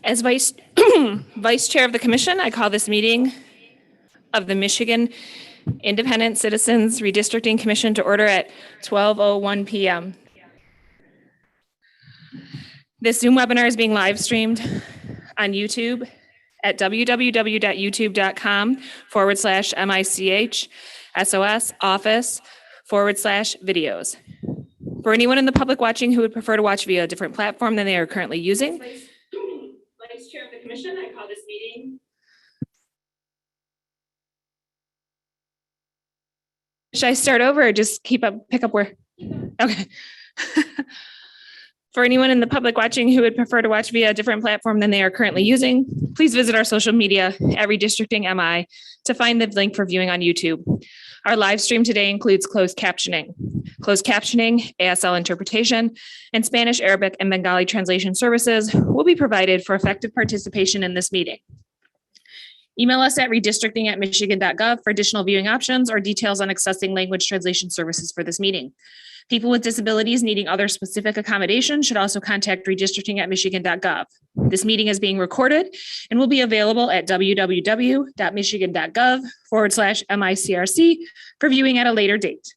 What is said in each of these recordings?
As Vice Chair of the Commission, I call this meeting of the Michigan Independent Citizens Redistricting Commission to order at 12:01 p.m. This Zoom webinar is being live streamed on YouTube at www.youtube.com/MICH SOS office/videos. For anyone in the public watching who would prefer to watch via a different platform than they are currently using, Vice Chair of the Commission, I call this meeting. Should I start over or just pick up where? Okay. For anyone in the public watching who would prefer to watch via a different platform than they are currently using, please visit our social media at Redistricting MI to find the link for viewing on YouTube. Our live stream today includes closed captioning, ASL interpretation, and Spanish, Arabic, and Bengali translation services will be provided for effective participation in this meeting. Email us at redistricting@michigan.gov for additional viewing options or details on accessing language translation services for this meeting. People with disabilities needing other specific accommodations should also contact redistricting@michigan.gov. This meeting is being recorded and will be available at www.michigan.gov/MICRC for viewing at a later date.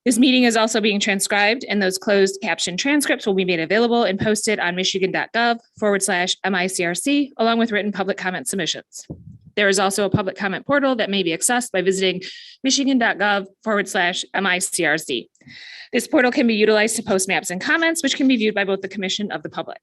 This meeting is also being transcribed, and those closed caption transcripts will be made available and posted on michigan.gov/MICRC along with written public comment submissions. There is also a public comment portal that may be accessed by visiting michigan.gov/MICRC. This portal can be utilized to post maps and comments, which can be viewed by both the commission of the public.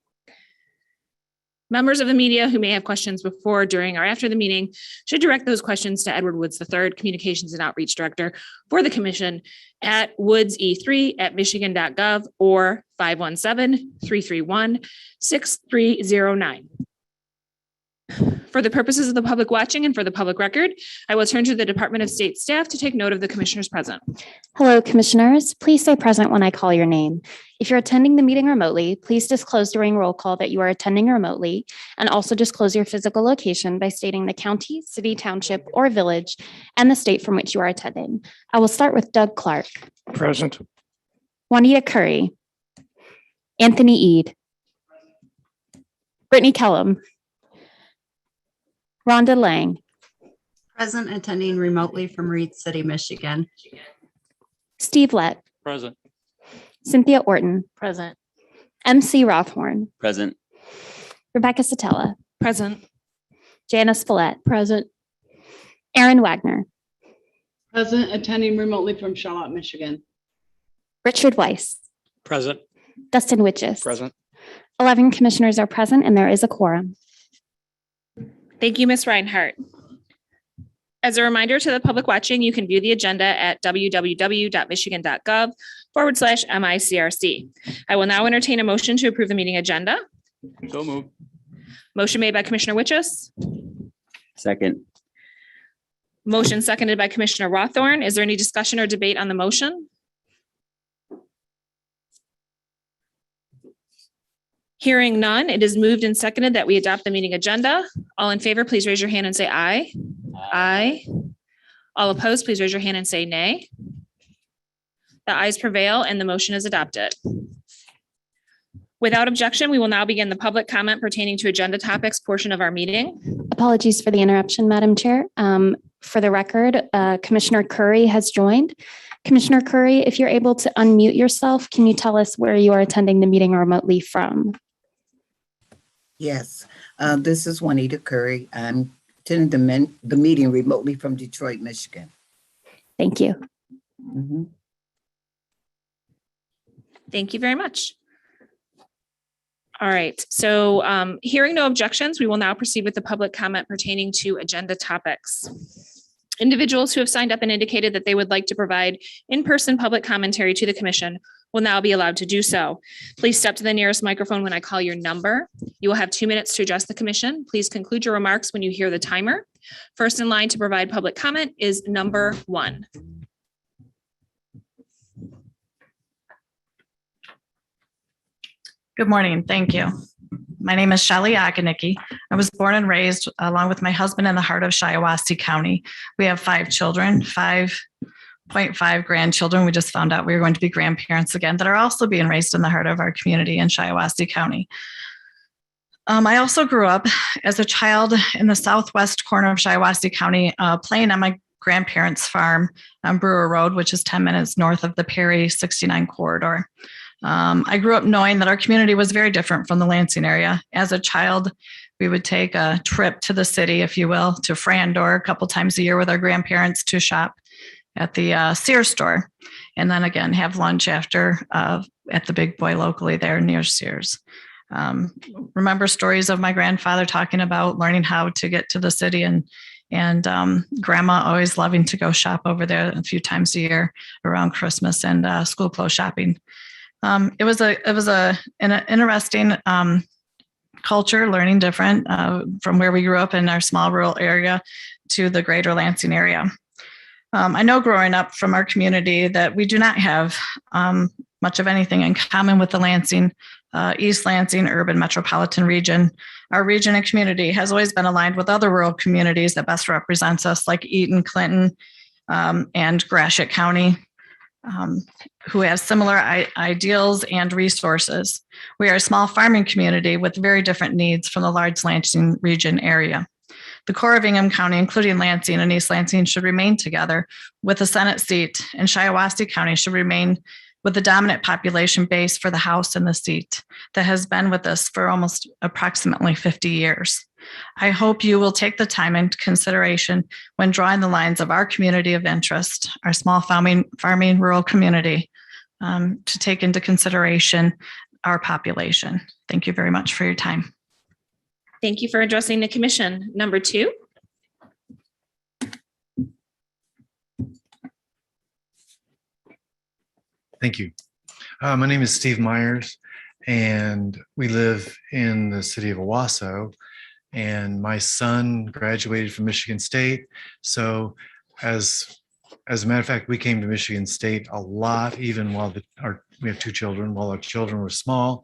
Members of the media who may have questions before, during, or after the meeting should direct those questions to Edward Woods III, Communications and Outreach Director for the commission at woodse3@michigan.gov or 517-331-6309. For the purposes of the public watching and for the public record, I will turn to the Department of State staff to take note of the commissioners present. Hello, commissioners. Please say present when I call your name. If you're attending the meeting remotely, please disclose during roll call that you are attending remotely, and also disclose your physical location by stating the county, city, township, or village and the state from which you are attending. I will start with Doug Clark. Present. Juanita Curry. Anthony Eade. Brittany Kellum. Rhonda Lang. Present, attending remotely from Reed City, Michigan. Steve Lett. Present. Cynthia Orton. Present. MC Rothhorn. Present. Rebecca Satella. Present. Janice Follett. Present. Aaron Wagner. Present, attending remotely from Charlotte, Michigan. Richard Weiss. Present. Dustin Witches. Present. 11 commissioners are present and there is a quorum. Thank you, Ms. Reinhardt. As a reminder to the public watching, you can view the agenda at www.michigan.gov/MICRC. I will now entertain a motion to approve the meeting agenda. So moved. Motion made by Commissioner Witches. Second. Motion seconded by Commissioner Rothorn. Is there any discussion or debate on the motion? Hearing none, it is moved and seconded that we adopt the meeting agenda. All in favor, please raise your hand and say aye. Aye. All opposed, please raise your hand and say nay. The ayes prevail and the motion is adopted. Without objection, we will now begin the public comment pertaining to agenda topics portion of our meeting. Apologies for the interruption, Madam Chair. For the record, Commissioner Curry has joined. Commissioner Curry, if you're able to unmute yourself, can you tell us where you are attending the meeting remotely from? Yes, this is Juanita Curry. I'm attending the meeting remotely from Detroit, Michigan. Thank you. Mm-hmm. Thank you very much. All right, so hearing no objections, we will now proceed with the public comment pertaining to agenda topics. Individuals who have signed up and indicated that they would like to provide in-person public commentary to the commission will now be allowed to do so. Please step to the nearest microphone when I call your number. You will have 2 minutes to address the commission. Please conclude your remarks when you hear the timer. First in line to provide public comment is number 1. Good morning. Thank you. My name is Shelley Akanicki. I was born and raised along with my husband in the heart of Shiawassee County. We have 5 children, 5.5 grandchildren. We just found out we were going to be grandparents again that are also being raised in the heart of our community in Shiawassee County. I also grew up as a child in the southwest corner of Shiawassee County, playing on my grandparents' farm on Brewer Road, which is 10 minutes north of the Perry 69 corridor. I grew up knowing that our community was very different from the Lansing area. As a child, we would take a trip to the city, if you will, to Frandor a couple times a year with our grandparents to shop at the Sears store. And then again, have lunch after at the Big Boy locally there near Sears. Remember stories of my grandfather talking about learning how to get to the city and grandma always loving to go shop over there a few times a year around Christmas and school clothes shopping. It was an interesting culture, learning different from where we grew up in our small rural area to the greater Lansing area. I know growing up from our community that we do not have much of anything in common with the Lansing, East Lansing urban metropolitan region. Our region and community has always been aligned with other rural communities that best represents us, like Eaton, Clinton, and Gratiot County, who have similar ideals and resources. We are a small farming community with very different needs from the large Lansing region area. The core of Ingham County, including Lansing and East Lansing, should remain together with a Senate seat, and Shiawassee County should remain with the dominant population base for the House and the seat that has been with us for almost approximately 50 years. I hope you will take the time into consideration when drawing the lines of our community of interest, our small farming rural community, to take into consideration our population. Thank you very much for your time. Thank you for addressing the commission. Number 2. Thank you. My name is Steve Myers, and we live in the city of Owasso, and my son graduated from Michigan State. So as a matter of fact, we came to Michigan State a lot, even while we have 2 children, while our children were small.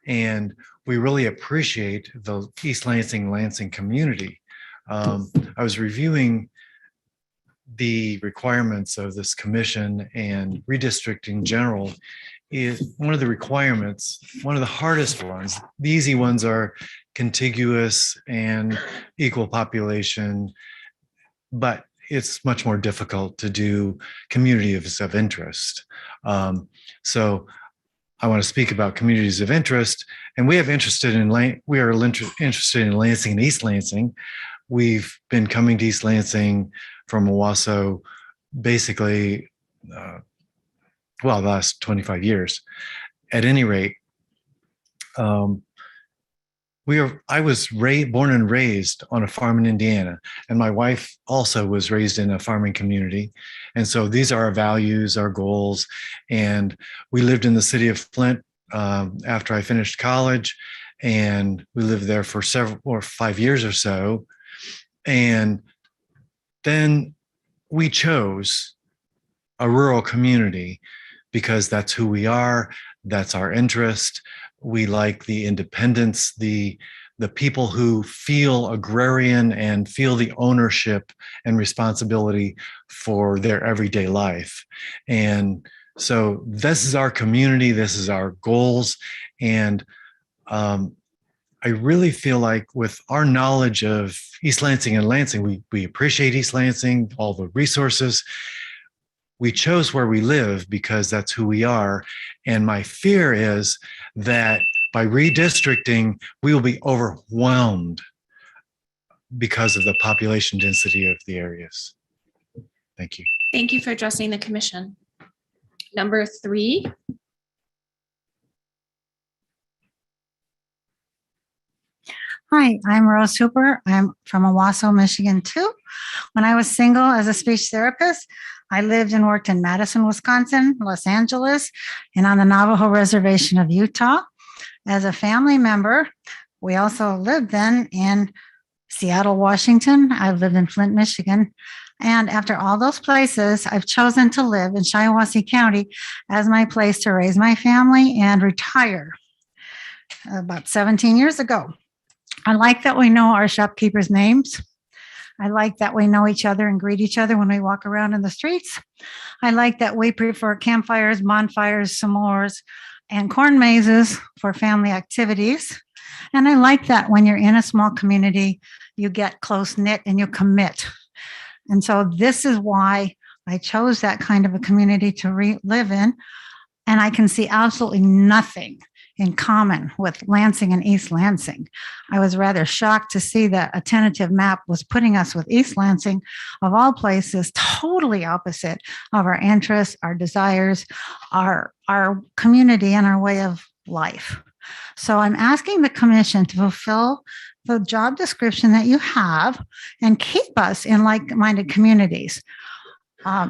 And we really appreciate the East Lansing community. I was reviewing the requirements of this commission, and redistricting in general is one of the requirements, one of the hardest ones. The easy ones are contiguous and equal population, but it's much more difficult to do communities of interest. So I want to speak about communities of interest, and we are interested in Lansing and East Lansing. We've been coming to East Lansing from Owasso basically, the last 25 years. At any rate, I was born and raised on a farm in Indiana, and my wife also was raised in a farming community. And so these are our values, our goals. And we lived in the city of Flint after I finished college, and we lived there for 5 years or so. And then we chose a rural community because that's who we are, that's our interest. We like the independence, the people who feel agrarian and feel the ownership and responsibility for their everyday life. And so this is our community, this is our goals. And I really feel like with our knowledge of East Lansing and Lansing, we appreciate East Lansing, all the resources. We chose where we live because that's who we are. And my fear is that by redistricting, we will be overwhelmed because of the population density of the areas. Thank you. Thank you for addressing the commission. Number 3. Hi, I'm Rose Hooper. I'm from Owasso, Michigan too. When I was single as a speech therapist, I lived and worked in Madison, Wisconsin, Los Angeles, and on the Navajo Reservation of Utah. As a family member, we also lived then in Seattle, Washington. I've lived in Flint, Michigan. And after all those places, I've chosen to live in Shiawassee County as my place to raise my family and retire about 17 years ago. I like that we know our shopkeepers' names. I like that we know each other and greet each other when we walk around in the streets. I like that we prefer campfires, bonfires, s'mores, and corn mazes for family activities. And I like that when you're in a small community, you get close knit and you commit. And so this is why I chose that kind of a community to live in. And I can see absolutely nothing in common with Lansing and East Lansing. I was rather shocked to see that a tentative map was putting us with East Lansing, of all places, totally opposite of our interests, our desires, our community, and our way of life. So I'm asking the commission to fulfill the job description that you have and keep us in like-minded communities.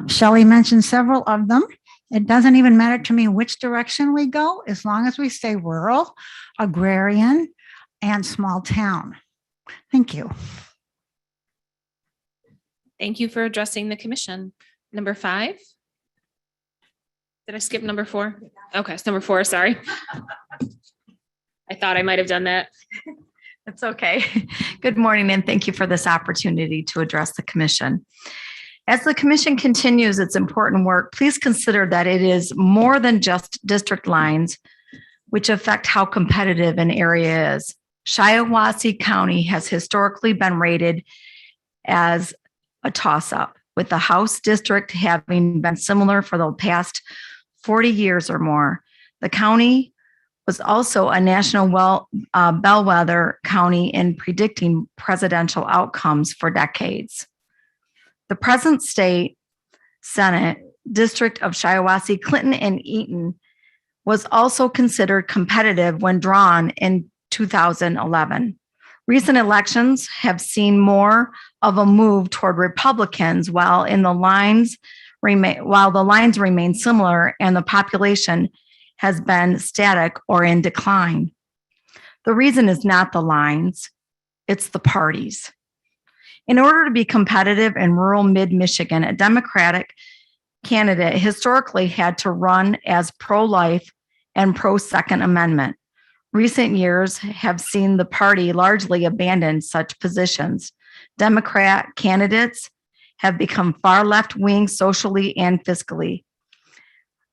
Shelley mentioned several of them. It doesn't even matter to me which direction we go, as long as we stay rural, agrarian, and small town. Thank you. Thank you for addressing the commission. Number 5. Did I skip number 4? Okay, it's number 4, sorry. I thought I might have done that. It's okay. Good morning, and thank you for this opportunity to address the commission. As the commission continues its important work, please consider that it is more than just district lines which affect how competitive an area is. Shiawassee County has historically been rated as a toss-up, with the House district having been similar for the past 40 years or more. The county was also a national bellwether county in predicting presidential outcomes for decades. The present state Senate district of Shiawassee, Clinton, and Eaton was also considered competitive when drawn in 2011. Recent elections have seen more of a move toward Republicans, while the lines remain similar and the population has been static or in decline. The reason is not the lines, it's the parties. In order to be competitive in rural mid-Michigan, a Democratic candidate historically had to run as pro-life and pro-Second Amendment. Recent years have seen the party largely abandon such positions. Democrat candidates have become far left-wing socially and fiscally.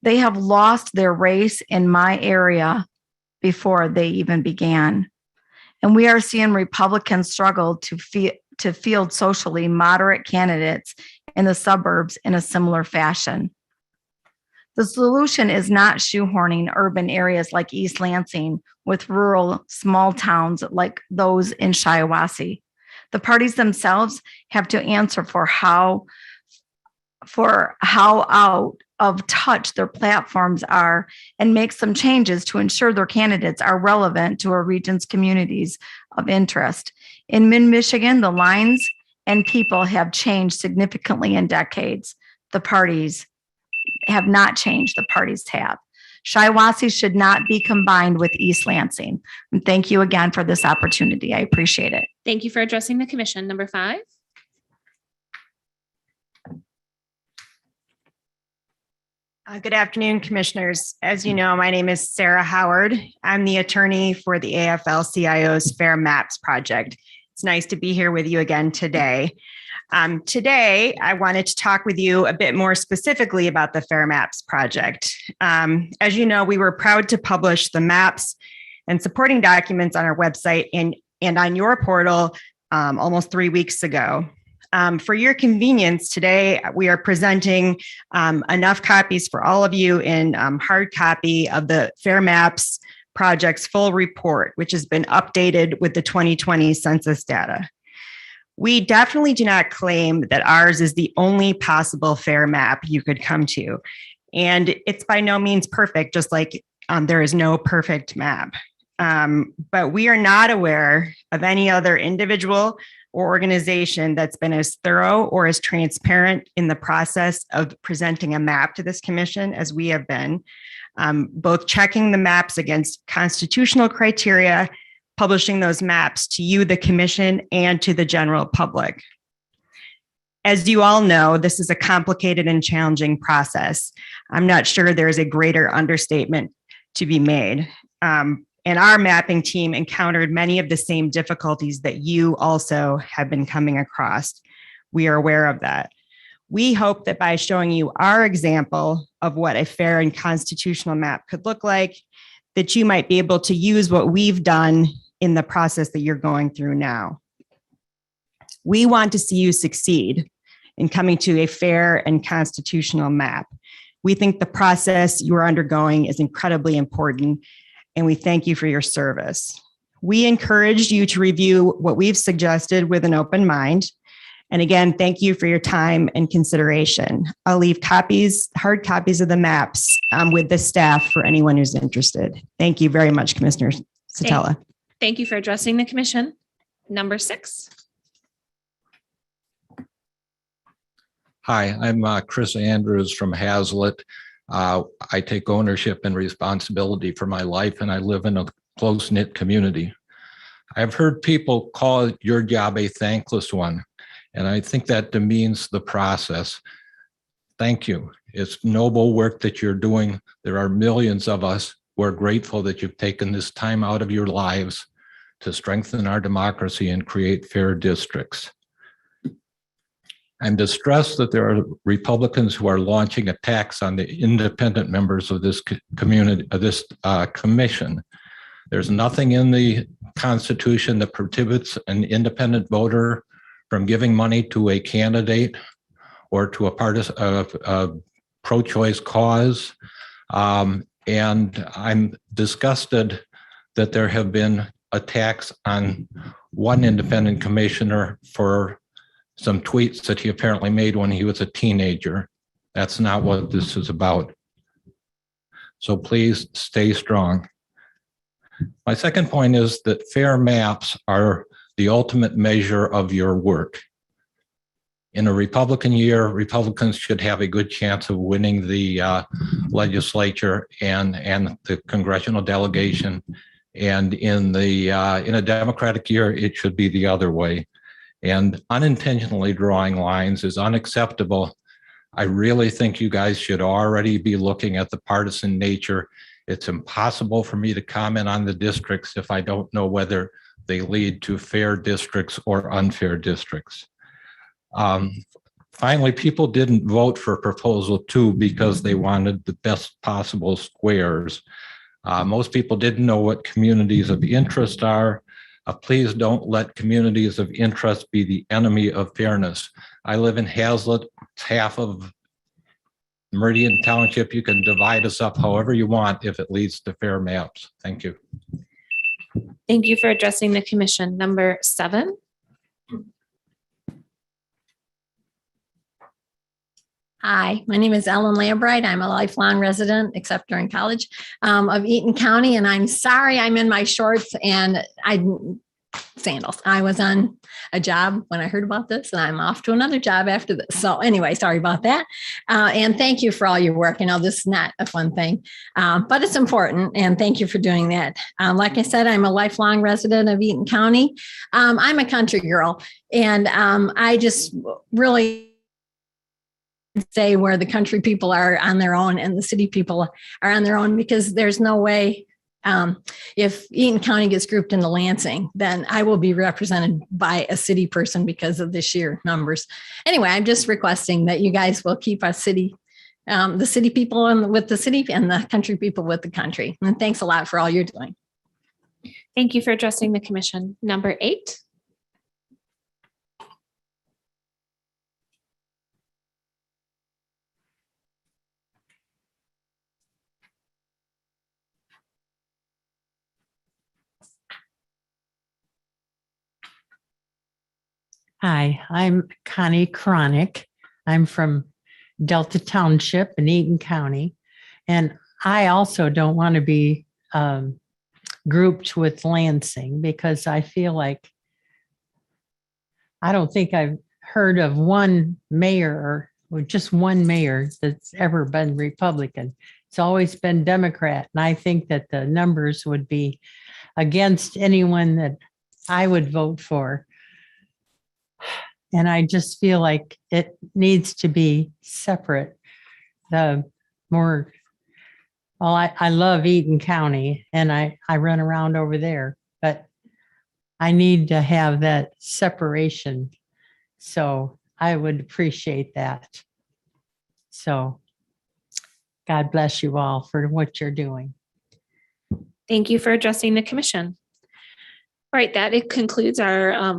They have lost their race in my area before they even began. And we are seeing Republicans struggle to field socially moderate candidates in the suburbs in a similar fashion. The solution is not shoehorning urban areas like East Lansing with rural small towns like those in Shiawassee. The parties themselves have to answer for how out of touch their platforms are and make some changes to ensure their candidates are relevant to our region's communities of interest. In mid-Michigan, the lines and people have changed significantly in decades. The parties have not changed, the parties have. Shiawassee should not be combined with East Lansing. And thank you again for this opportunity. I appreciate it. Thank you for addressing the commission. Number 5. Good afternoon, commissioners. As you know, my name is Sarah Howard. I'm the attorney for the AFL-CIO's Fair Maps project. It's nice to be here with you again today. Today, I wanted to talk with you a bit more specifically about the Fair Maps project. As you know, we were proud to publish the maps and supporting documents on our website and on your portal almost 3 weeks ago. For your convenience, today we are presenting enough copies for all of you in hard copy of the Fair Maps project's full report, which has been updated with the 2020 census data. We definitely do not claim that ours is the only possible fair map you could come to. And it's by no means perfect, just like there is no perfect map. But we are not aware of any other individual or organization that's been as thorough or as transparent in the process of presenting a map to this commission as we have been, both checking the maps against constitutional criteria, publishing those maps to you, the commission, and to the general public. As you all know, this is a complicated and challenging process. I'm not sure there's a greater understatement to be made. And our mapping team encountered many of the same difficulties that you also have been coming across. We are aware of that. We hope that by showing you our example of what a fair and constitutional map could look like, that you might be able to use what we've done in the process that you're going through now. We want to see you succeed in coming to a fair and constitutional map. We think the process you are undergoing is incredibly important, and we thank you for your service. We encourage you to review what we've suggested with an open mind. And again, thank you for your time and consideration. I'll leave hard copies of the maps with the staff for anyone who's interested. Thank you very much, Commissioner Satella. Thank you for addressing the commission. Number 6. Hi, I'm Chris Andrews from Hazlet. I take ownership and responsibility for my life, and I live in a close-knit community. I've heard people call your job a thankless one, and I think that demeans the process. Thank you. It's noble work that you're doing. There are millions of us who are grateful that you've taken this time out of your lives to strengthen our democracy and create fair districts. I'm distressed that there are Republicans who are launching attacks on the independent members of this community, of this commission. There's nothing in the Constitution that prohibits an independent voter from giving money to a candidate or to a pro-choice cause. And I'm disgusted that there have been attacks on one independent commissioner for some tweets that he apparently made when he was a teenager. That's not what this is about. So please stay strong. My second point is that fair maps are the ultimate measure of your work. In a Republican year, Republicans should have a good chance of winning the legislature and the congressional delegation. And in a Democratic year, it should be the other way. And unintentionally drawing lines is unacceptable. I really think you guys should already be looking at the partisan nature. It's impossible for me to comment on the districts if I don't know whether they lead to fair districts or unfair districts. Finally, people didn't vote for proposal 2 because they wanted the best possible squares. Most people didn't know what communities of interest are. Please don't let communities of interest be the enemy of fairness. I live in Hazlet. It's half of Meridian Township. You can divide us up however you want if it leads to fair maps. Thank you. Thank you for addressing the commission. Number 7. Hi, my name is Ellen Lambright. I'm a lifelong resident, except during college, of Eaton County. And I'm sorry I'm in my shorts and sandals. I was on a job when I heard about this, and I'm off to another job after this. So anyway, sorry about that. And thank you for all your work. I know this is not a fun thing, but it's important. And thank you for doing that. Like I said, I'm a lifelong resident of Eaton County. I'm a country girl, and I just really say where the country people are on their own and the city people are on their own, because there's no way if Eaton County gets grouped into Lansing, then I will be represented by a city person because of the sheer numbers. Anyway, I'm just requesting that you guys will keep us city, the city people with the city and the country people with the country. And thanks a lot for all you're doing. Thank you for addressing the commission. Number 8. Hi, I'm Connie Cronick. I'm from Delta Township in Eaton County. And I also don't want to be grouped with Lansing, because I feel like I don't think I've heard of one mayor or just one mayor that's ever been Republican. It's always been Democrat. And I think that the numbers would be against anyone that I would vote for. And I just feel like it needs to be separate. I love Eaton County and I run around over there, but I need to have that separation. So I would appreciate that. So God bless you all for what you're doing. Thank you for addressing the commission. All right, that it concludes our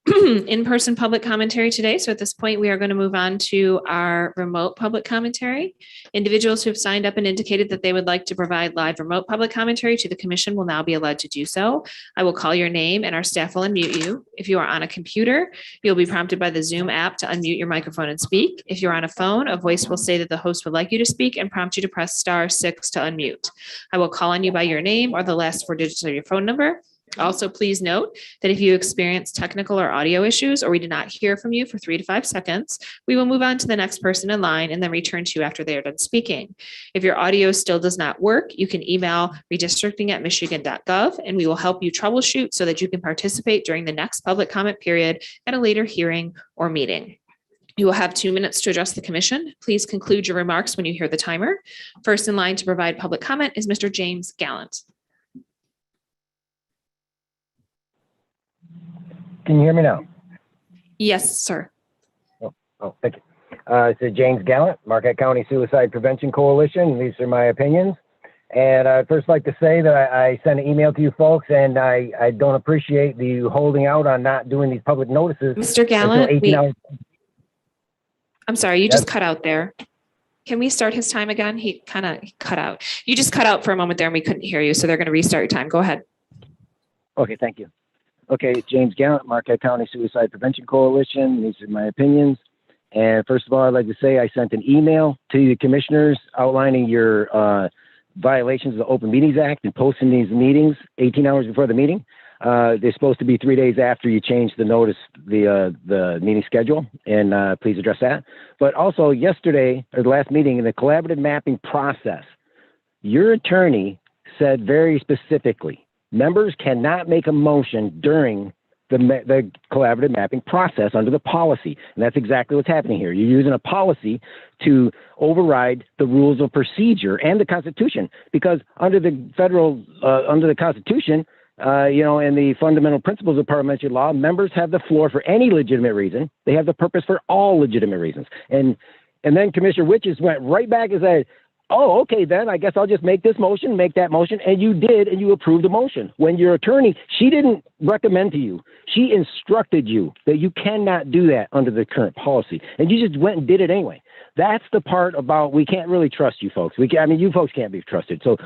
in-person public commentary today. So at this point, we are going to move on to our remote public commentary. Individuals who have signed up and indicated that they would like to provide live remote public commentary to the commission will now be allowed to do so. I will call your name and our staff will unmute you. If you are on a computer, you'll be prompted by the Zoom app to unmute your microphone and speak. If you're on a phone, a voice will say that the host would like you to speak and prompt you to press *6 to unmute. I will call on you by your name or the last 4 digits of your phone number. Also, please note that if you experience technical or audio issues or we did not hear from you for 3 to 5 seconds, we will move on to the next person in line and then return to you after they are done speaking. If your audio still does not work, you can email redistricting@michigan.gov and we will help you troubleshoot so that you can participate during the next public comment period at a later hearing or meeting. You will have 2 minutes to address the commission. Please conclude your remarks when you hear the timer. First in line to provide public comment is Mr. James Gallant. Can you hear me now? Yes, sir. Oh, thank you. It's James Gallant, Marquette County Suicide Prevention Coalition. These are my opinions. And I'd first like to say that I sent an email to you folks, and I don't appreciate you holding out on not doing these public notices. Mr. Gallant, I'm sorry, you just cut out there. Can we start his time again? He kind of cut out. You just cut out for a moment there and we couldn't hear you. So they're going to restart your time. Go ahead. Okay, thank you. Okay, it's James Gallant, Marquette County Suicide Prevention Coalition. These are my opinions. And first of all, I'd like to say I sent an email to the commissioners outlining your violations of the Open Meetings Act and posting these meetings 18 hours before the meeting. They're supposed to be 3 days after you change the notice, the meeting schedule, and please address that. But also yesterday, or the last meeting, in the collaborative mapping process, your attorney said very specifically, members cannot make a motion during the collaborative mapping process under the policy. And that's exactly what's happening here. You're using a policy to override the rules of procedure and the Constitution, because under the under the Constitution, and the fundamental principles of parliamentary law, members have the floor for any legitimate reason. They have the purpose for all legitimate reasons. And then Commissioner Witches went right back and said, oh, okay, then I guess I'll just make this motion, make that motion. And you did, and you approved the motion. When your attorney, she didn't recommend to you. She instructed you that you cannot do that under the current policy. And you just went and did it anyway. That's the part about we can't really trust you folks. You folks can't be trusted. So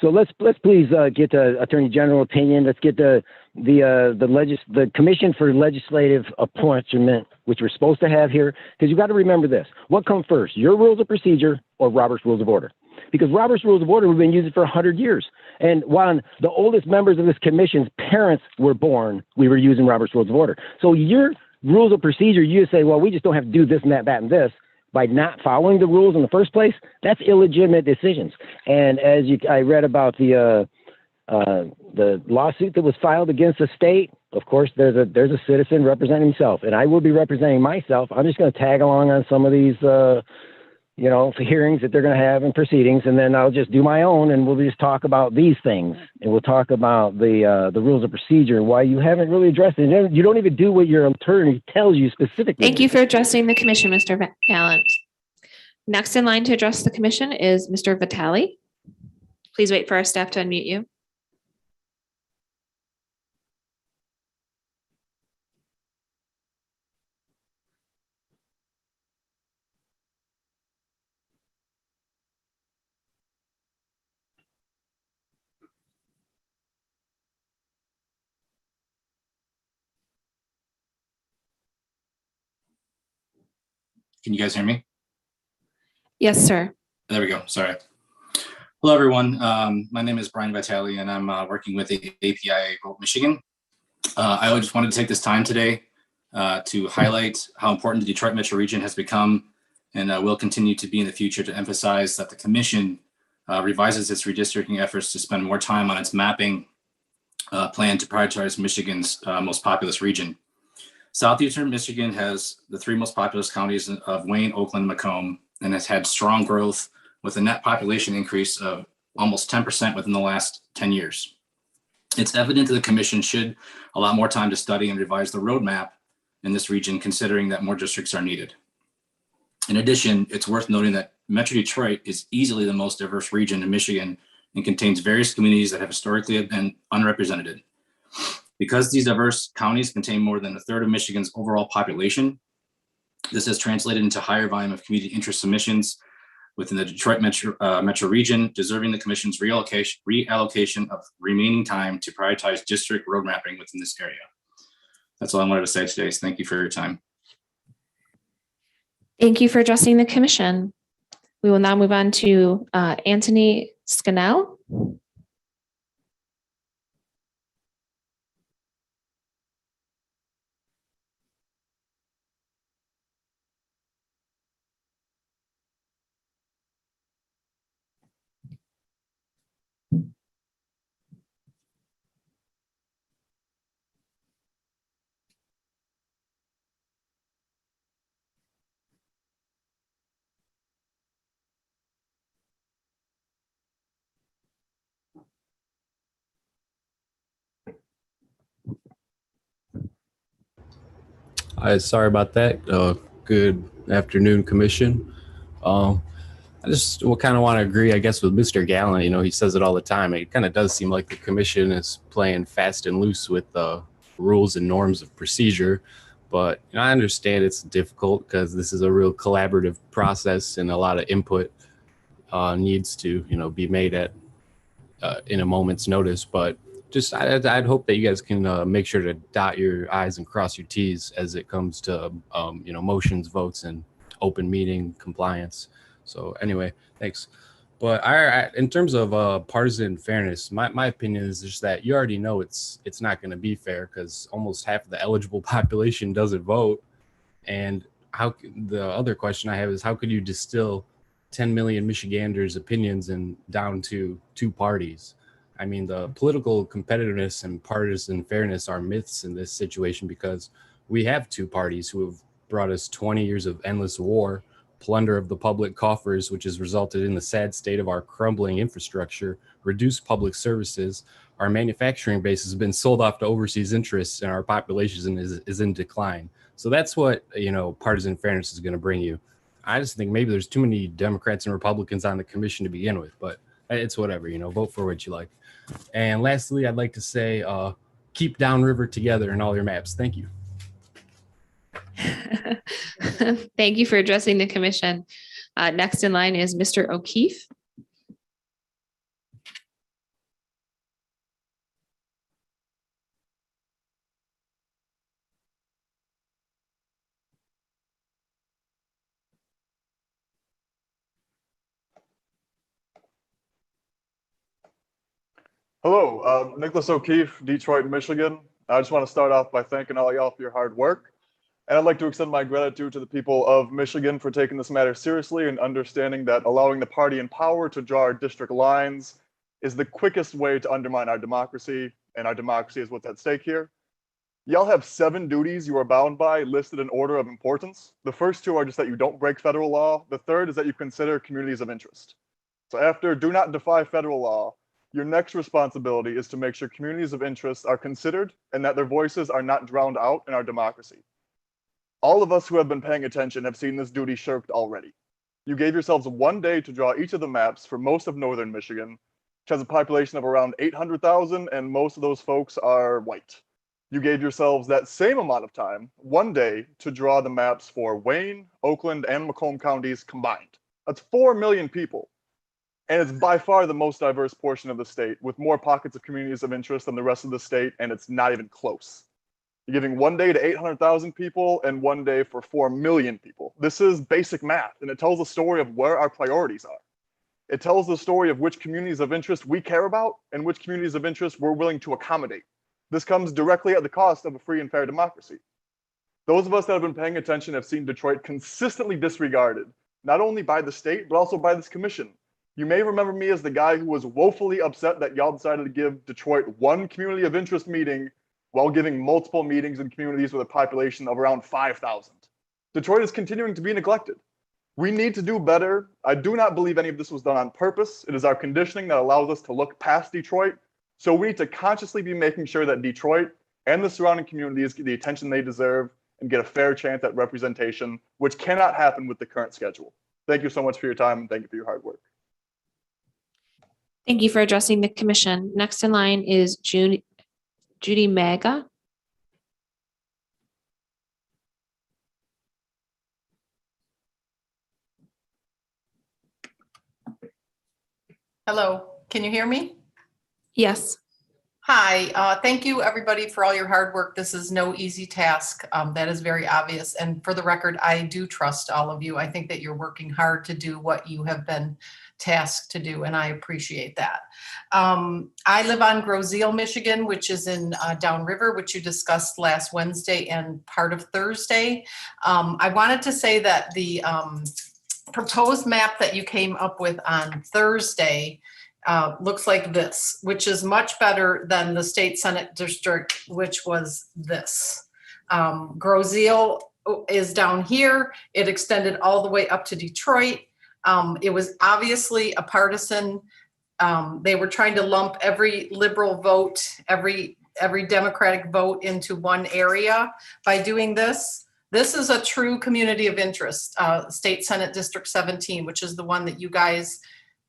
let's please get the Attorney General opinion. Let's get the Commission for Legislative Appointment, which we're supposed to have here, because you've got to remember this. What comes first, your rules of procedure or Robert's Rules of Order? Because Robert's Rules of Order, we've been using for 100 years. And while the oldest members of this commission's parents were born, we were using Robert's Rules of Order. So your rules of procedure, you say, well, we just don't have to do this and that, and this. By not following the rules in the first place, that's illegitimate decisions. And as I read about the lawsuit that was filed against the state, of course, there's a citizen representing himself, and I will be representing myself. I'm just going to tag along on some of these, hearings that they're going to have and proceedings, and then I'll just do my own, and we'll just talk about these things, and we'll talk about the rules of procedure and why you haven't really addressed it. You don't even do what your attorney tells you specifically. Thank you for addressing the commission, Mr. Gallant. Next in line to address the commission is Mr. Vitale. Please wait for our staff to unmute you. Can you guys hear me? Yes, sir. There we go. Sorry. Hello, everyone. My name is Brian Vitale, and I'm working with the API Vote Michigan. I just wanted to take this time today to highlight how important the Detroit Metro region has become and will continue to be in the future, to emphasize that the Commission revises its redistricting efforts to spend more time on its mapping plan to prioritize Michigan's most populous region. Southeastern Michigan has the 3 most populous counties of Wayne, Oakland, and Macomb, and has had strong growth with a net population increase of almost 10% within the last 10 years. It's evident that the Commission should allow more time to study and revise the roadmap in this region, considering that more districts are needed. In addition, it's worth noting that Metro Detroit is easily the most diverse region in Michigan and contains various communities that have historically been unrepresented. Because these diverse counties contain more than a third of Michigan's overall population, this has translated into higher volume of community interest submissions within the Detroit metro region, deserving the commission's reallocation of remaining time to prioritize district road mapping within this area. That's all I wanted to say today. So thank you for your time. Thank you for addressing the commission. We will now move on to Anthony Scannell. Sorry about that. Good afternoon, Commission. I just kind of want to agree, I guess, with Mr. Gallant. You know, he says it all the time. It kind of does seem like the Commission is playing fast and loose with the rules and norms of procedure. But you know, I understand it's difficult because this is a real collaborative process and a lot of input needs to, you know, be made at in a moment's notice. But just I'd hope that you guys can make sure to dot your I's and cross your T's as it comes to you know, motions, votes, and open meeting compliance. So anyway, thanks. But in terms of partisan fairness, my opinion is just that you already know it's not going to be fair because almost half of the eligible population doesn't vote. And the other question I have is, how could you distill 10 million Michiganders' opinions and down to 2 parties? I mean, the political competitiveness and partisan fairness are myths in this situation because we have 2 parties who have brought us 20 years of endless war, plunder of the public coffers, which has resulted in the sad state of our crumbling infrastructure, reduced public services. Our manufacturing base has been sold off to overseas interests, and our population is in decline. So that's what, you know, partisan fairness is going to bring you. I just think maybe there's too many Democrats and Republicans on the commission to begin with, but it's whatever, you know, vote for what you like. And lastly, I'd like to say, keep downriver together in all your maps. Thank you. Thank you for addressing the commission. Next in line is Mr. O'Keefe. Hello, Nicholas O'Keefe, Detroit, Michigan. I just want to start off by thanking all y'all for your hard work. And I'd like to extend my gratitude to the people of Michigan for taking this matter seriously and understanding that allowing the party in power to draw our district lines is the quickest way to undermine our democracy, and our democracy is what's at stake here. Y'all have 7 duties you are bound by listed in order of importance. The first 2 are just that you don't break federal law. The third is that you consider communities of interest. So after do not defy federal law, your next responsibility is to make sure communities of interest are considered and that their voices are not drowned out in our democracy. All of us who have been paying attention have seen this duty shirked already. You gave yourselves 1 day to draw each of the maps for most of northern Michigan, which has a population of around 800,000, and most of those folks are white. You gave yourselves that same amount of time, 1 day, to draw the maps for Wayne, Oakland, and Macomb counties combined. That's 4 million people. And it's by far the most diverse portion of the state, with more pockets of communities of interest than the rest of the state, and it's not even close. You're giving 1 day to 800,000 people and 1 day for 4 million people. This is basic math, and it tells the story of where our priorities are. It tells the story of which communities of interest we care about and which communities of interest we're willing to accommodate. This comes directly at the cost of a free and fair democracy. Those of us that have been paying attention have seen Detroit consistently disregarded, not only by the state, but also by this commission. You may remember me as the guy who was woefully upset that y'all decided to give Detroit 1 community of interest meeting while giving multiple meetings in communities with a population of around 5,000. Detroit is continuing to be neglected. We need to do better. I do not believe any of this was done on purpose. It is our conditioning that allows us to look past Detroit. So we need to consciously be making sure that Detroit and the surrounding communities get the attention they deserve and get a fair chance at representation, which cannot happen with the current schedule. Thank you so much for your time, and thank you for your hard work. Thank you for addressing the commission. Next in line is Judy Maga. Hello, can you hear me? Yes. Hi, thank you, everybody, for all your hard work. This is no easy task. That is very obvious. And for the record, I do trust all of you. I think that you're working hard to do what you have been tasked to do, and I appreciate that. I live on Groseal, Michigan, which is in downriver, which you discussed last Wednesday and part of Thursday. I wanted to say that the proposed map that you came up with on Thursday looks like this, which is much better than the state Senate district, which was this. Groseal is down here. It extended all the way up to Detroit. It was obviously a partisan. They were trying to lump every liberal vote, every Democratic vote into one area by doing this. This is a true community of interest, State Senate District 17, which is the one that you guys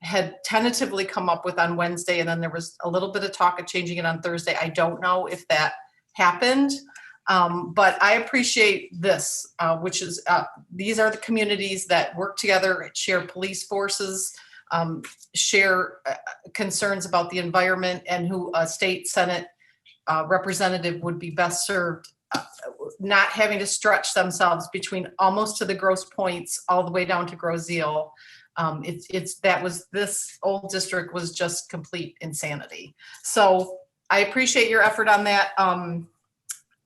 had tentatively come up with on Wednesday, and then there was a little bit of talk of changing it on Thursday. I don't know if that happened, but I appreciate this, which is these are the communities that work together, share police forces, share concerns about the environment, and who a state Senate representative would be best served, not having to stretch themselves between almost to the Grosse Points all the way down to Groseal. This old district was just complete insanity. So I appreciate your effort on that.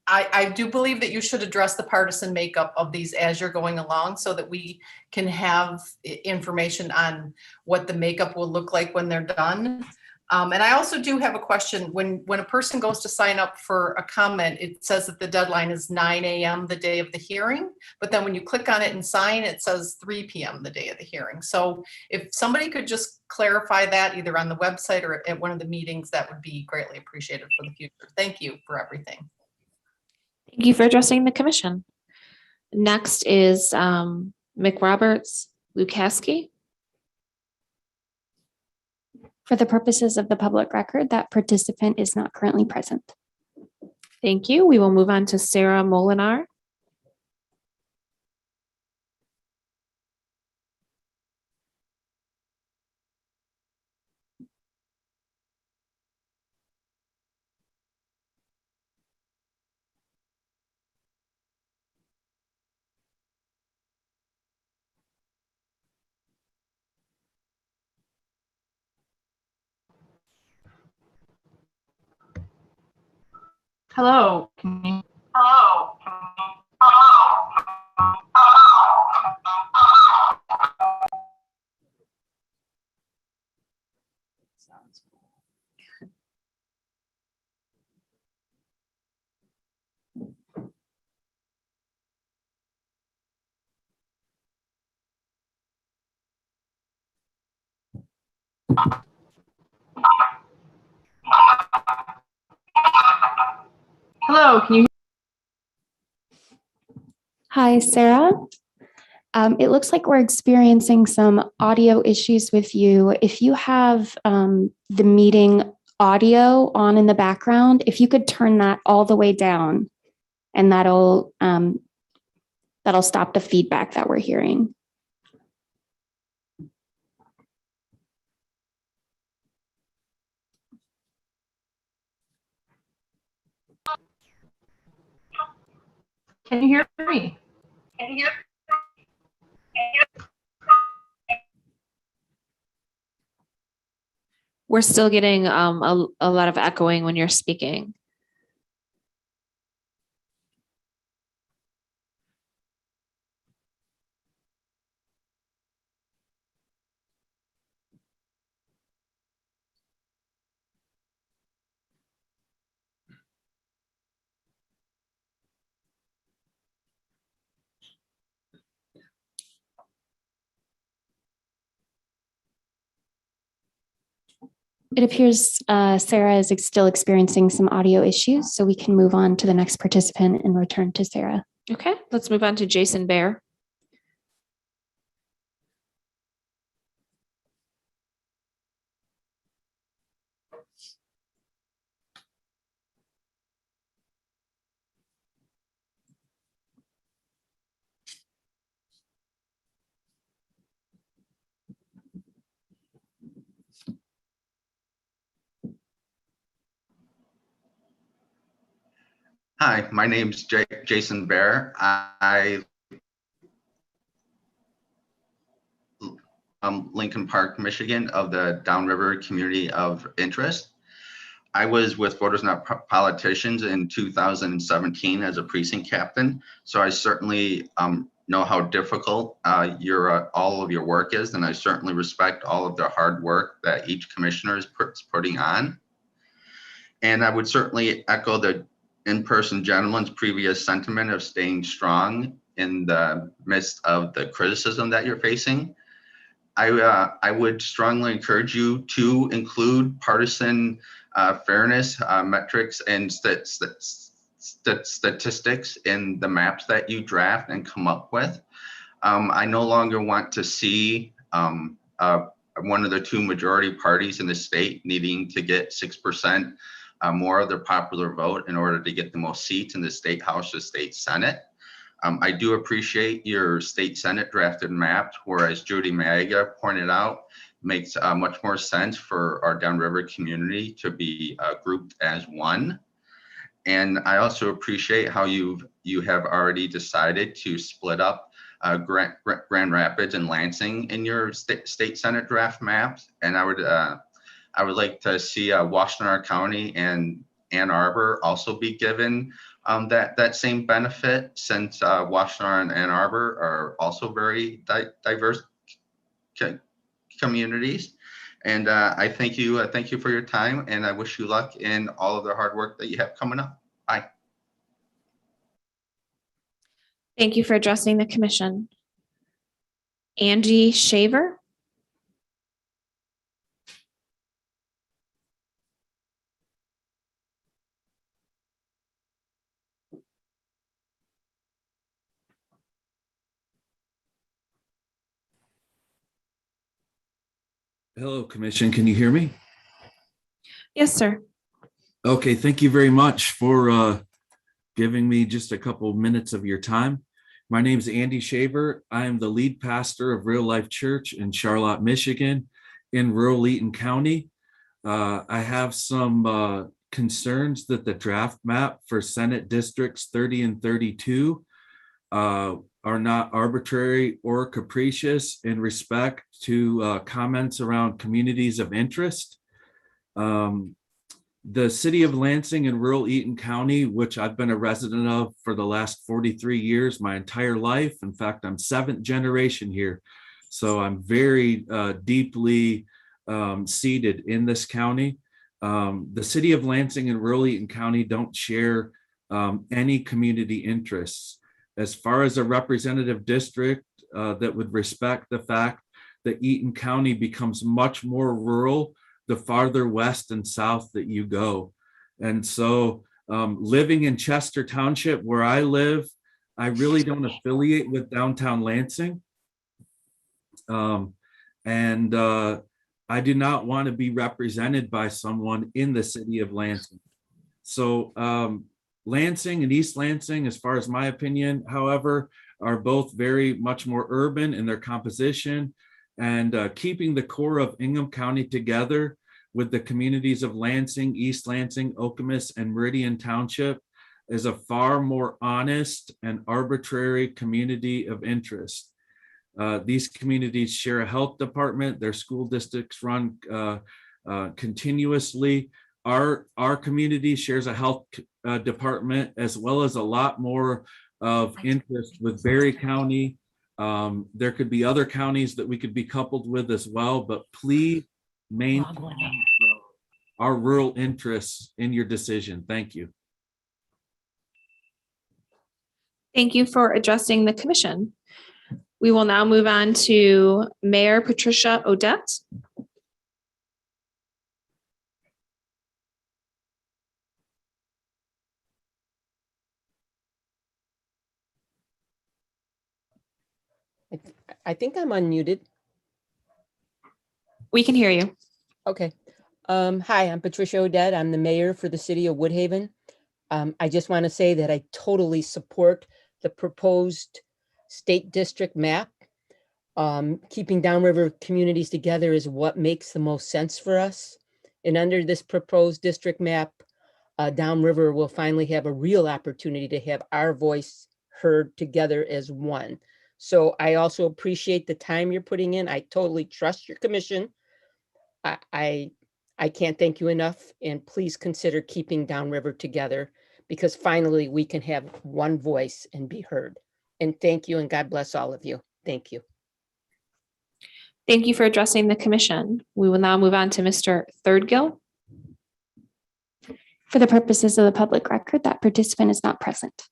I do believe that you should address the partisan makeup of these as you're going along so that we can have information on what the makeup will look like when they're done. And I also do have a question. When a person goes to sign up for a comment, it says that the deadline is 9 a.m. the day of the hearing. But then when you click on it and sign, it says 3 p.m. the day of the hearing. So if somebody could just clarify that either on the website or at one of the meetings, that would be greatly appreciated for the future. Thank you for everything. Thank you for addressing the commission. Next is McRoberts Lukaski. For the purposes of the public record, that participant is not currently present. Thank you. We will move on to Sarah Molinar. Hello. Hello, can you? Hi, Sarah. It looks like we're experiencing some audio issues with you. If you have the meeting audio on in the background, if you could turn that all the way down, and that'll stop the feedback that we're hearing. Can you hear me? We're still getting a lot of echoing when you're speaking. It appears Sarah is still experiencing some audio issues, so we can move on to the next participant and return to Sarah. Okay, let's move on to Jason Bear. Hi, my name's Jason Bear. I'm Lincoln Park, Michigan, of the Downriver Community of Interest. I was with Voters Not Politicians in 2017 as a precinct captain, so I certainly know how difficult all of your work is, and I certainly respect all of the hard work that each commissioner is putting on. And I would certainly echo the in-person gentleman's previous sentiment of staying strong in the midst of the criticism that you're facing. I would strongly encourage you to include partisan fairness metrics and statistics in the maps that you draft and come up with. I no longer want to see one of the two majority parties in the state needing to get 6% more of their popular vote in order to get the most seats in the state house or state senate. I do appreciate your state senate drafted map, whereas Judy Maga pointed out, makes much more sense for our downriver community to be grouped as one. And I also appreciate how you have already decided to split up Grand Rapids and Lansing in your state senate draft maps. And I would like to see Washtenaw County and Ann Arbor also be given that same benefit, since Washtenaw and Ann Arbor are also very diverse communities. And I thank you for your time, and I wish you luck in all of the hard work that you have coming up. Bye. Thank you for addressing the commission. Angie Shaver. Hello, Commission. Can you hear me? Yes, sir. Okay, thank you very much for giving me just a couple of minutes of your time. My name is Andy Shaver. I am the lead pastor of Real Life Church in Charlotte, Michigan, in rural Eaton County. I have some concerns that the draft map for Senate Districts 30 and 32 are not arbitrary or capricious in respect to comments around communities of interest. The city of Lansing and rural Eaton County, which I've been a resident of for the last 43 years, my entire life. In fact, I'm 7th generation here. So I'm very deeply seated in this county. The city of Lansing and rural Eaton County don't share any community interests. As far as a representative district that would respect the fact that Eaton County becomes much more rural the farther west and south that you go. And so living in Chester Township, where I live, I really don't affiliate with downtown Lansing. And I do not want to be represented by someone in the city of Lansing. So Lansing and East Lansing, as far as my opinion, however, are both very much more urban in their composition, and keeping the core of Ingham County together with the communities of Lansing, East Lansing, Okemos, and Meridian Township is a far more honest and arbitrary community of interest. These communities share a health department, their school districts run continuously. Our community shares a health department, as well as a lot more of interest with Berry County. There could be other counties that we could be coupled with as well, but please maintain our rural interests in your decision. Thank you. Thank you for addressing the commission. We will now move on to Mayor Patricia Odette. I think I'm unmuted. We can hear you. Okay. Hi, I'm Patricia Odette. I'm the mayor for the city of Woodhaven. I just want to say that I totally support the proposed state district map. Keeping downriver communities together is what makes the most sense for us. And under this proposed district map, downriver will finally have a real opportunity to have our voice heard together as one. So I also appreciate the time you're putting in. I totally trust your commission. I can't thank you enough, and please consider keeping downriver together, because finally we can have one voice and be heard. And thank you, and God bless all of you. Thank you. Thank you for addressing the commission. We will now move on to Mr. Thirdgill. For the purposes of the public record, that participant is not present.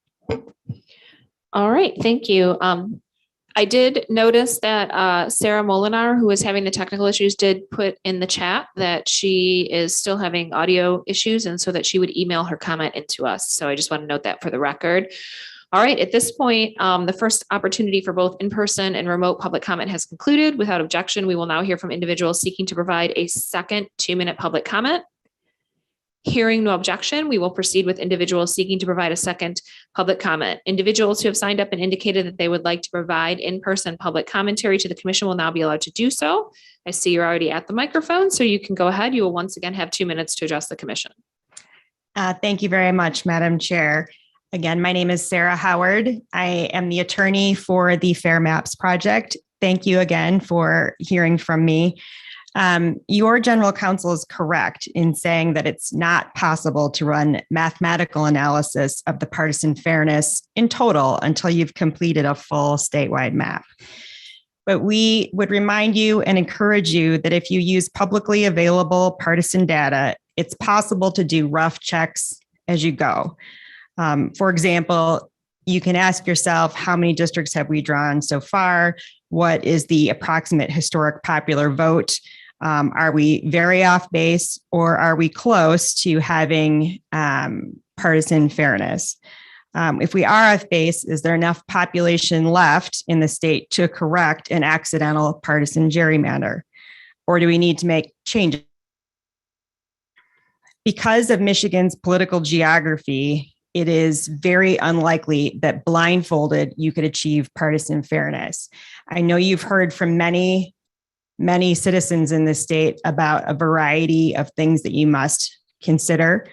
All right, thank you. I did notice that Sarah Molinar, who was having the technical issues, did put in the chat that she is still having audio issues, and so that she would email her comment into us. So I just want to note that for the record. All right, at this point, the first opportunity for both in-person and remote public comment has concluded. Without objection, we will now hear from individuals seeking to provide a second 2-minute public comment. Hearing no objection, we will proceed with individuals seeking to provide a second public comment. Individuals who have signed up and indicated that they would like to provide in-person public commentary to the commission will now be allowed to do so. I see you're already at the microphone, so you can go ahead. You will once again have 2 minutes to address the commission. Thank you very much, Madam Chair. Again, my name is Sarah Howard. I am the attorney for the Fair Maps project. Thank you again for hearing from me. Your general counsel is correct in saying that it's not possible to run mathematical analysis of the partisan fairness in total until you've completed a full statewide map. But we would remind you and encourage you that if you use publicly available partisan data, it's possible to do rough checks as you go. For example, you can ask yourself, how many districts have we drawn so far? What is the approximate historic popular vote? Are we very off base, or are we close to having partisan fairness? If we are off base, is there enough population left in the state to correct an accidental partisan gerrymander? Or do we need to make changes? Because of Michigan's political geography, it is very unlikely that blindfolded you could achieve partisan fairness. I know you've heard from many citizens in the state about a variety of things that you must consider.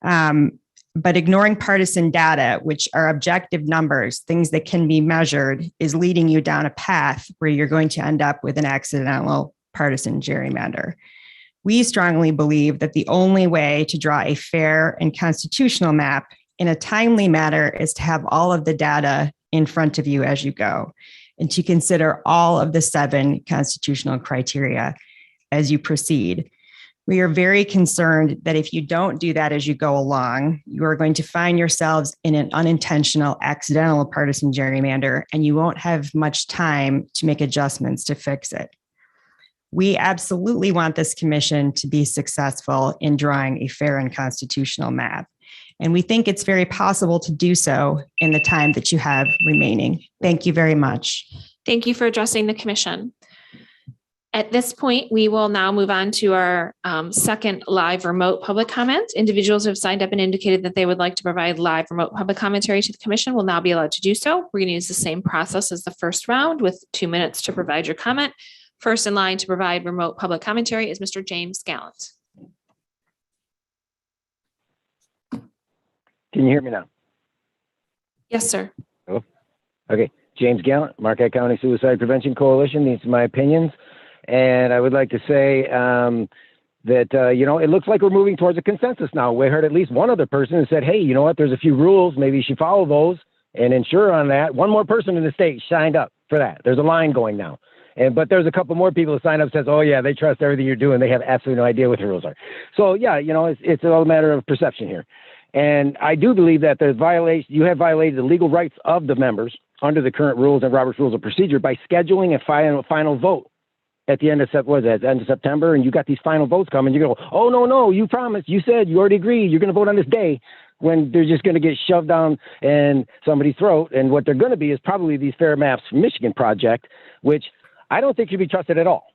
But ignoring partisan data, which are objective numbers, things that can be measured, is leading you down a path where you're going to end up with an accidental partisan gerrymander. We strongly believe that the only way to draw a fair and constitutional map in a timely manner is to have all of the data in front of you as you go, and to consider all of the 7 constitutional criteria as you proceed. We are very concerned that if you don't do that as you go along, you are going to find yourselves in an unintentional, accidental partisan gerrymander, and you won't have much time to make adjustments to fix it. We absolutely want this commission to be successful in drawing a fair and constitutional map. And we think it's very possible to do so in the time that you have remaining. Thank you very much. Thank you for addressing the commission. At this point, we will now move on to our second live remote public comment. Individuals who have signed up and indicated that they would like to provide live remote public commentary to the commission will now be allowed to do so. We're going to use the same process as the first round with 2 minutes to provide your comment. First in line to provide remote public commentary is Mr. James Gallant. Can you hear me now? Yes, sir. Oh, okay. James Gallant, Marquette County Suicide Prevention Coalition. These are my opinions. And I would like to say that, it looks like we're moving towards a consensus now. We heard at least one other person who said, hey, you know what, there's a few rules. Maybe you should follow those and ensure on that. One more person in the state signed up for that. There's a line going now. But there's a couple more people who signed up says, oh, yeah, they trust everything you're doing. They have absolutely no idea what the rules are. So, yeah, it's all a matter of perception here. And I do believe that you have violated the legal rights of the members under the current rules and Robert's Rules of Procedure by scheduling a final vote at the end of September, and you got these final votes coming. You go, oh, no, you promised, you said, you already agreed, you're going to vote on this day, when they're just going to get shoved down in somebody's throat. And what they're going to be is probably these Fair Maps Michigan project, which I don't think should be trusted at all,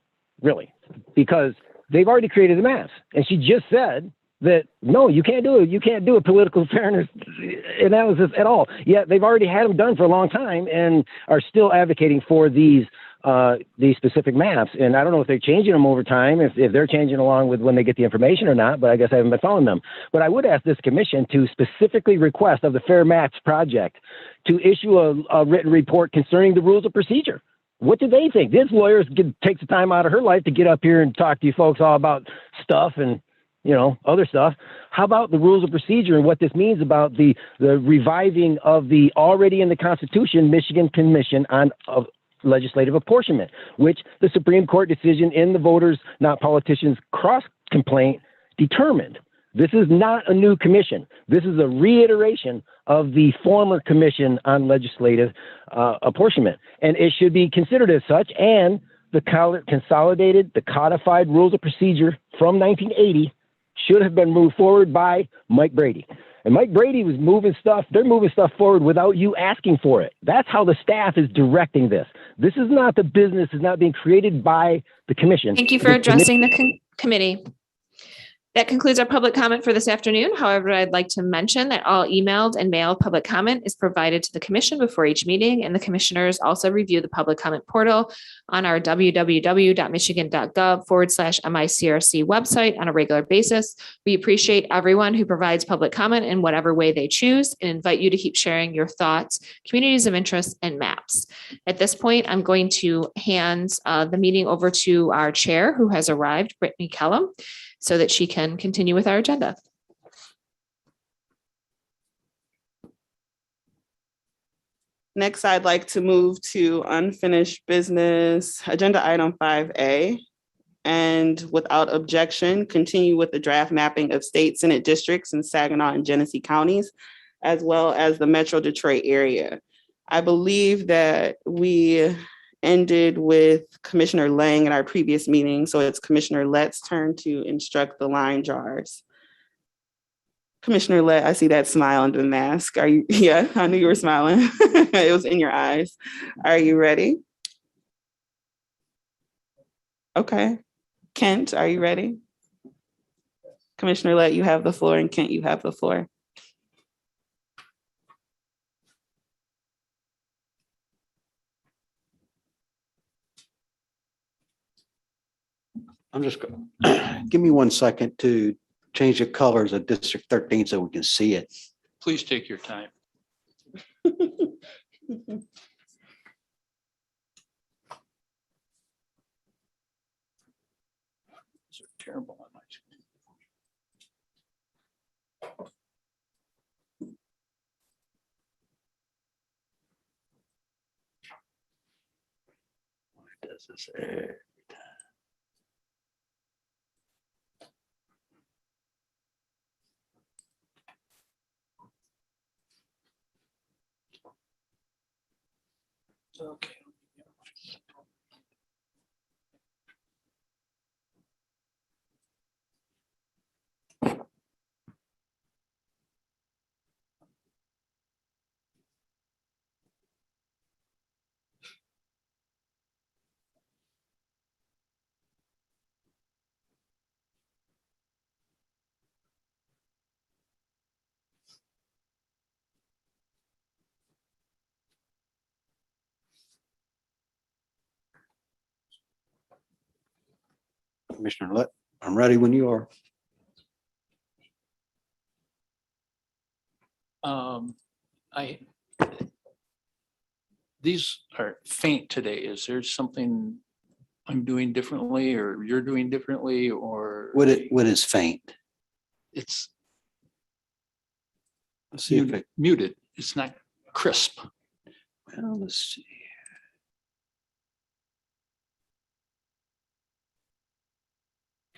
really, because they've already created the maps. And she just said that, no, you can't do it. You can't do a political fairness analysis at all. Yet they've already had them done for a long time and are still advocating for these these specific maps. And I don't know if they're changing them over time, if they're changing along with when they get the information or not, but I guess I haven't been following them. But I would ask this commission to specifically request of the Fair Maps project to issue a written report concerning the rules of procedure. What do they think? This lawyer takes the time out of her life to get up here and talk to you folks all about stuff and, you know, other stuff. How about the rules of procedure and what this means about the reviving of the already in the Constitution Michigan Commission on Legislative Apportionment, which the Supreme Court decision in the Voters Not Politicians cross complaint determined. This is not a new commission. This is a reiteration of the former Commission on Legislative Apportionment, and it should be considered as such. And the consolidated, the codified rules of procedure from 1980 should have been moved forward by Mike Brady. And Mike Brady was moving stuff. They're moving stuff forward without you asking for it. That's how the staff is directing this. This is not the business, is not being created by the commission. Thank you for addressing the committee. That concludes our public comment for this afternoon. However, I'd like to mention that all emailed and mailed public comment is provided to the commission before each meeting, and the commissioners also review the public comment portal on our www.michigan.gov/MICRC website on a regular basis. We appreciate everyone who provides public comment in whatever way they choose and invite you to keep sharing your thoughts, communities of interest, and maps. At this point, I'm going to hand the meeting over to our chair who has arrived, Brittany Kellum, so that she can continue with our agenda. Next, I'd like to move to unfinished business, agenda item 5A. And without objection, continue with the draft mapping of state Senate districts in Saginaw and Genesee counties, as well as the Metro Detroit area. I believe that we ended with Commissioner Lang in our previous meeting, so it's Commissioner Lett's turn to instruct the line drawers. Commissioner Lett, I see that smile under the mask. Are you? Yeah, I knew you were smiling. It was in your eyes. Are you ready? Okay. Kent, are you ready? Commissioner Lett, you have the floor, and Kent, you have the floor. I'm just going give me 1 second to change the colors of District 13 so we can see it. Please take your time. These are terrible on my screen. Why does this every time? Okay. Commissioner Lett, I'm ready when you are. These are faint today. Is there something I'm doing differently or you're doing differently or? What is faint? It's Let's see if it, muted. It's not crisp. well, let's see.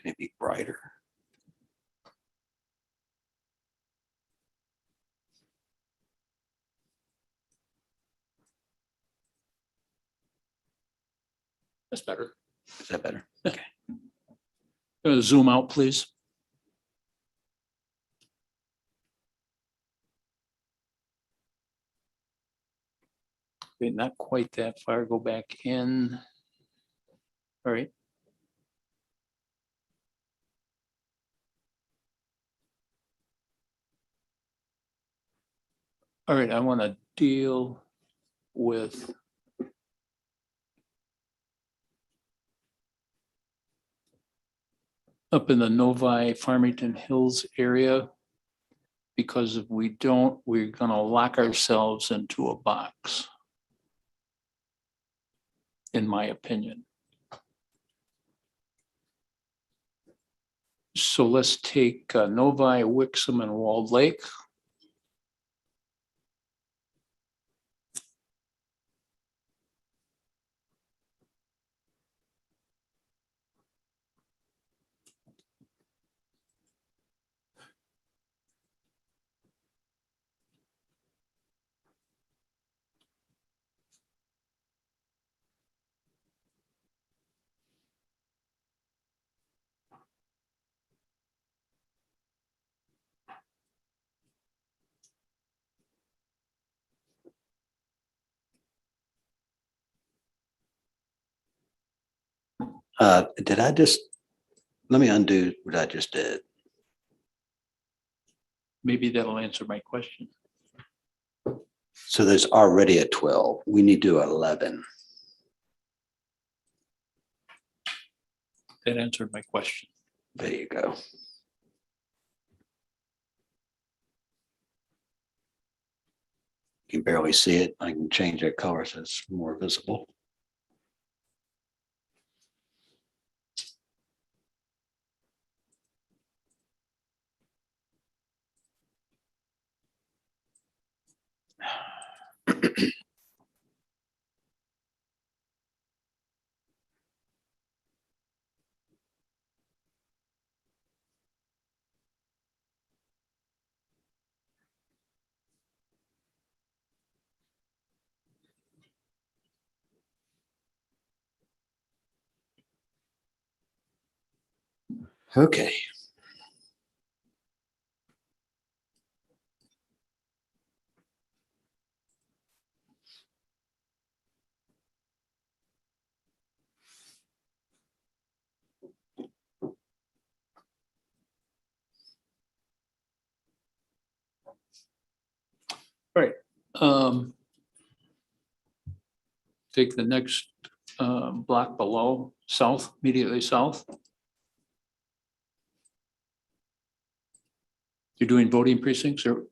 Can it be brighter? That's better. Is that better? Okay. Zoom out, please. Okay, not quite that far. Go back in. All right. All right, I want to deal with up in the Novi Farmington Hills area. Because if we don't, we're gonna lock ourselves into a box. In my opinion. So let's take Novi, Wixom, and Walled Lake. Let me undo what I just did. Maybe that'll answer my question. So there's already a 12. We need to do 11. That answered my question. There you go. You can barely see it. I can change that color so it's more visible. Okay. All right. Take the next block below, south, immediately south. You're doing voting precincts or?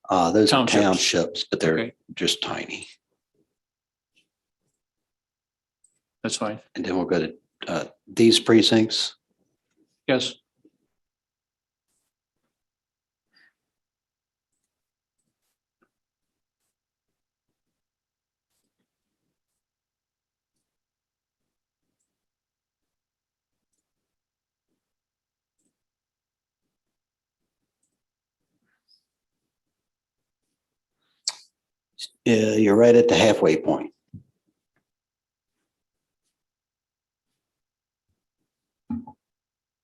Those are Townships. townships, but they're Okay. just tiny. That's fine. And then we'll go to these precincts. Yes. You're right at the halfway point.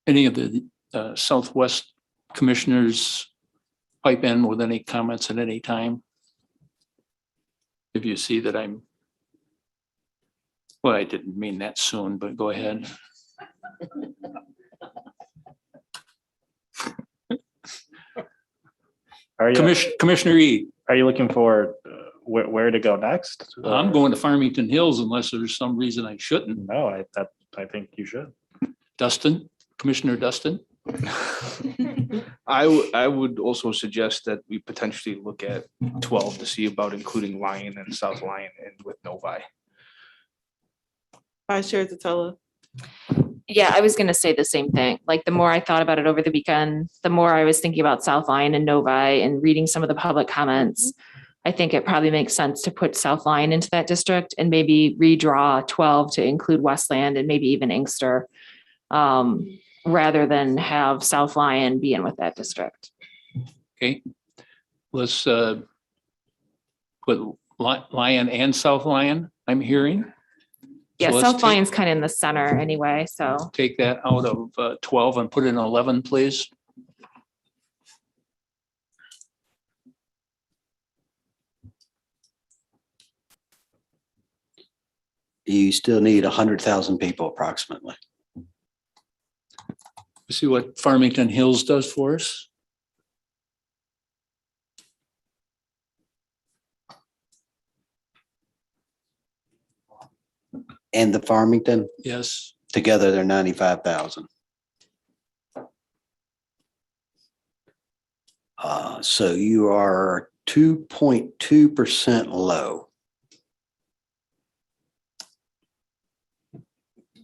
Any of the Southwest commissioners pipe in with any comments at any time? If you see that I'm, well, I didn't mean that soon, but go ahead. Commissioner E. Are you looking for where to go next? I'm going to Farmington Hills unless there's some reason I shouldn't. No, I think you should. Dustin, Commissioner Dustin. I would also suggest that we potentially look at 12 to see about including Lyon and South Lyon and with Novi. Vice Chair Tatella. Yeah, I was gonna say the same thing. Like, the more I thought about it over the weekend, the more I was thinking about South Lyon and Novi and reading some of the public comments. I think it probably makes sense to put South Lyon into that district and maybe redraw 12 to include Westland and maybe even Inkster, rather than have South Lyon be in with that district. Okay, let's put Lyon and South Lyon, I'm hearing. Yeah, So let's South Lyon's kind of in the center anyway, so. take that out of 12 and put in 11, please. You still need 100,000 people approximately. See what Farmington Hills does for us. And the Farmington, Yes. together they're 95,000. So you are 2.2% low.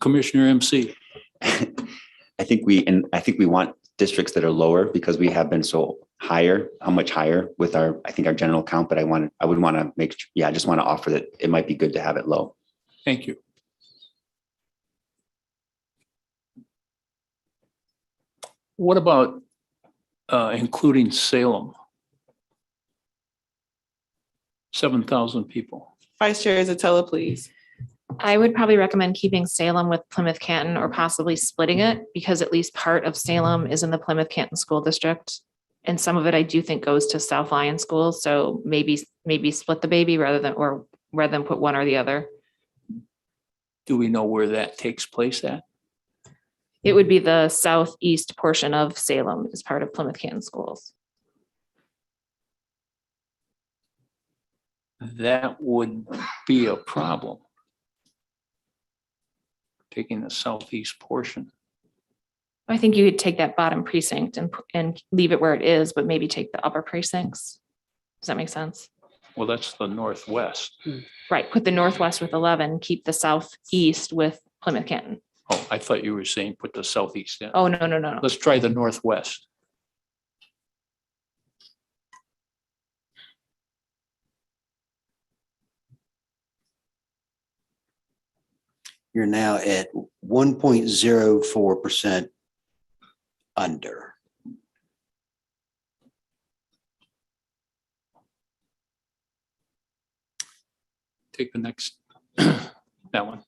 Commissioner MC. I think we want districts that are lower because we have been so higher, how much higher with our, I think our general count, but I would want to make, I just want to offer that it might be good to have it low. Thank you. What about including Salem? 7,000 people. Vice Chair Zatella, please. I would probably recommend keeping Salem with Plymouth Canton or possibly splitting it because at least part of Salem is in the Plymouth Canton School District. And some of it I do think goes to South Lyon schools. So maybe split the baby rather than put one or the other. Do we know where that takes place at? It would be the southeast portion of Salem as part of Plymouth Canton schools. That would be a problem. Taking the southeast portion. I think you could take that bottom precinct and leave it where it is, but maybe take the upper precincts. Does that make sense? Well, that's the northwest. Right, put the northwest with 11, keep the southeast with Plymouth Canton. Oh, I thought you were saying put the southeast in. Oh, no. Let's try the northwest. You're now at 1.04% under. Take the next, that one.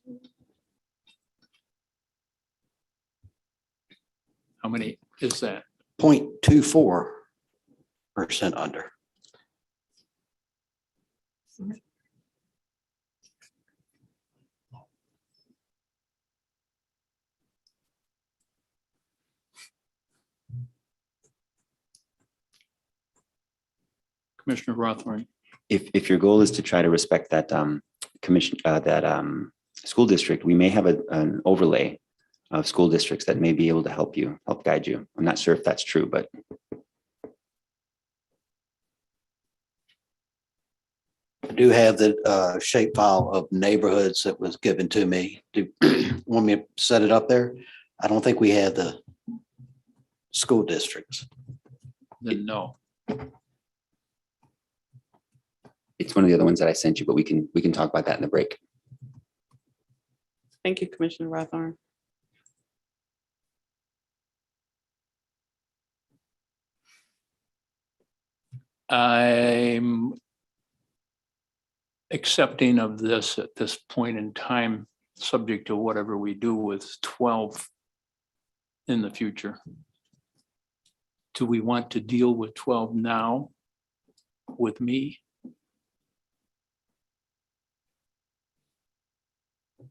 How many is that? 0.24% under. Commissioner Rothorn. If your goal is to try to respect that school district, we may have an overlay of school districts that may be able to help guide you. I'm not sure if that's true, but. I do have the shapefile of neighborhoods that was given to me. Do you want me to set it up there? I don't think we had the school districts. Then no. It's one of the other ones that I sent you, but we can talk about that in the break. Thank you, Commissioner Rothorn. I'm accepting of this at this point in time, subject to whatever we do with 12 in the future. Do we want to deal with 12 now with me?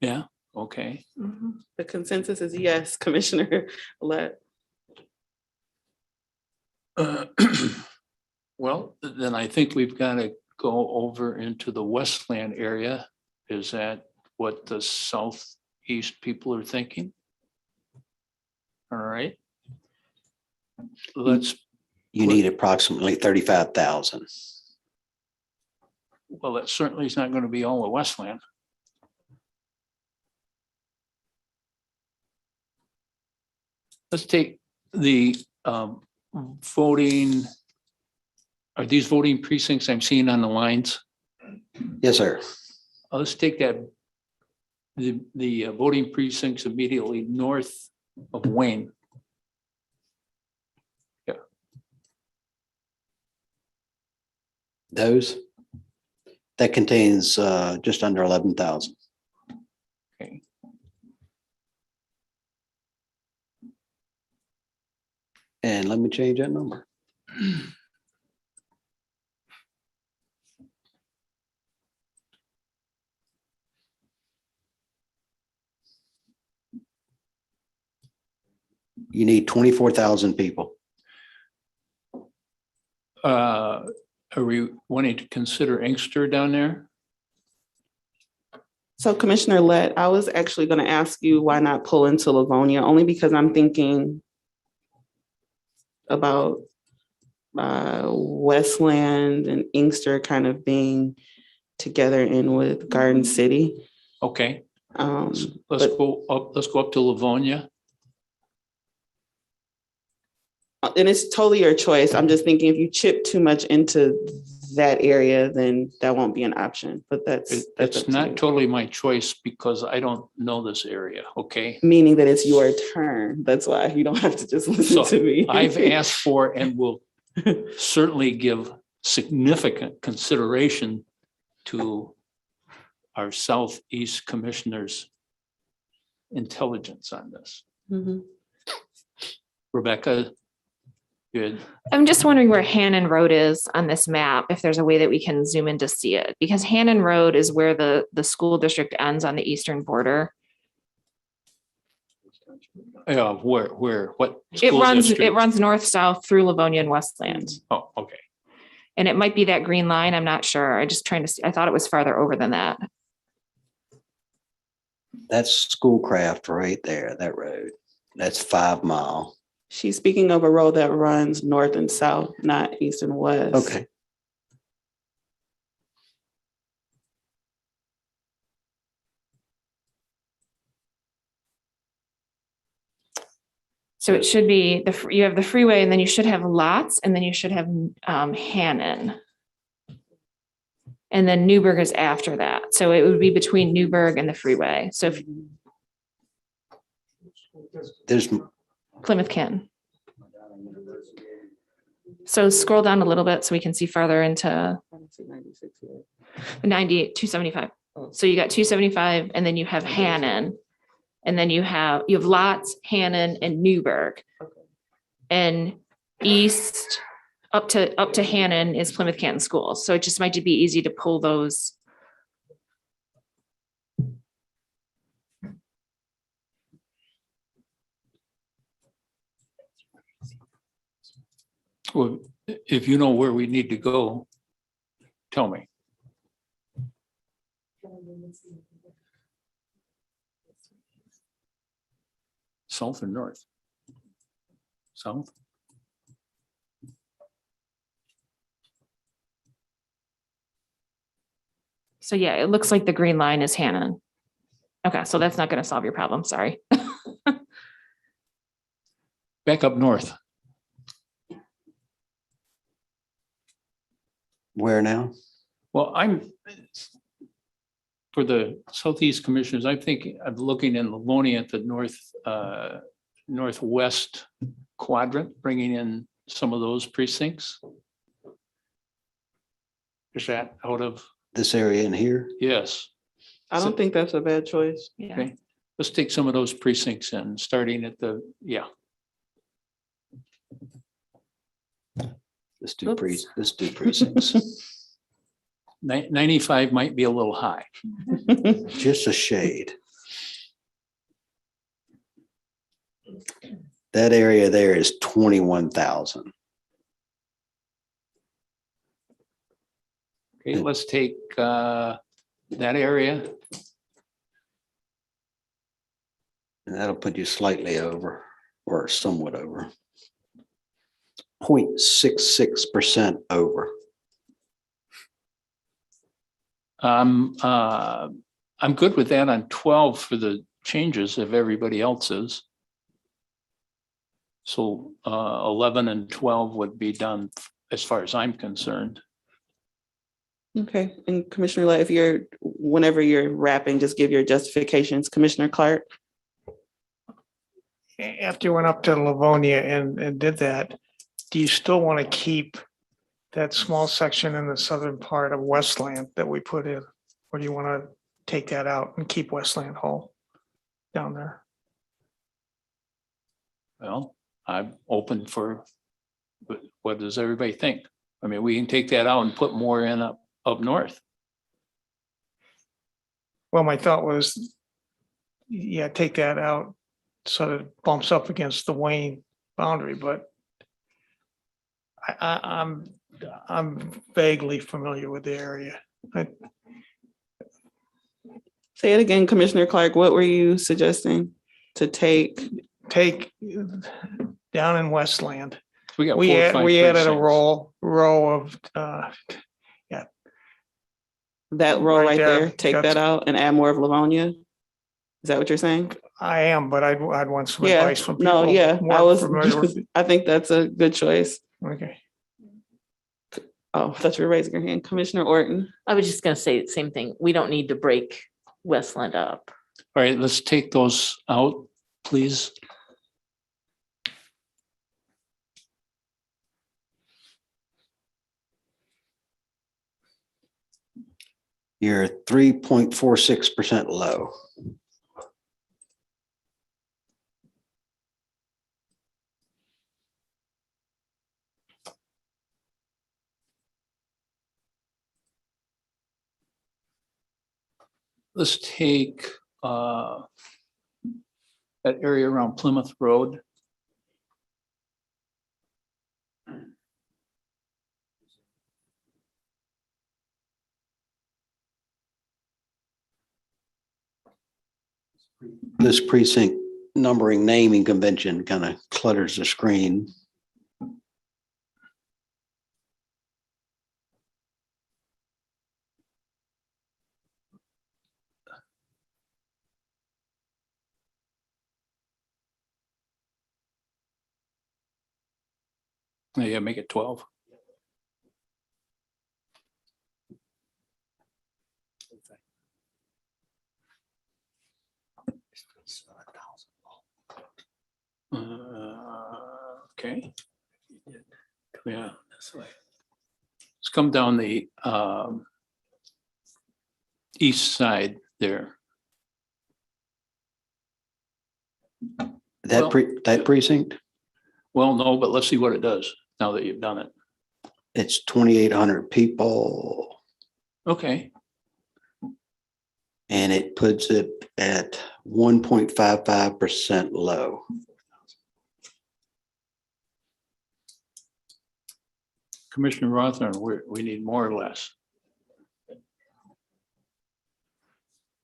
Yeah, okay. The consensus is yes, Commissioner Let. Well, then I think we've got to go over into the Westland area. Is that what the southeast people are thinking? All right. You need approximately 35,000. Well, that certainly is not going to be all of Westland. Let's take the voting. Are these voting precincts I'm seeing on the lines? Yes, sir. Let's take that. The voting precincts immediately north of Wayne. Yeah. Those? That contains just under 11,000. Okay. And let me change that number. You need 24,000 people. Are we wanting to consider Inkster down there? So Commissioner Let, I was actually going to ask you why not pull into Livonia, only because I'm thinking about Westland and Inkster kind of being together in with Garden City. Okay, let's But- go up to Livonia. And it's totally your choice. I'm just thinking if you chip too much into that area, then that won't be an option, but that's up It's to not you. totally my choice because I don't know this area, okay? Meaning that it's your turn. That's why you don't have to just listen So to me. I've asked for and will certainly give significant consideration to our Southeast Commissioner's intelligence on this. Mhm. Rebecca, good. I'm just wondering where Hannon Road is on this map, if there's a way that we can zoom in to see it, because Hannon Road is where the school district ends on the eastern border. What? It school runs, district? it runs north-south through Livonia and Westland. Oh, okay. And it might be that green line. I'm not sure. I just trying to see. I thought it was farther over than that. That's Schoolcraft right there, that road. That's 5 Mile. She's speaking of a road that runs north and south, not east and west. Okay. So it should be you have the freeway, and then you should have lots, and then you should have Hannon. And then Newburgh is after that. So it would be between Newburgh and the freeway. So if There's Plymouth Canton. So scroll down a little bit so we can see farther into 98, 275. So you got 275, and then you have Hannon, and then you have Lots, Hannon, and Newburgh. And east up to Hannon is Plymouth Canton Schools. So it just might be easy to pull those. Well, if you know where we need to go, tell me. South or north? South? So yeah, it looks like the green line is Hannon. Okay, so that's not going to solve your problem. Sorry. Back up north. where now? Well, for the Southeast Commissioners, I'm looking in Livonia at the northwest quadrant, bringing in some of those precincts. Is that out of? This area in here? Yes. I don't think that's a bad choice. Yeah. Okay, let's take some of those precincts in, starting at Let's do precincts. 95 might be a little high. Just a shade. That area there is 21,000. Okay, let's take that area. And that'll put you slightly over or somewhat over. 0.66% over. I'm good with that on 12 for the changes if everybody else is. So 11 and 12 would be done as far as I'm concerned. Okay, and Commissioner Lett, whenever you're wrapping, just give your justifications. Commissioner Clark? After you went up to Livonia and did that, do you still want to keep that small section in the southern part of Westland that we put in? Or do you want to take that out and keep Westland whole down there? Well, I'm open for, what does everybody think? I mean, we can take that out and put more in up north. Well, my thought was, yeah, take that out so that it bumps up against the Wayne boundary, but I'm vaguely familiar with the area. Say it again, Commissioner Clark. What were you suggesting to take? Take down in Westland, We got We 4 or add, 5 we added a precincts. row of, That row right there, there, take that that's- out and add more of Livonia? Is that what you're saying? I am, but I'd want some Yeah, advice from people. no, yeah, I more was, familiar with it. I think that's a good choice. Okay. Oh, I thought you were raising your hand. Commissioner Orton. I was just gonna say the same thing. We don't need to break Westland up. All right, let's take those out, please. You're 3.46% low. Let's take that area around Plymouth Road. This precinct numbering naming convention kind of clutters the screen. Yeah, make it 12. Okay. Yeah, this way. Let's come down the east side there. That precinct? Well, no, but let's see what it does now that you've done it. It's 2,800 people. Okay. And it puts it at 1.55% low. Commissioner Rothner, we need more or less.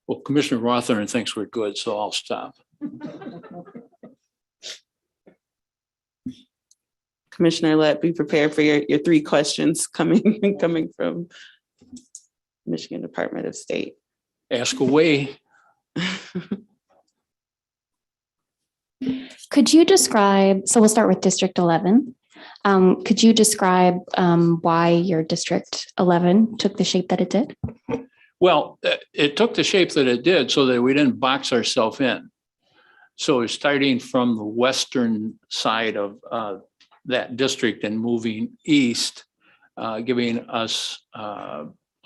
Well, Commissioner Rothner thinks we're good, so I'll stop. Commissioner Lett, be prepared for your 3 questions coming from Michigan Department of State. Ask away. Could you describe, so we'll start with District 11. Could you describe why your District 11 took the shape that it did? Well, it took the shape that it did so that we didn't box ourselves in. So starting from the western side of that district and moving east, giving us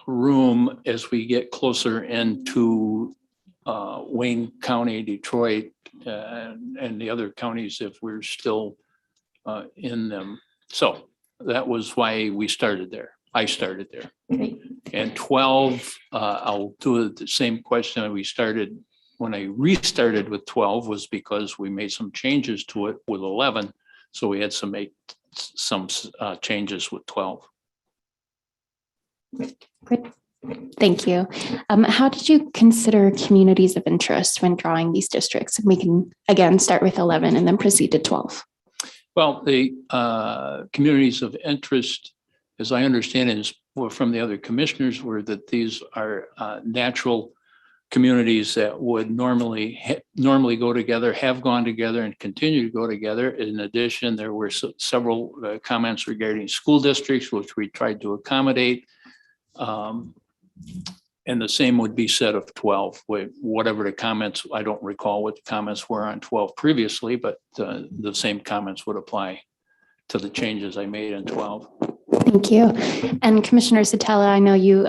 room as we get closer into Wayne County, Detroit, and the other counties if we're still in them. So that was why we started there. I started there. And 12, I'll do the same question we started when I restarted with 12 was because we made some changes to it with 11. So we had to make some changes with 12. Great. Thank you. How did you consider communities of interest when drawing these districts? And we can, again, start with 11 and then proceed to 12. Well, the communities of interest, as I understand it, is from the other commissioners, were that these are natural communities that would normally go together, have gone together, and continue to go together. In addition, there were several comments regarding school districts, which we tried to accommodate. And the same would be said of 12, whatever the comments, I don't recall what the comments were on 12 previously, but the same comments would apply to the changes I made in 12. Thank you. And Commissioner Satella, I know you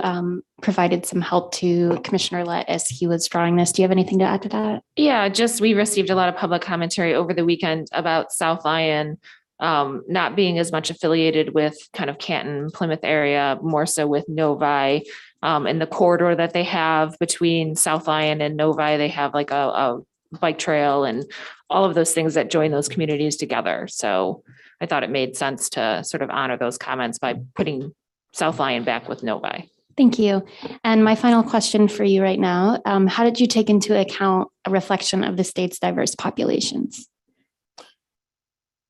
provided some help to Commissioner Lett as he was drawing this. Do you have anything to add to that? Yeah, just we received a lot of public commentary over the weekend about South Lyon not being as much affiliated with kind of Canton, Plymouth area, more so with Novi. In the corridor that they have between South Lyon and Novi, they have like a bike trail and all of those things that join those communities together. So I thought it made sense to sort of honor those comments by putting South Lyon back with Novi. Thank you. And my final question for you right now, how did you take into account a reflection of the state's diverse populations?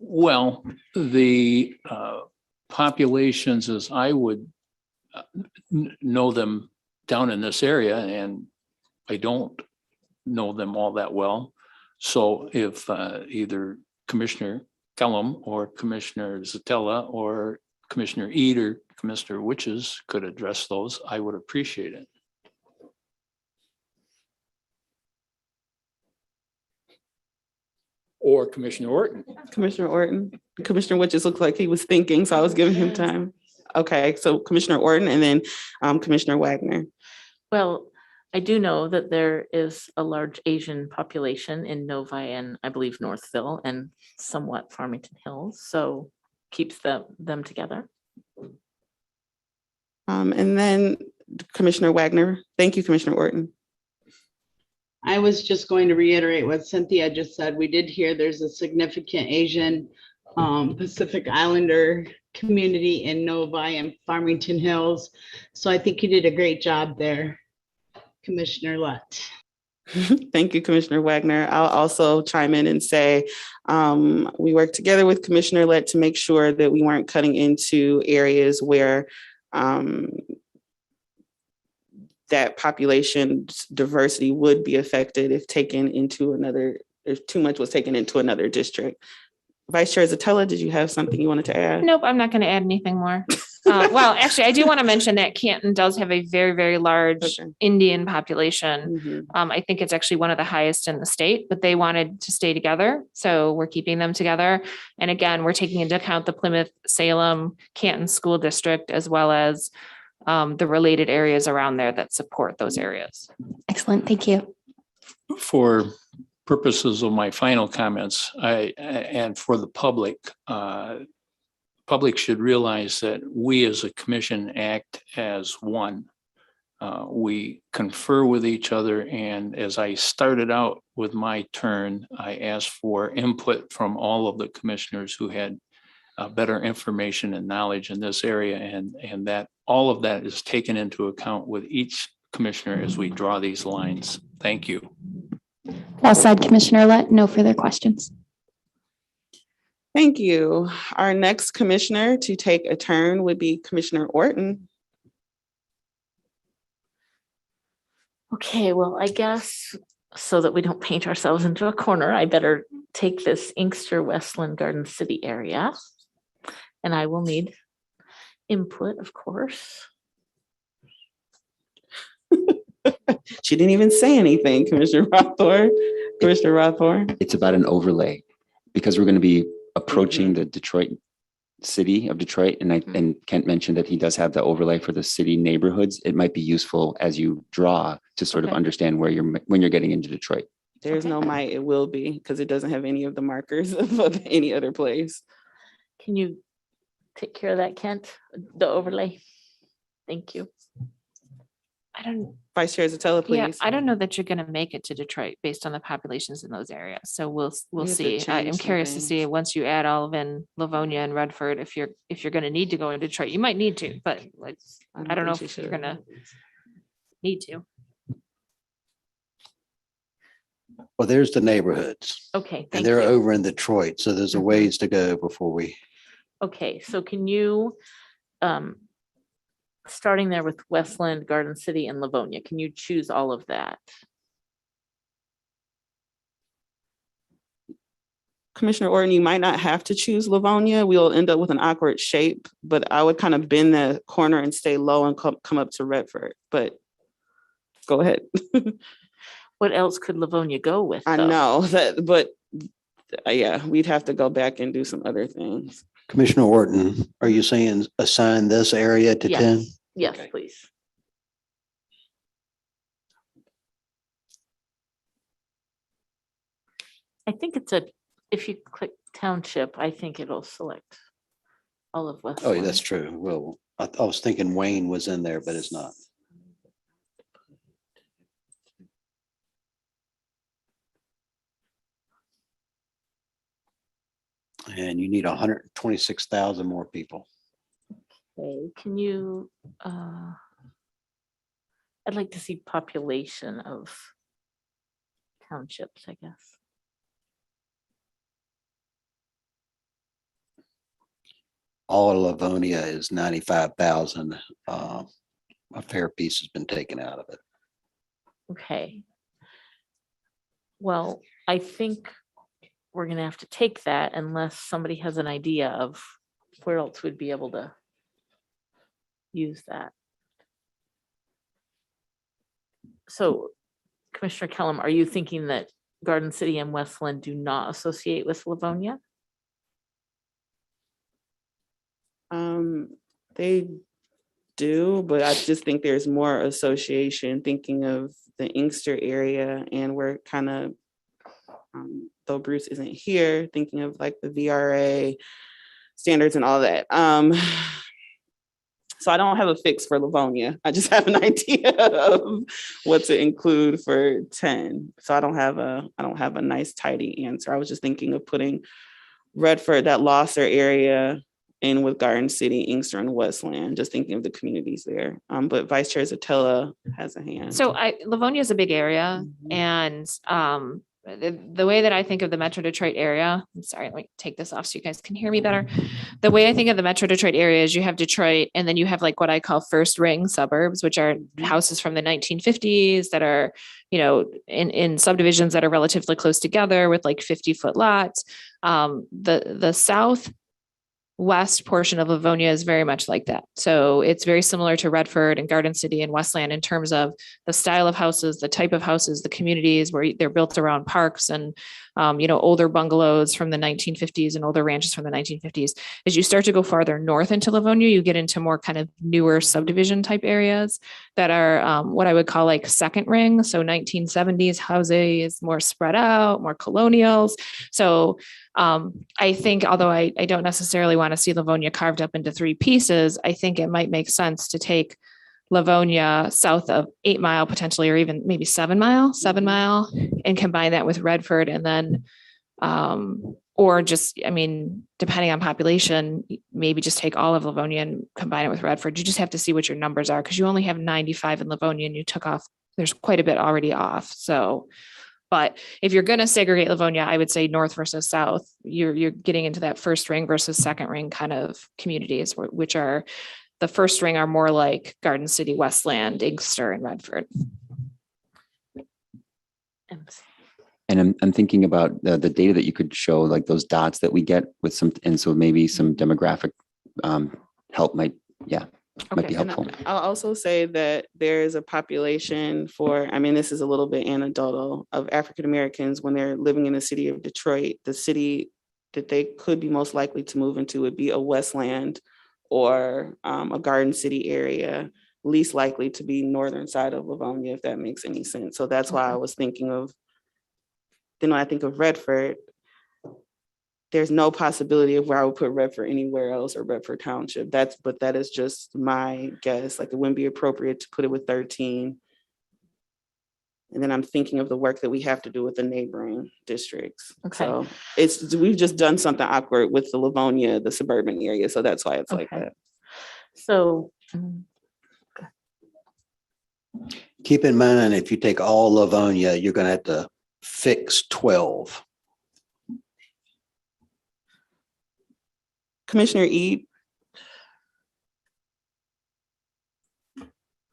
Well, the populations as I would know them down in this area, and I don't know them all that well. So if either Commissioner Kellum or Commissioner Zatella or Commissioner Eid or Commissioner Witches could address those, I would appreciate it. Or Commissioner Orton. Commissioner Orton, Commissioner Witches looks like he was thinking, so I was giving him time. Okay, so Commissioner Orton and then Commissioner Wagner. Well, I do know that there is a large Asian population in Novi and I believe Northville and somewhat Farmington Hills, so keeps them together. And then Commissioner Wagner. Thank you, Commissioner Orton. I was just going to reiterate what Cynthia just said. We did hear there's a significant Asian Pacific Islander community in Novi and Farmington Hills. So I think you did a great job there, Commissioner Lutt. Thank you, Commissioner Wagner. I'll also chime in and say we worked together with Commissioner Lett to make sure that we weren't cutting into areas where that population diversity would be affected if taken into another, if too much was taken into another district. Vice Chair Zatella, did you have something you wanted to add? Nope, I'm not going to add anything more. Well, actually, I do want to mention that Canton does have a very, very large Indian population. I think it's actually one of the highest in the state, but they wanted to stay together. So we're keeping them together. And again, we're taking into account the Plymouth, Salem, Canton School District, as well as the related areas around there that support those areas. Excellent. Thank you. For purposes of my final comments, and for the public, public should realize that we as a commission act as one. We confer with each other, and as I started out with my turn, I asked for input from all of the commissioners who had better information and knowledge in this area, and that all of that is taken into account with each commissioner as we draw these lines. Thank you. Well said, Commissioner Lett. No further questions. Thank you. Our next commissioner to take a turn would be Commissioner Orton. Okay, well, I guess so that we don't paint ourselves into a corner, I better take this Inkster, Westland, Garden City area. And I will need input, of course. She didn't even say anything, Commissioner Rothorn. Commissioner Rothorn. It's about an overlay because we're going to be approaching the Detroit city of Detroit. And Kent mentioned that he does have the overlay for the city neighborhoods. It might be useful as you draw to sort of understand where when you're getting into Detroit. There's no might, it will be, because it doesn't have any of the markers of any other place. Can you take care of that, Kent? The overlay? Thank you. I don't. Vice Chair Zatella, please. Yeah, I don't know that you're going to make it to Detroit based on the populations in those areas. So we'll see. I'm curious to see once you add all of in Livonia and Redford, if you're going to need to go in Detroit, you might need to, but like, I don't know if you're going to need to. Well, there's the neighborhoods. Okay, thank And they're you. over in Detroit, so there's a ways to go before we. Okay, so can you, starting there with Westland, Garden City, and Livonia, can you choose all of that? Commissioner Orton, you might not have to choose Livonia. We'll end up with an awkward shape, but I would kind of bend the corner and stay low and come up to Redford, but go ahead. What else could Livonia go with? I know that, but yeah, we'd have to go back and do some other things. Commissioner Orton, are you saying assign this area to 10? Yes, Okay. please. I think it's if you click township, I think it'll select all of West. Oh, yeah, that's true. Well, I was thinking Wayne was in there, but it's not. And you need 126,000 more people. Okay, can you, I'd like to see population of townships, I guess. all of Livonia is 95,000. A fair piece has been taken out of it. Okay. Well, I think we're gonna have to take that unless somebody has an idea of where else we'd be able to use that. So Commissioner Kellum, are you thinking that Garden City and Westland do not associate with Livonia? They do, but I just think there's more association, thinking of the Inkster area, and we're kind of, though Bruce isn't here, thinking of like the VRA standards and all that. So I don't have a fix for Livonia. I just have an idea of what to include for 10. So I don't have a nice tidy answer. I was just thinking of putting Redford, that Losser area, in with Garden City, Inkster, and Westland, just thinking of the communities there. But Vice Chair Zatella has a hand. So Livonia is a big area, and the way that I think of the Metro Detroit area, I'm sorry, let me take this off so you guys can hear me better. The way I think of the Metro Detroit area is you have Detroit, and then you have like what I call first ring suburbs, which are houses from the 1950s that are, in subdivisions that are relatively close together with like 50-foot lots. The southwest portion of Livonia is very much like that. So it's very similar to Redford and Garden City and Westland in terms of the style of houses, the type of houses, the communities where they're built around parks and, older bungalows from the 1950s and older ranches from the 1950s. As you start to go farther north into Livonia, you get into more kind of newer subdivision type areas that are what I would call like second ring. So 1970s houses, more spread out, more colonials. So I think, although I don't necessarily want to see Livonia carved up into 3 pieces, I think it might make sense to take Livonia south of 8 Mile potentially, or even maybe 7 Mile, and combine that with Redford. And then, or just, depending on population, maybe just take all of Livonia and combine it with Redford. You just have to see what your numbers are, because you only have 95 in Livonia and you took off, there's quite a bit already off. So, but if you're going to segregate Livonia, I would say north versus south. You're getting into that first ring versus second ring kind of communities, which are the first ring are more like Garden City, Westland, Inkster, and Redford. And I'm thinking about the data that you could show, like those dots that we get with some, and so maybe some demographic help might be helpful. And I'll also say that there is a population for, this is a little bit anecdotal, of African Americans when they're living in the city of Detroit. The city that they could be most likely to move into would be a Westland or a Garden City area, least likely to be northern side of Livonia, if that makes any sense. So that's why I was thinking of, then when I think of Redford, there's no possibility of where I would put Redford anywhere else, or Redford Township. But that is just my guess. Like, it wouldn't be appropriate to put it with 13. And then I'm thinking of the work that we have to do with the neighboring districts. Okay. So we've just done something awkward with the Livonia, the suburban area. So that's why it's like that. So Keep in mind, if you take all Livonia, you're going to have to fix 12. Commissioner Ede.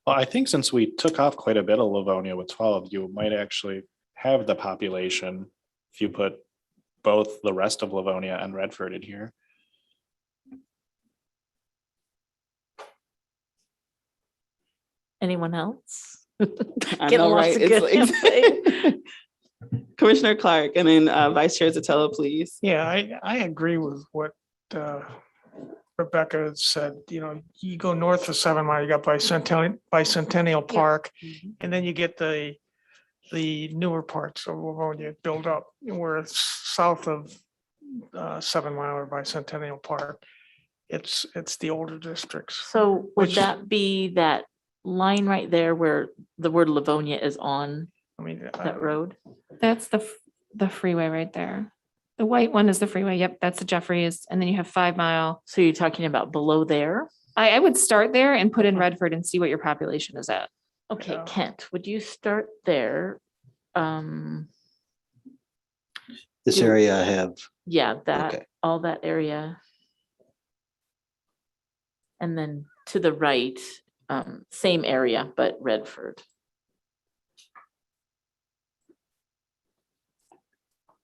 Well, I think since we took off quite a bit of Livonia with 12, you might actually have the population if you put both the rest of Livonia and Redford in here. anyone else? I know, right? Commissioner Clark, and then Vice Chair Zatella, please. Yeah, I agree with what Rebecca said. You go north of 7 Mile, you got Bicentennial Park, and then you get the newer parts of Livonia build up, where it's south of 7 Mile or Bicentennial Park. It's the older districts. So would that be that line right there where the word Livonia is on that road? That's the freeway right there. The white one is the freeway. Yep, that's the Jeffries. And then you have 5 Mile. So you're talking about below there? I would start there and put in Redford and see what your population is at. Okay, Kent, would you start there? This area I have. Yeah, all that area. And then to the right, same area, but Redford.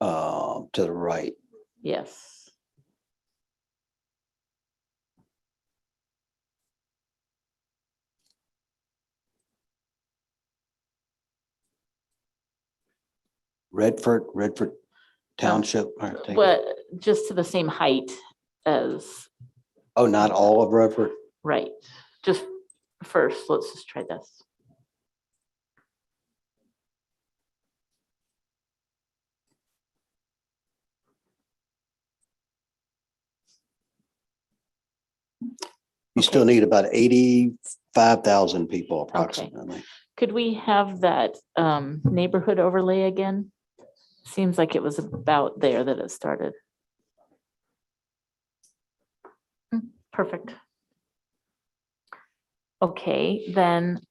To the right. Yes. Redford Township. I think. But just to the same height as, Oh, not all of Redford? right, just first, let's just try this. You still need about 85,000 people approximately. Could we have that neighborhood overlay again? Seems like it was about there that it started. Perfect. Okay, then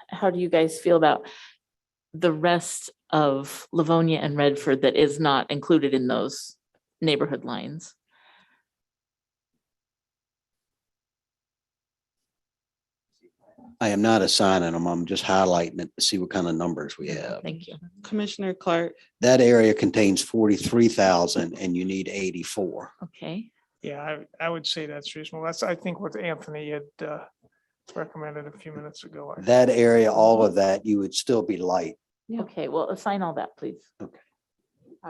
how do you guys feel about the rest of Livonia and Redford that is not included in those neighborhood lines? I am not assigning them. I'm just highlighting it to see what kind of numbers we have. Thank you. Commissioner Clark. That area contains 43,000 and you need 84. Okay. Yeah, I would say that's reasonable. That's, I think, what Anthony had recommended a few minutes ago. That area, all of that, you would still be light. Okay, well, assign all that, please. Okay.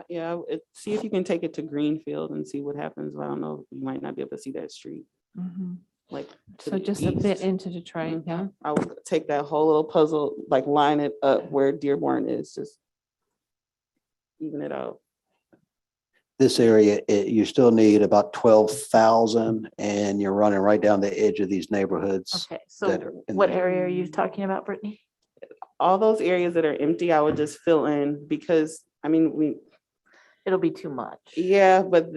Yeah, see if you can take it to Greenfield and see what happens. I don't know, you might not be able to see that street. Like to So the just a bit east. into Detroit, yeah. I would take that whole little puzzle, like line it up where Dearborn is, just even it out. This area, you still need about 12,000 and you're running right down the edge of these neighborhoods. Okay, so that are in what there. area are you talking about, Brittany? All those areas that are empty, I would just fill in because, I mean, it'll be too much. Yeah, but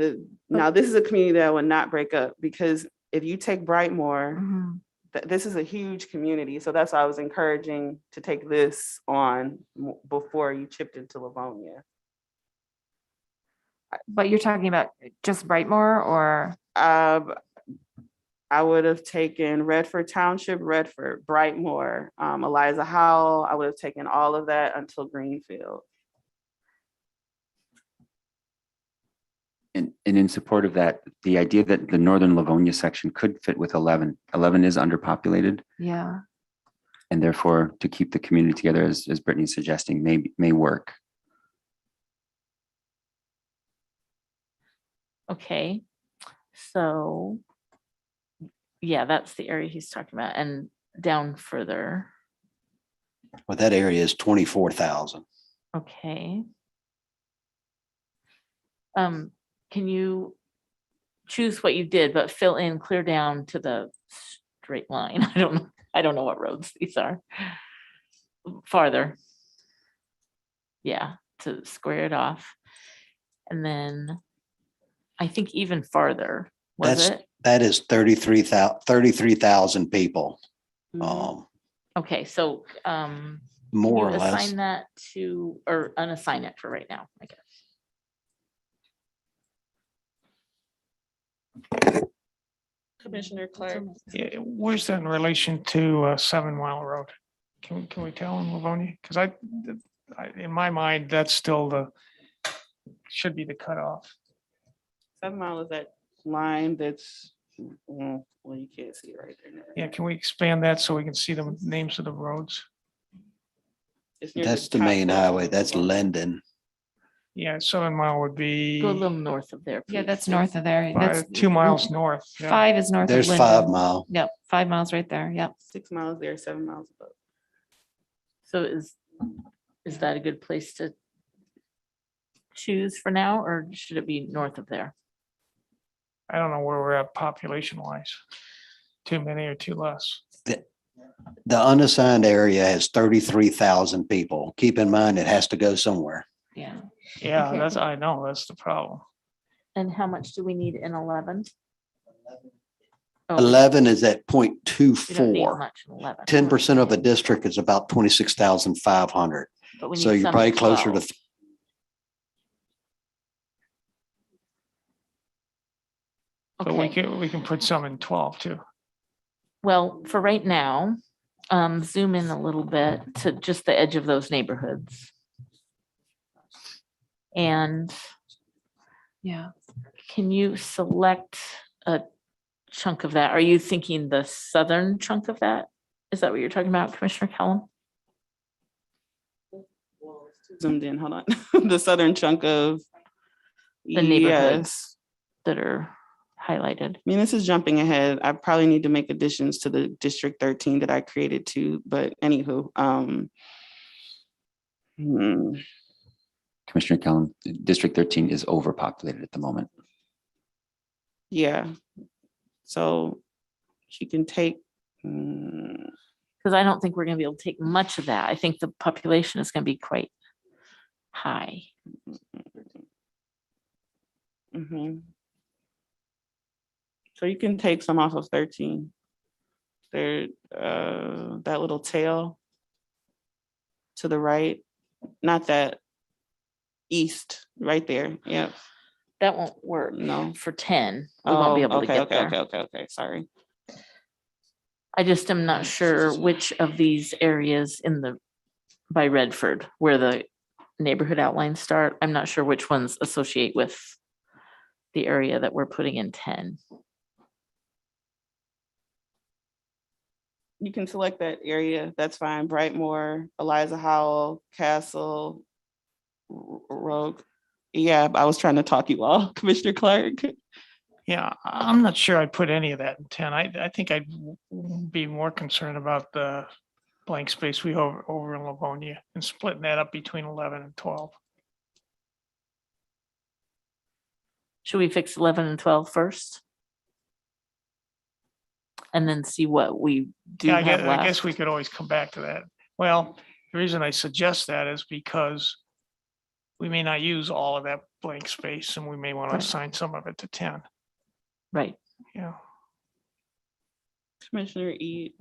now this is a community that would not break up because if you take Brightmoor, this is a huge community. So that's why I was encouraging to take this on before you chipped into Livonia. But you're talking about just Brightmoor or? I would have taken Redford Township, Redford, Brightmoor, Eliza Howell. I would have taken all of that until Greenfield. And in support of that, the idea that the northern Livonia section could fit with 11. 11 is underpopulated. Yeah. And therefore, to keep the community together, as Brittany's suggesting, may work. Okay, so yeah, that's the area he's talking about, and down further. Well, that area is 24,000. Okay. Can you choose what you did, but fill in clear down to the straight line? I don't know what roads these are. Farther. Yeah, to square it off. And then I think even farther, That is 33,000 people. Okay, so More or can you less. assign that to, or unassign it for right now, I guess. Commissioner Clark. Yeah, where's that in relation to 7 Mile Road? Can we tell in Livonia? Because I, in my mind, that's still should be the cutoff. 7 Mile is that line that's, well, you can't see it right there. Yeah, can we expand that so we can see the names of the roads? That's the main highway. That's Linden. Yeah, 7 Mile would be. Go a little north of there. Yeah, please. that's north of there. That's 2 miles north. yeah. 5 is north of There's Linden. 5 Mile. Yep, 5 miles right there. Yep. 6 miles there, 7 miles above. So is that a good place to choose for now, or should it be north of there? I don't know where we're at population wise. Too many or too less. The unassigned area has 33,000 people. Keep in mind, it has to go somewhere. Yeah. Yeah, Okay. I know, that's the problem. And how much do we need in 11? Oh, 11 is at we don't need 0.24. much in 11. 10% of a district is about 26,500. But we So need you're some probably at closer 12. to. But we Okay, can put some in 12 too. well, for right now, zoom in a little bit to just the edge of those neighborhoods. And Yeah. can you select a chunk of that? Are you thinking the southern chunk of that? Is that what you're talking about, Commissioner Kellum? Zoomed in, hold on. The southern chunk of. The neighborhoods Yes. that are highlighted. I mean, this is jumping ahead. I probably need to make additions to the District 13 that I created too, but anywho. Commissioner Kellum, District 13 is overpopulated at the moment. Yeah. So she can take. Because I don't think we're gonna be able to take much of that. I think the population is gonna be quite high. So you can take some off of 13. There, that little tail to the right, not that east, right there. Yeah. That won't work. No. For 10, we won't be able to get there. Okay. Sorry. I just am not sure which of these areas by Redford, where the neighborhood outlines start. I'm not sure which ones associate with the area that we're putting in 10. You can select that area. That's fine. Brightmoor, Eliza Howell, Castle, Rogue. Yeah, I was trying to talk you all, Commissioner Clark. Yeah, I'm not sure I'd put any of that in 10. I think I'd be more concerned about the blank space we have over in Livonia and splitting that up between 11 and 12. Should we fix 11 and 12 first? And then see what we do Yeah, have I guess left? we could always come back to that. Well, the reason I suggest that is because we may not use all of that blank space and we may want to Right. assign some of it to 10. Right. Yeah. Commissioner E.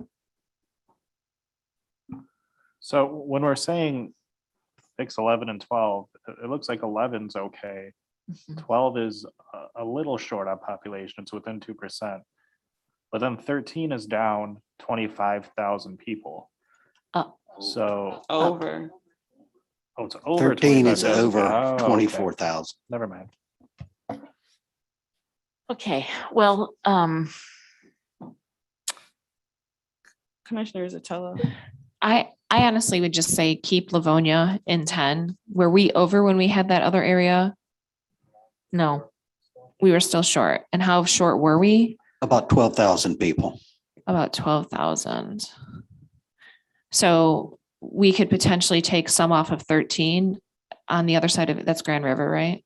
So when we're saying fix 11 and 12, it looks like 11's okay. 12 is a little short on population. It's within 2%. But then 13 is down 25,000 people. So over. Oh, it's over 13 is 25,000. over Oh, okay. 24,000. Never mind. Okay, well, Commissioner Zatella. I honestly would just say keep Livonia in 10. Were we over when we had that other area? No. We were still short. And how short were we? About 12,000 people. About 12,000. So we could potentially take some off of 13 on the other side of it. That's Grand River, right?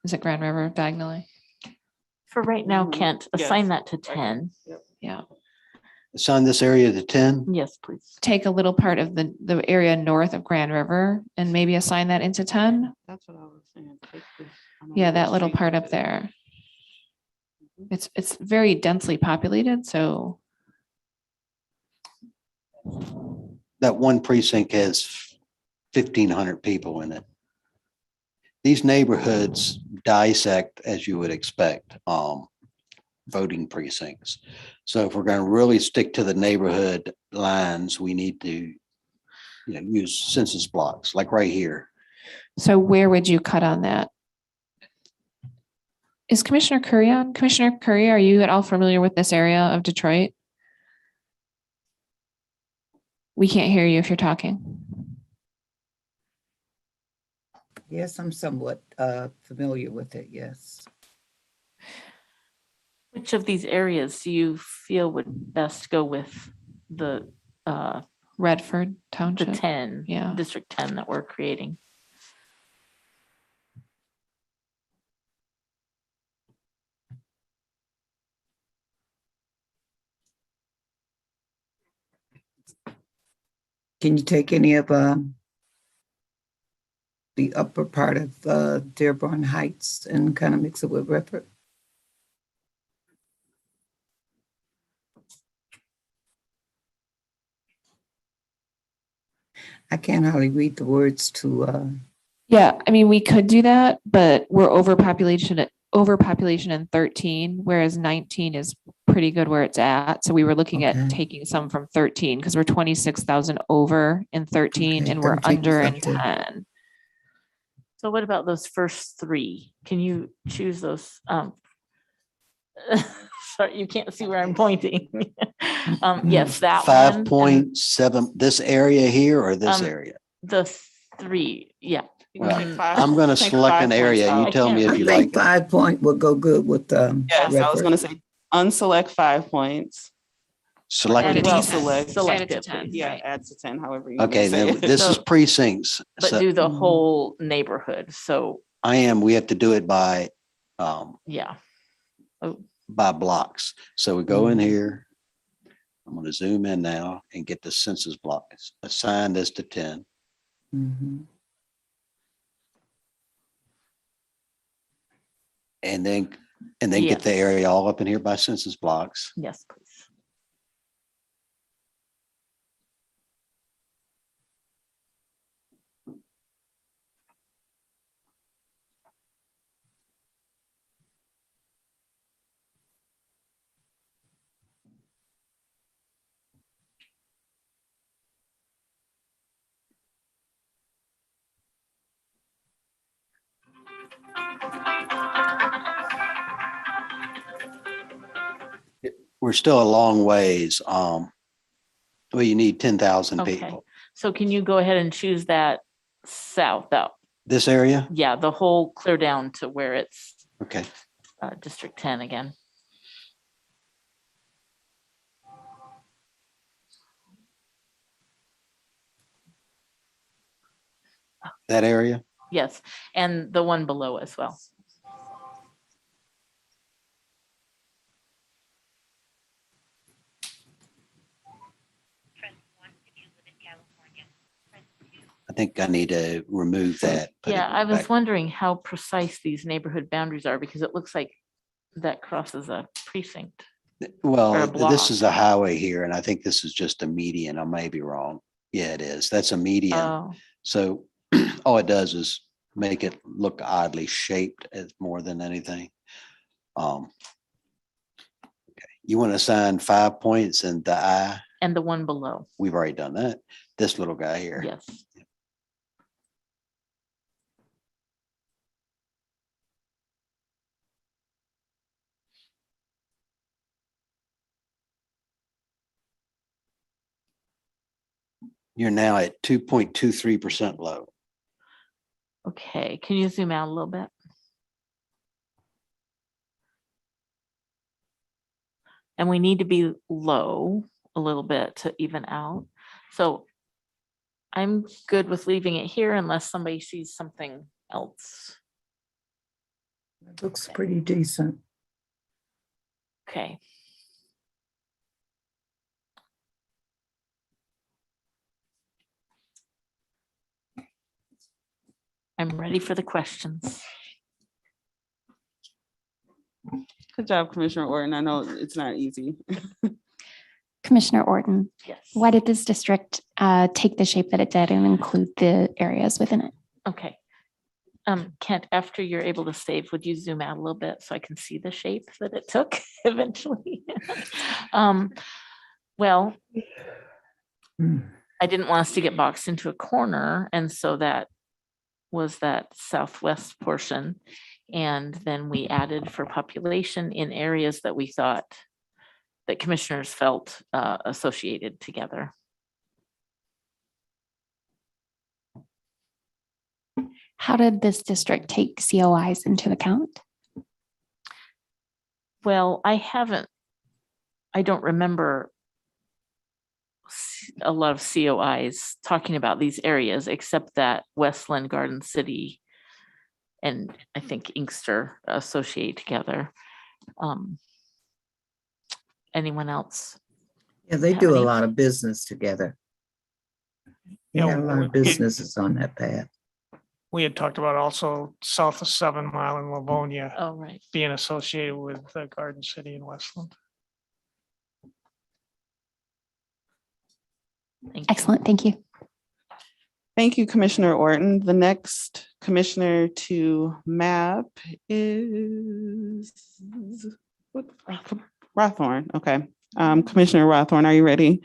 Is it Grand River diagonally? for right now, Kent, assign Yes. that to 10. Yeah. Assign this area to 10. Yes, please. Take a little part of the area north of Grand River and maybe assign that into 10. That's what I was saying. Take this, I don't Yeah, know that what little street part it up is. there. It's very densely populated, so That one precinct has 1,500 people in it. These neighborhoods dissect, as you would expect, voting precincts. So if we're going to really stick to the neighborhood lines, we need to, use census blocks, like right here. so where would you cut on that? Is Commissioner Curry on? Commissioner Curry, are you at all familiar with this area of Detroit? We can't hear you if you're talking. Yes, I'm somewhat familiar with it, yes. Which of these areas do you feel would best go with the Redford Township? the 10, Yeah. District 10 that we're creating? Can you take any of the upper part of Dearborn Heights and kind of mix it with Redford? I can't hardly read the words to Yeah, I mean, we could do that, but we're overpopulation overpopulation in 13, whereas 19 is pretty good where it's at. So we were looking Okay. at taking some from 13 because we're 26,000 over in 13 Okay, and we're 13 is under in up there. 10. So what about those first three? Can you choose those? Sorry, you can't see where I'm pointing. Yes, that one. 5.7, this area here or this Um, area? The three, yeah. Well, Mhm. I'm gonna Take select 5 an points area. You out. tell me I if I you think like it. 5 point would go good with Yes, I was Redford. gonna say unselect 5 points. Select Add it. it to Well, 10. deselect. Add it to 10. selectively. Yeah, Right. add to 10, however you want Okay, to say now it. this is So- precincts. But So do the whole neighborhood. So, we have to do it by yeah. Oh, blocks. So we go in here. I'm gonna zoom in now and get the census blocks. Assign this to 10. Mhm. And then get the Yes. area all up in here by census blocks. yes, please. We're still a long ways. Well, you need 10,000 Okay. people. So can you go ahead and choose that south out? This area? Yeah, the whole clear down to where it's Okay. District 10 again. That area? Yes, and the one below as well. I think I need to remove that. put Yeah, it I was back. wondering how precise these neighborhood boundaries are because it looks like that crosses a precinct. or Well, a this is block. a highway here, and I think this is just a median. I may be wrong. Yeah, it is. That's a median. Oh, So all it does is make it look oddly shaped as more than anything. Okay. You want to assign 5 points and the I, and the one below. we've already done that. This little guy here. Yes. You're now at 2.23% low. Okay, can you zoom out a little bit? And we need to be low a little bit to even out. So I'm good with leaving it here unless somebody sees something else. Looks pretty decent. Okay. I'm ready for the questions. Good job, Commissioner Orton. I know it's not easy. Commissioner Orton, Yes. why did this district take the shape that it did and include the areas within it? Okay. Kent, after you're able to save, would you zoom out a little bit so I can see the shape that it took eventually? Well, I didn't want us to get boxed into a corner. And so that was that southwest portion. And then we added for population in areas that we thought that commissioners felt associated together. How did this district take COIs into account? Well, I don't remember a lot of COIs talking about these areas, except that Westland, Garden City, and I think Inkster associate together. Anyone else? Yeah, they Have do a any? lot of business together. They Yeah, have a lot of businesses on that path. We had talked about also south of 7 Mile in Livonia Oh, right. being associated with Garden City and Westland. Excellent, thank you. Thank you, Commissioner Orton. The next commissioner to map is Rothorn. Okay. Commissioner Rothorn, are you ready?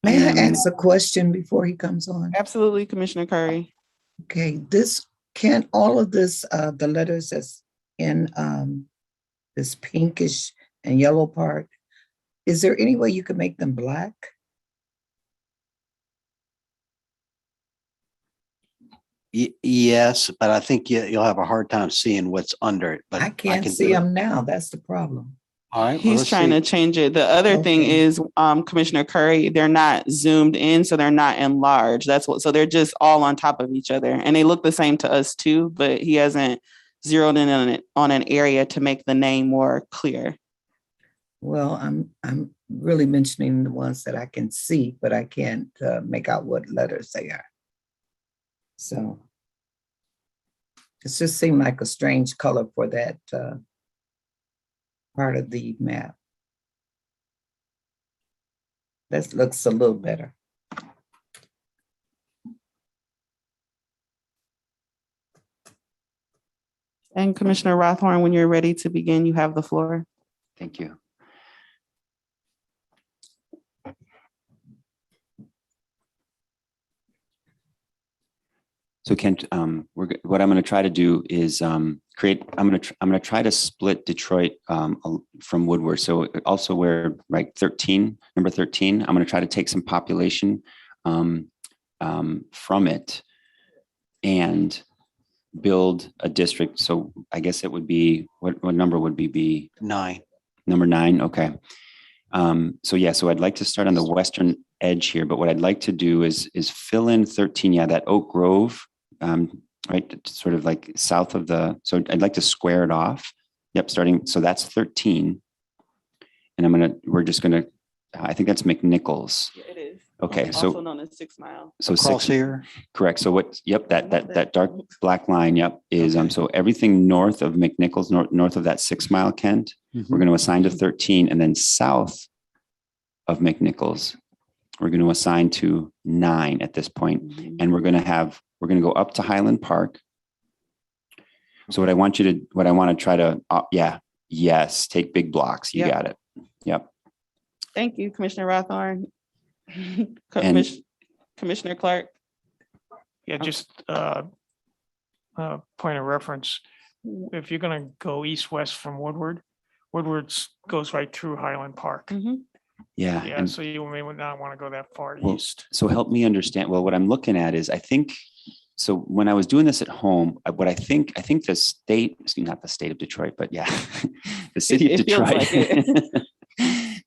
May I ask a question before he comes on? Absolutely, Commissioner Curry. Okay, can all of this, the letters that's in this pinkish and yellow part, is there any way you could make them black? Yes, but I think you'll have a hard time seeing what's under it, but I can't can see do it. them now. That's the problem. All right. well, He's let's trying see. to change it. The other thing Okay. is, Commissioner Curry, they're not zoomed in, so they're not enlarged. So they're just all on top of each other, and they look the same to us too. But he hasn't zeroed in on an area to make the name more clear. Well, I'm really mentioning the ones that I can see, but I can't make out what letters they are. So it just seemed like a strange color for that part of the map. That looks a little better. And Commissioner Rothorn, when you're ready to begin, you have the floor. Thank you. So Kent, what I'm going to try to do is I'm going to try to split Detroit from Woodward. So also where number 13, I'm going to try to take some population from it and build a district. So I guess it would be, what number would be? 9. Number 9. Okay. So yeah, so I'd like to start on the western edge here, but what I'd like to do is fill in 13. Yeah, that Oak Grove, right, sort of like south of so I'd like to square it off. Yep, starting, so that's 13. And we're just gonna, I think that's McNichols. Yeah, it is. Okay, Also known as 6 Mile. So Across here. Correct. So that dark black line, is so everything north of McNichols, north of that 6 Mile, Kent, we're going to assign to 13, and then south of McNichols, we're going to assign to 9 at this point. And we're going to go up to Highland Park. So what I want to try to, yes, take big blocks. You got it. Yep. Thank you, Commissioner Rothorn. Commissioner Clark. Yeah, just point of reference. If you're going to go east-west from Woodward's goes right through Highland Park. Yeah. Yeah, And so you may not want to go that far well, east. so help me understand. Well, what I'm looking at is, I think, so when I was doing this at home, what I think the state, not the state of Detroit, but yeah, the city of It feels Detroit, like it.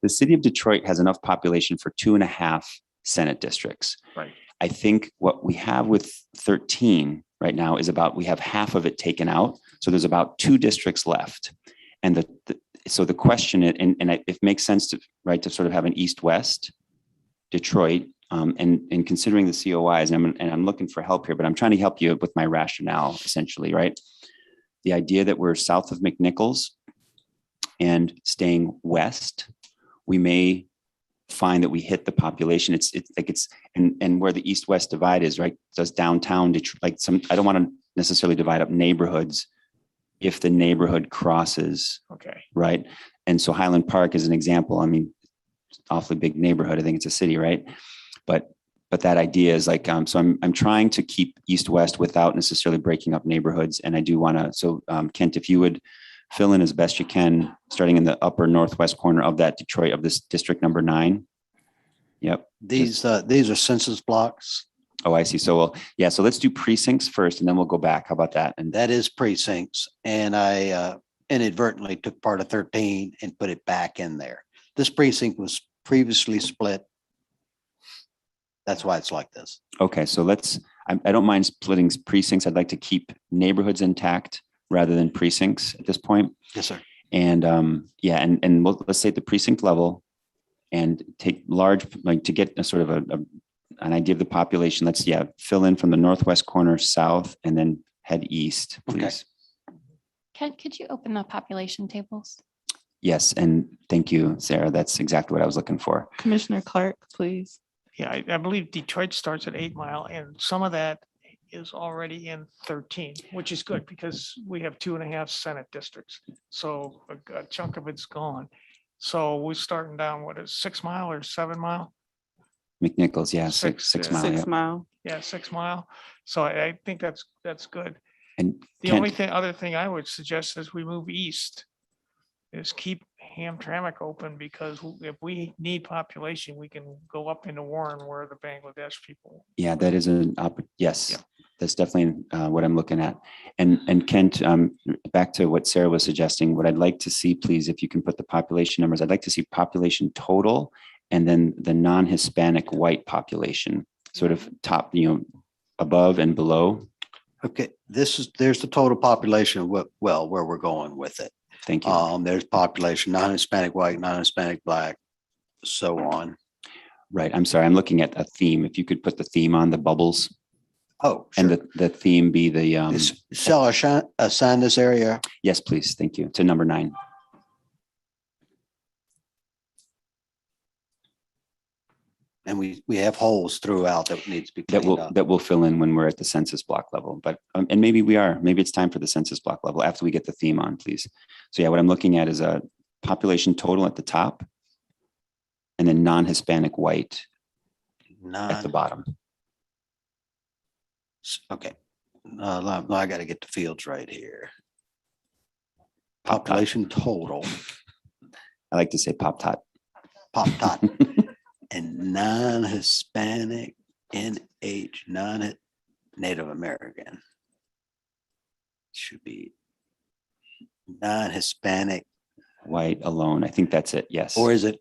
the city of Detroit has enough population for 2.5 Senate districts. Right. I think what we have with 13 right now is we have half of it taken out. So there's about 2 districts left. And so the question, and it makes sense to sort of have an east-west Detroit, and considering the COIs, and I'm looking for help here, but I'm trying to help you with my rationale, essentially, right? The idea that we're south of McNichols and staying west, we may find that we hit the population. And where the east-west divide is, right? Does downtown Detroit, I don't want to necessarily divide up neighborhoods if the neighborhood crosses. Okay. Right. And so Highland Park is an example. I mean, awfully big neighborhood. I think it's a city, right? But that idea is so I'm trying to keep east-west without necessarily breaking up neighborhoods. And I do want to, so Kent, if you would fill in as best you can, starting in the upper northwest corner of that Detroit, of this district number 9. Yep. These are census blocks. Oh, I see. So, so let's do precincts first, and then we'll go back. How about that? And that is precincts. And I inadvertently took part of 13 and put it back in there. This precinct was previously split. That's why it's like this. Okay. So I don't mind splitting precincts. I'd like to keep neighborhoods intact rather than precincts at this point. Yes, sir. And let's say at the precinct level, and take large, to get a sort of an idea of the population. Let's fill in from the northwest corner south and then head east, please. Ken, could you open the population tables? Yes, and thank you, Sarah. That's exactly what I was looking for. Commissioner Clark, please. Yeah, I believe Detroit starts at 8 Mile and some of that is already in 13, which is good because we have 2.5 Senate districts. So a chunk of it's gone. So we're starting down, what is 6 Mile or 7 Mile? McNichols, yeah, Six, six yeah. mile. 6 Yep. Mile. Yeah, 6 Mile. So I think that's good. And The only Kent, other thing I would suggest is we move east is keep Hamtramck open because if we need population, we can go up into Warren where the Bangladesh people. yeah, that is yes, Yeah. that's definitely what I'm looking at. And Kent, back to what Sarah was suggesting, what I'd like to see, please, if you can put the population numbers, I'd like to see population total and then the non-Hispanic white population, sort of top, above and below. Okay, there's the total population of where we're going with it. Thank you. There's population, non-Hispanic white, non-Hispanic black, so on. Right. I'm sorry. I'm looking at a theme. If you could put the theme on the bubbles. Oh, And sure. the theme be the, Shall I assign this area? yes, please. Thank you. To number 9. And we have holes throughout that needs to be cleaned up. That will fill in when we're at the census block level, but, and maybe it's time for the census block level after we get the theme on, please. So yeah, what I'm looking at is a population total at the top and then non-Hispanic white at the bottom. Okay. No, I got to get the fields right here. Population total. I like to say pop tot. Pop tot. And non-Hispanic, NH, non-Native American. Should be non-Hispanic. White alone. I think that's it. Yes. Or is it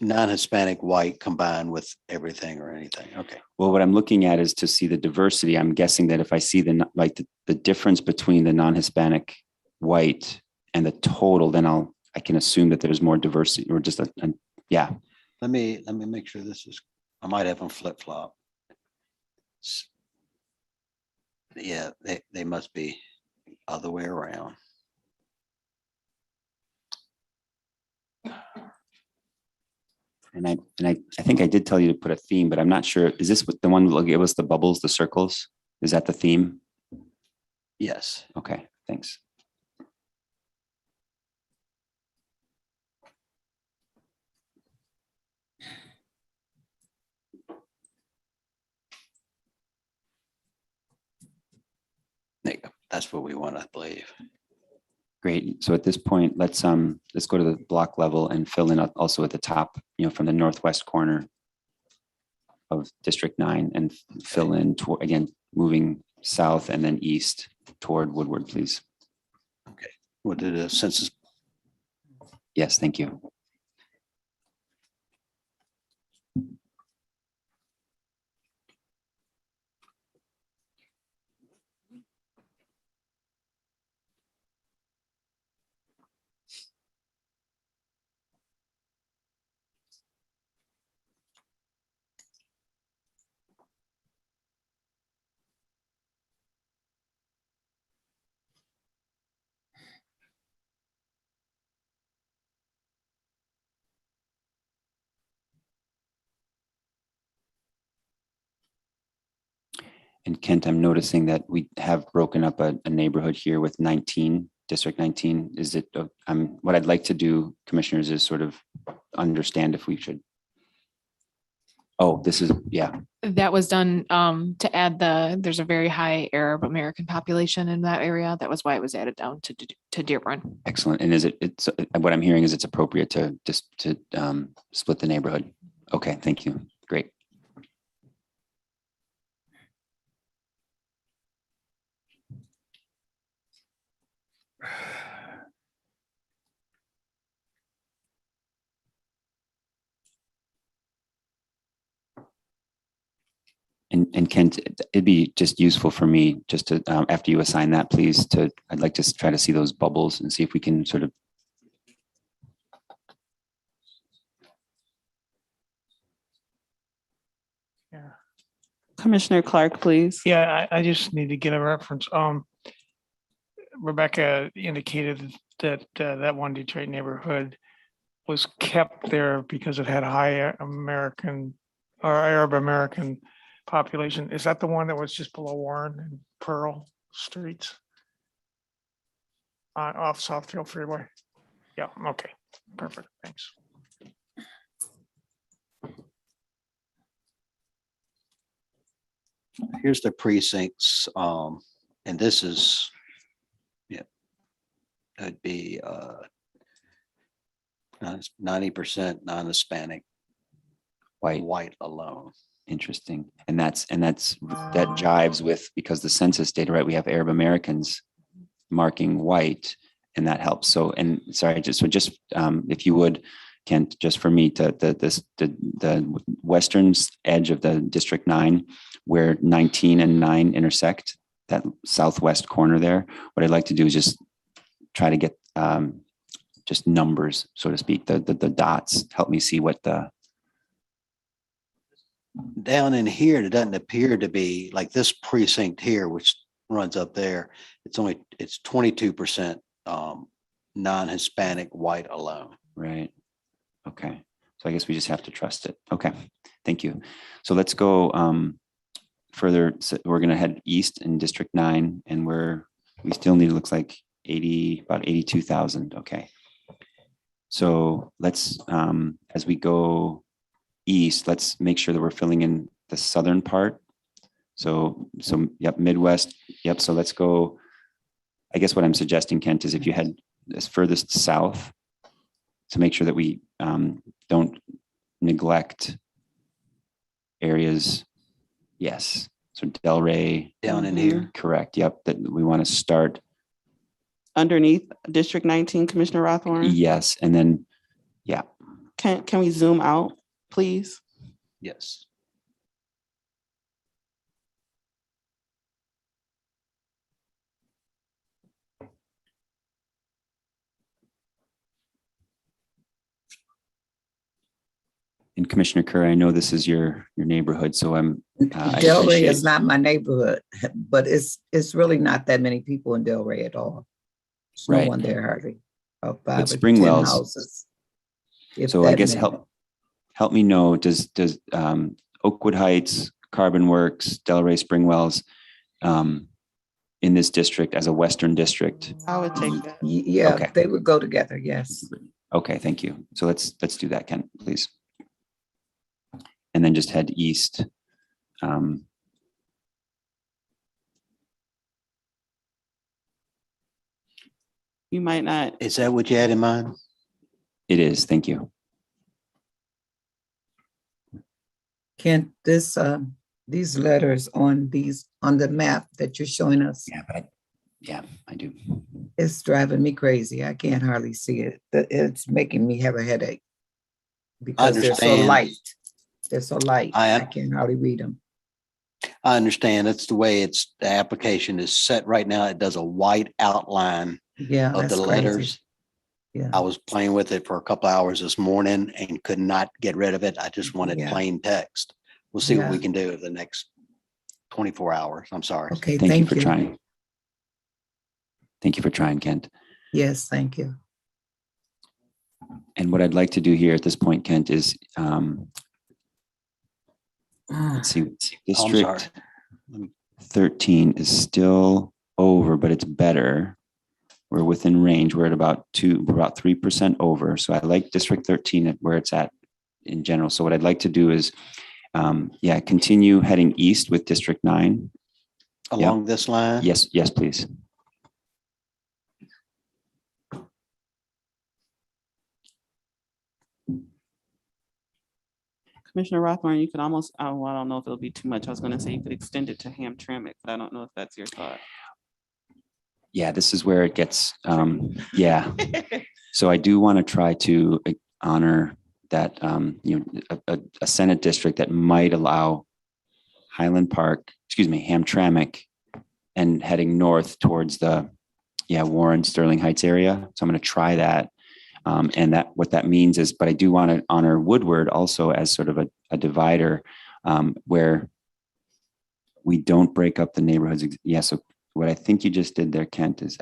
non-Hispanic white combined with everything or anything? Okay. Well, what I'm looking at is to see the diversity. I'm guessing that if I see the difference between the non-Hispanic white and the total, then I can assume that there's more diversity or just yeah. Let me make sure I might have them flip-flop. Yeah, they must be other way around. And I think I did tell you to put a theme, but I'm not sure. Is this the one that give us the bubbles, the circles? Is that the theme? Yes. Okay, thanks. There you go. That's what we want, I believe. Great. So at this point, let's go to the block level and fill in also at the top, from the northwest corner of District 9 and fill in again, moving south and then east toward Woodward, please. Okay. What did the census? Yes, thank you. And Kent, I'm noticing that we have broken up a neighborhood here with 19, District 19. Is it, what I'd like to do, commissioners, is sort of understand if we should. Oh, this is, yeah. That was done to add there's a very high Arab American population in that area. That was why it was added down to Dearborn. Excellent. And it's what I'm hearing is it's appropriate to split the neighborhood. Okay, thank you. Great. And Kent, it'd be just useful for me just to, after you assign that, please, I'd like to try to see those bubbles and see if we can sort of. Yeah. Commissioner Clark, please. Yeah, I just need to get a reference. Rebecca indicated that that one Detroit neighborhood was kept there because it had high American or Arab American population. Is that the one that was just below Warren and Pearl Streets? Off Southfield Freeway? Yeah, okay, perfect, thanks. Here's the precincts, and this is, yeah, it'd be 90% non-Hispanic, white alone. Interesting. And that jives with, because the census data, right? We have Arab Americans marking white, and that helps. So, and sorry, just if you would, Kent, just for me to the western edge of the District 9, where 19 and 9 intersect, that southwest corner there. What I'd like to do is just try to get just numbers, so to speak, the dots, help me see what the. Down in here, it doesn't appear to be like this precinct here, which runs up there. It's 22% non-Hispanic white alone. Right. Okay. So I guess we just have to trust it. Okay. Thank you. So let's go further. So we're going to head east in District 9, and we still need, it looks like about 82,000. Okay. So let's, as we go east, let's make sure that we're filling in the southern part. So yep, Midwest. Yep. So let's go. I guess what I'm suggesting, Kent, is if you head as furthest south, to make sure that we don't neglect areas. Yes. So Delray Down in here. Correct. Yep. That we want to start underneath District 19, Commissioner Rothorn. Yes. And then, yeah. Can we zoom out, please? Yes. And Commissioner Curry, I know this is your neighborhood, so I'm. Delray is not my neighborhood, but it's really not that many people in Delray at all. There's no Right. one there hardly. About 5 But or 10 Springwell's- houses. If So I that guess many. help me know, does Oakwood Heights, Carbon Works, Delray, Springwells in this district as a Western district? I would take that. Yeah, Okay. they would go together, yes. Okay, thank you. So let's do that, Ken, please. And then just head east. You might not. Is that what you had in mind? It is, thank you. Kent, these letters on the map that you're showing us, Yeah, I do. it's driving me crazy. I can't hardly see it. It's making me have a headache. Because they're so understand. light. They're so light. I I can't hardly read them. I understand. That's the way the application is set right now. It does a white outline Yeah, of that's the crazy. letters. Yeah. I was playing with it for a couple hours this morning and could not get rid of it. I just wanted Yeah. plain text. We'll see what we Yeah. can do in the next 24 hours. I'm sorry. Okay, Thank you thank for you. trying. Thank you for trying, Kent. Yes, thank you. And what I'd like to do here at this point, Kent, is let's see, Oh, I'm sorry. District 13 is still over, but it's better. We're within range. We're at about 3% over. So I like District 13 at where it's at in general. So what I'd like to do is, continue heading east with District 9. Along this line? Yes, please. Commissioner Rothorn, you could almost, I don't know if it'll be too much. I was going to say you could extend it to Hamtramck, but I don't know if that's your thought. Yeah, this is where it gets, yeah. So I do want to try to honor that, a Senate district that might allow Hamtramck and heading north towards the, Warren, Sterling Heights area. So I'm going to try that. And what that means is, but I do want to honor Woodward also as sort of a divider where we don't break up the neighborhoods. Yeah, so what I think you just did there, Kent, is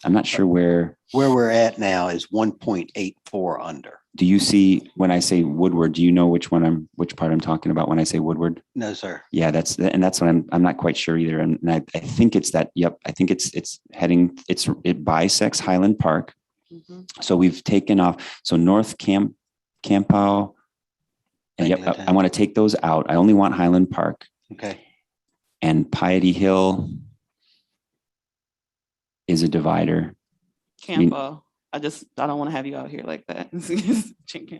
I'm not sure where we're at now is 1.84 under. do you see when I say Woodward, do you know which part I'm talking about when I say Woodward? No, sir. Yeah, that's what I'm not quite sure either. And I think it's that, yep, I think it bisects Highland Park. So we've taken off, so North Campo. And yep, I want to take those out. I only want Highland Park. Okay. And Piety Hill is a divider. Campo. I don't want to have you out here like that.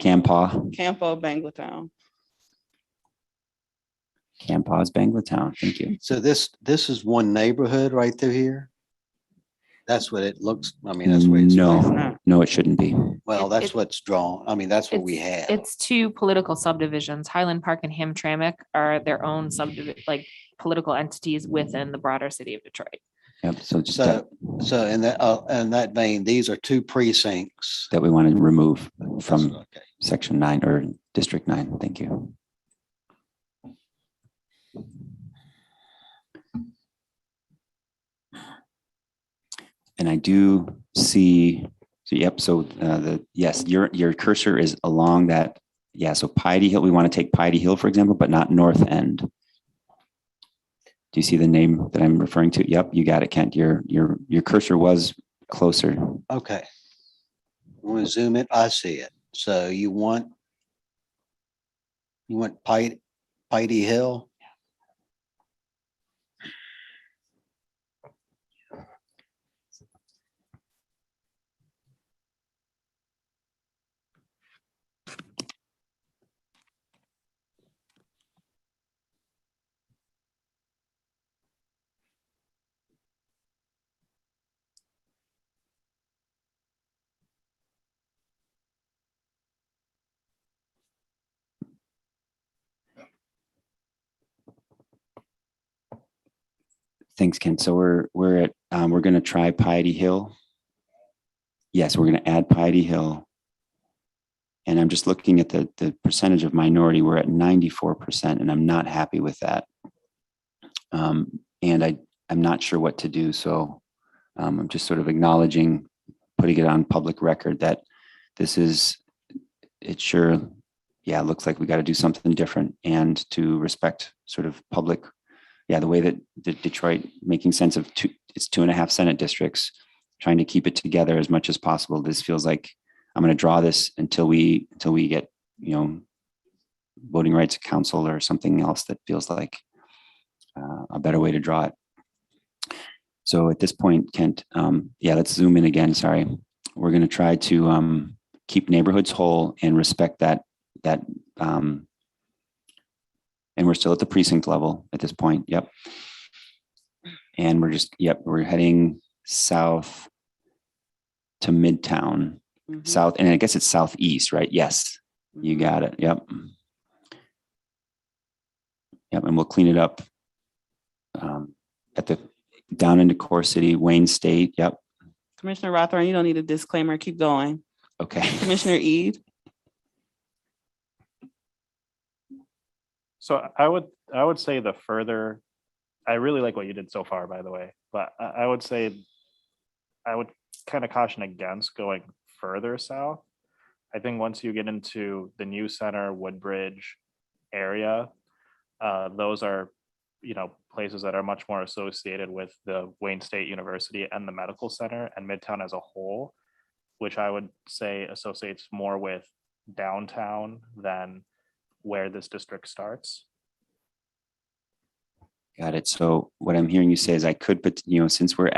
Campo. Campo, Banglatown. Campo is Banglatown. Thank you. So this is one neighborhood right through here. That's what it looks. I mean, that's what it's. No, it shouldn't be. Well, that's what's drawn. I mean, that's what we have. It's two political subdivisions. Highland Park and Hamtramck are their own political entities within the broader city of Detroit. Yep. So just so in that vein, these are two precincts that we want to remove from Section 9 or District 9. Thank you. And I do see, so yep, so yes, your cursor is along that. Yeah, so Piety Hill, we want to take Piety Hill, for example, but not North End. Do you see the name that I'm referring to? Yep, you got it, Kent. Your cursor was closer. Okay. I'm going to zoom in. I see it. So you want Piety Hill? Thanks, Ken. So we're going to try Piety Hill. Yes, we're going to add Piety Hill. And I'm just looking at the percentage of minority. We're at 94%, and I'm not happy with that. And I'm not sure what to do. So I'm just sort of acknowledging, putting it on public record that this is, it sure, yeah, it looks like we got to do something different and to respect sort of public, yeah, the way that Detroit making sense of it's 2.5 Senate districts, trying to keep it together as much as possible. This feels like I'm going to draw this until we get, voting rights council or something else that feels like a better way to draw it. So at this point, Kent, yeah, let's zoom in again. Sorry. We're going to try to keep neighborhoods whole and respect that, and we're still at the precinct level at this point. Yep. And we're just, yep, we're heading south to Midtown, south, and I guess it's southeast, right? Yes, you got it. Yep. Yep, and we'll clean it up down into Core City, Wayne State. Yep. Commissioner Rothorn, you don't need a disclaimer. Keep going. Okay. Commissioner Ede. So I would say the further, I really like what you did so far, by the way, but I would say I would kind of caution against going further south. I think once you get into the New Center, Woodbridge area, those are, places that are much more associated with the Wayne State University and the medical center and Midtown as a whole, which I would say associates more with downtown than where this district starts. Got it. So what I'm hearing you say is I could put, since we're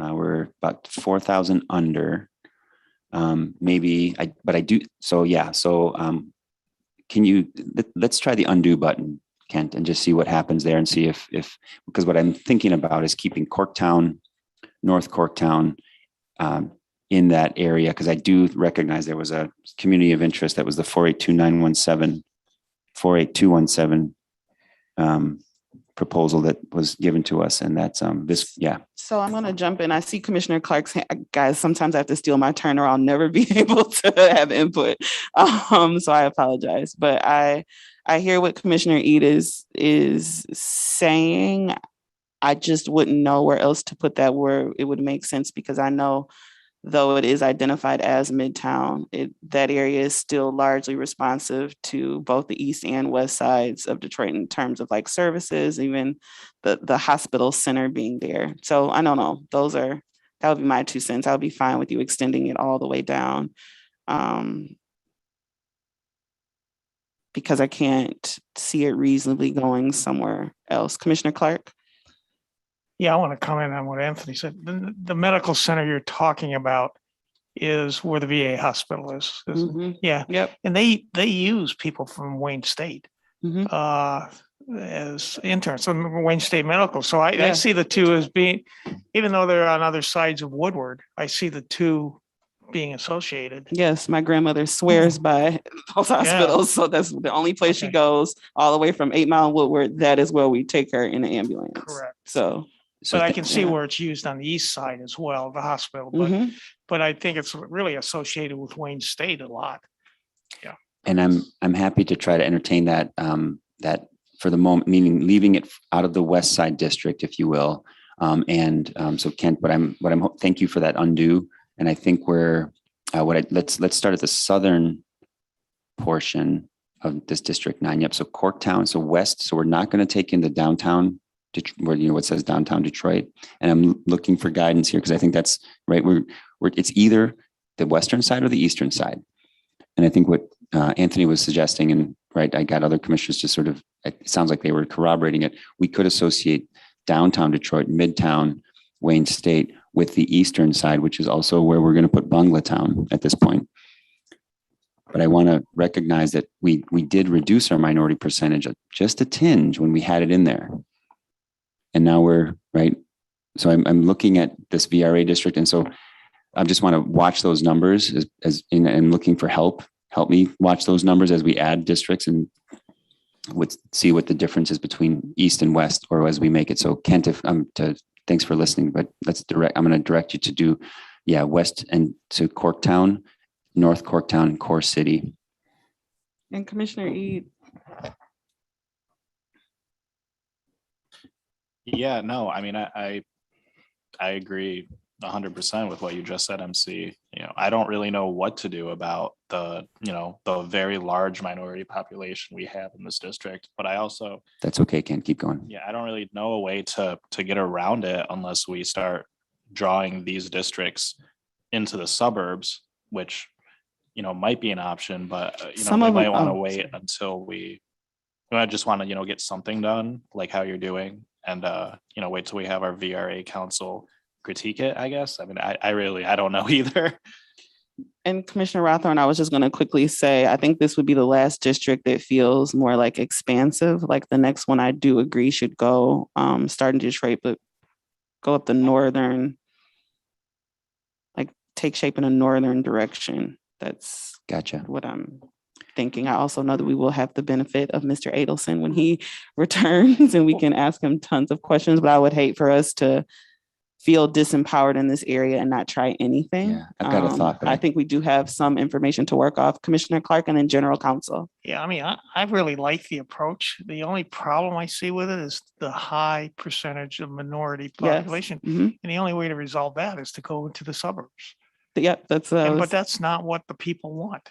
about 4,000 under, but I do. So yeah. So let's try the undo button, Kent, and just see what happens there and see if because what I'm thinking about is keeping Corktown, North Corktown, in that area, because I do recognize there was a community of interest that was the 48217 proposal that was given to us, and that's this, yeah. So I'm going to jump in. I see Commissioner Clark's hand. Guys, sometimes I have to steal my turn or I'll never be able to have input. So I apologize, but I hear what Commissioner Ede is saying. I just wouldn't know where else to put that where it would make sense, because I know though it is identified as Midtown, that area is still largely responsive to both the east and west sides of Detroit in terms of like services, even the hospital center being there. So I don't know, that would be my 2 cents. I would be fine with you extending it all the way down. Because I can't see it reasonably going somewhere else. Commissioner Clark? Yeah, I want to comment on what Anthony said. The medical center you're talking about is where the VA hospital is. Yeah. Yep. And they use people from Wayne State as interns, so Wayne State Medical. So I see the two as being, even though they're on other sides of Woodward, I see the two being associated. Yes, my grandmother swears by those hospitals. So that's the only place she goes, all the way from 8 Mile and Woodward. That is where we take her in the ambulance. Correct. So but I can see where it's used on the east side as well, the hospital. But I think it's really associated with Wayne State a lot. Yeah. And I'm happy to try to entertain that that for the moment, meaning leaving it out of the west side district, if you will. So Kent, thank you for that undo. And I think let's start at the southern portion of this District 9. Yep. So Corktown, so west. So we're not going to take in the downtown, where what says downtown Detroit. And I'm looking for guidance here because I think that's right. It's either the western side or the eastern side. And I think what Anthony was suggesting, and right, I got other commissioners to sort of, it sounds like they were corroborating it. We could associate downtown Detroit, Midtown, Wayne State with the eastern side, which is also where we're going to put Bunglatown at this point. But I want to recognize that we did reduce our minority percentage just a tinge when we had it in there. And now we're right. So I'm looking at this VRA district. And so I just want to watch those numbers and looking for help. Help me watch those numbers as we add districts and see what the difference is between east and west, or as we make it. So Kent, thanks for listening, but I'm going to direct you to do, west and to Corktown, North Corktown, and Core City. And Commissioner Eid. Yeah, no, I mean, I agree 100% with what you just said, MC. I don't really know what to do about the very large minority population we have in this district, but I also. That's okay, Ken, keep going. Yeah, I don't really know a way to get around it unless we start drawing these districts into the suburbs, which, might be an option, but, we might want to wait until I just want to, get something done like how you're doing. And, wait till we have our VRA council critique it, I guess. I mean, I don't know either. And Commissioner Rothorn, I was just going to quickly say, I think this would be the last district that feels more like expansive. Like the next one I do agree should go, start in Detroit, but go up the northern, like take shape in a northern direction. That's gotcha. What I'm thinking. I also know that we will have the benefit of Mr. Adelson when he returns and we can ask him tons of questions, but I would hate for us to feel disempowered in this area and not try anything. Yeah, I've got a thought. I think we do have some information to work off. Commissioner Clark and then General Counsel. Yeah, I mean, I really like the approach. The only problem I see with it is the high percentage of minority population. Yes. Mm-hmm. And the only way to resolve that is to go into the suburbs. Yep, but that's not what the people want.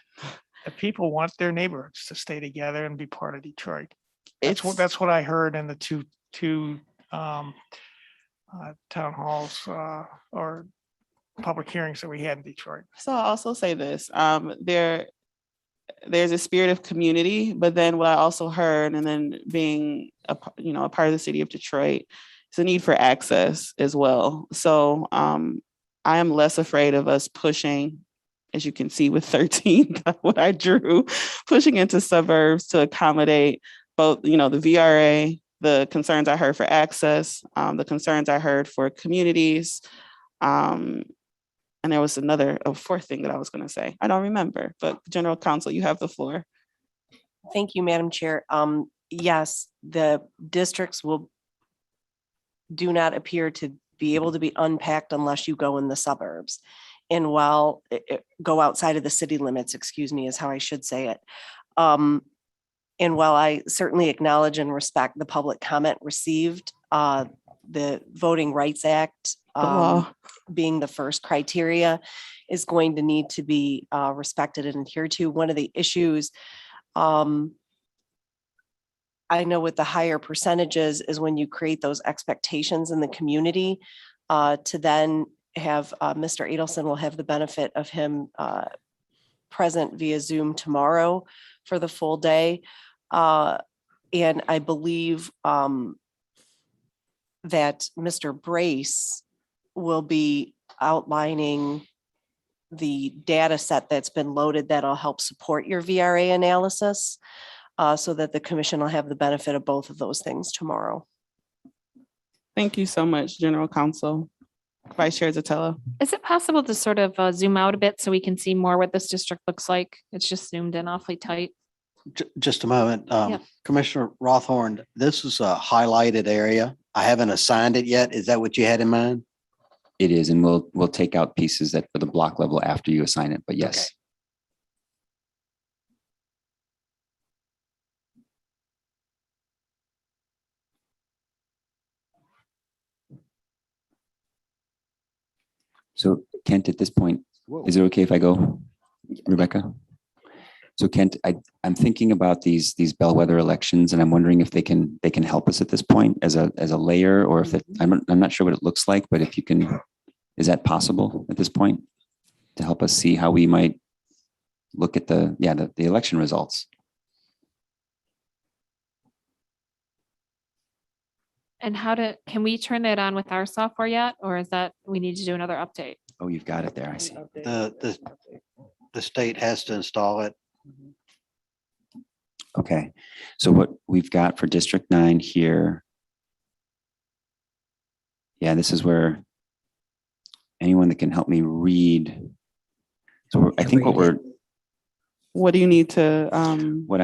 The people want their neighborhoods to stay together and be part of Detroit. That's what I heard in the two town halls or public hearings that we had in Detroit. So I'll also say this, there's a spirit of community, but then what I also heard, and then being a part of the city of Detroit, is a need for access as well. So I am less afraid of us pushing, as you can see with 13, what I drew, pushing into suburbs to accommodate both, the VRA, the concerns I heard for access, the concerns I heard for communities. And there was a fourth thing that I was going to say. I don't remember, but General Counsel, you have the floor. Thank you, Madam Chair. Yes, the districts do not appear to be able to be unpacked unless you go in the suburbs. And go outside of the city limits, is how I should say it. And while I certainly acknowledge and respect the public comment received, the Voting Rights Act law. being the first criteria is going to need to be respected and adhered to. One of the issues I know with the higher percentages is when you create those expectations in the community to then have Mr. Adelson will have the benefit of him present via Zoom tomorrow for the full day. And I believe that Mr. Brace will be outlining the data set that's been loaded that'll help support your VRA analysis so that the commission will have the benefit of both of those things tomorrow. Thank you so much, General Counsel. Vice Chair Zatella. Is it possible to sort of zoom out a bit so we can see more what this district looks like? It's just zoomed in awfully tight. Just a moment. Yeah. Commissioner Rothhorn, this is a highlighted area. I haven't assigned it yet. Is that what you had in mind? It is, and we'll take out pieces that for the block level after you assign it, but yes. Okay. So Kent, at this point, is it okay if I go, Rebecca? So Kent, I'm thinking about these bellwether elections, and I'm wondering if they can help us at this point as a layer, or if I'm not sure what it looks like, but if you can, is that possible at this point to help us see how we might look at the election results? And can we turn that on with our software yet? Or is that, we need to do another update? Oh, you've got it there. I see. The state has to install it. Okay, so what we've got for District 9 here. Yeah, this is where anyone that can help me read. So I think what do you need to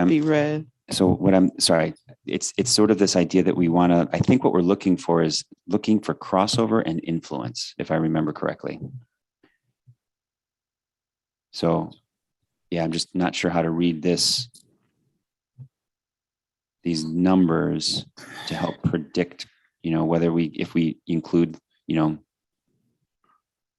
be read? So what I'm sorry, it's sort of this idea that we want to, I think what we're looking for is looking for crossover and influence, if I remember correctly. So yeah, I'm just not sure how to read these numbers to help predict, whether if we include,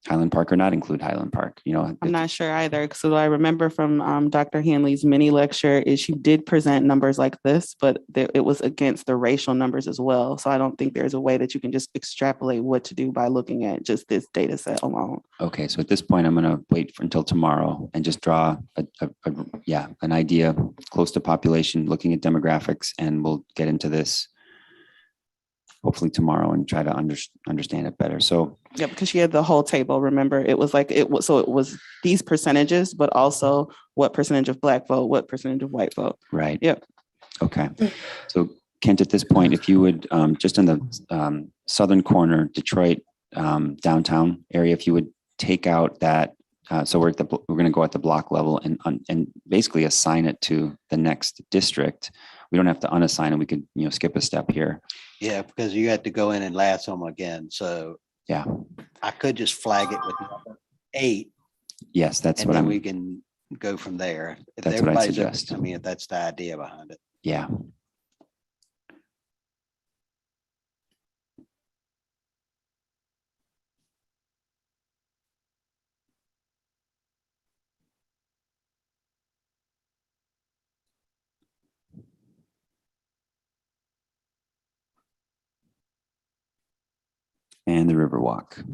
Highland Park or not include Highland Park, I'm not sure either. So I remember from Dr. Hanley's mini lecture is she did present numbers like this, but it was against the racial numbers as well. So I don't think there's a way that you can just extrapolate what to do by looking at just this data set alone. Okay, so at this point, I'm going to wait until tomorrow and just draw an idea close to population, looking at demographics, and we'll get into this hopefully tomorrow and try to understand it better. So yeah, because she had the whole table. Remember, it was these percentages, but also what percentage of Black vote, what percentage of white vote. Right. Yep. Okay. So Kent, at this point, if you would just in the southern corner, Detroit downtown area, if you would take out that. So we're going to go at the block level and basically assign it to the next district. We don't have to unassign it. We could skip a step here. Yeah, because you had to go in and lasso them again. So yeah, I could just flag it with number 8. Yes, that's and then we can go from there. If that's what I everybody's suggest. I mean, if that's the idea behind it. Yeah. And the Riverwalk.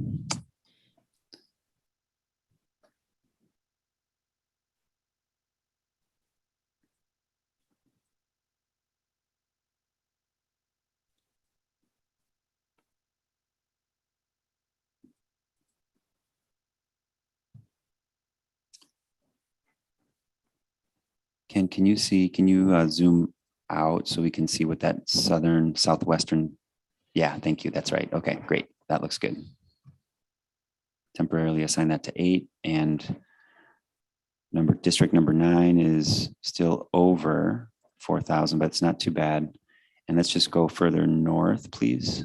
Can you zoom out so we can see what that southwestern? Yeah, thank you. That's right. Okay, great. That looks good. Temporarily assign that to 8, and district number 9 is still over 4,000, but it's not too bad. And let's just go further north, please.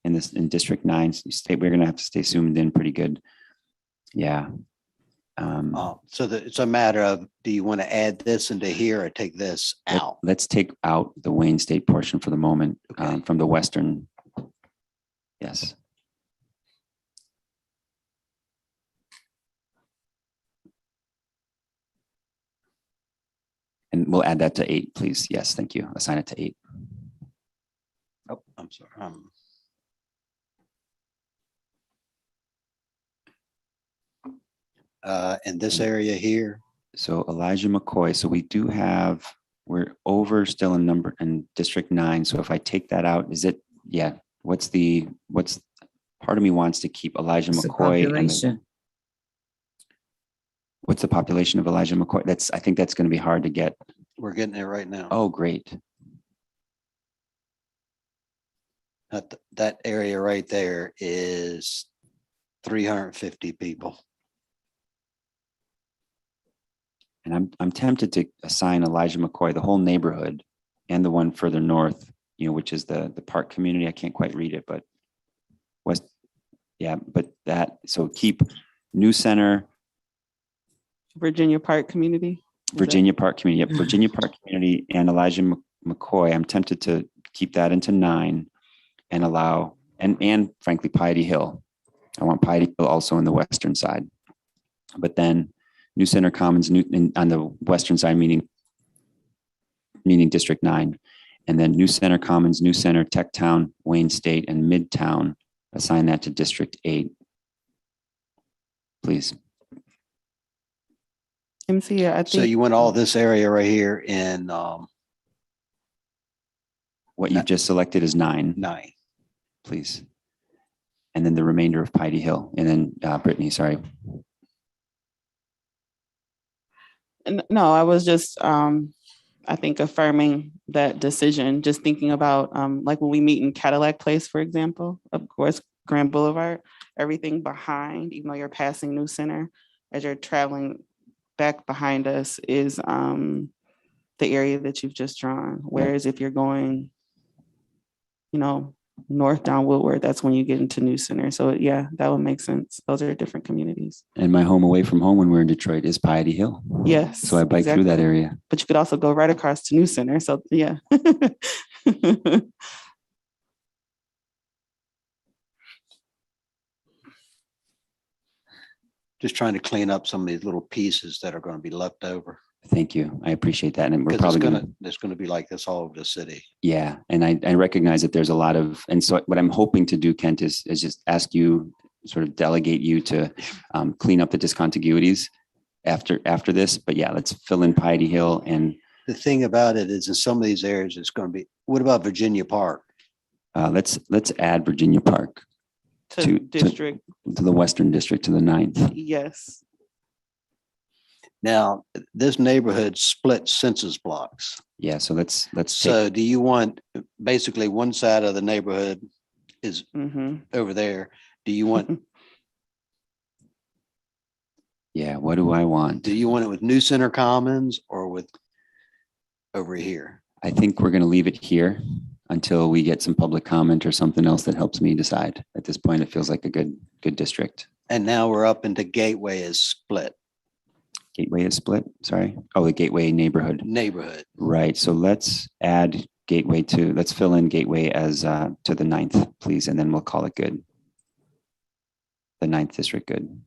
In district 9, we're going to have to stay zoomed in pretty good. Yeah. So it's a matter of, do you want to add this into here or take this out? Let's take out the Wayne State portion for the moment. Okay. From the western Yes. And we'll add that to 8, please. Yes, thank you. Assign it to 8. Oh, I'm sorry. In this area here, So Elijah McCoy, so we do have, we're over still in number in District 9. So if I take that out, is it, yeah, what's part of me wants to keep Elijah What's the McCoy. population? What's the population of Elijah McCoy? I think that's going to be hard to get. we're getting there right now. Oh, great. That area right there is 350 people. And I'm tempted to assign Elijah McCoy, the whole neighborhood and the one further north, which is the park community. I can't quite read it, but west. Yeah, but so keep New Center, Virginia Park Community. Virginia Park Community. Yep, Virginia Park Community and Elijah McCoy. I'm tempted to keep that into 9 and allow, and frankly, Piety Hill. I want Piety Hill also on the western side. But then New Center Commons on the western side, meaning District 9. And then New Center Commons, New Center, Tech Town, Wayne State, and Midtown. Assign that to District 8. Please. MC, I think. So you want all this area right here in what you've just selected is 9. 9. Please. And then the remainder of Piety Hill. And then Brittany, sorry. No, I was just, I think affirming that decision, just thinking about, like when we meet in Cadillac Place, for example, of course, Grand Boulevard, everything behind, even though you're passing New Center, as you're traveling back behind us is the area that you've just drawn. Whereas if you're going, north down Woodward, that's when you get into New Center. So yeah, that would make sense. Those are different communities. And my home away from home when we're in Detroit is Piety Hill. Yes. So I bike through that area. But you could also go right across to New Center. So yeah. Just trying to clean up some of these little pieces that are going to be left over. Thank you. I appreciate that. And we're Because probably it's going to be like this all over the city. Yeah. And I recognize that there's a lot of, and so what I'm hoping to do, Kent, is just ask you, sort of delegate you to clean up the discontinuities after this. But yeah, let's fill in Piety Hill. And the thing about it is in some of these areas, it's going to be, what about Virginia Park? Let's add Virginia Park to district. To the Western District, to the 9th. Yes. Now, this neighborhood split census blocks. Yeah, so let's So do you want, basically one side of the neighborhood is over there. Do you want? Yeah, what do I want? Do you want it with New Center Commons or with over here? I think we're going to leave it here until we get some public comment or something else that helps me decide. At this point, it feels like a good district. And now we're up into Gateway is split. Gateway is split, sorry. Oh, the Gateway neighborhood. Right, so let's add Gateway let's fill in Gateway as to the 9th, please, and then we'll call it good. The 9th district good.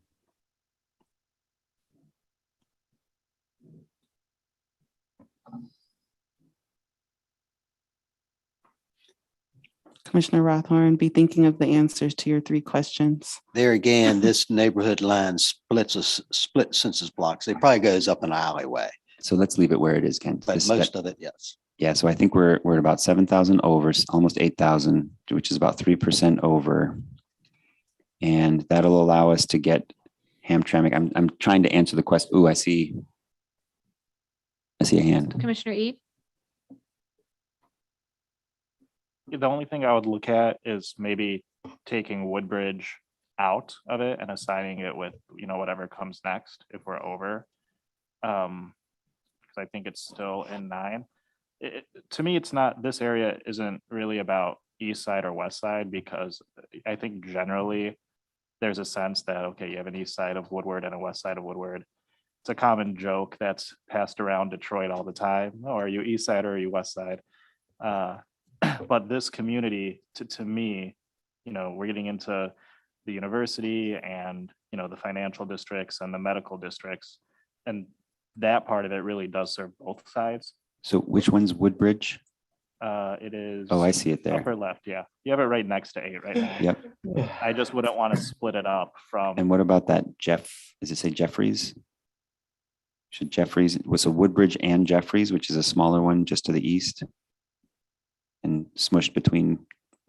Commissioner Rothorn, be thinking of the answers to your 3 questions. There again, this neighborhood line split census blocks. It probably goes up an alleyway. So let's leave it where it is, Kent. But most of it, yes. Yeah, so I think we're at about 7,000 over, almost 8,000, which is about 3% over. And that'll allow us to get Hamtramck. I'm trying to answer the question. Ooh, I see a hand. Commissioner Eve? The only thing I would look at is maybe taking Woodbridge out of it and assigning it with, whatever comes next if we're over. Because I think it's still in 9. To me, this area isn't really about east side or west side, because I think generally there's a sense that, okay, you have an east side of Woodward and a west side of Woodward. It's a common joke that's passed around Detroit all the time. Oh, are you east side or are you west side? But this community, to me, we're getting into the university and, the financial districts and the medical districts. And that part of it really does serve both sides. So which one's Woodbridge? It is. Oh, I see it there. Upper left, yeah. You have it right next to 8 right now. Yep. I just wouldn't want to split it up from. And what about that does it say Jeffries? Should Jeffries, was a Woodbridge and Jeffries, which is a smaller one just to the east? And smushed between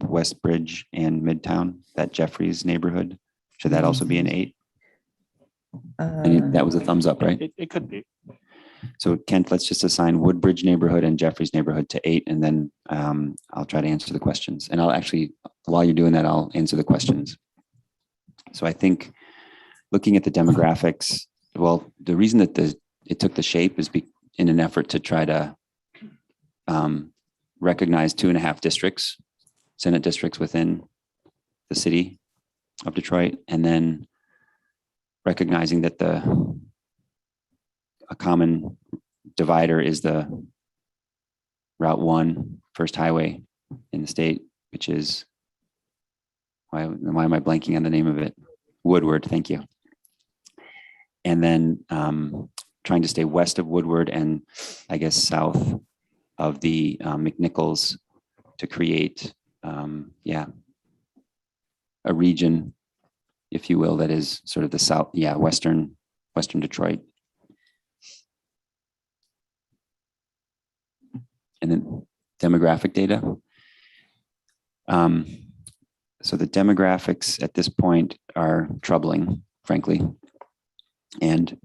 West Bridge and Midtown, that Jeffries neighborhood? Should that also be an 8? And that was a thumbs up, right? It could be. So Kent, let's just assign Woodbridge neighborhood and Jeffries neighborhood to 8, and then I'll try to answer the questions. And I'll actually, while you're doing that, I'll answer the questions. So I think looking at the demographics, well, the reason that it took the shape is in an effort to try to recognize 2.5 districts, Senate districts within the city of Detroit, and then recognizing that a common divider is the Route 1 first highway in the state, which is, why am I blanking on the name of it? Woodward, thank you. And then trying to stay west of Woodward and I guess south of the McNichols to create, a region, if you will, that is sort of the south, western Detroit. And then demographic data. So the demographics at this point are troubling, frankly, and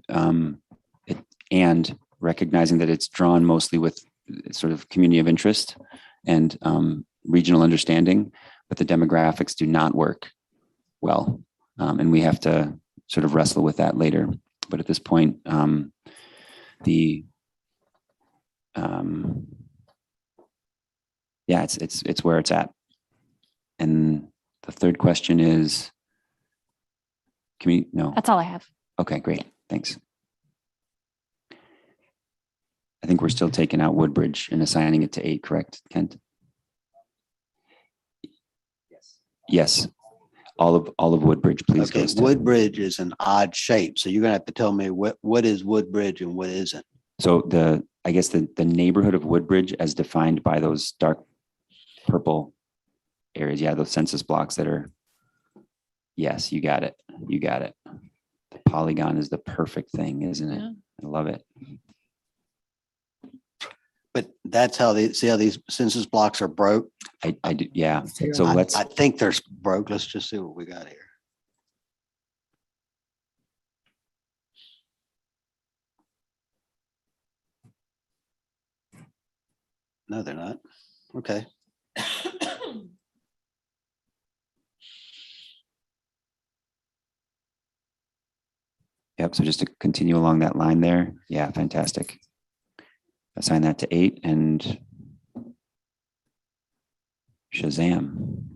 recognizing that it's drawn mostly with sort of community of interest and regional understanding, but the demographics do not work well, and we have to sort of wrestle with that later. But at this point, it's where it's at. And the third question is, no? That's all I have. Okay, great. Thanks. I think we're still taking out Woodbridge and assigning it to 8, correct, Kent? Yes. All of Woodbridge, please. Okay, Woodbridge is an odd shape, so you're gonna have to tell me what is Woodbridge and what isn't. So I guess the neighborhood of Woodbridge as defined by those dark purple areas, those census blocks that are, yes, you got it. The polygon is the perfect thing, isn't it? I love it. But that's how see how these census blocks are broke? I do, yeah. So I think they're broke. Let's just see what we got here. No, they're not. Okay. Yep, so just to continue along that line there. Yeah, fantastic. Assign that to 8 and Shazam.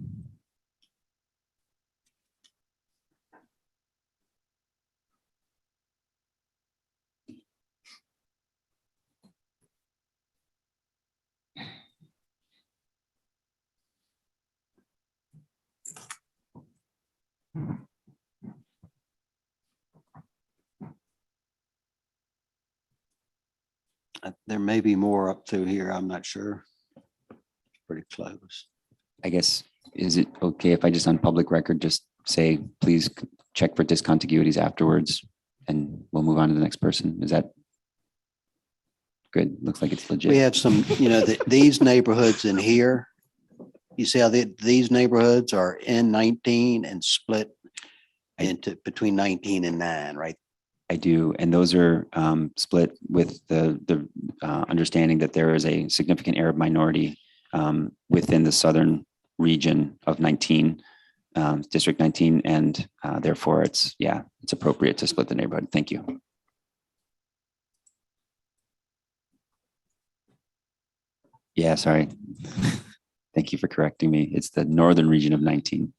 There may be more up through here. I'm not sure. Pretty close. I guess, is it okay if I just on public record, just say, please check for discontiguities afterwards and we'll move on to the next person? Is that good? Looks like it's legit. We have some, these neighborhoods in here. You see how these neighborhoods are in 19 and split into between 19 and 9, right? I do, and those are split with the understanding that there is a significant Arab minority within the southern region of 19, District 19, and therefore it's appropriate to split the neighborhood. Thank you. Yeah, sorry. Thank you for correcting me. It's the northern region of 19.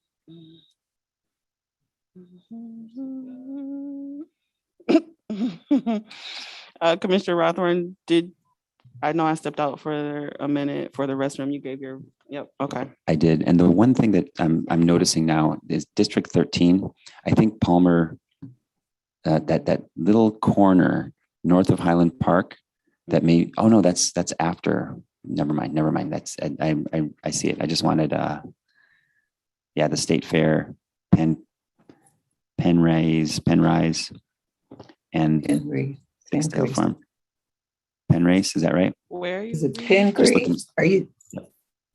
Commissioner Rothorn, did I know I stepped out for a minute for the restroom. You gave your, yep, okay. I did. And the one thing that I'm noticing now is District 13. I think Palmer, that little corner north of Highland Park, that may, oh no, that's after. Never mind. That's, I see it. I just wanted, yeah, the State Fair, Penrise, and Dale Farm. Penrace, is that right? Where Is it Just looking- Pengrace? Are you?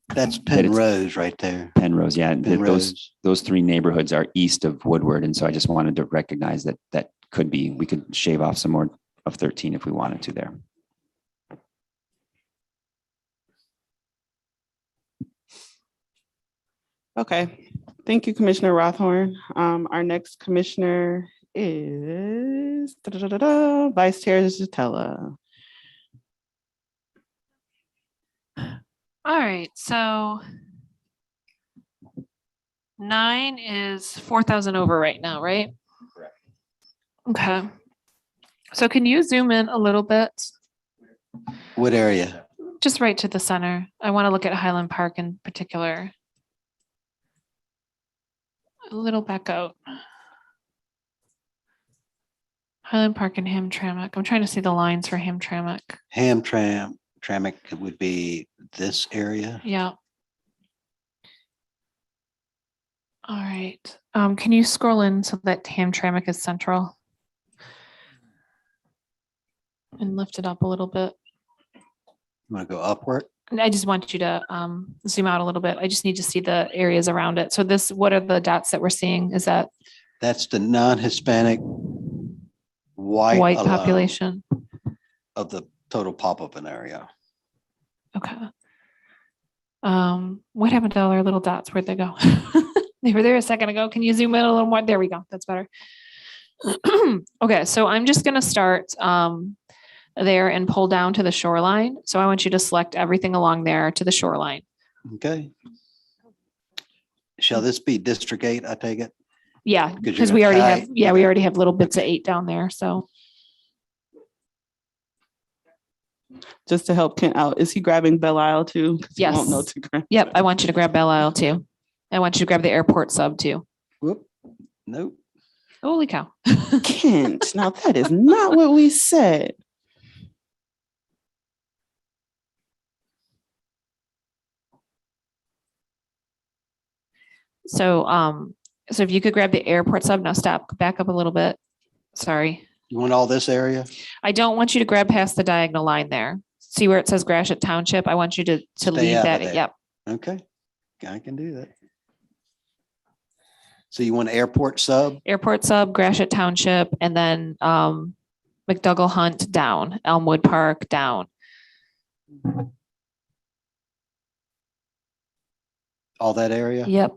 That's But it's- Penrose right there. Penrose, yeah. Penrose. Those three neighborhoods are east of Woodward. And so I just wanted to recognize that could be, we could shave off some more of 13 if we wanted to there. Okay, thank you, Commissioner Rothorn. Our next commissioner is Vice Chair Zatella. All right, so 9 is 4,000 over right now, right? Correct. Okay. So can you zoom in a little bit? What area? Just right to the center. I want to look at Highland Park in particular. A little back out. Highland Park and Hamtramck. I'm trying to see the lines for Hamtramck. Hamtramck would be this area. Yeah. All right. Can you scroll in so that Hamtramck is central? And lift it up a little bit. You want to go upward? And I just want you to zoom out a little bit. I just need to see the areas around it. So this, what are the dots that we're seeing? Is that That's the non-Hispanic white alone population? of the total pop-up area. Okay. What happened to all our little dots? Where'd they go? They were there a second ago. Can you zoom in a little more? There we go. That's better. Okay, so I'm just gonna start there and pull down to the shoreline. So I want you to select everything along there to the shoreline. Okay. Shall this be District 8, I take it? Yeah, you're because gonna we already tie- have, yeah, we already have little bits of 8 down there. So Just to help Kent out, is he grabbing Belle Isle too? 'Cause he won't know yes. to grab. Yep, I want you to grab Belle Isle too. I want you to grab the airport sub too. Whoop. Nope. Holy cow. Kent, now that is not what we said. So if you could grab the airport sub, now stop, back up a little bit. Sorry. You want all this area? I don't want you to grab past the diagonal line there. See where it says Gratiot Township? I want you to Stay leave out of that. there. Yep. Okay, I can do that. So you want airport sub? Airport sub, Gratiot Township, and then McDougall Hunt down, Elmwood Park down. All that area? Yep.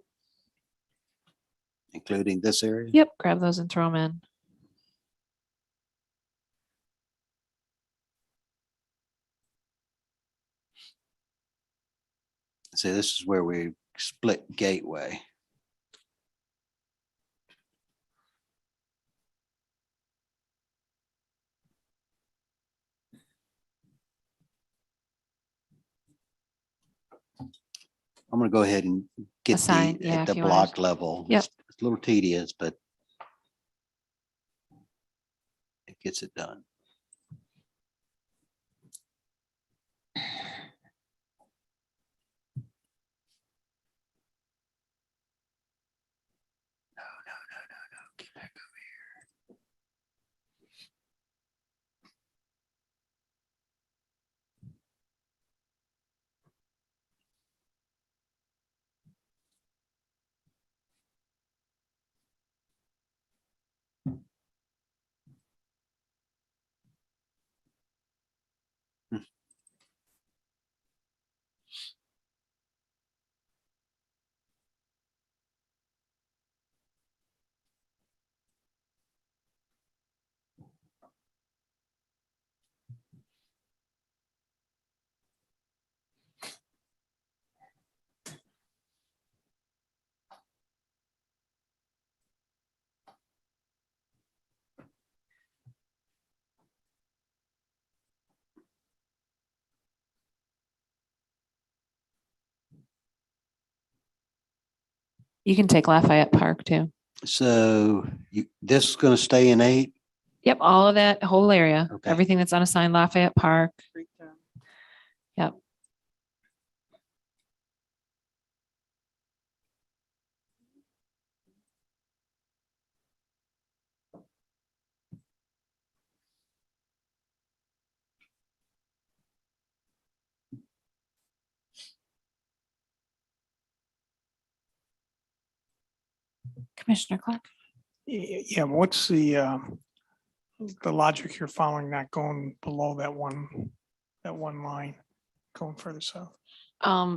Including this area? Yep. Grab those and throw them in. See, this is where we split Gateway. I'm gonna go ahead and get Assign, the, yeah, at if the you wanna. block level. Yep. It's a little tedious, but it gets it done. Get back over here. You can take Lafayette Park too. So this is gonna stay in 8? Yep, all of that whole area, Okay. everything that's unassigned Lafayette Park. Yep. Commissioner Clark. Yeah, what's the logic you're following, not going below that one line, going further south?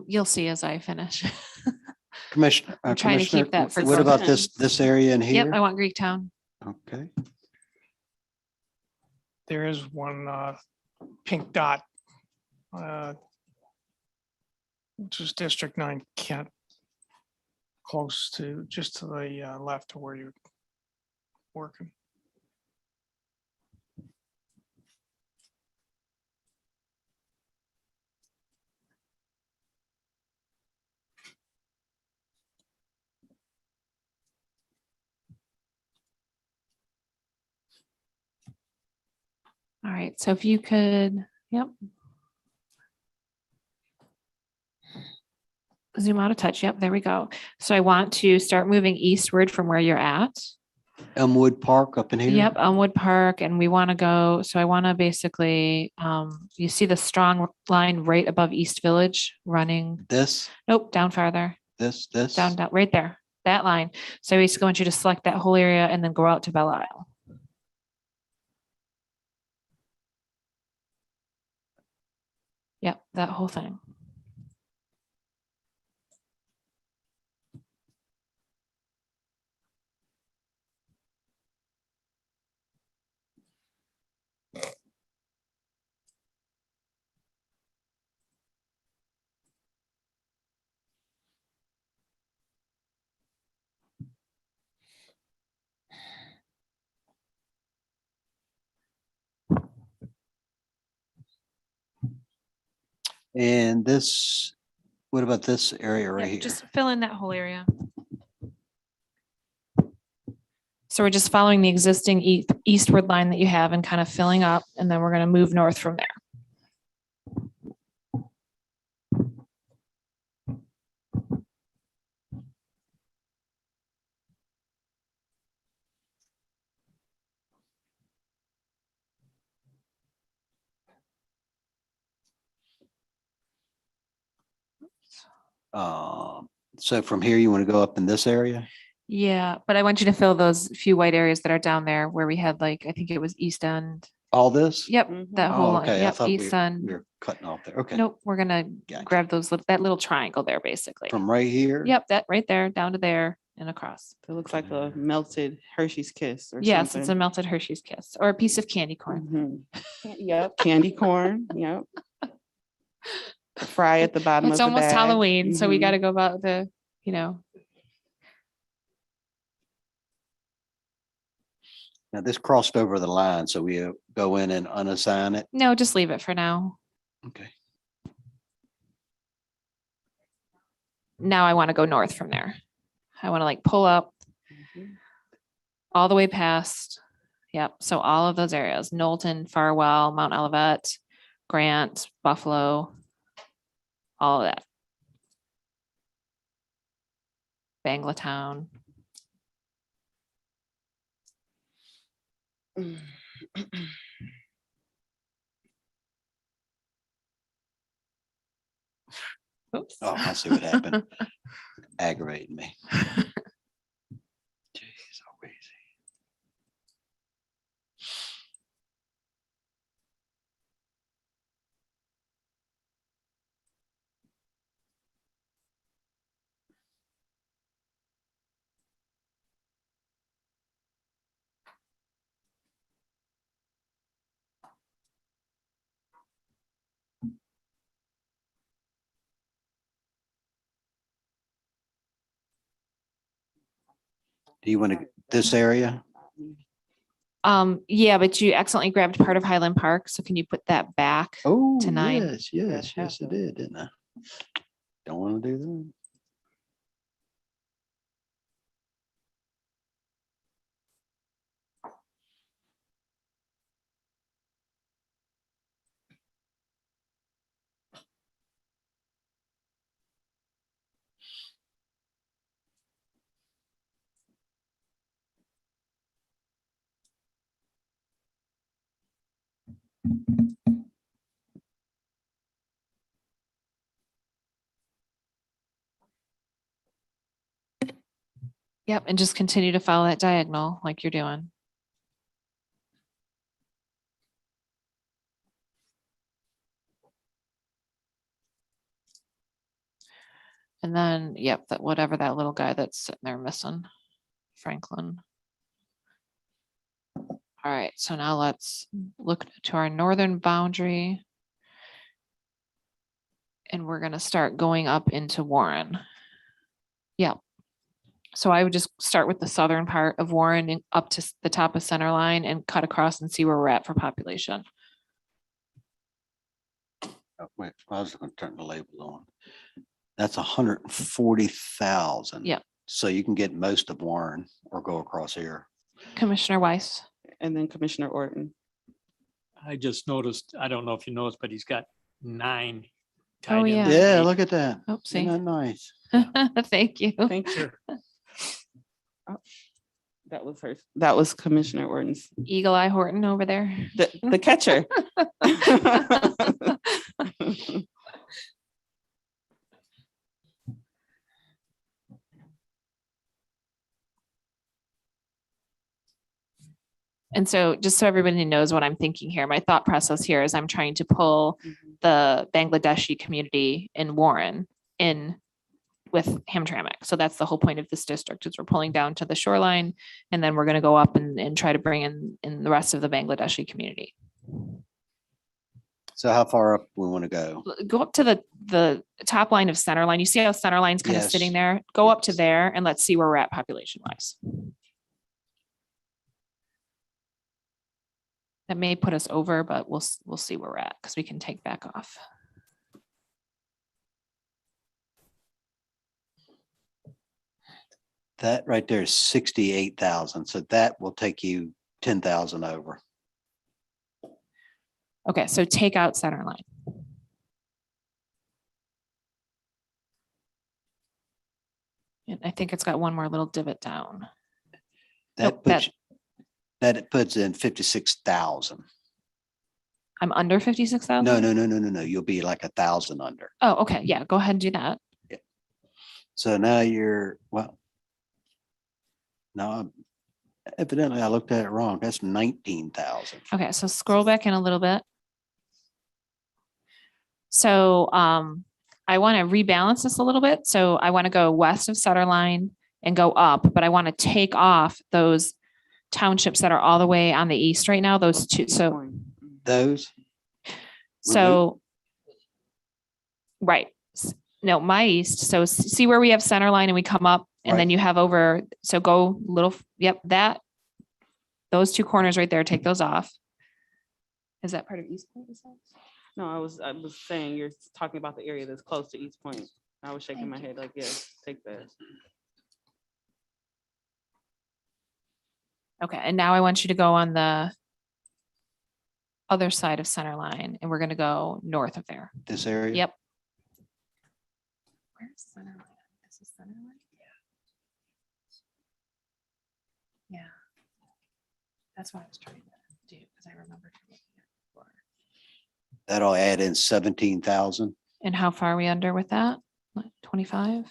You'll see as I finish. Commissioner, I'm trying to keep that for what about growth. this area in here? Yep, I want Greektown. Okay. There is one pink dot, which is District 9 Kent, close to, just to the left of where you're working. All right, so if you could, yep. Zoom out a touch. Yep, there we go. So I want to start moving eastward from where you're at. Elmwood Park up in here? Yep, Elmwood Park, and we want to go, so I want to basically, you see the strong line right above East Village running, This, nope, down farther, this, down, right there, that line. So I basically want you to select that whole area and then go out to Belle Isle. Yep, that whole thing. and this, what about this area right Yep, here? just fill in that whole area. So we're just following the existing eastward line that you have and kind of filling up, and then we're going to move north from there. So from here, you want to go up in this area? Yeah, but I want you to fill those few white areas that are down there where we had like, I think it was East End. All this? Yep, that whole, Oh, line. okay. I Yep, thought East End. we were cutting off there. Okay. Nope, we're gonna grab those, that little triangle there, basically. From right here? Yep, that right there, down to there and across. It looks like a melted Hershey's Kiss or Yes, it's a something. melted Hershey's Kiss or a piece of candy corn. Yep, candy corn, yep. Fry at the bottom of It's the almost bag. Halloween, so we Mhm. got to go about the, you know. Now this crossed over the line, so we go in and unassign it. No, just leave it for now. Okay. Now I want to go north from there. I want to like pull up all the way past. Yep. So all of those areas, Knowlton, Farwell, Mount Olivet, Grant, Buffalo, all of that. Banglatown. Oops. Oh, I see what happened. Aggravating me. Jeez, always. Do you want to, this area? Yeah, but you accidentally grabbed part of Highland Park. So can you put that back Oh, to 9? yes, I did, didn't I? Don't want to do that. Yep, and just continue to follow that diagonal like you're doing. And then, yep, that whatever that little guy that's sitting there missing, Franklin. All right, so now let's look to our northern boundary. And we're gonna start going up into Warren. Yep. So I would just start with the southern part of Warren and up to the top of center line and cut across and see where we're at for population. Oh, wait, I was going to turn the label on. That's 140,000. Yeah. So you can get most of Warren or go across here. Commissioner Weiss. And then Commissioner Orton. I just noticed, I don't know if you noticed, but he's got 9. Oh, tied in yeah. there. Yeah, look at that. Oopsie. Isn't that nice? Thank you. Thank you. Oh, that was her. That was Commissioner Orton's. Eagle Eye Horton over there. The catcher. And so just so everybody knows what I'm thinking here, my thought process here is I'm trying to pull the Bangladeshi community in Warren in with Hamtramck. So that's the whole point of this district is we're pulling down to the shoreline and then we're going to go up and try to bring in the rest of the Bangladeshi community. So how far up we want to go? Go up to the top line of center line. You see how center line's kind of Yes. sitting there? Go up to there and let's see where we're at population wise. That may put us over, but we'll see where we're at because we can take back off. That right there is 68,000. So that will take you 10,000 over. Okay, so take out center line. And I think it's got one more little divot down. Nope, That it puts in 56,000. I'm under 56,000? No. You'll be like 1,000 under. Oh, okay. Yeah, go ahead and do that. So now you're, well, no, evidently I looked at it wrong. That's 19,000. Okay, so scroll back in a little bit. So I want to rebalance this a little bit. So I want to go west of center line and go up, but I want to take off those townships that are all the way on the east right now, those two. So those? So, right. No, my east. So see where we have center line and we come up and then you have over, so go little, yep, those two corners right there, take those off. Is that part of East Point? No, I was saying you're talking about the area that's close to East Point. I was shaking my head like, yes, take that. Okay, and now I want you to go on the other side of center line and we're going to go north of there. This area? Yep. Where's center line? This is center line? Yeah. That's what I was trying to do because I remember looking at it before. That'll add in 17,000. And how far are we under with that? Like 25?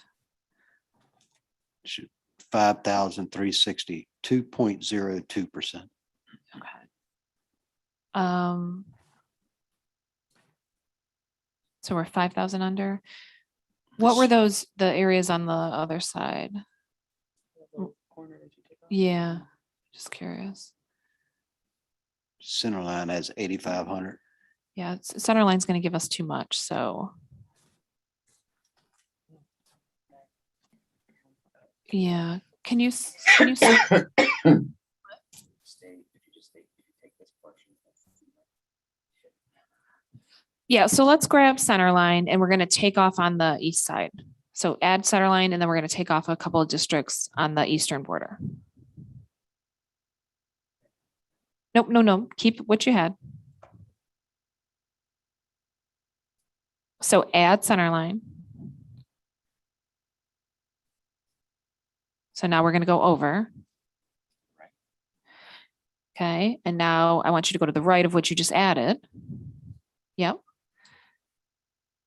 5,360, 2.02%. Okay. So we're 5,000 under. What were the areas on the other side? Yeah, just curious. Center line has 8,500. Yeah, center line's going to give us too much, so. Yeah, can you yeah, so let's grab center line and we're going to take off on the east side. So add center line and then we're going to take off a couple of districts on the eastern border. Nope, no, keep what you had. So add center line. So now we're going to go over. Okay, and now I want you to go to the right of what you just added. Yep.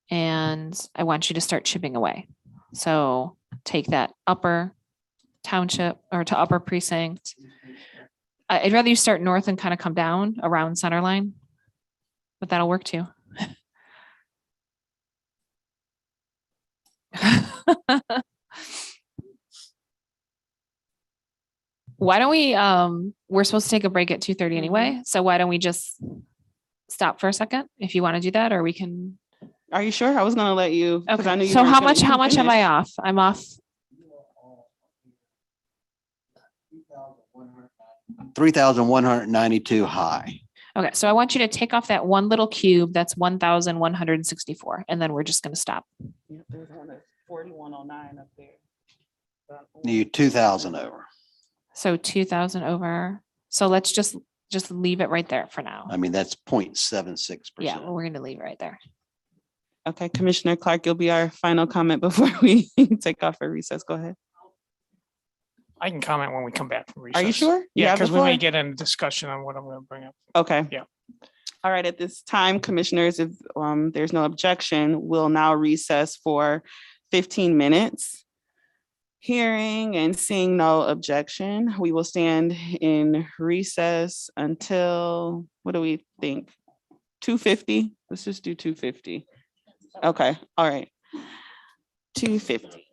And I want you to start chipping away. So take that upper township or to upper precinct. I'd rather you start north and kind of come down around center line, but that'll work too. Why don't we, we're supposed to take a break at 2:30 anyway, so why don't we just stop for a second if you want to do that, or we can. Are you sure? I was gonna let you. 'Cause I Okay, knew you so weren't how gonna much am finish. I off? I'm off. 3,192 high. Okay, so I want you to take off that one little cube, that's 1,164, and then we're just gonna stop. Yep, there's one that's 4109 up there. Need 2,000 over. So 2,000 over. So let's just leave it right there for now. I mean, that's 0.76%. Yeah, well, we're gonna leave it right there. Okay, Commissioner Clark, you'll be our final comment before we take off for recess. Go ahead. I can comment when we come back from recess. Are you sure? You Yeah, have the because we may floor? get into discussion on what I'm going to bring up. Okay. Yeah. All right, at this time, commissioners, if there's no objection, we'll now recess for 15 minutes. Hearing and seeing no objection, we will stand in recess until, what do we think? 2:50? Let's just do 2:50. Okay, all right. 2:50.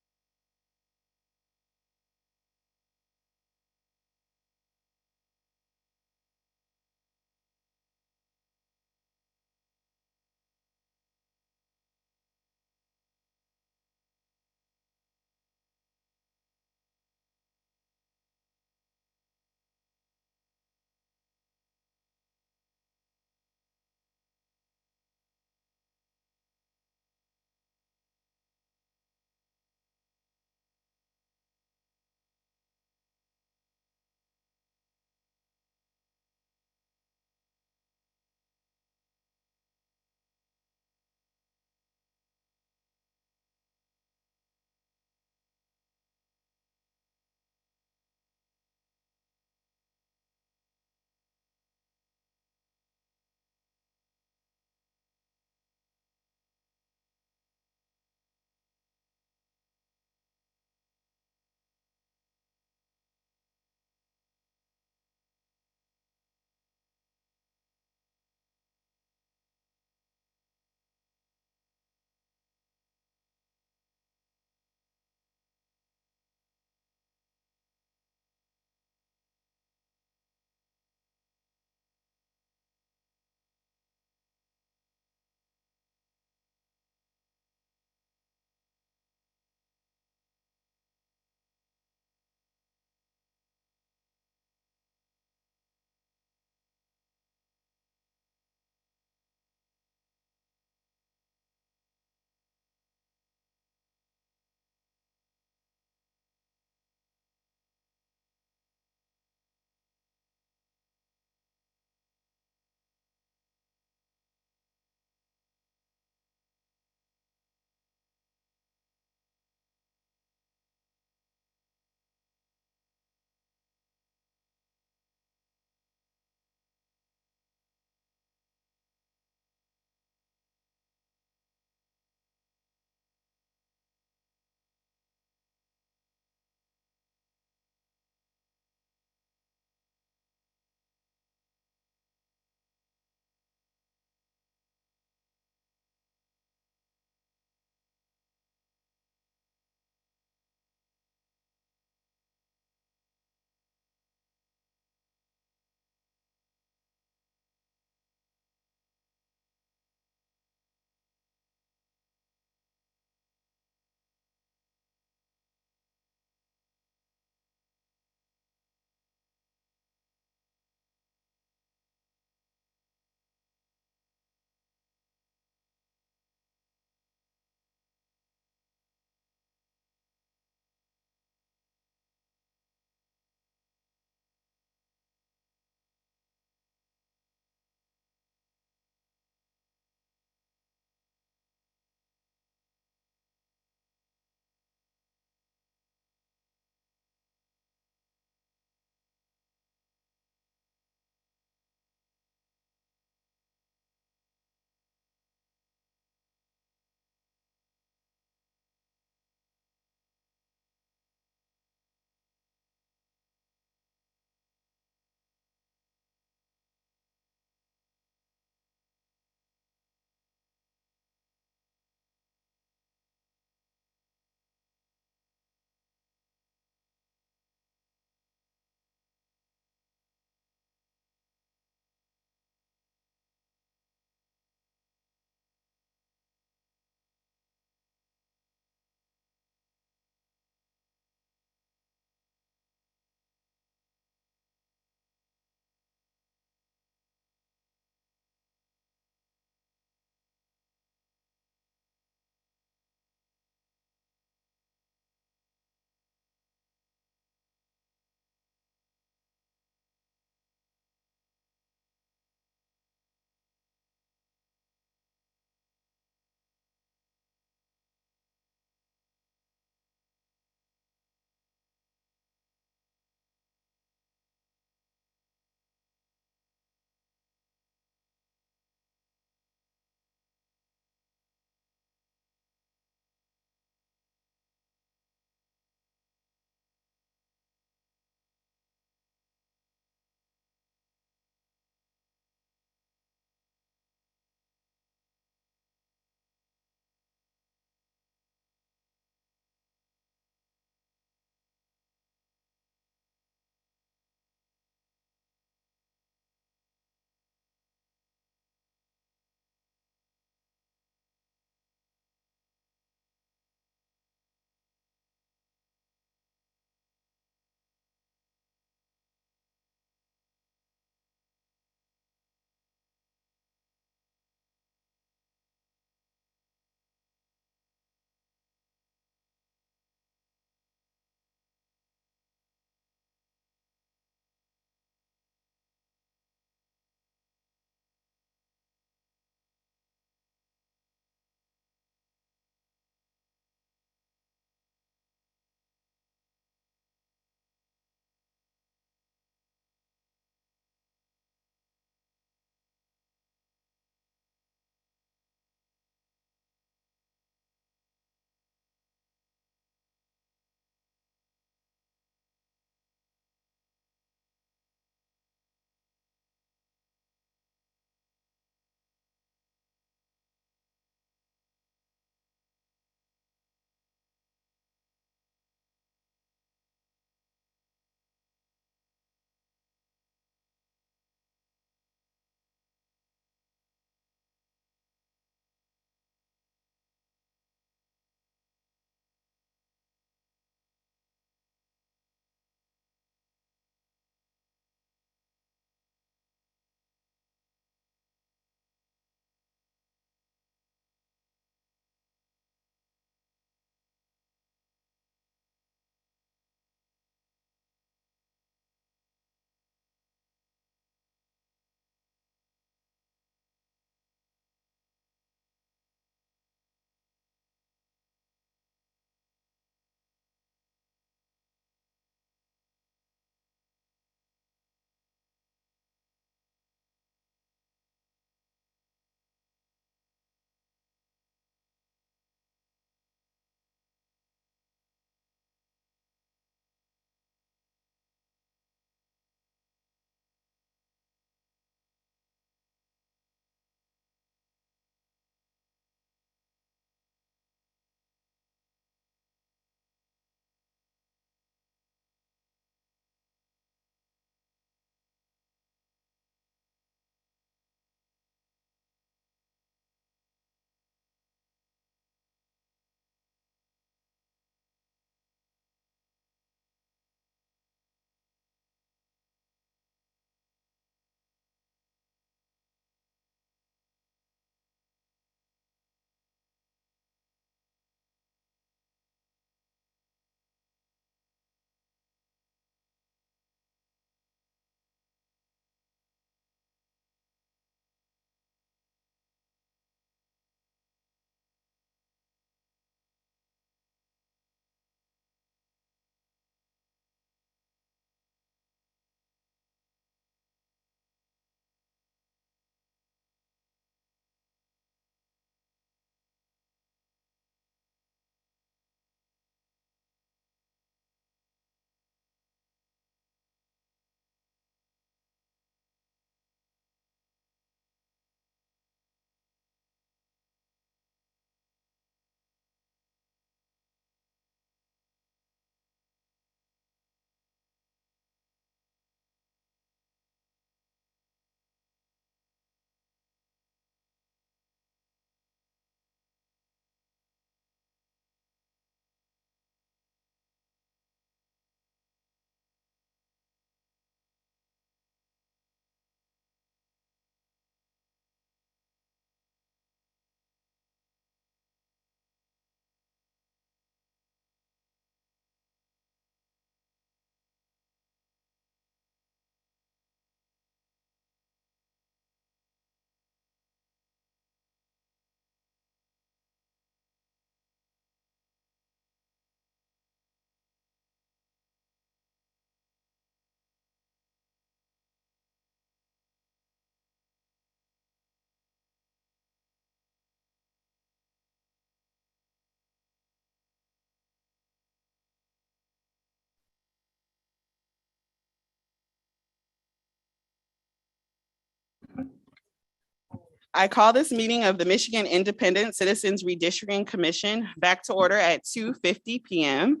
I call this meeting of the Michigan Independent Citizens Redistricting Commission back to order at 2:50 p.m.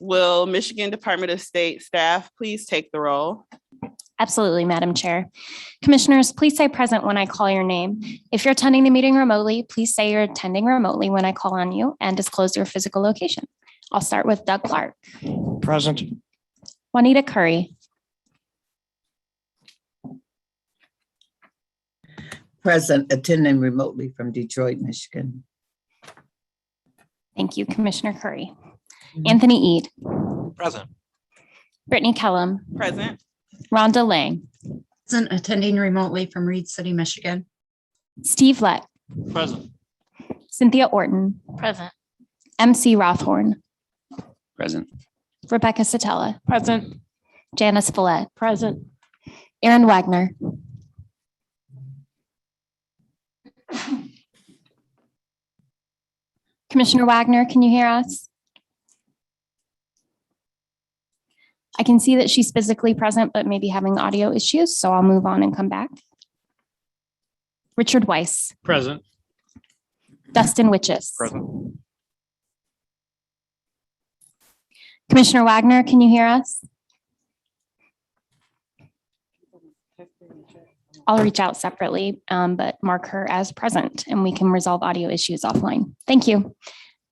Will Michigan Department of State staff please take the roll? Absolutely, Madam Chair. Commissioners, please say present when I call your name. If you're attending the meeting remotely, please say you're attending remotely when I call on you and disclose your physical location. I'll start with Doug Clark. Present. Juanita Curry. Present, attending remotely from Detroit, Michigan. Thank you, Commissioner Curry. Anthony Eid. Present. Brittany Kellum. Present. Rhonda Lang. Present, attending remotely from Reed City, Michigan. Steve Lett. Present. Cynthia Orton. Present. MC Rothhorn. Present. Rebecca Satella. Present. Janice Follett. Present. Aaron Wagner. Commissioner Wagner, can you hear us? I can see that she's physically present, but maybe having audio issues, so I'll move on and come back. Richard Weiss. Present. Dustin Witches. Present. Commissioner Wagner, can you hear us? I'll reach out separately, but mark her as present and we can resolve audio issues offline. Thank you.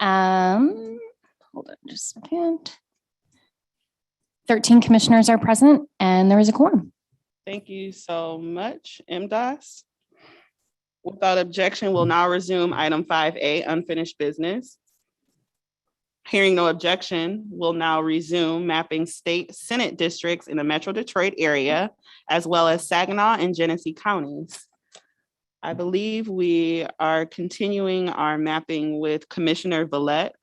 Hold on just a second. 13 commissioners are present and there is a quorum. Thank you so much, MDOS. Without objection, we'll now resume item 5A, unfinished business. Hearing no objection, we'll now resume mapping state Senate districts in the Metro Detroit area, as well as Saginaw and Genesee counties. I believe we are continuing our mapping with Commissioner Villette.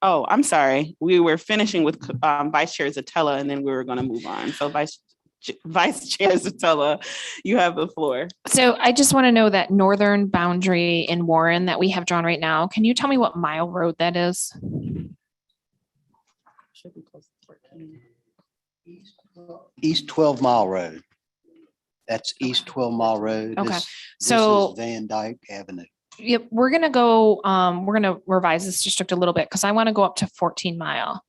Oh, I'm sorry. We were finishing with Vice Chair Zatella, and then we were going to move on. So Vice Chair Zatella, you have the floor. So I just want to know that northern boundary in Warren that we have drawn right now. Can you tell me what mile road that is? Should be close to 14. East 12 Mile Road. That's East 12 Mile Road. Okay. This So is Van Dyke Avenue. yep, we're gonna go, we're gonna revise this district a little bit because I want to go up to 14 Mile.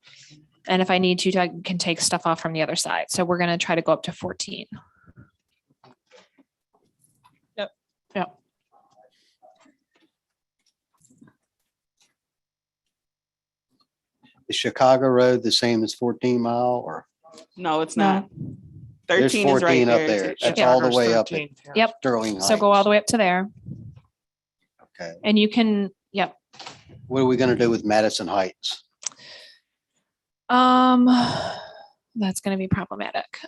And if I need to, I can take stuff off from the other side. So we're gonna try to go up to 14. Yep. Yep. Is Chicago Road the same as 14 Mile or? No, it's No. not. There's 13 is right 14 up there. there. It's That's all the Chicago's way up 13. at Yep. Sterling So go all the way up to there. Okay. And you can, yep. What are we going to do with Madison Heights? That's gonna be problematic.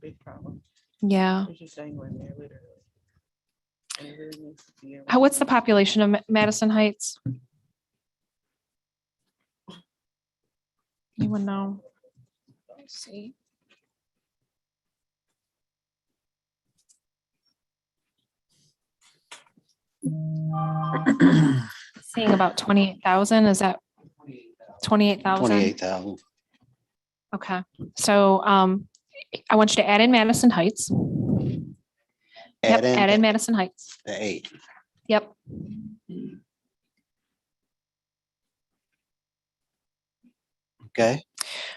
Big problem. Yeah. It's just anywhere near literally. And it really needs to be How, what's the population of Madison Heights? Anyone know? Let's see. Seeing about 28,000, is that 28,000? 28,000. Okay, so I want you to add in Madison Heights. Yep, add in Madison Heights. The 8. Yep. Okay.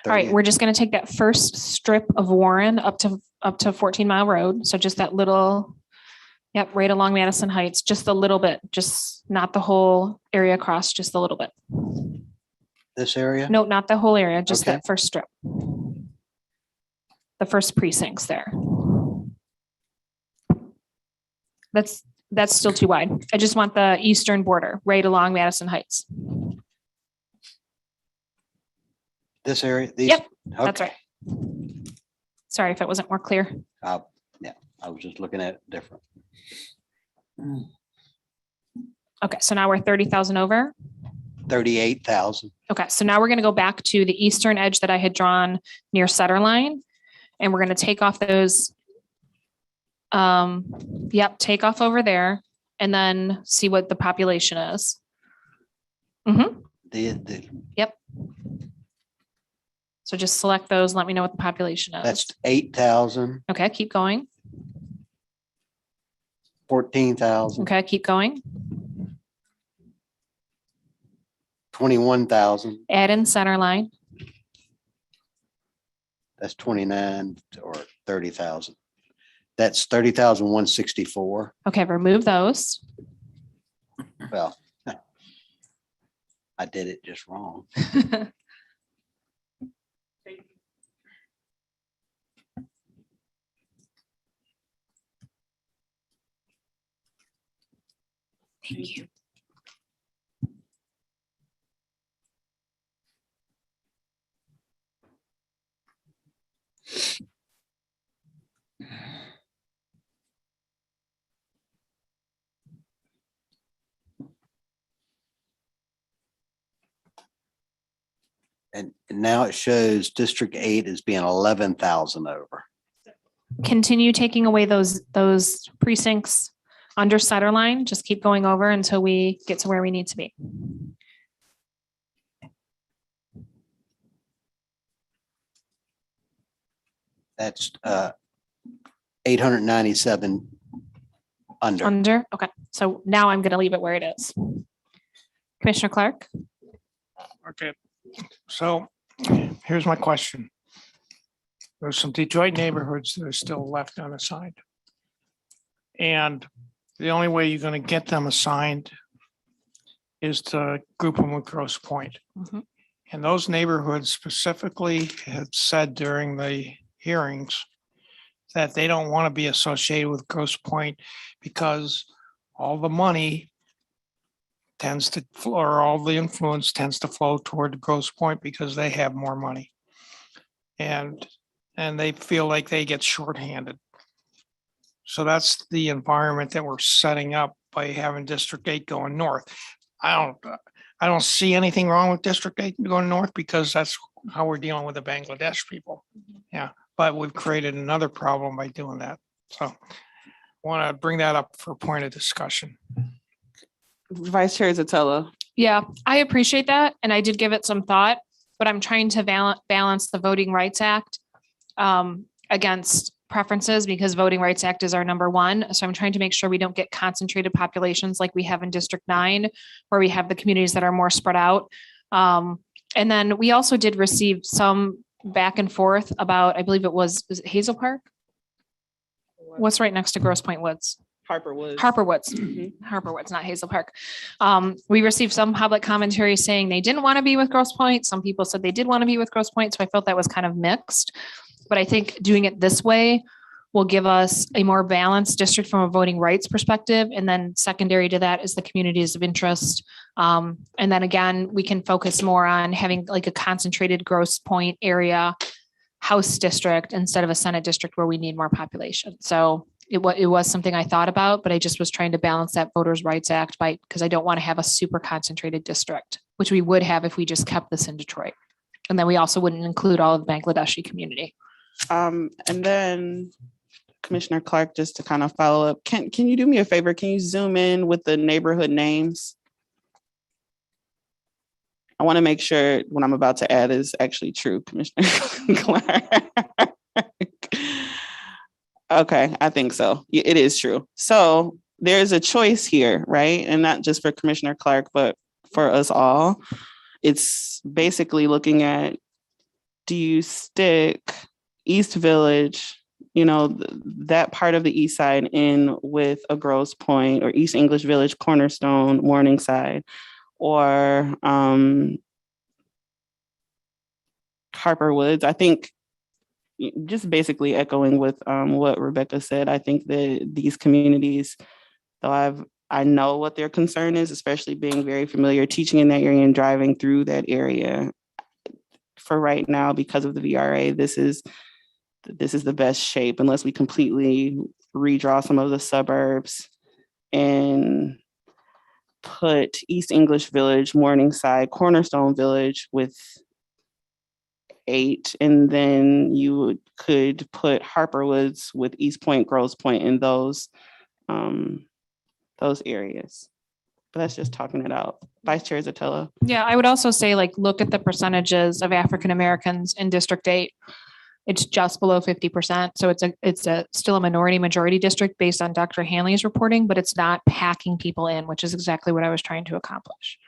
All right, we're just gonna take that first strip of Warren up to 14 Mile Road. So just that little, yep, right along Madison Heights, just a little bit, just not the whole area across, just a little bit. This area? No, not the whole area, just Okay. that first strip. The first precincts there. That's still too wide. I just want the eastern border right along Madison Heights. This area? These? Yep, that's Okay. right. Sorry if it wasn't more clear. Yeah, I was just looking at it different. Okay, so now we're 30,000 over. 38,000. Okay, so now we're gonna go back to the eastern edge that I had drawn near Sutter Line. And we're gonna take off those. Yep, take off over there and then see what the population is. Mm-hmm. Yep. So just select those, let me know what the population is. That's 8,000. Okay, keep going. 14,000, Okay, keep going. 21,000, Add in center line. that's 29 or 30,000. That's 30,164. Okay, remove those. Well, I did it just wrong. Thank you. And now it shows District 8 is being 11,000 over. Continue taking away those precincts under center line. Just keep going over until we get to where we need to be. That's 897 under. Under, okay. So now I'm gonna leave it where it is. Commissioner Clark? Okay, so here's my question. There's some Detroit neighborhoods that are still left unassigned. And the only way you're gonna get them assigned is to group them with Grosse Pointe. Mhm. And those neighborhoods specifically have said during the hearings that they don't want to be associated with Grosse Pointe because all the money tends to, or all the influence tends to flow toward Grosse Pointe because they have more money. And they feel like they get shorthanded. So that's the environment that we're setting up by having District 8 going north. I don't see anything wrong with District 8 going north because that's how we're dealing with the Bangladesh people. Yeah, but we've created another problem by doing that. So I want to bring that up for a point of discussion. Vice Chair Zatella. Yeah, I appreciate that. And I did give it some thought, but I'm trying to balance the Voting Rights Act against preferences because Voting Rights Act is our number one. So I'm trying to make sure we don't get concentrated populations like we have in District 9, where we have the communities that are more spread out. And then we also did receive some back and forth about, I believe was it Hazel Park? What's right next to Grosse Pointe Woods? Harper Woods. Harper Woods, Mhm. Harper Woods, not Hazel Park. We received some public commentary saying they didn't want to be with Grosse Pointe. Some people said they did want to be with Grosse Pointe. So I felt that was kind of mixed. But I think doing it this way will give us a more balanced district from a voting rights perspective. And then secondary to that is the communities of interest. And then again, we can focus more on having like a concentrated Grosse Pointe area House district instead of a Senate district where we need more population. So it was something I thought about, but I just was trying to balance that Voters' Rights Act because I don't want to have a super concentrated district, which we would have if we just kept this in Detroit. And then we also wouldn't include all of the Bangladeshi community. And then Commissioner Clark, just to kind of follow up, can you do me a favor? Can you zoom in with the neighborhood names? I want to make sure what I'm about to add is actually true, Commissioner Clark. Okay, I think so. It is true. So there's a choice here, right? And not just for Commissioner Clark, but for us all. It's basically looking at, do you stick East Village, that part of the east side in with a Grosse Pointe or East English Village, Cornerstone, Morningside, or Harper Woods? I think just basically echoing with what Rebecca said, I think that these communities, though I know what their concern is, especially being very familiar, teaching in that area and driving through that area. For right now, because of the VRA, this is the best shape unless we completely redraw some of the suburbs and put East English Village, Morningside, Cornerstone Village with 8, and then you could put Harper Woods with East Point, Grosse Pointe in those areas. But that's just talking it out. Vice Chair Zatella. Yeah, I would also say look at the percentages of African Americans in District 8. It's just below 50%. So it's still a minority majority district based on Dr. Hanley's reporting, but it's not packing people in, which is exactly what I was trying to accomplish.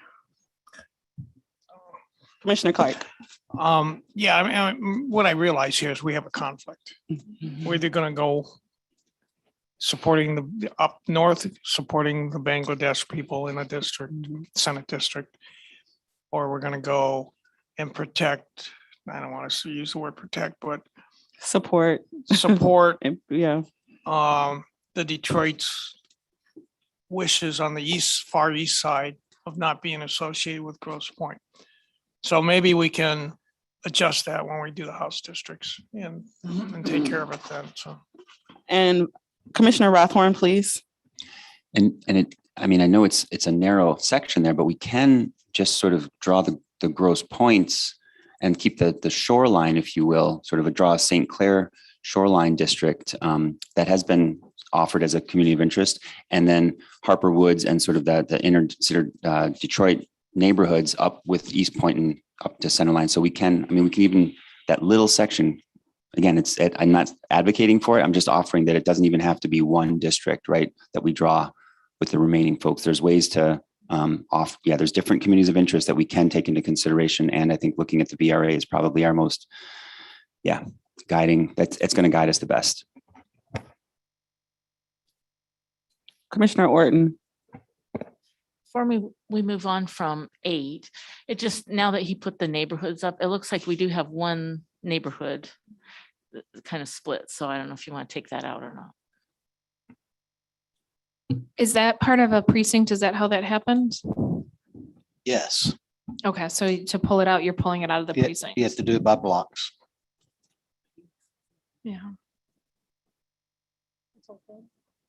Commissioner Clark. Yeah, I mean, what I realize here is we have a conflict. We're either gonna go supporting the up north, supporting the Bangladesh people in a district, Senate district, or we're gonna go and protect, I don't want to use the word protect, but Support. yeah, the Detroit's wishes on the far east side of not being associated with Grosse Pointe. So maybe we can adjust that when we do the House districts and take care of it then, so. And Commissioner Rothorn, please. And it, I mean, I know it's a narrow section there, but we can just sort of draw the gross points and keep the shoreline, if you will, sort of draw a St. Clair shoreline district that has been offered as a community of interest. And then Harper Woods and sort of the inner Detroit neighborhoods up with East Point and up to Centerline. So we can even, that little section, again, I'm not advocating for it. I'm just offering that it doesn't even have to be one district, right? That we draw with the remaining folks. There's ways to there's different communities of interest that we can take into consideration. And I think looking at the VRA is probably our most, guiding, it's going to guide us the best. Commissioner Orton. Before we move on from 8, it just, now that he put the neighborhoods up, it looks like we do have one neighborhood kind of split. So I don't know if you want to take that out or not. Is that part of a precinct? Is that how that happens? Yes, Okay, so to pull it out, you're pulling it out of the precinct. you have to do it by blocks. Yeah.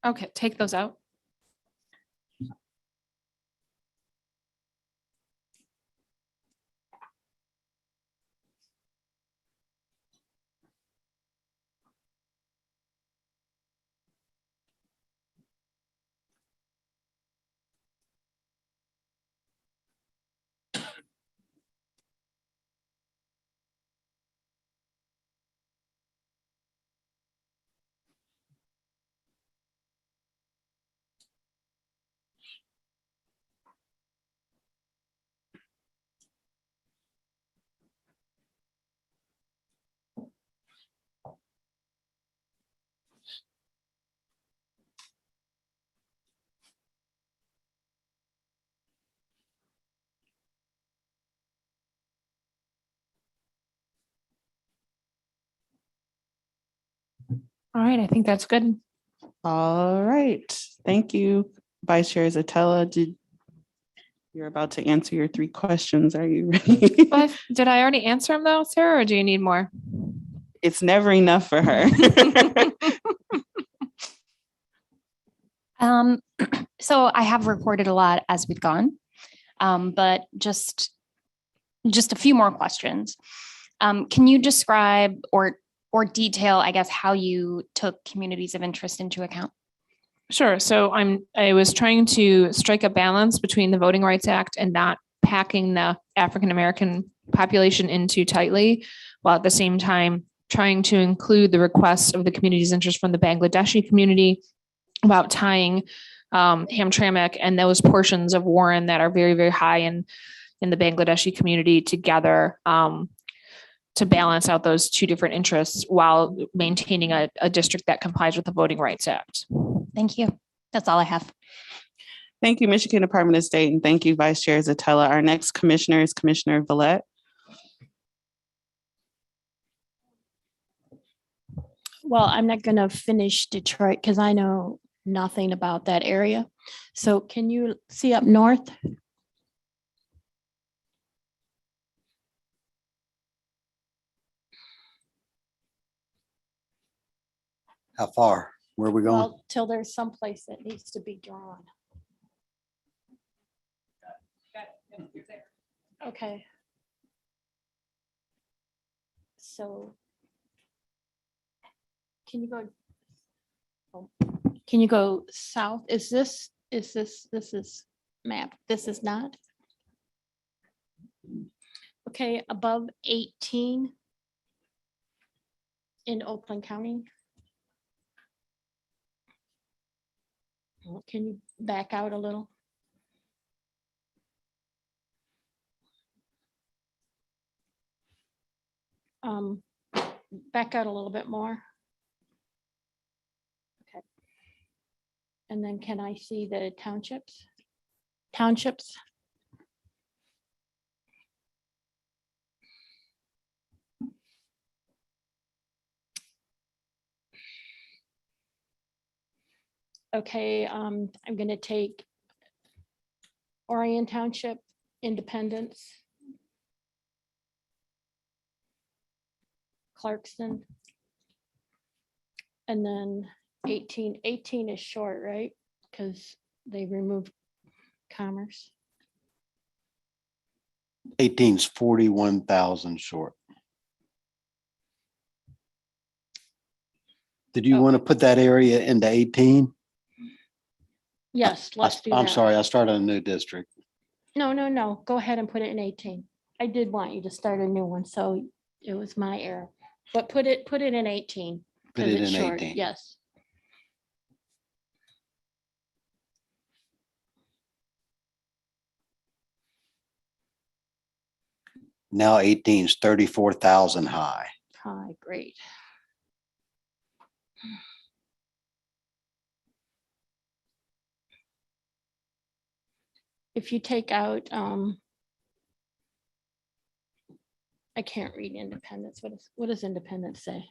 Okay, take those out. All right, I think that's good. All right. Thank you, Vice Chair Zatella. You're about to answer your 3 questions. Are you ready? Did I already answer them though, Sarah, or do you need more? It's never enough for her. So I have recorded a lot as we've gone, but just a few more questions. Can you describe or detail, I guess, how you took communities of interest into account? Sure. So I was trying to strike a balance between the Voting Rights Act and not packing the African-American population in too tightly, while at the same time trying to include the requests of the community's interest from the Bangladeshi community about tying Hamtramck and those portions of Warren that are very, very high in the Bangladeshi community together to balance out those 2 different interests while maintaining a district that complies with the Voting Rights Act. Thank you. That's all I have. Thank you, Michigan Department of State, and thank you, Vice Chair Zatella. Our next commissioner is Commissioner Villette. Well, I'm not going to finish Detroit because I know nothing about that area. So can you see up north? How far? Where are we going? Well, till there's someplace that needs to be drawn. Okay. So can you go south? This is map. This is not. Okay, above 18. in Oakland County. Can you back out a little? Back out a little bit more. Okay. And then can I see the townships? Townships? Okay, I'm gonna take Orion Township, Independence, Clarkston, and then 18 is short, right? Because they removed commerce. 18's 41,000 short. Did you want to put that area into 18? Yes, let's do that. I'm sorry, I started a new district. No, go ahead and put it in 18. I did want you to start a new one, so it was my error. But put it in 18. Put 'cause it it's in short. 18. Yes. Now 18's 34,000 high. Hi, great. If you take out, I can't read Independence. What does Independence say?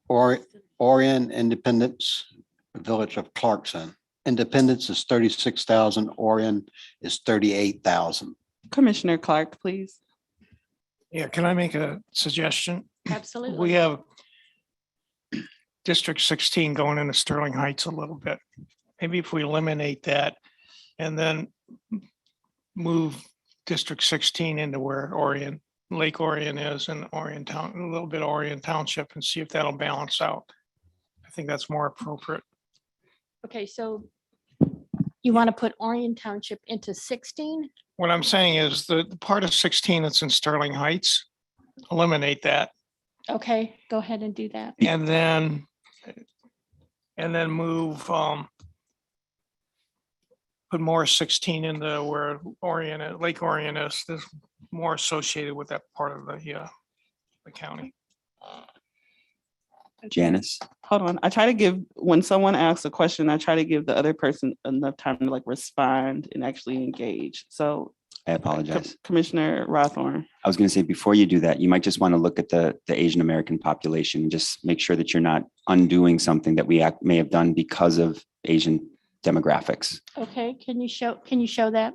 Orion, Independence, Village of Clarkson. Independence is 36,000. Orion is 38,000. Commissioner Clark, please. Yeah, can I make a suggestion? Absolutely. We have District 16 going into Sterling Heights a little bit. Maybe if we eliminate that and then move District 16 into where Lake Orion is and Orion Town, a little bit Orion Township, and see if that'll balance out. I think that's more appropriate. Okay, so you want to put Orion Township into 16? What I'm saying is the part of 16 that's in Sterling Heights, eliminate that. Okay, go ahead and do that. And then move, put more 16 into where Lake Orion is. There's more associated with that part of the county. Janice? Hold on. I try to give, when someone asks a question, I try to give the other person enough time to respond and actually engage. So I apologize. Commissioner Rothorn. I was going to say, before you do that, you might just want to look at the Asian American population and just make sure that you're not undoing something that we may have done because of Asian demographics. Okay, can you show that?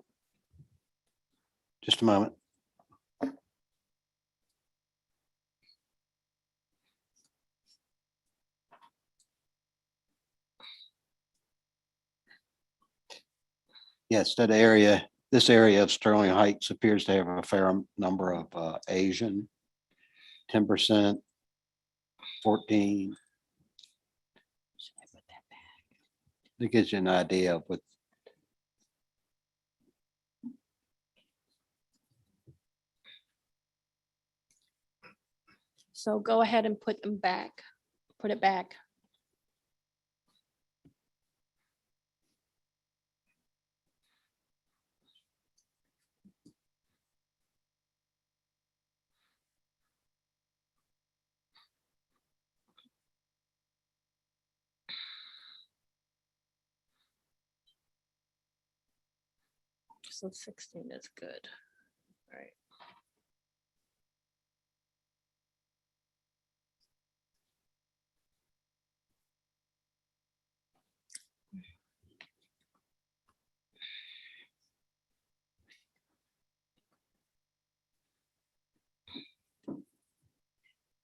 Just a moment. Yes, this area of Sterling Heights appears to have a fair number of Asian, 10%, 14. It gives you an idea of what. So go ahead and put them back. Put it back. So 16 is good. All right.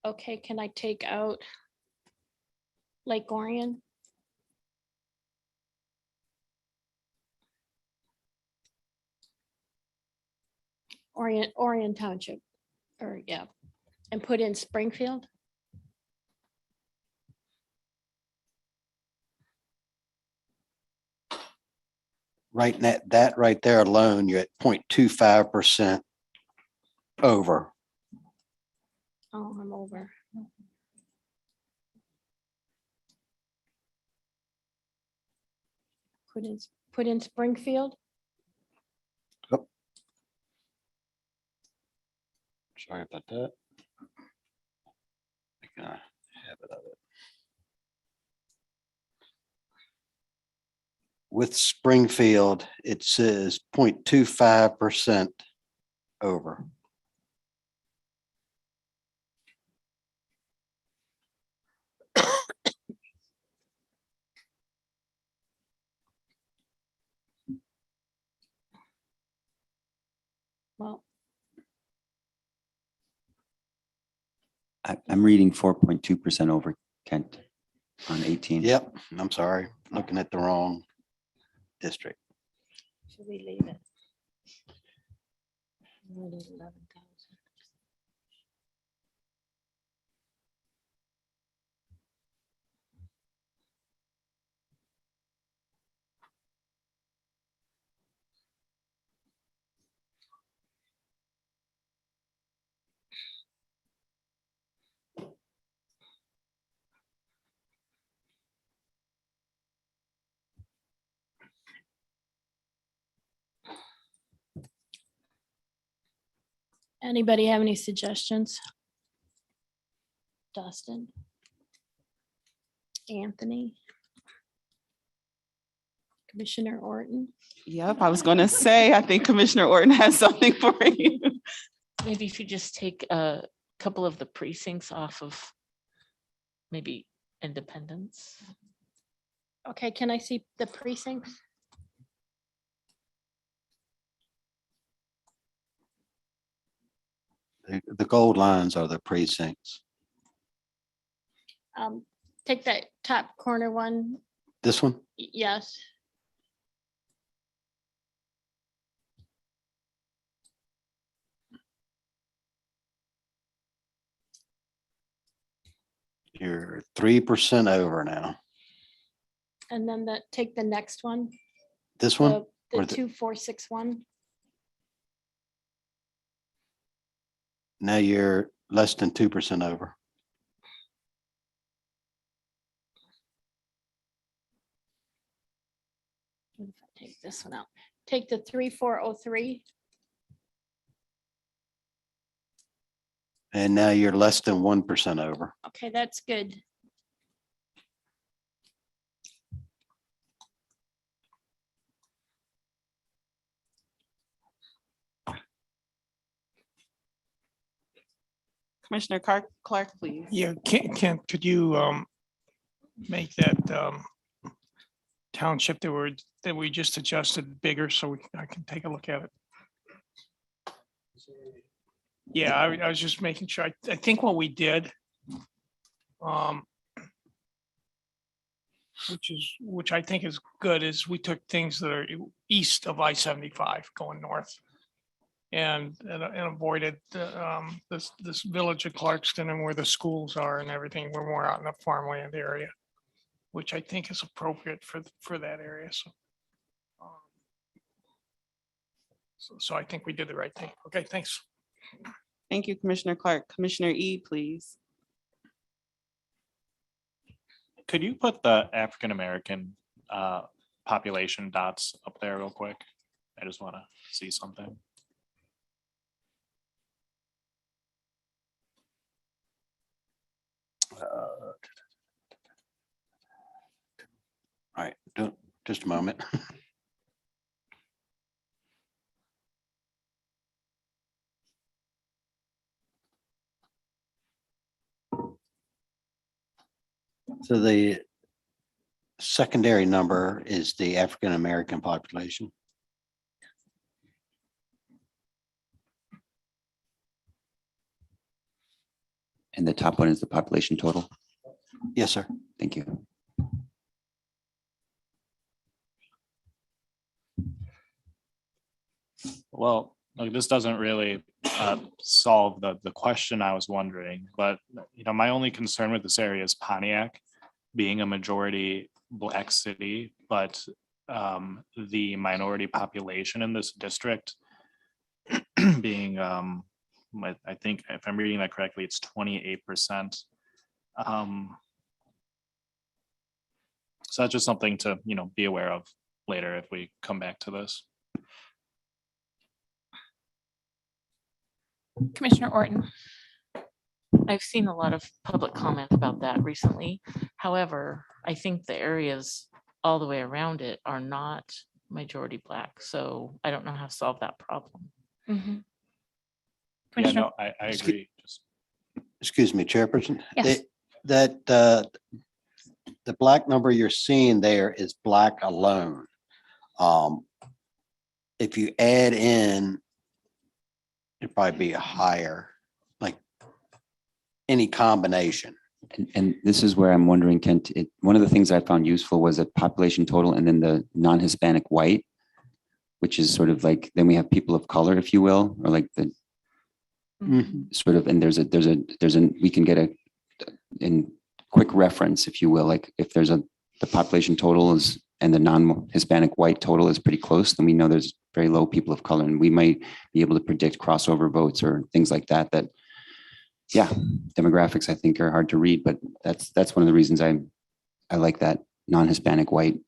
Okay, can I take out Lake Orion? Orion Township, or yeah, and put in Springfield? Right, that right there alone, you're at 0.25% over. Oh, I'm over. Put in Springfield. Sorry about that. I can have it of it. With Springfield, it says 0.25% over. Well, I'm reading 4.2% over, Kent, on 18. Yep, I'm sorry, looking at the wrong district. should we leave it? We need 11,000. Anybody have any suggestions? Dustin? Anthony? Commissioner Orton? Yep, I was gonna say, I think Commissioner Orton has something for you. Maybe if you just take a couple of the precincts off of maybe Independence. Okay, can I see the precincts? The gold lines are the precincts. Take that top corner one. This one? Yes. You're 3% over now. And then take the next one. This one? The Or 2461. Now you're less than 2% over. What if I take this one out? Take the 3403. And now you're less than 1% over. Okay, that's good. Commissioner Clark, please. Yeah, Kent, could you make that township that we just adjusted bigger so I can take a look at it? Yeah, I was just making sure. I think what we did, which I think is good, is we took things that are east of I-75 going north and avoided this village of Clarkston and where the schools are and everything. We're more out in the farmland area, which I think is appropriate for that area. So I think we did the right thing. Okay, thanks. Thank you, Commissioner Clark. Commissioner E, please. Could you put the African-American population dots up there real quick? I just want to see something. All right, just a moment. So the secondary number is the African-American population. And the top one is the population total. Yes, sir. Thank you. Well, like this doesn't really solve the question I was wondering, but my only concern with this area is Pontiac being a majority Black city, but the minority population in this district being, I think if I'm reading that correctly, it's 28%. So that's just something to be aware of later if we come back to this. Commissioner Orton. I've seen a lot of public comment about that recently. However, I think the areas all the way around it are not majority Black, so I don't know how to solve that problem. Mhm. Yeah, Commissioner- no, I agree. Just Excuse me, Chairperson. Yes. That, the black number you're seeing there is black alone. If you add in, it'd probably be a higher, like any combination. And this is where I'm wondering, Kent, one of the things I found useful was a population total and then the non-Hispanic white, which is sort of like, then we have people of color, if you will, or like the sort of, and we can get in quick reference, if you will, like if the population total is, and the non-Hispanic white total is pretty close, then we know there's very low people of color, and we might be able to predict crossover votes or things like that, yeah, demographics I think are hard to read, but that's one of the reasons I like that non-Hispanic white.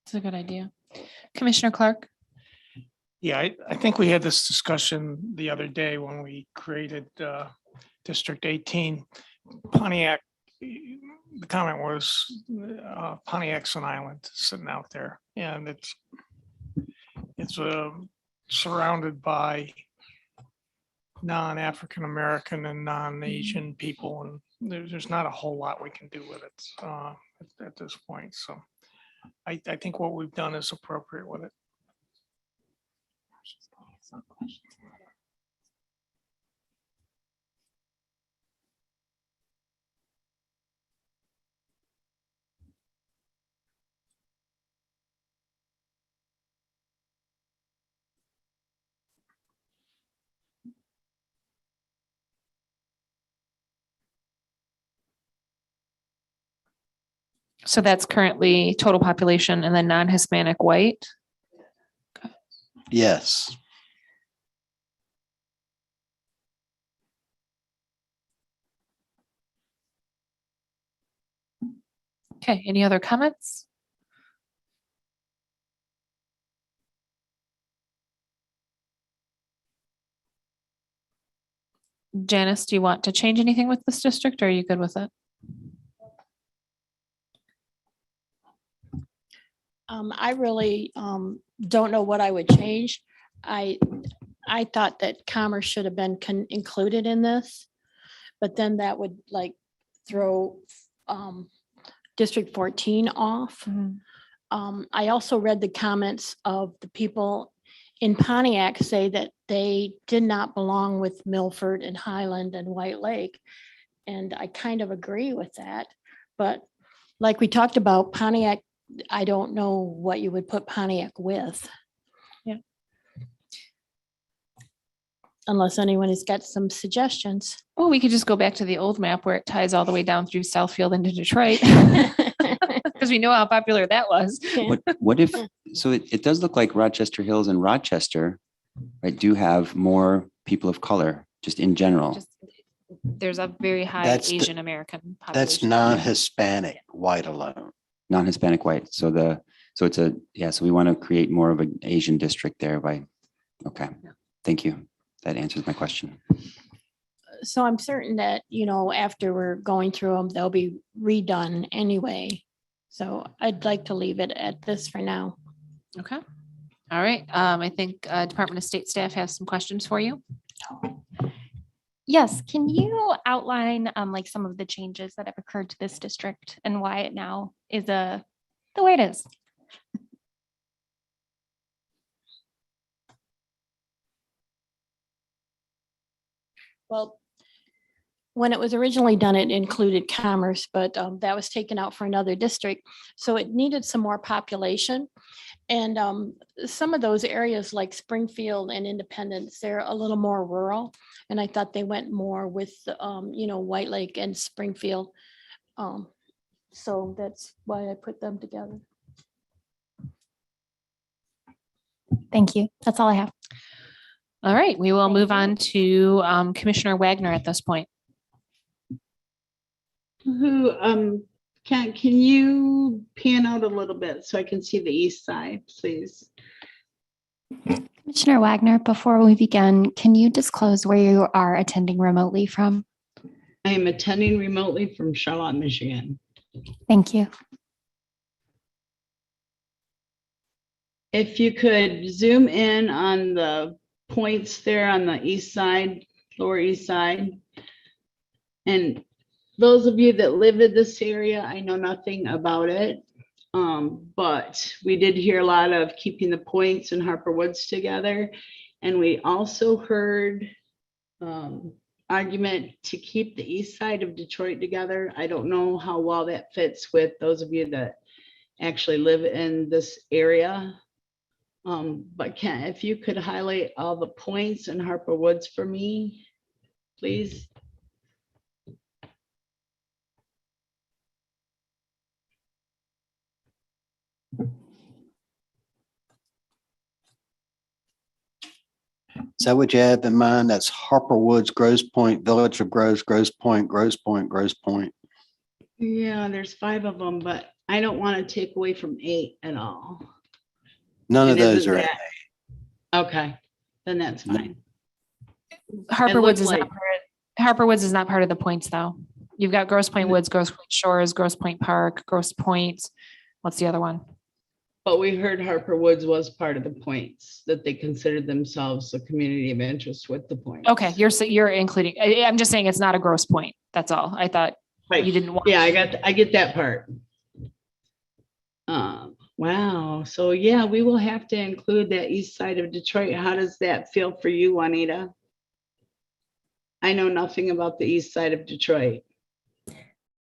That's a good idea. Commissioner Clark. Yeah, I think we had this discussion the other day when we created District 18. Pontiac, the comment was Pontiac's an island sitting out there, and it's surrounded by non-African American and non-Asian people, and there's not a whole lot we can do with it at this point. So I think what we've done is appropriate with it. So that's currently total population and then non-Hispanic white. Yes. Okay, any other comments? Janice, do you want to change anything with this district, or are you good with it? I really don't know what I would change. I thought that commerce should have been included in this, but then that would like throw District 14 off. I also read the comments of the people in Pontiac say that they did not belong with Milford and Highland and White Lake. And I kind of agree with that. But like we talked about, Pontiac, I don't know what you would put Pontiac with. Yeah. Unless anyone has got some suggestions. Oh, we could just go back to the old map where it ties all the way down through Southfield into Detroit. Because we know how popular that was. What if, so it does look like Rochester Hills and Rochester, right, do have more people of color just in general. There's a very high That's Asian American population. That's non-Hispanic white alone. Non-Hispanic white. So we want to create more of an Asian district there okay. Thank you. That answers my question. So I'm certain that, after we're going through them, they'll be redone anyway. So I'd like to leave it at this for now. Okay. All right. I think Department of State staff has some questions for you. Yes, can you outline like some of the changes that have occurred to this district and why it now is the way it is? Well, when it was originally done, it included commerce, but that was taken out for another district. So it needed some more population. And some of those areas like Springfield and Independence, they're a little more rural. And I thought they went more with, White Lake and Springfield. So that's why I put them together. Thank you. That's all I have. All right, we will move on to Commissioner Wagner at this point. Who, Can you pan out a little bit so I can see the east side, please? Commissioner Wagner, before we begin, can you disclose where you are attending remotely from? I am attending remotely from Charlotte, Michigan. Thank you. If you could zoom in on the points there on the east side, lower east side. And those of you that live in this area, I know nothing about it. But we did hear a lot of keeping the points and Harper Woods together. And we also heard argument to keep the east side of Detroit together. I don't know how well that fits with those of you that actually live in this area. But if you could highlight all the points in Harper Woods for me, please. Is that what you have in mind? That's Harper Woods, Grosse Point, Village of Grosse, Grosse Point, Grosse Point, Grosse Point. Yeah, there's 5 of them, but I don't want to take away from 8 at all. None of And those isn't are. that- Okay, then that's fine. Harper It Woods looks is not like- part Harper Woods is not part of the points though. You've got Grosse Point Woods, Grosse Point Shores, Grosse Point Park, Grosse Point. What's the other one? But we heard Harper Woods was part of the points, that they considered themselves a community of interest with the points. Okay, you're including, I'm just saying it's not a Grosse Point. That's all. I thought Right. you didn't want. Yeah, I get that part. Wow. So yeah, we will have to include that east side of Detroit. How does that feel for you, Juanita? I know nothing about the east side of Detroit.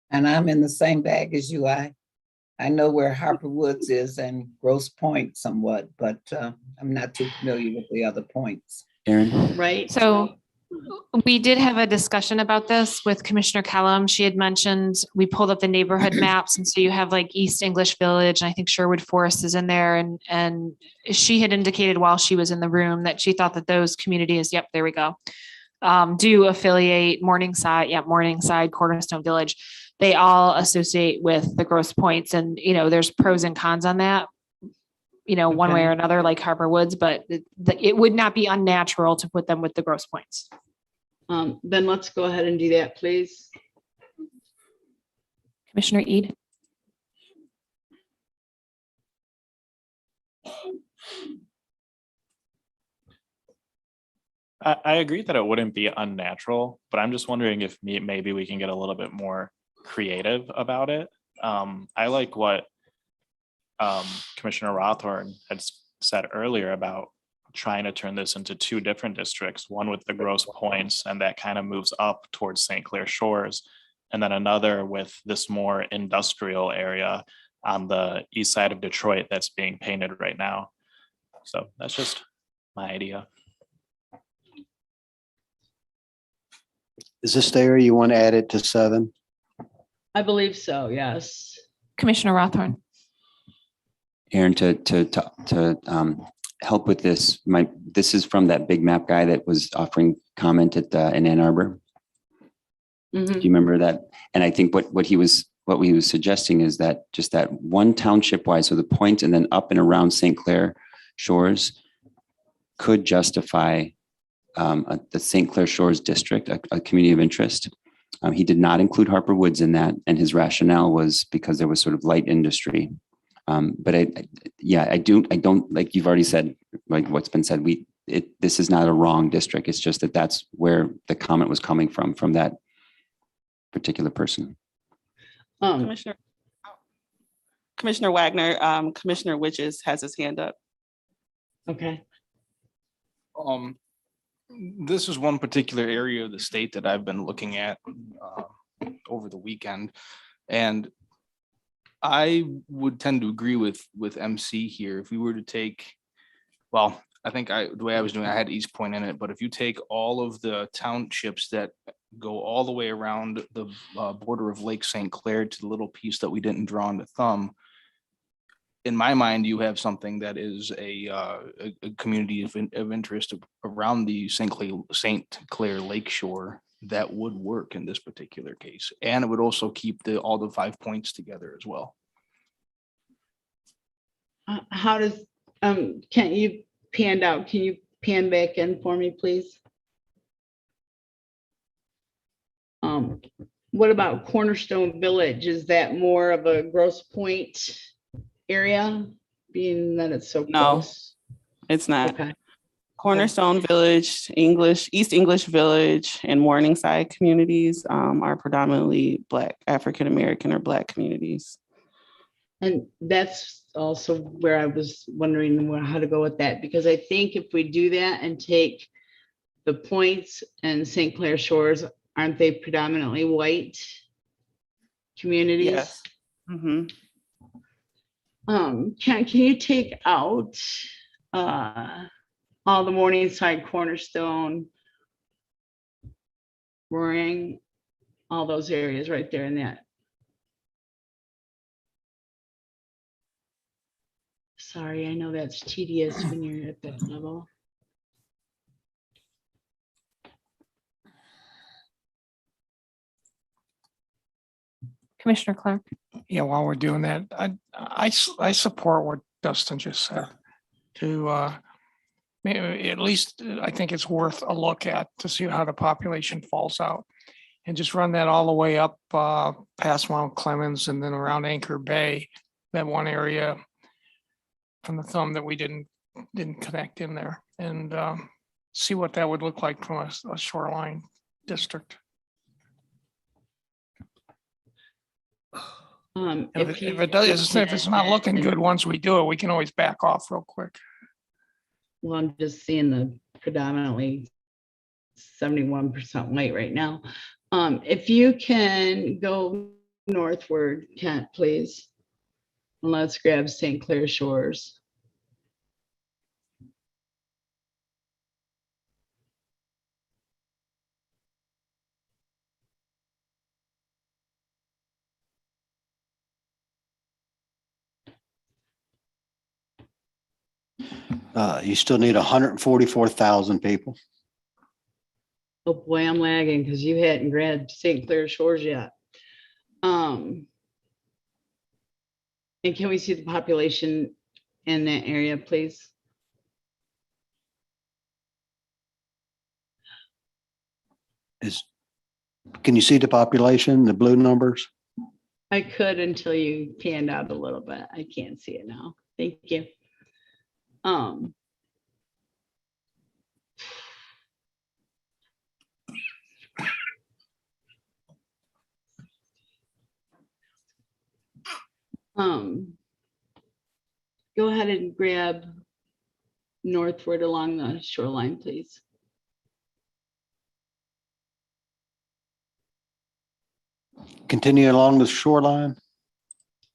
And I'm in the same bag as you. I know where Harper Woods is and Grosse Point somewhat, but I'm not too familiar with the other points. Aaron? Right. So we did have a discussion about this with Commissioner Kellum. She had mentioned, we pulled up the neighborhood maps. And so you have like East English Village, and I think Sherwood Forest is in there. And she had indicated while she was in the room that she thought that those communities, yep, there we go, do affiliate Morningside, Morningside, Cornerstone Village. They all associate with the Grosse Points, and, you know, there's pros and cons on that, you know, one way or another, like Harper Woods, but it would not be unnatural to put them with the Grosse Points. Then let's go ahead and do that, please. Commissioner Eid. I agree that it wouldn't be unnatural, but I'm just wondering if maybe we can get a little bit more creative about it. I like what Commissioner Rothorn had said earlier about trying to turn this into 2 different districts, one with the Grosse Points, and that kind of moves up towards St. Clair Shores, and then another with this more industrial area on the east side of Detroit that's being painted right now. So that's just my idea. Is this the area you want to add it to 7? I believe so, yes. Commissioner Rothorn. Aaron, to help with this, this is from that big map guy that was offering comment at in Ann Arbor. Do you remember that? And I think what he was suggesting is that just that one township wide, so the point and then up and around St. Clair Shores could justify the St. Clair Shores district, a community of interest. He did not include Harper Woods in that, and his rationale was because there was sort of light industry. But I don't, like you've already said, like what's been said, this is not a wrong district. It's just that that's where the comment was coming from that particular person. Commissioner Wagner, Commissioner Witches has his hand up. Okay. This is one particular area of the state that I've been looking at over the weekend, and I would tend to agree with MC here. If we were to take, well, I think the way I was doing, I had East Point in it, but if you take all of the townships that go all the way around the border of Lake St. Clair to the little piece that we didn't draw on the thumb, in my mind, you have something that is a community of interest around the St. Clair Lakeshore that would work in this particular case. And it would also keep all the 5 points together as well. How does, can you pan out? Can you pan back in for me, please? What about Cornerstone Village? Is that more of a Grosse Point area, being that it's so No, close? it's not. Okay. Cornerstone Village, East English Village, and Morningside communities are predominantly Black, African American, or Black communities. And that's also where I was wondering how to go with that, because I think if we do that and take the points and St. Clair Shores, aren't they predominantly white communities? Yes. Mm-hmm. Can you take out all the Morningside, Cornerstone, Roaring, all those areas right there in that? Sorry, I know that's tedious when you're at that level. Commissioner Clark. Yeah, while we're doing that, I support what Dustin just said. To maybe at least I think it's worth a look at to see how the population falls out. And just run that all the way up past Mount Clemens and then around Anchor Bay, that one area from the thumb that we didn't connect in there, and see what that would look like from a shoreline district. If it does, if it's not looking good, once we do it, we can always back off real quick. Well, I'm just seeing the predominantly 71% white right now. If you can go northward, Kent, please. And let's grab St. Clair Shores. You still need 144,000 people. Oh boy, I'm lagging because you hadn't grabbed St. Clair Shores yet. And can we see the population in that area, please? Can you see the population, the blue numbers? I could until you panned out a little bit. I can't see it now. Thank you. Go ahead and grab northward along the shoreline, please. Continue along the shoreline.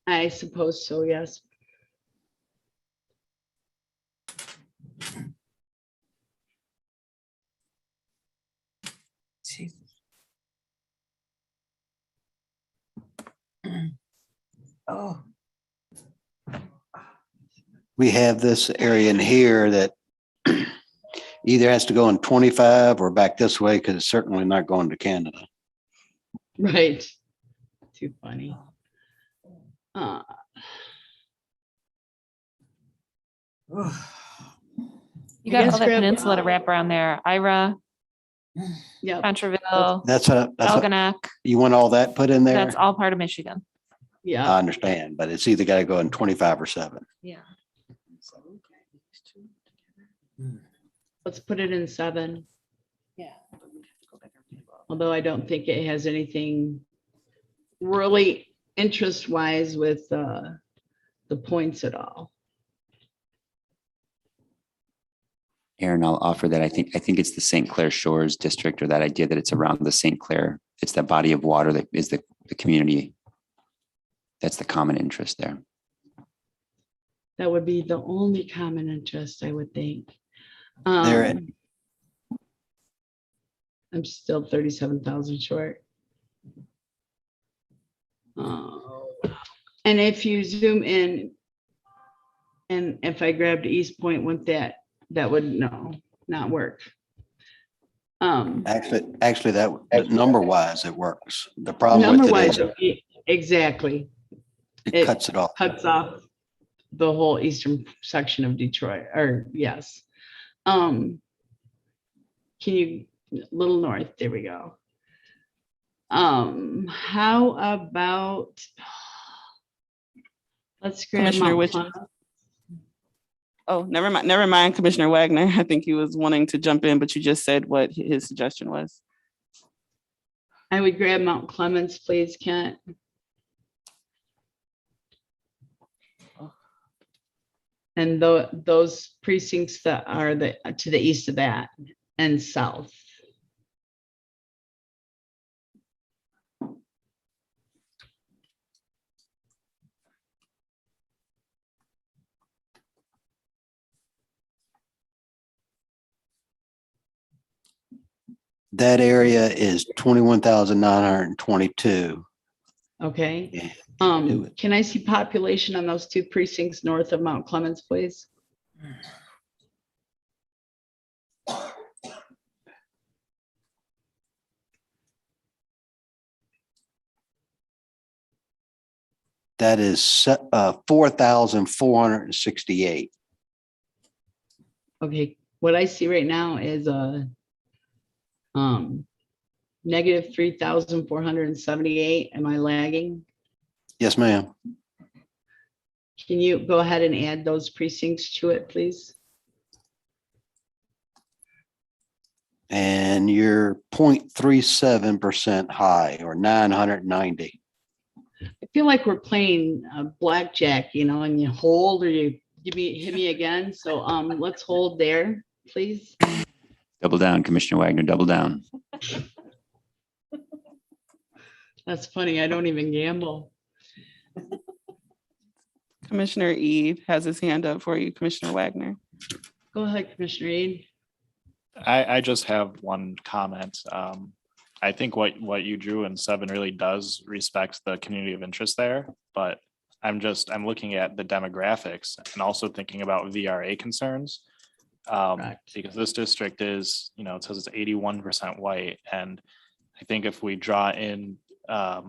I suppose so, yes. Oh, We have this area in here that either has to go in 25 or back this way, because it's certainly not going to Canada. Right. Too funny. You got all that peninsula to wrap around there. Ira, yeah, Contraville, That's what, Algonac. you want all that put in there? That's all part of Michigan. Yeah. I understand, but it's either got to go in 25 or 7. Yeah. Let's put it in 7. Yeah. Although I don't think it has anything really interest-wise with the points at all. Aaron, I'll offer that. I think it's the St. Clair Shores district, or that idea that it's around the St. Clair. It's that body of water that is the community. That's the common interest there. That would be the only common interest, I would think. There. I'm still 37,000 short. Oh, and if you zoom in, and if I grabbed East Point, wouldn't that would not work. Actually, that number wise, it works. The problem with Number it wise, is exactly. it cuts it off. Cuts off the whole eastern section of Detroit, or yes. Can you, little north, there we go. How about, let's grab Commissioner, Mount which, Clemens. oh, never mind, Commissioner Wagner. I think he was wanting to jump in, but you just said what his suggestion was. I would grab Mount Clemens, please, Kent. And those precincts that are to the east of that and south. That area is 21,922. Okay. Can I see population on those two precincts north of Mount Clemens, please? That is 4,468. Okay, what I see right now is a negative 3,478. Am I lagging? Yes, ma'am. Can you go ahead and add those precincts to it, please? And you're 0.37% high, or 990. I feel like we're playing blackjack, and you hold or you hit me again. So let's hold there, please. Double down, Commissioner Wagner, double down. That's funny. I don't even gamble. Commissioner Ede has his hand up for you, Commissioner Wagner. Go ahead, Commissioner Ede. I just have one comment. I think what you drew in 7 really does respect the community of interest there, but I'm looking at the demographics and also thinking about VRA concerns. Because this district is, it says it's 81% white. And I think if we draw in a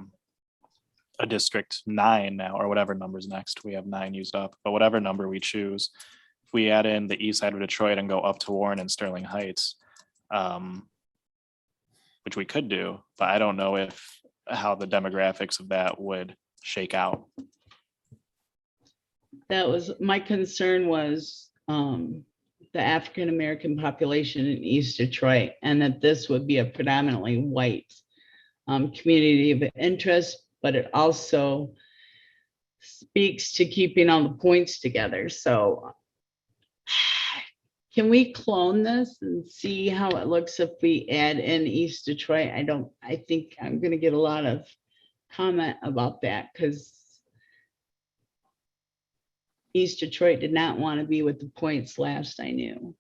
district 9 now, or whatever number's next, we have 9 used up, but whatever number we choose, if we add in the east side of Detroit and go up to Warren and Sterling Heights, which we could do, but I don't know how the demographics of that would shake out. That was my concern, was the African-American population in East Detroit, and that this would be a predominantly white community of interest, but it also speaks to keeping all the points together. So can we clone this and see how it looks if we add in East Detroit? I think I'm going to get a lot of comment about that, because East Detroit did not want to be with the points last I knew.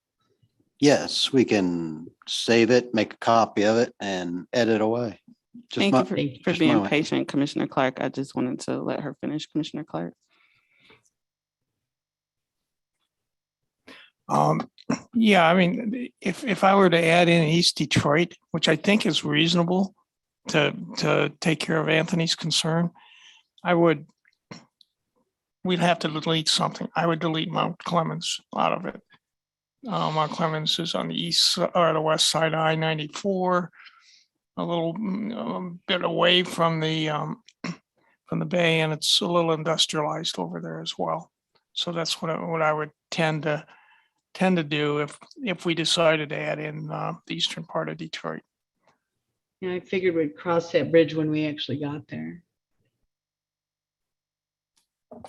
Yes, we can save it, make a copy of it, and edit away. Thank you for being patient, Commissioner Clark. I just wanted to let her finish, Commissioner Clark. Yeah, I mean, if I were to add in East Detroit, which I think is reasonable to take care of Anthony's concern, we'd have to delete something. I would delete Mount Clemens out of it. Mount Clemens is on the east or the west side of I-94, a little bit away from the bay, and it's a little industrialized over there as well. So that's what I would tend to do if we decided to add in the eastern part of Detroit. Yeah, I figured we'd cross that bridge when we actually got there.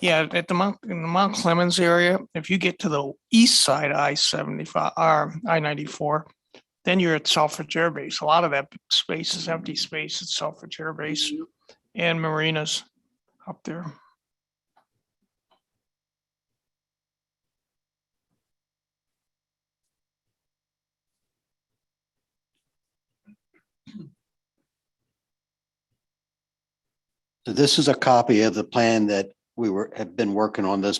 Yeah, in the Mount Clemens area, if you get to the east side of I-75 or I-94, then you're at Selfridge Air Base. A lot of that space is empty space at Selfridge Air Base and marinas up there. So this is a copy of the plan that have been working on this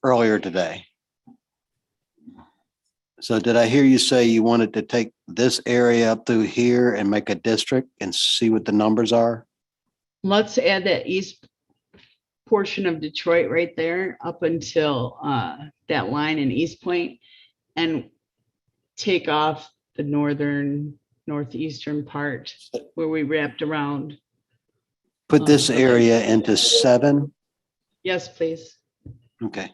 earlier today. So did I hear you say you wanted to take this area up through here and make a district and see what the numbers are? Let's add that east portion of Detroit right there up until that line in East Point and take off the northeastern part where we wrapped around. Put this area into 7? Yes, please. Okay.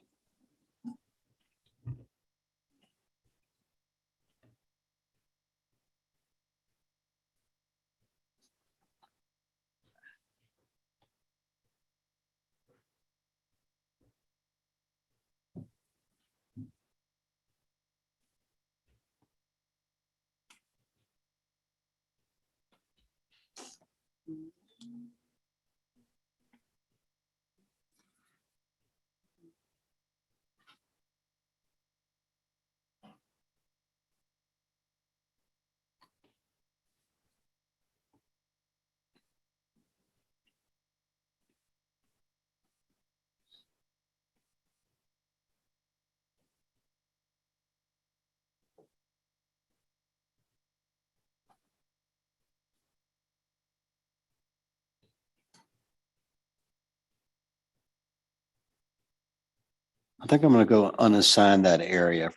I think I'm going to go unassign that area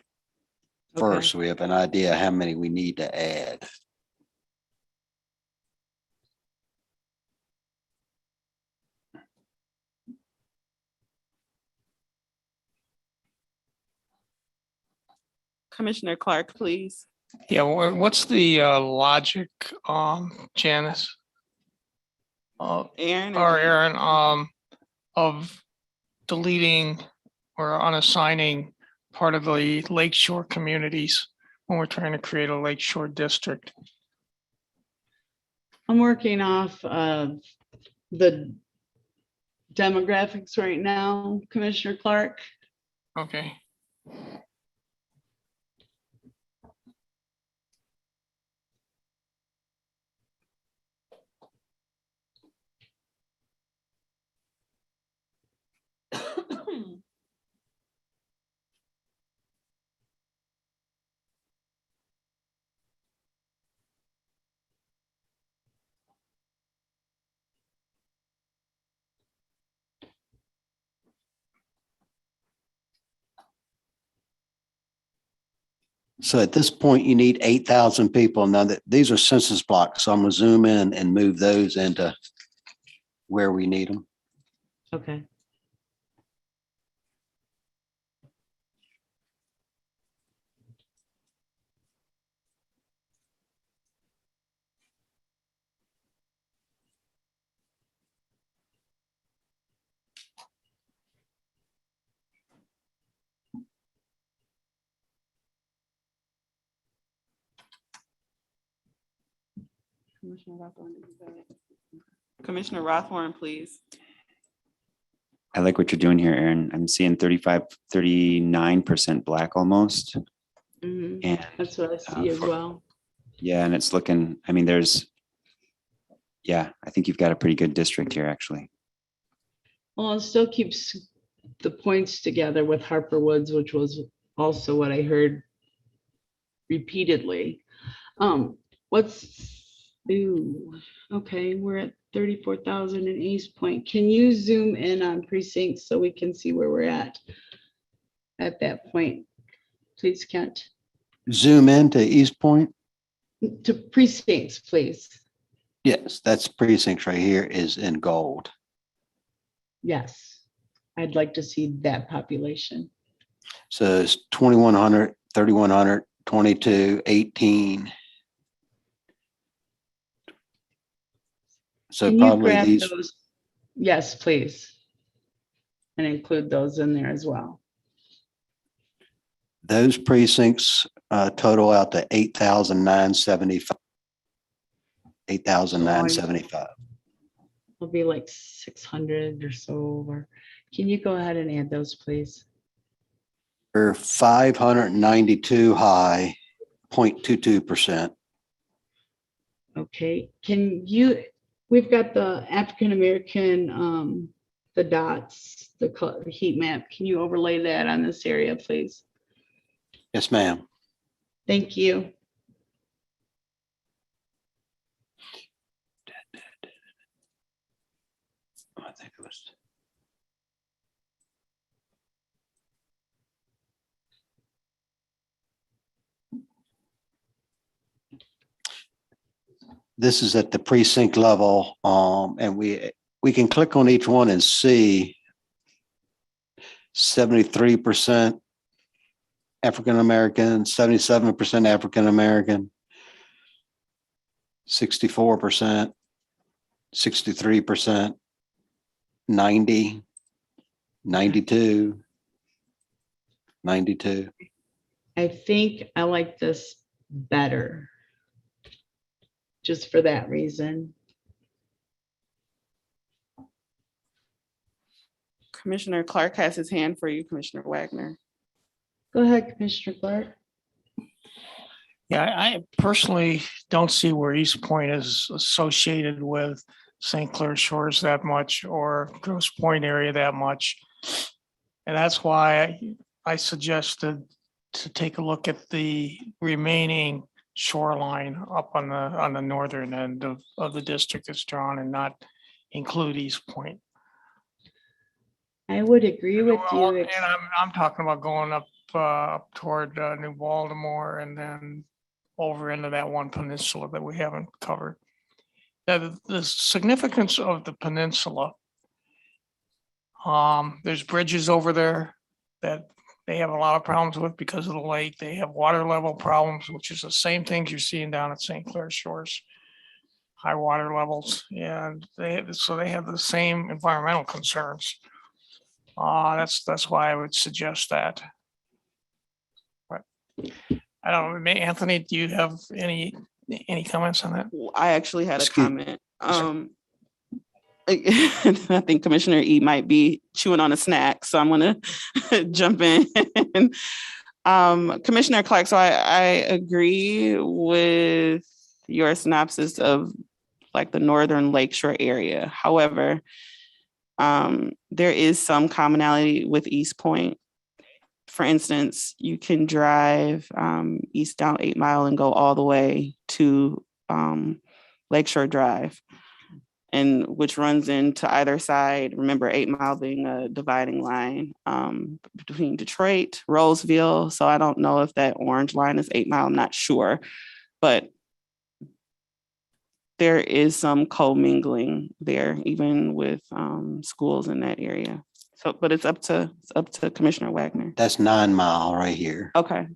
first. So we have an idea how many we need to add. Commissioner Clark, please. Yeah, what's the logic, Janice? Aaron. Or Aaron, of deleting or unassigning part of the lakeshore communities when we're trying to create a lakeshore district? I'm working off of the demographics right now, Commissioner Clark. Okay. So at this point, you need 8,000 people. Now that these are census blocks, so I'm gonna zoom in and move those into where we need them. Okay. Commissioner Rothorn, please. I like what you're doing here, Aaron. I'm seeing 39% black almost. And that's what I see as well. yeah, and it's looking, I mean, yeah, I think you've got a pretty good district here, actually. Well, it still keeps the points together with Harper Woods, which was also what I heard repeatedly. Okay, we're at 34,000 in East Point. Can you zoom in on precincts so we can see where we're at that point? Please, Kent. Zoom into East Point. To precincts, please. Yes, that's precincts right here is in gold. Yes, I'd like to see that population. So it's 2,100, 3,100, 22, 18. So Can you probably grab these, those? Yes, please. And include those in there as well. those precincts total out to 8,975. 8,975. It'll be like 600 or so. Or can you go ahead and add those, please? We're 592 high, 0.22%. Okay, we've got the African-American, the dots, the heat map. Can you overlay that on this area, please? Yes, ma'am. Thank you. I think it was. This is at the precinct level, and we can click on each one and see 73% African American, 77% African American, 64%, 63%, 90, 92, 92. I think I like this better. Just for that reason. Commissioner Clark has his hand for you, Commissioner Wagner. Go ahead, Commissioner Clark. Yeah, I personally don't see where East Point is associated with St. Clair Shores that much or Grosse Pointe area that much. And that's why I suggested to take a look at the remaining shoreline up on the northern end of the district that's drawn and not include East Point. I would agree with you. And I'm talking about going up toward New Baltimore and then over into that one peninsula that we haven't covered. The significance of the peninsula, there's bridges over there that they have a lot of problems with because of the lake. They have water level problems, which is the same things you're seeing down at St. Clair Shores. High water levels, and they have the same environmental concerns. That's why I would suggest that. But I don't know, Anthony, do you have any comments on that? I actually had a comment. I think Commissioner E might be chewing on a snack, so I'm gonna jump in. Commissioner Clark, so I agree with your synopsis of like the northern lakeshore area. However, there is some commonality with East Point. For instance, you can drive east down 8 Mile and go all the way to Lakeshore Drive, and which runs into either side. Remember, 8 Mile being a dividing line between Detroit, Roseville. So I don't know if that orange line is 8 Mile, I'm not sure, but there is some commingling there, even with schools in that area. So, but it's up to Commissioner Wagner. That's 9 Mile right here. Okay.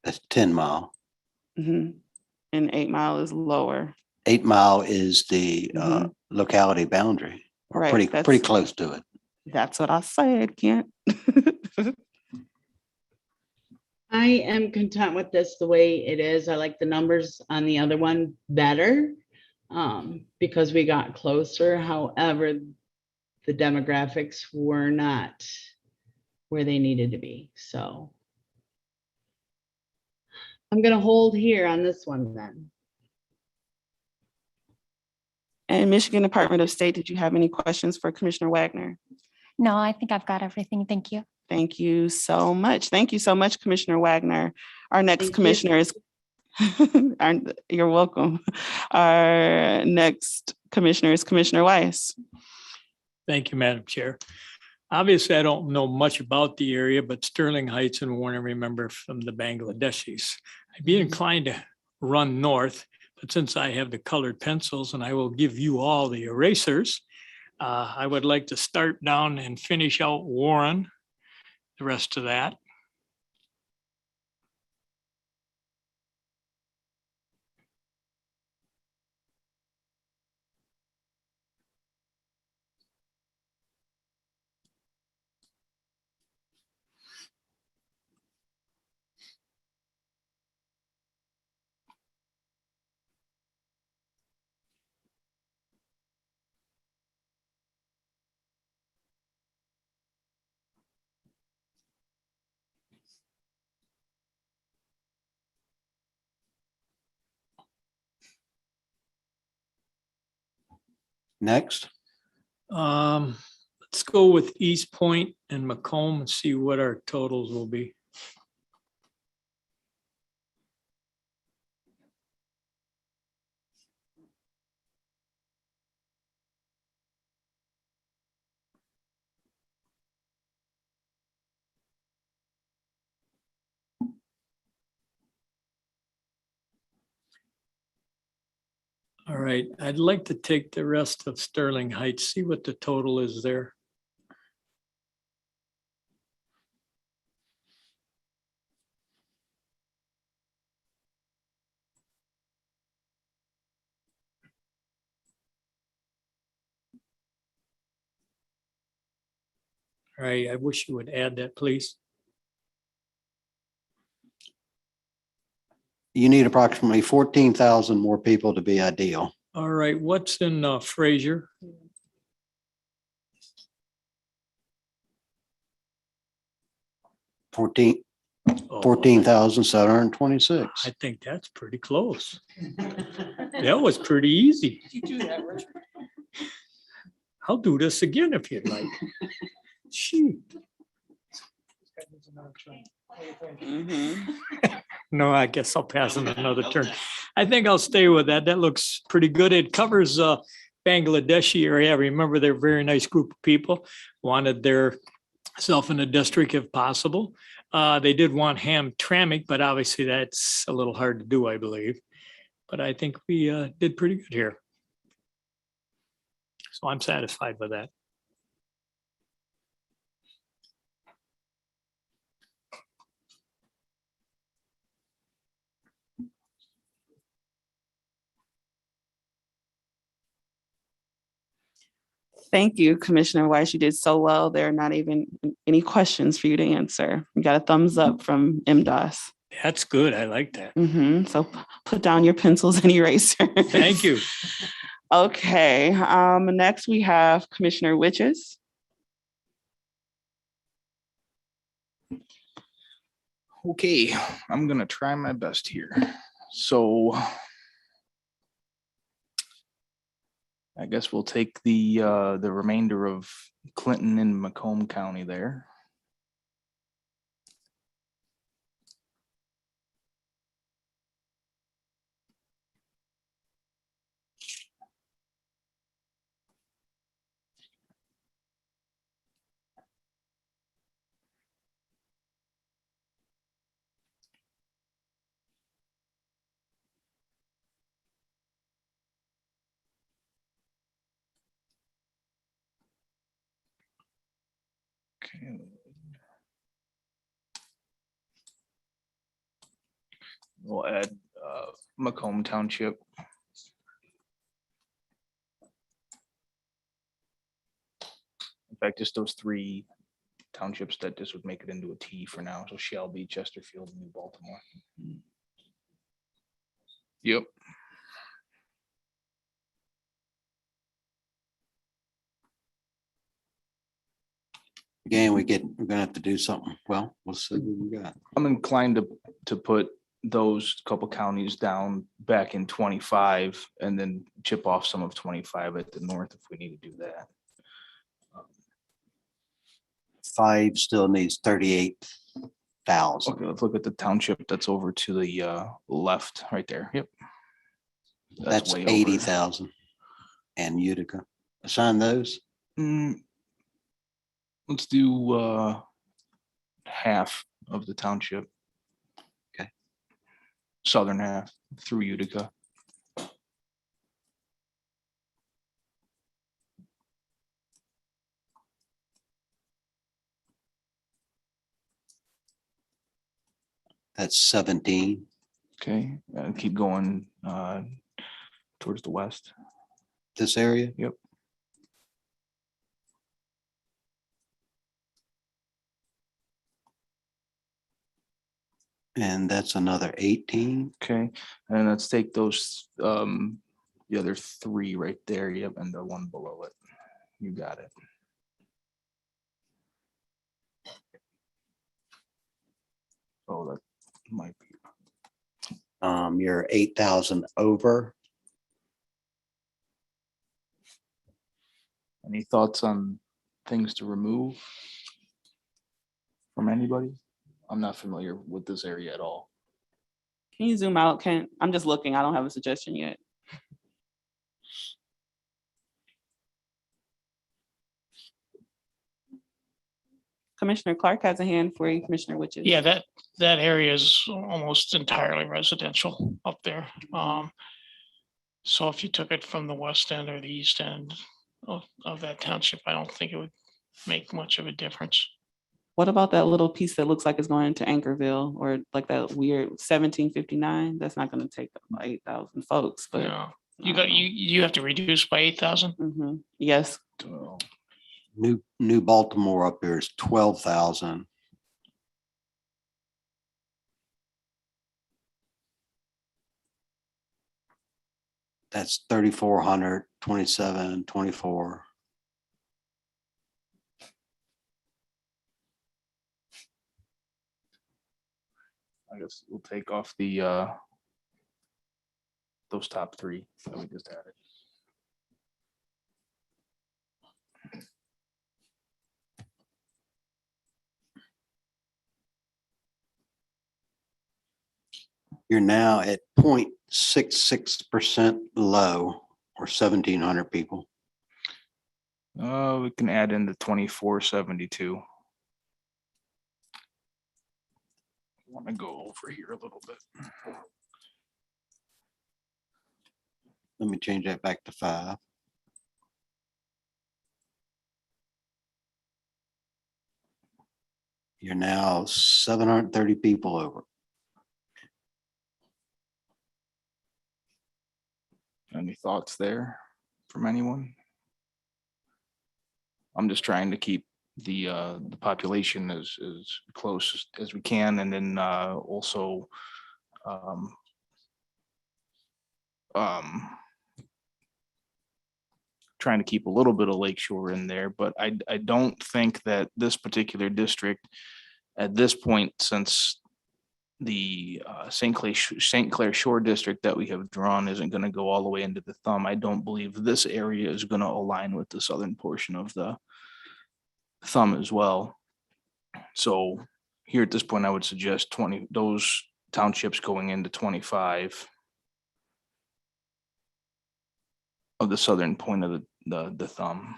That's 10 Mile. And 8 Mile is lower. 8 Mile is the locality boundary. Or Right, pretty close to it. That's what I said, Kent. I am content with this the way it is. I like the numbers on the other one better because we got closer. However, the demographics were not where they needed to be. So I'm going to hold here on this one then. And Michigan Department of State, did you have any questions for Commissioner Wagner? No, I think I've got everything. Thank you. Thank you so much. Thank you so much, Commissioner Wagner. Our next commissioner is, you're welcome. Our next commissioner is Commissioner Weiss. Thank you, Madam Chair. Obviously, I don't know much about the area, but Sterling Heights and Warren remember from the Bangladeshis. I'd be inclined to run north, but since I have the colored pencils and I will give you all the erasers, I would like to start down and finish out Warren, the rest of that. Next. Let's go with East Point and Macomb and see what our totals will be. All right, I'd like to take the rest of Sterling Heights, see what the total is there. All right, I wish you would add that, please. You need approximately 14,000 more people to be ideal. All right, what's in Fraser? Fourteen. Oh, 14,726. I think that's pretty close. That was pretty easy. Did you do that, Richard? I'll do this again if you'd like. Shoot. No, I guess I'll pass on another turn. I think I'll stay with that. That looks pretty good. It covers Bangladeshi area. Remember, they're a very nice group of people. Wanted their self in a district if possible. They did want Hamtramck, but obviously that's a little hard to do, I believe. But I think we did pretty good here. So I'm satisfied with that. Thank you, Commissioner Weiss. You did so well. There are not even any questions for you to answer. You got a thumbs up from MDOS. That's good. I like that. So put down your pencils and erasers. Thank you. Okay, next we have Commissioner Witches. Okay, I'm gonna try my best here. So I guess we'll take the remainder of Clinton and Macomb County there. Okay. We'll add Macomb Township. In fact, just those three townships that just would make it into a T for now. So Shelby, Chesterfield, and New Baltimore. Yep. Again, we're gonna have to do something. Well, we'll see what we got. I'm inclined to put those couple counties down back in 25 and then chip off some of 25 at the north if we need to do that. 5 still needs 38,000. Okay, let's look at the township that's over to the left right there. Yep. That's way over. 80,000. And Utica. Assign those. Let's do half of the township. Okay. Southern half through Utica. That's 17. Okay, and keep going towards the west. This area? Yep. And that's another 18. Okay, and let's take those the other three right there. Yep, and the one below it. You got it. Oh, that might be. You're 8,000 over. Any thoughts on things to remove from anybody? I'm not familiar with this area at all. Can you zoom out? I'm just looking. I don't have a suggestion yet. Commissioner Clark has a hand for you, Commissioner Witches. Yeah, that area is almost entirely residential up there. So if you took it from the west end or the east end of that township, I don't think it would make much of a difference. What about that little piece that looks like it's going to Anchorville or like that weird 1759? That's not gonna take up 8,000 folks, but. No, you have to reduce by 8,000. Mhm. Yes, New Baltimore up here is 12,000. That's 3,400, 27, 24. I guess we'll take off the those top three that we just added. You're now at 0.66% low, or 1,700 people. We can add in the 2472. Want to go over here a little bit. Let me change that back to 5. You're now 730 people over. Any thoughts there from anyone? I'm just trying to keep the population as close as we can, and then also trying to keep a little bit of lakeshore in there, but I don't think that this particular district at this point, since the St. Clair Shore district that we have drawn isn't going to go all the way into the thumb, I don't believe this area is going to align with the southern portion of the thumb as well. So here at this point, I would suggest 20, those townships going into 25 of the southern point of the thumb.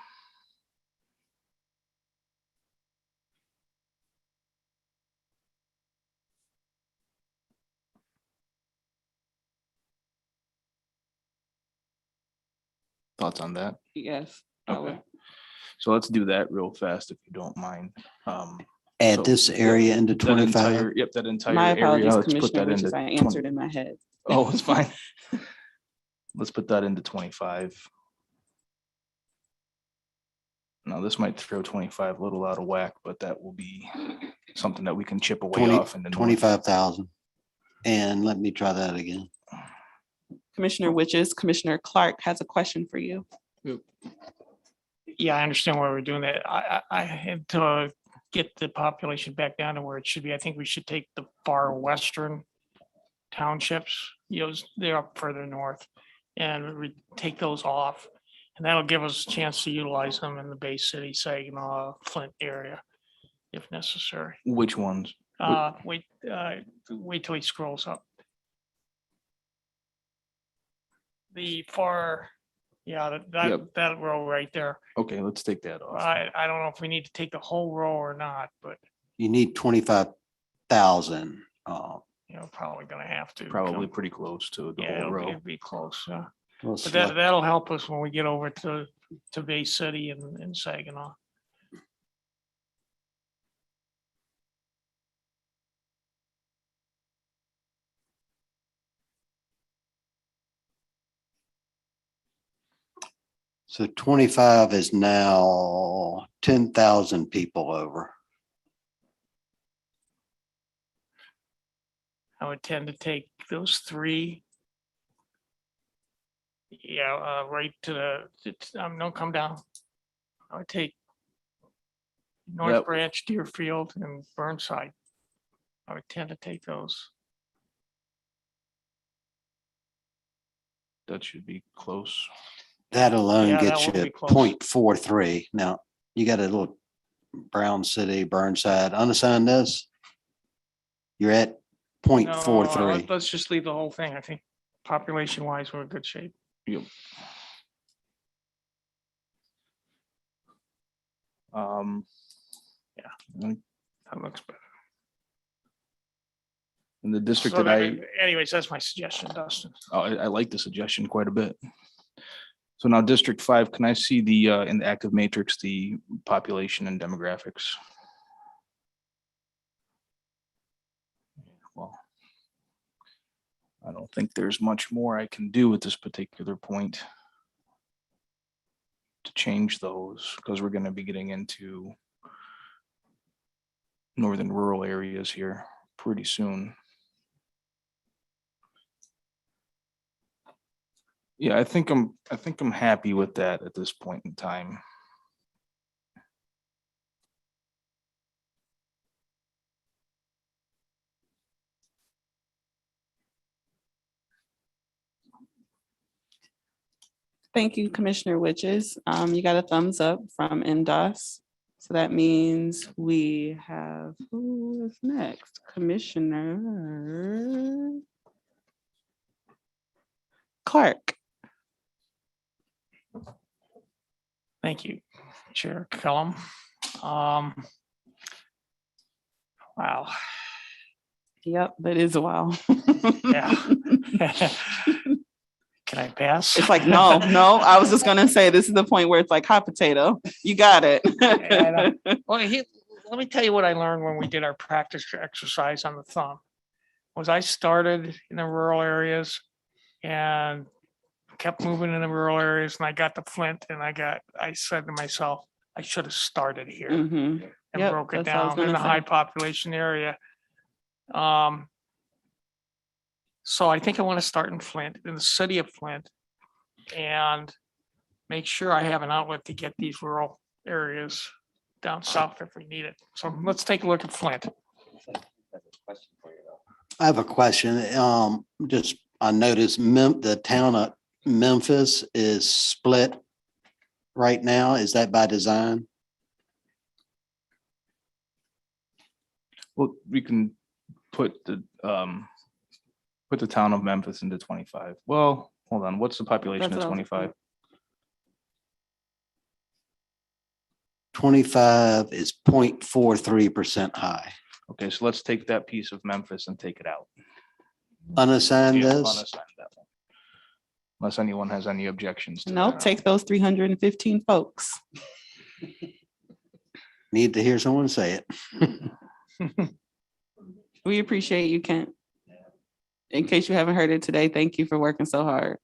Thoughts on that? yes. Okay. So let's do that real fast if you don't mind. Add So, this area into that 25. entire- Yep, that entire My area. apologies, Let's put Commissioner, that which into is I 20. answered in my head. Oh, it's fine. Let's put that into 25. Now, this might throw 25 a little out of whack, but that will be something that we can chip away 20 off. And then 25,000. And let me try that again. Commissioner Witches, Commissioner Clark has a question for you. Yeah, I understand why we're doing that. I had to get the population back down to where it should be. I think we should take the far western townships, they're up further north, and we take those off. And that'll give us a chance to utilize them in the Bay City, Saginaw, Flint area, if necessary. Which ones? Wait till he scrolls up. The far, yeah, that row right there. Okay, let's take that off. I don't know if we need to take the whole row or not, but You need 25,000. probably gonna have to. Probably pretty close to the Yeah, whole row. it'll be close. We'll But select- that'll help us when we get over to Bay City and Saginaw. So 25 is now 10,000 people over. I would tend to take those three. Yeah, right to don't come down. I would take North Yep. Branch, Deerfield, and Burnside. I would tend to take those. That should be close. That alone Yeah, that gets would you be close. 0.43. Now, you got a little Brown City, Burnside, unassigned this. You're at No, 0.43. let's just leave the whole thing. I think population wise, we're in good shape. Yep. Yeah, that looks better. In the district So that that- anyways, that's my suggestion, Dustin. I like the suggestion quite a bit. So now District 5, can I see the, in the active matrix, the population and demographics? Well, I don't think there's much more I can do at this particular point to change those, because we're going to be getting into northern rural areas here pretty soon. Yeah, I think I'm happy with that at this point in time. Thank you, Commissioner Witches. You got a thumbs up from NDOS. So that means we have, who is next? Commissioner Clark. Thank you, Chair Kellum. Wow. Yep, that is a while. Yeah. Can I pass? It's like, no, I was just gonna say, this is the point where it's like hot potato. You got it. Well, let me tell you what I learned when we did our practice exercise on the thumb. Was I started in the rural areas and kept moving in the rural areas, and I got to Flint, and I said to myself, I should have started here and Yep, broke it that's what I was down in gonna a high say. population area. So I think I want to start in Flint, in the city of Flint, and make sure I have an outlet to get these rural areas down south if we need it. So let's take a look at Flint. I have a question. Just, I noticed the town of Memphis is split right now. Is that by design? Well, we can put the town of Memphis into 25. Well, hold on. What's the population That's of what I was 25? 25 is 0.43% high. Okay, so let's take that piece of Memphis and take it out. Unassigned Yeah, is? unassigned that one. Unless anyone has any objections to Nope, that. take those 315 folks. Need to hear someone say it. We appreciate you, Kent. In case you haven't heard it today, thank you for working so hard.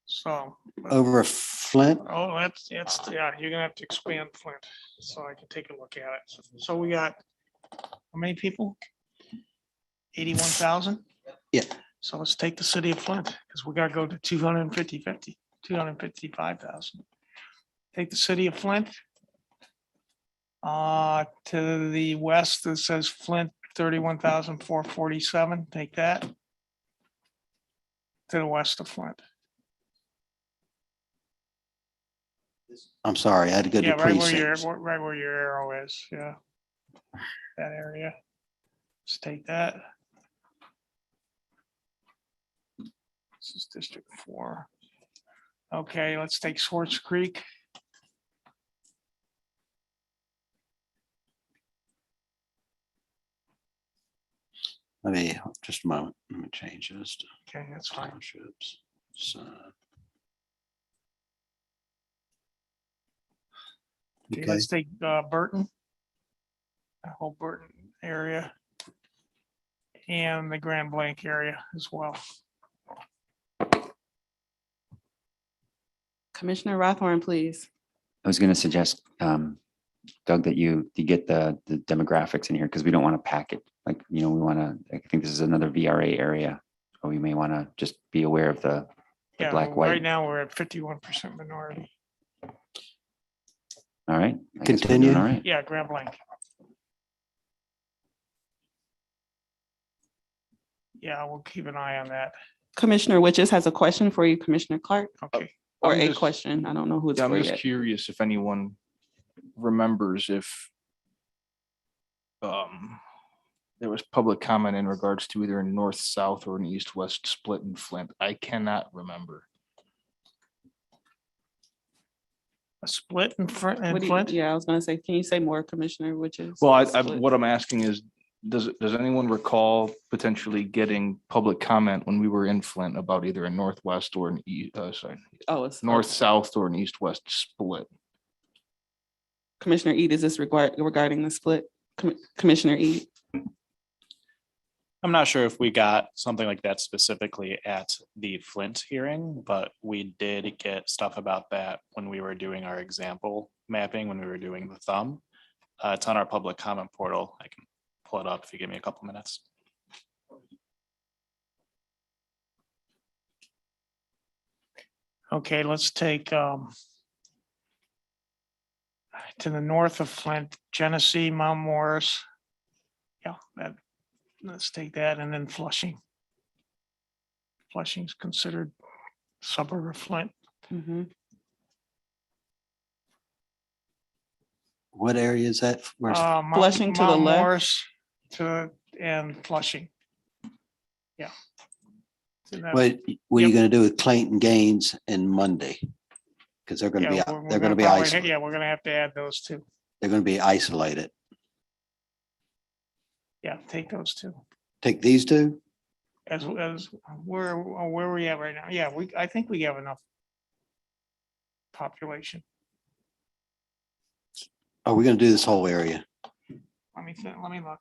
So. Over Flint? Oh, yeah, you're gonna have to expand Flint so I can take a look at it. So we got, how many people? 81,000? Yeah. So let's take the city of Flint, because we gotta go to 255,000. Take the city of Flint. To the west, it says Flint, 31,447. Take that. To the west of Flint. I'm sorry, I had to go Yeah, to right where precincts. right where your arrow is, yeah. That area. Let's take that. This is District 4. Okay, let's take Swartz Creek. Let me, just a moment, let me change this to Okay, that's fine. townships. So, Okay, okay, let's take Burton. That whole Burton area. And the Grand Blanc area as well. Commissioner Rothorn, please. I was going to suggest, Doug, that you get the demographics in here because we don't want to pack it. Like, we want to, I think this is another VRA area. Or we may want to just be aware of the Yeah, black, well, right white. now we're at 51% minority. All right. I guess we're doing Continue. All right. Yeah, Grand Blanc. Yeah, we'll keep an eye on that. Commissioner Witches has a question for you, Commissioner Clark, Okay. or I'm a just- question. I don't know who it's Yeah, I'm for just yet. curious if anyone remembers if there was public comment in regards to either a north-south or an east-west split in Flint. I cannot remember. A split in front What in do you- Flint? Yeah, I was gonna say, can you say more, Commissioner Witches? Well, Split. what I'm asking is, does anyone recall potentially getting public comment when we were in Flint about either a northwest or an north, south or an east-west split? Commissioner Eid, is this regarding the split? Commissioner Eid? I'm not sure if we got something like that specifically at the Flint hearing, but we did get stuff about that when we were doing our example mapping, when we were doing the thumb. It's on our public comment portal. I can pull it up if you give me a couple minutes. Okay, let's take to the north of Flint, Genesee, Mount Morris. Yeah, let's take that, and then Flushing. Flushing's considered suburb of Flint. What area is that? Where's Flushing to the left? Morris and Flushing. Yeah. what are you gonna do with Clayton Gaines and Monday? Because they're gonna be, they're gonna be isolated. Yeah, we're gonna have to add those two. They're gonna be isolated. Yeah, take those two. Take these two? As where are we at right now? Yeah, I think we have enough population. Are we gonna do this whole area? Let me look.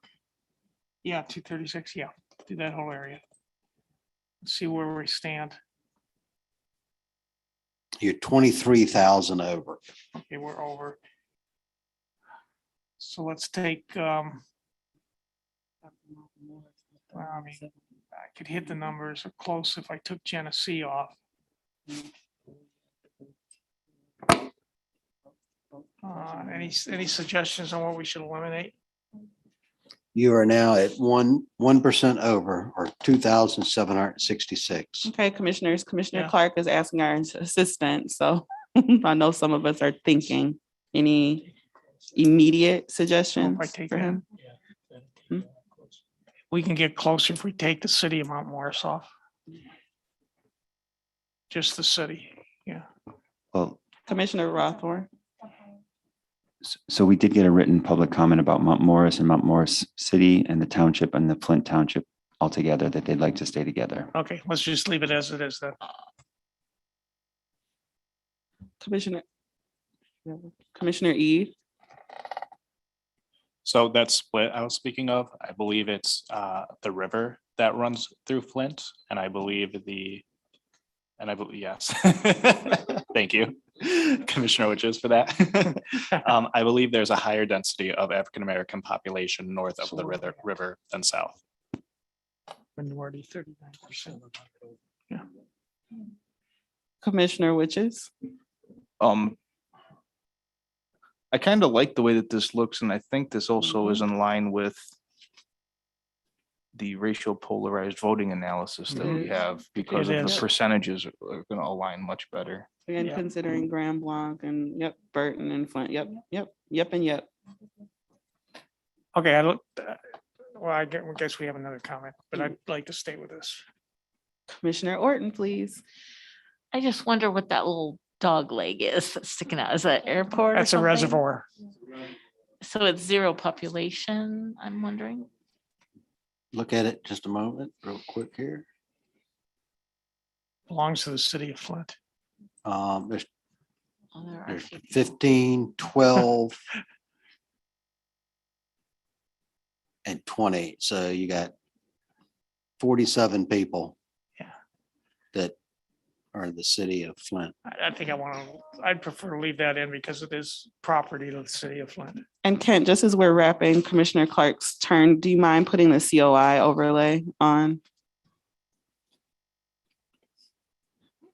Yeah, 236, yeah, do that whole area. Let's see where we stand. You're 23,000 over. Okay, we're over. So let's take, well, I mean, I could hit the numbers close if I took Genesee off. Any suggestions on what we should eliminate? You are now at 1% over, or 2,766. Okay, commissioners, Commissioner Yeah. Clark is asking our assistant, so I know some of us are thinking. Any immediate suggestions take for him? We can get closer if we take the city of Mount Morris off. Just the city, yeah. Well, Commissioner Rothorn? so we did get a written public comment about Mount Morris and Mount Morris City and the township and the Flint Township altogether, that they'd like to stay together. Okay, let's just leave it as it is then. Commissioner Eid? So that split I was speaking of, I believe it's the river that runs through Flint, and I believe yes. Thank you, Commissioner Witches, for that. I believe there's a higher density of African-American population north of the river than south. Minority 39%. Yeah. Commissioner Witches? I kind of like the way that this looks, and I think this also is in line with the racial polarized voting analysis that we have, because It of is. the percentages are going to align much better. Again, Yeah. considering Grand Blanc and Burton and Flint, yep, and yep. Okay, well, I guess we have another comment, but I'd like to stay with this. Commissioner Orton, please. I just wonder what that little dog leg is that's sticking out. Is that airport? or That's a something? reservoir. So it's zero population, I'm wondering. Look at it just a moment, real quick here. Belongs to the city of Flint. There's Oh, there are there's people. 15, 12, and 20. So you got 47 people. Yeah. That are in the city of Flint. I think I'd prefer to leave that in because it is property of the city of Flint. And Kent, just as we're wrapping Commissioner Clark's turn, do you mind putting the COI overlay on?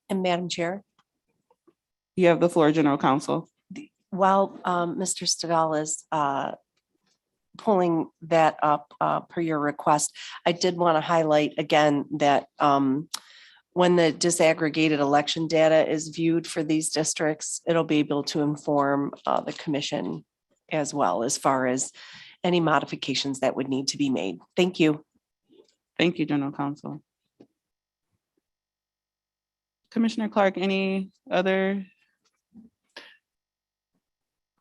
And Madam Chair, You have the floor, General Counsel. while Mr. Stigall is pulling that up per your request, I did want to highlight again that when the disaggregated election data is viewed for these districts, it'll be able to inform the commission as well as far as any modifications that would need to be made. Thank you. Thank you, General Counsel. Commissioner Clark, any other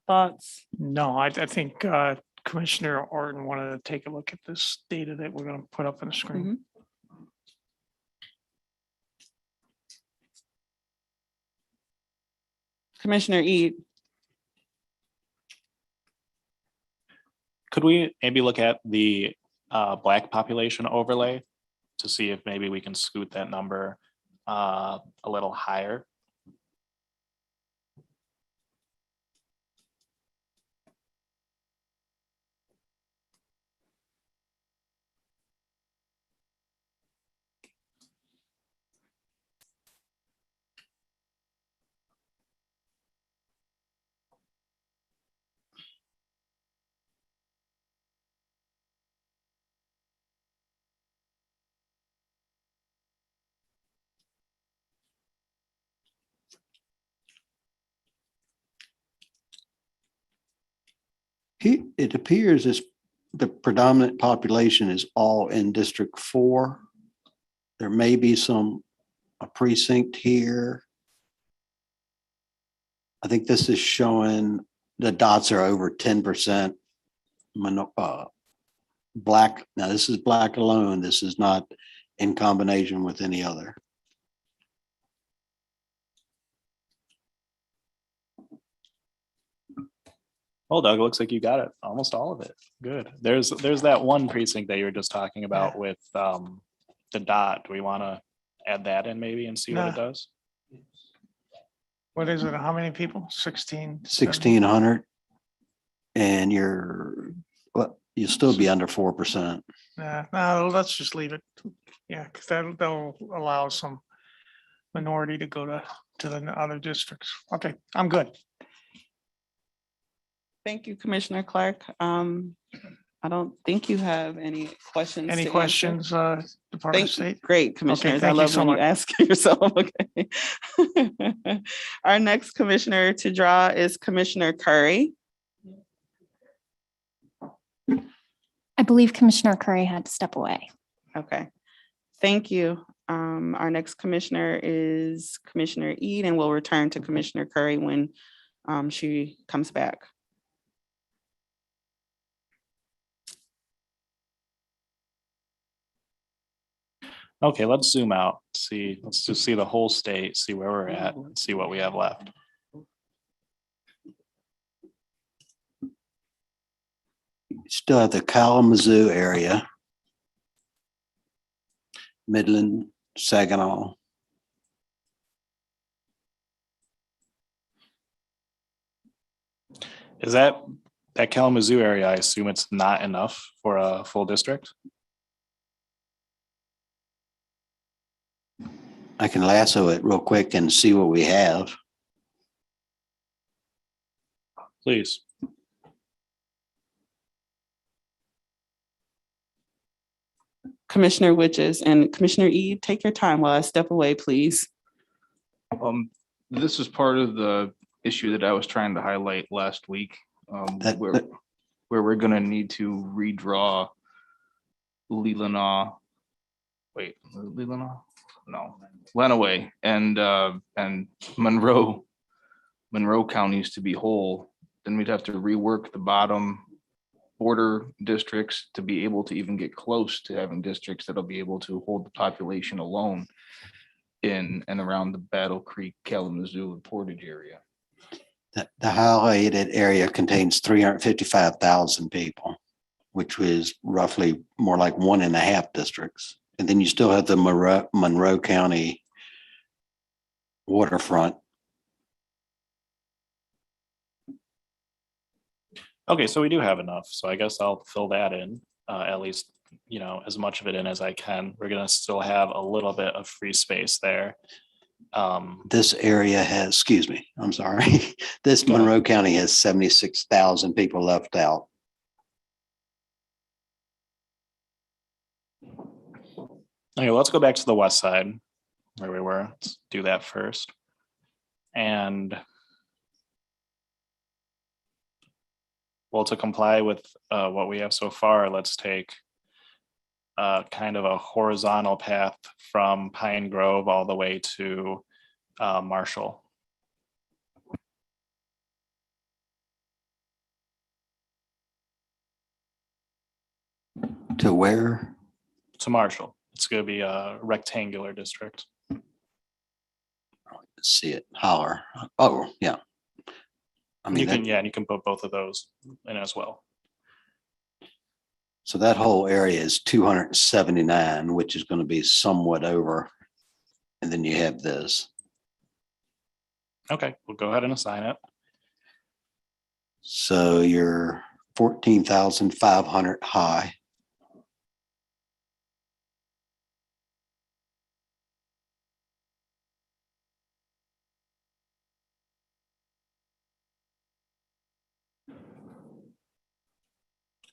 thoughts? No, I think Commissioner Orton wanted to take a look at this data that we're going to put up on the screen. Commissioner Eid. Could we maybe look at the Black population overlay to see if maybe we can scoot that number a little higher? It appears as the predominant population is all in District 4. There may be a precinct here. I think this is showing the dots are over 10%. Black, now this is black alone. This is not in combination with any other. Oh, Doug, it looks like you got it, almost all of it. Good. There's that one precinct that you were just talking about with the dot. Do we want to add that in maybe and see what it does? What is it? How many people? 16? 1,600. And you'll still be under 4%. No, let's just leave it. Yeah, because that'll allow some minority to go to the other districts. Okay, I'm good. Thank you, Commissioner Clark. I don't think you have any questions. Any to questions, Department of State? Great, Commissioners. I thank you love so when you much. ask yourself. Okay. Our next commissioner to draw is Commissioner Curry. I believe Commissioner Curry had to step away. Okay, thank you. Our next commissioner is Commissioner Eid, and we'll return to Commissioner Curry when she comes back. Okay, let's zoom out. Let's just see the whole state, see where we're at, and see what we have left. Still have the Kalamazoo area, Midland, Saginaw. Is that Kalamazoo area? I assume it's not enough for a full district? I can lasso it real quick and see what we have. Please. Commissioner Witches and Commissioner Eid, take your time while I step away, please. This is part of the issue that I was trying to highlight last week, where we're gonna need to redraw Leelanau. Wait, Leelanau? No, Lenawee and Monroe counties to be whole. Then we'd have to rework the bottom border districts to be able to even get close to having districts that'll be able to hold the population alone in and around the Battle Creek, Kalamazoo, and Portage area. The highlighted area contains 355,000 people, which was roughly more like 1.5 districts. And then you still have the Monroe County waterfront. Okay, so we do have enough. So I guess I'll fill that in, at least, as much of it in as I can. We're gonna still have a little bit of free space there. This area has, excuse me, I'm sorry. This Monroe County has 76,000 people left out. Okay, let's go back to the west side where we were. Let's do that first. And well, to comply with what we have so far, let's take kind of a horizontal path from Pine Grove all the way to Marshall. To where? To Marshall. It's gonna be a rectangular district. See it, Holler. Oh, yeah. I You mean, can, that, yeah, and you can put both of those in as well. so that whole area is 279, which is going to be somewhat over. And then you have this. Okay, we'll go ahead and assign it. So you're 14,500 high.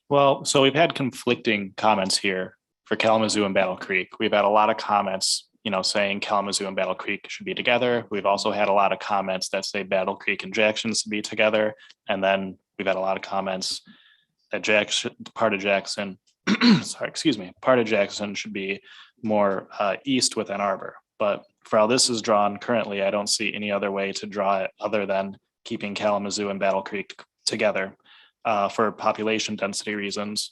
Well, so we've had conflicting comments here for Kalamazoo and Battle Creek. We've had a lot of comments, saying Kalamazoo and Battle Creek should be together. We've also had a lot of comments that say Battle Creek and Jackson should be together. And then we've had a lot of comments that part of Jackson, part of Jackson should be more east with Ann Arbor. But for how this is drawn currently, I don't see any other way to draw it other than keeping Kalamazoo and Battle Creek together. For population density reasons.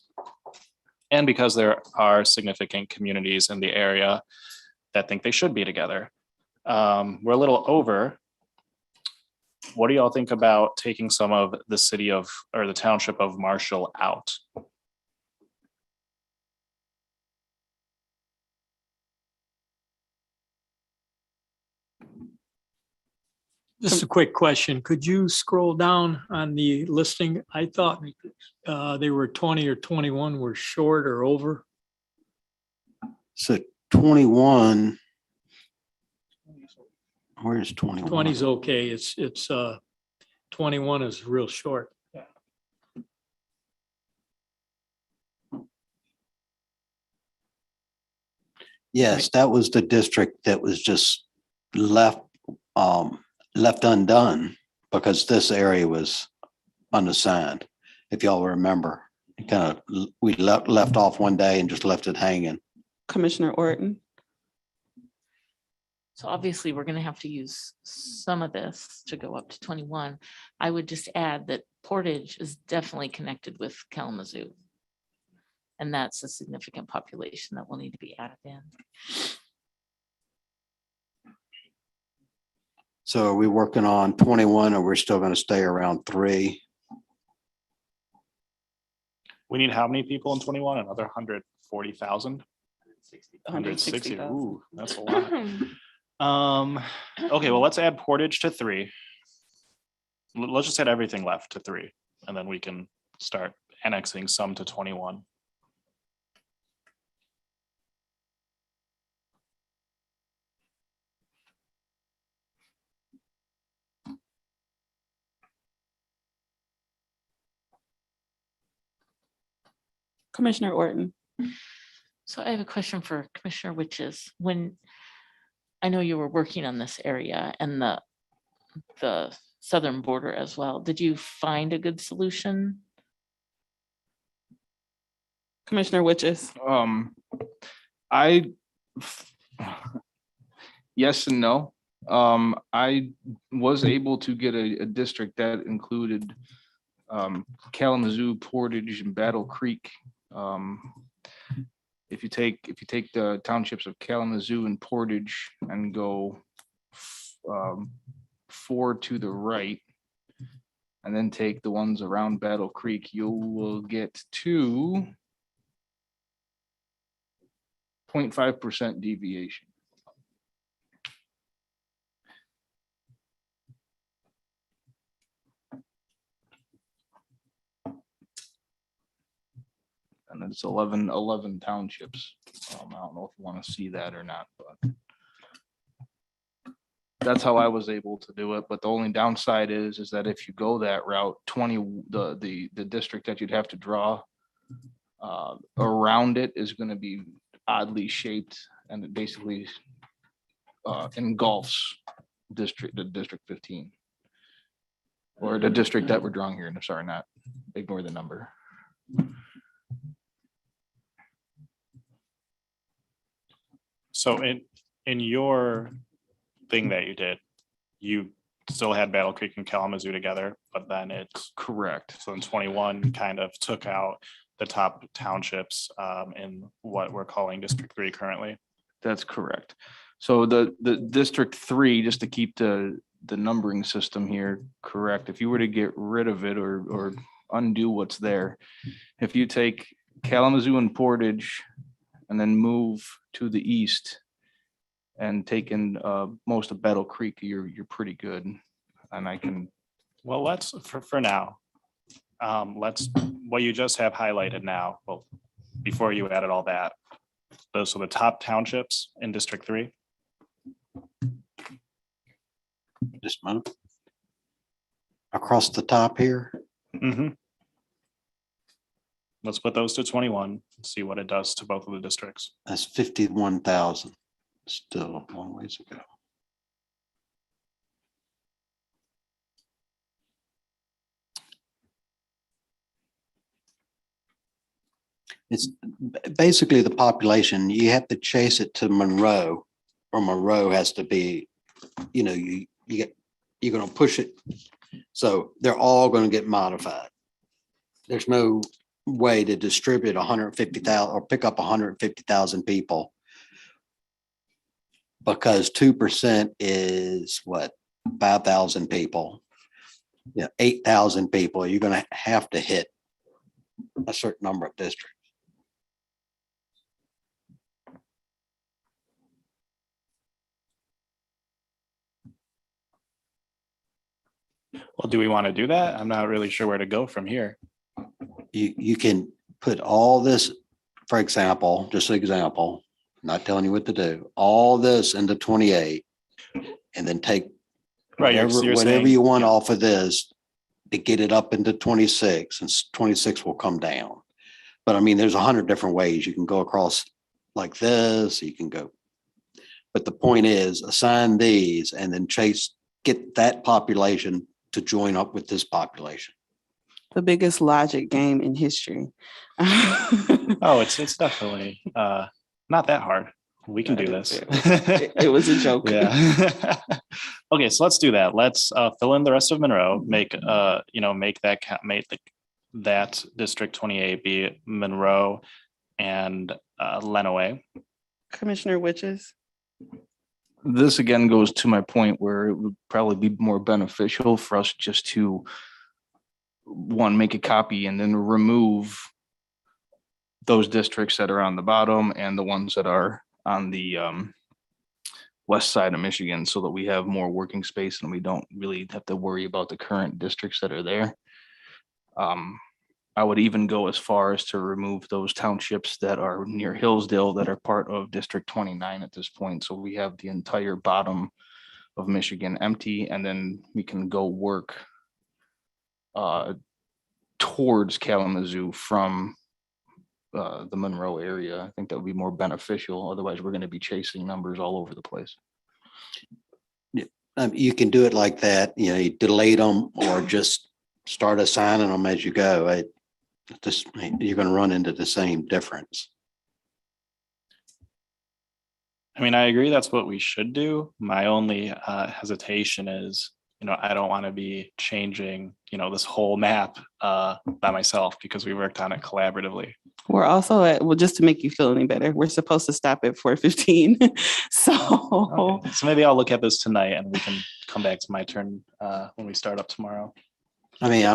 And because there are significant communities in the area that think they should be together. We're a little over. What do y'all think about taking some of the the township of Marshall out? Just a quick question. Could you scroll down on the listing? I thought they were 20 or 21 were short or over. So 21. Where's 21? 20 is okay. It's 21 is real short. Yes, that was the district that was just left undone because this area was unassigned. If y'all remember, we left off one day and just left it hanging. Commissioner Orton. So obviously, we're going to have to use some of this to go up to 21. I would just add that Portage is definitely connected with Kalamazoo. And that's a significant population that will need to be added in. So are we working on 21 or we're still going to stay around 3? We need how many people in 21? Another 140,000? 160. Ooh, that's a lot. Okay, well, let's add Portage to 3. Let's just add everything left to 3, and then we can start annexing some to 21. Commissioner Orton. So I have a question for Commissioner Witches. When I know you were working on this area and the southern border as well, did you find a good solution? Commissioner Witches. Yes and no. I was able to get a district that included Kalamazoo, Portage, and Battle Creek. If you take the townships of Kalamazoo and Portage and go 4 to the right, and then take the ones around Battle Creek, you will get to 0.5% deviation. And it's 11 townships. I don't know if you want to see that or not, but that's how I was able to do it. But the only downside is that if you go that route, the district that you'd have to draw around it is going to be oddly shaped, and it basically engulfs the district 15, or the district that we're drawing here. I'm sorry, not ignore the number. So in your thing that you did, you still had Battle Creek and Kalamazoo together, but then it's correct. So in 21, you kind of took out the top townships in what we're calling District 3 currently. That's correct. So the District 3, just to keep the numbering system here correct, if you were to get rid of it or undo what's there, if you take Kalamazoo and Portage and then move to the east and take in most of Battle Creek, you're pretty good. And I can. Well, let's for now. Let's what you just have highlighted now. Well, before you added all that, so the top townships in District 3. Just a moment. Across the top here. Let's put those to 21 and see what it does to both of the districts. That's 51,000. Still a long ways to go. It's basically the population. You have to chase it to Monroe, or Monroe has to be, you're going to push it. So they're all going to get modified. There's no way to distribute 150,000 or pick up 150,000 people, because 2% is what, 5,000 people. 8,000 people. You're going to have to hit a certain number of districts. Well, do we want to do that? I'm not really sure where to go from here. You can put all this, for example, just an example, not telling you what to do, all this into 28, and then take whatever you want off of this to get it up into 26, and 26 will come down. But I mean, there's 100 different ways you can go across like this. You can go, but the point is assign these and then get that population to join up with this population. The biggest logic game in history. Oh, it's definitely not that hard. We can do this. It was a joke. Yeah. Okay, so let's do that. Let's fill in the rest of Monroe. Make that District 28 be Monroe and Lenawee. Commissioner Witches. This again goes to my point where it would probably be more beneficial for us just to make a copy and then remove those districts that are on the bottom and the ones that are on the west side of Michigan, so that we have more working space and we don't really have to worry about the current districts that are there. I would even go as far as to remove those townships that are near Hillsdale that are part of District 29 at this point. So we have the entire bottom of Michigan empty, and then we can go work towards Kalamazoo from the Monroe area. I think that would be more beneficial. Otherwise, we're going to be chasing numbers all over the place. You can do it like that. You delete them or just start assigning them as you go. You're going to run into the same difference. I mean, I agree that's what we should do. My only hesitation is, I don't want to be changing, this whole map by myself, because we worked on it collaboratively. We're also just to make you feel any better, we're supposed to stop at 4:15. Okay. So maybe I'll look at this tonight and we can come back to my turn when we start up tomorrow. I mean,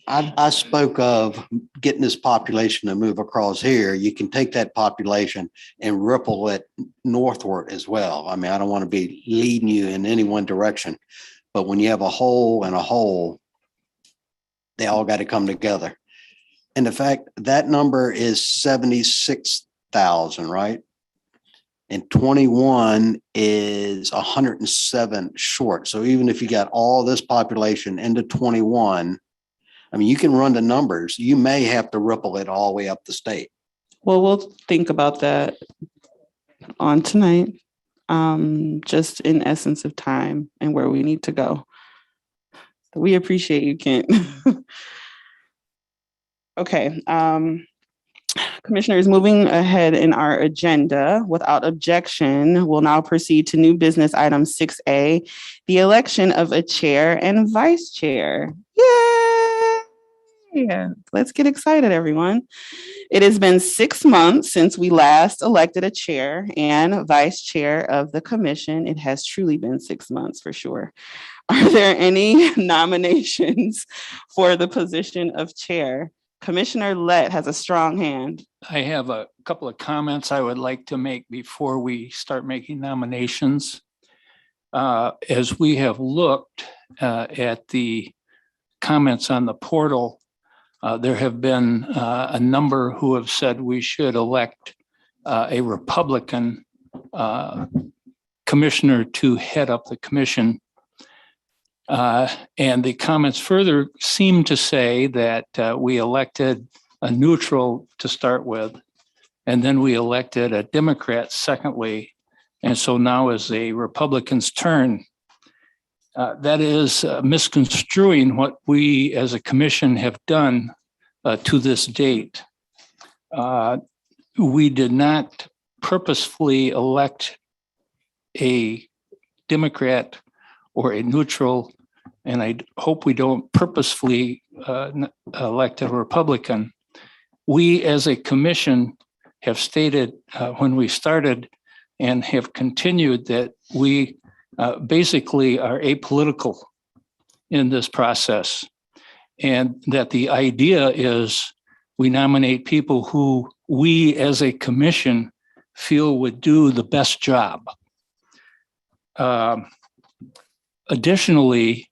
I spoke of getting this population to move across here. You can take that population and ripple it northward as well. I mean, I don't want to be leading you in any one direction, but when you have a hole and a hole, they all got to come together. And the fact that number is 76,000, right? And 21 is 107 short. So even if you got all this population into 21, I mean, you can run the numbers. You may have to ripple it all the way up the state. Well, we'll think about that on tonight, just in essence of time and where we need to go. We appreciate you, Kent. Okay. Commissioners, moving ahead in our agenda, without objection, we'll now proceed to new business item 6A, the election of a chair and vice chair. Yay! Yeah, let's get excited, everyone. It has been 6 months since we last elected a chair and vice chair of the commission. It has truly been 6 months for sure. Are there any nominations for the position of chair? Commissioner Lett has a strong hand. I have a couple of comments I would like to make before we start making nominations. As we have looked at the comments on the portal, there have been a number who have said we should elect a Republican commissioner to head up the commission. And the comments further seem to say that we elected a neutral to start with, and then we elected a Democrat secondly. And so now is a Republican's turn. That is misconstruing what we as a commission have done to this date. We did not purposefully elect a Democrat or a neutral, and I hope we don't purposefully elect a Republican. We as a commission have stated when we started and have continued that we basically are apolitical in this process. And that the idea is we nominate people who we as a commission feel would do the best job. Additionally,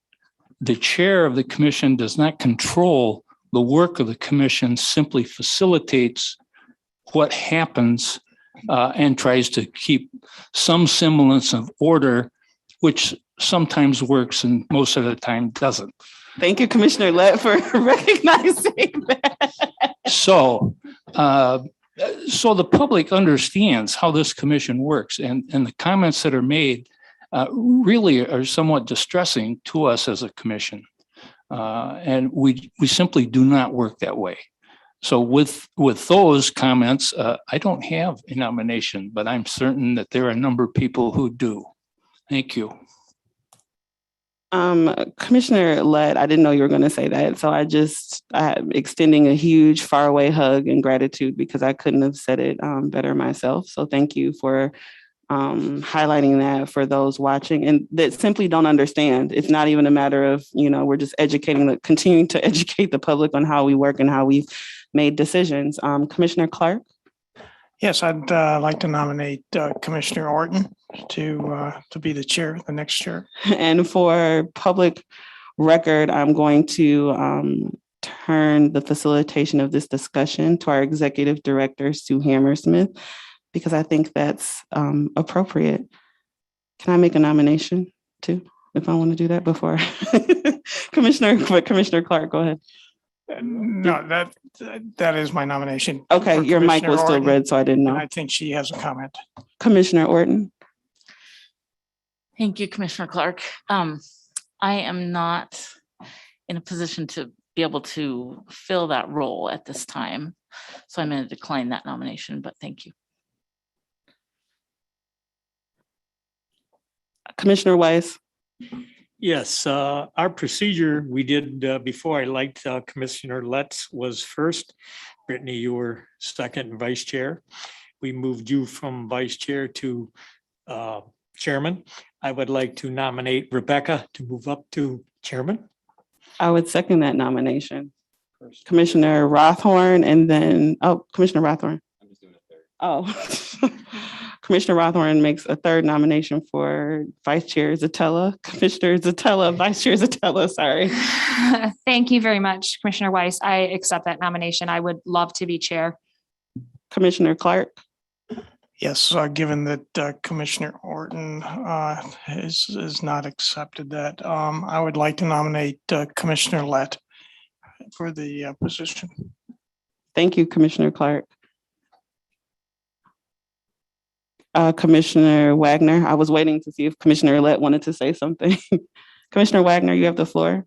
the chair of the commission does not control the work of the commission, simply facilitates what happens and tries to keep some semblance of order, which sometimes works and most of the time doesn't. Thank you, Commissioner Lett, for recognizing that. So the public understands how this commission works, and the comments that are made really are somewhat distressing to us as a commission. And we simply do not work that way. So with those comments, I don't have a nomination, but I'm certain that there are a number of people who do. Thank you. Commissioner Lett, I didn't know you were going to say that. So I'm extending a huge faraway hug and gratitude because I couldn't have said it better myself. So thank you for highlighting that for those watching and that simply don't understand. It's not even a matter of, we're just continuing to educate the public on how we work and how we've made decisions. Commissioner Clark? Yes, I'd like to nominate Commissioner Orton to be the chair, the next chair. And for public record, I'm going to turn the facilitation of this discussion to our executive director, Sue Hammersmith, because I think that's appropriate. Can I make a nomination too, if I want to do that before? Commissioner Clark, go ahead. No, that is my nomination. Okay, your mic was still red, so I didn't know. I think she has a comment. Commissioner Orton. Thank you, Commissioner Clark. I am not in a position to be able to fill that role at this time. So I'm going to decline that nomination, but thank you. Commissioner Weiss. Yes, our procedure we did before I liked Commissioner Letts was first. Brittany, you were second and vice chair. We moved you from vice chair to chairman. I would like to nominate Rebecca to move up to chairman. I would second that nomination. Commissioner Rothorn and then, Commissioner Rothorn. I'm just doing a third. Commissioner Rothorn makes a third nomination for Vice Chair Zatella. Commissioner Zatella, Vice Chair Zatella, sorry. Thank you very much, Commissioner Weiss. I accept that nomination. I would love to be chair. Commissioner Clark. Yes, given that Commissioner Orton has not accepted that, I would like to nominate Commissioner Lett for the position. Thank you, Commissioner Clark. Commissioner Wagner, I was waiting to see if Commissioner Lett wanted to say something. Commissioner Wagner, you have the floor.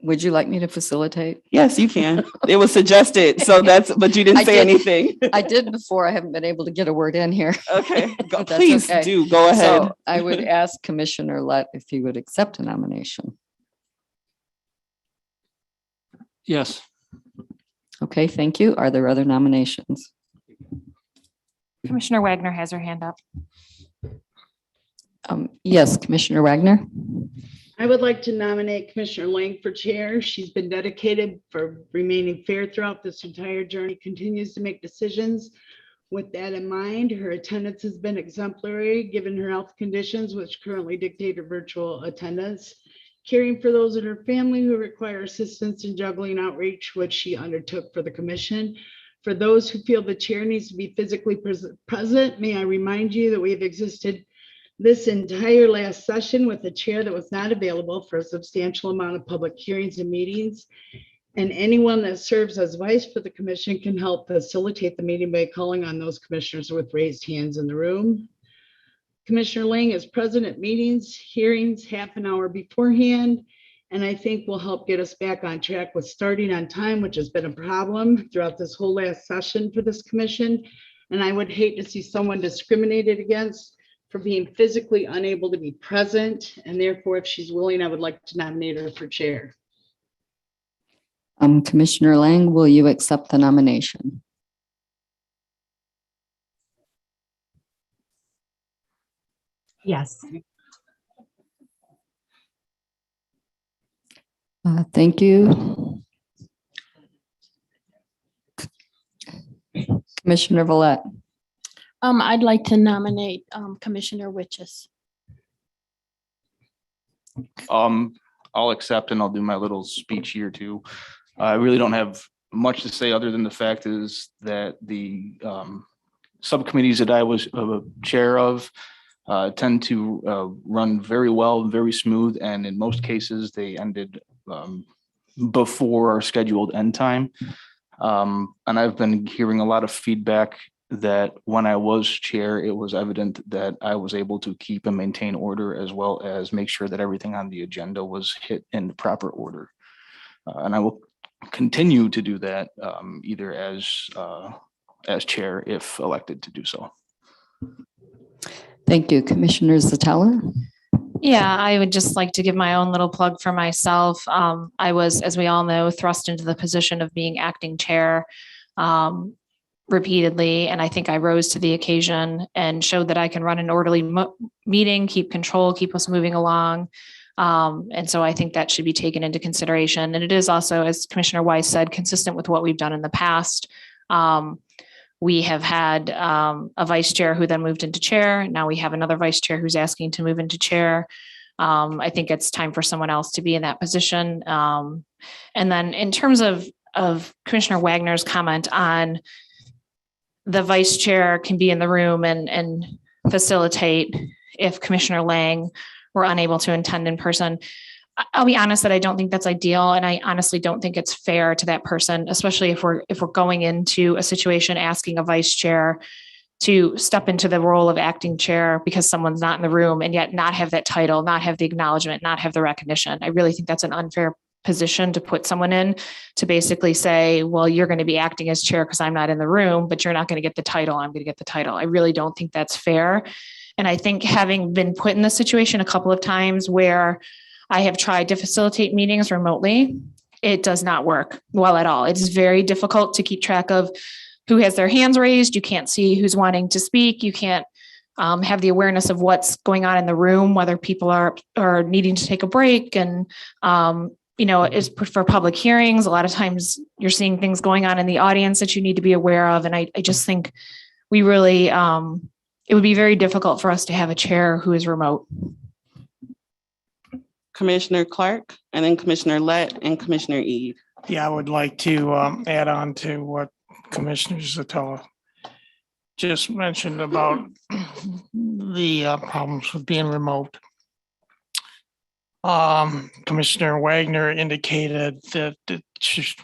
Would you like me to facilitate? Yes, you can. It was suggested, but you didn't say anything. I did before. I haven't been able to get a word in here. Okay, please do go ahead. So I would ask Commissioner Lett if he would accept a nomination. Yes. Okay, thank you. Are there other nominations? Commissioner Wagner has her hand up. Yes, Commissioner Wagner. I would like to nominate Commissioner Lang for chair. She's been dedicated for remaining fair throughout this entire journey, continues to make decisions. With that in mind, her attendance has been exemplary, given her health conditions, which currently dictate her virtual attendance. Caring for those in her family who require assistance in juggling outreach, which she undertook for the commission. For those who feel the chair needs to be physically present, may I remind you that we have existed this entire last session with a chair that was not available for a substantial amount of public hearings and meetings. And anyone that serves as vice for the commission can help facilitate the meeting by calling on those commissioners with raised hands in the room. Commissioner Lang is present at meetings, hearings half an hour beforehand, and I think will help get us back on track with starting on time, which has been a problem throughout this whole last session for this commission. And I would hate to see someone discriminated against for being physically unable to be present. And therefore, if she's willing, I would like to nominate her for chair. Commissioner Lang, will you accept the nomination? Yes. Thank you. Commissioner Villette. I'd like to nominate Commissioner Witches. I'll accept and I'll do my little speech here too. I really don't have much to say other than the fact is that the subcommittees that I was chair of tend to run very well, very smooth, and in most cases they ended before our scheduled end time. And I've been hearing a lot of feedback that when I was chair, it was evident that I was able to keep and maintain order as well as make sure that everything on the agenda was hit in proper order. And I will continue to do that either as chair if elected to do so. Thank you. Commissioner Zatella. Yeah, I would just like to give my own little plug for myself. I was, as we all know, thrust into the position of being acting chair repeatedly, and I think I rose to the occasion and showed that I can run an orderly meeting, keep control, keep us moving along. And so I think that should be taken into consideration. And it is also, as Commissioner Weiss said, consistent with what we've done in the past. We have had a vice chair who then moved into chair. Now we have another vice chair who's asking to move into chair. I think it's time for someone else to be in that position. And then in terms of Commissioner Wagner's comment on the vice chair can be in the room and facilitate if Commissioner Lang were unable to attend in person. I'll be honest that I don't think that's ideal. And I honestly don't think it's fair to that person, especially if we're going into a situation asking a vice chair to step into the role of acting chair because someone's not in the room and yet not have that title, not have the acknowledgement, not have the recognition. I really think that's an unfair position to put someone in, to basically say, well, you're going to be acting as chair because I'm not in the room, but you're not going to get the title. I'm going to get the title. I really don't think that's fair. And I think having been put in this situation a couple of times where I have tried to facilitate meetings remotely, it does not work well at all. It's very difficult to keep track of who has their hands raised. You can't see who's wanting to speak. You can't have the awareness of what's going on in the room, whether people are needing to take a break. And, is for public hearings. A lot of times you're seeing things going on in the audience that you need to be aware of. And I just think we really, it would be very difficult for us to have a chair who is remote. Commissioner Clark, and then Commissioner Lett and Commissioner Ede. Yeah, I would like to add on to what Commissioner Zatella just mentioned about the problems with being remote. Commissioner Wagner indicated that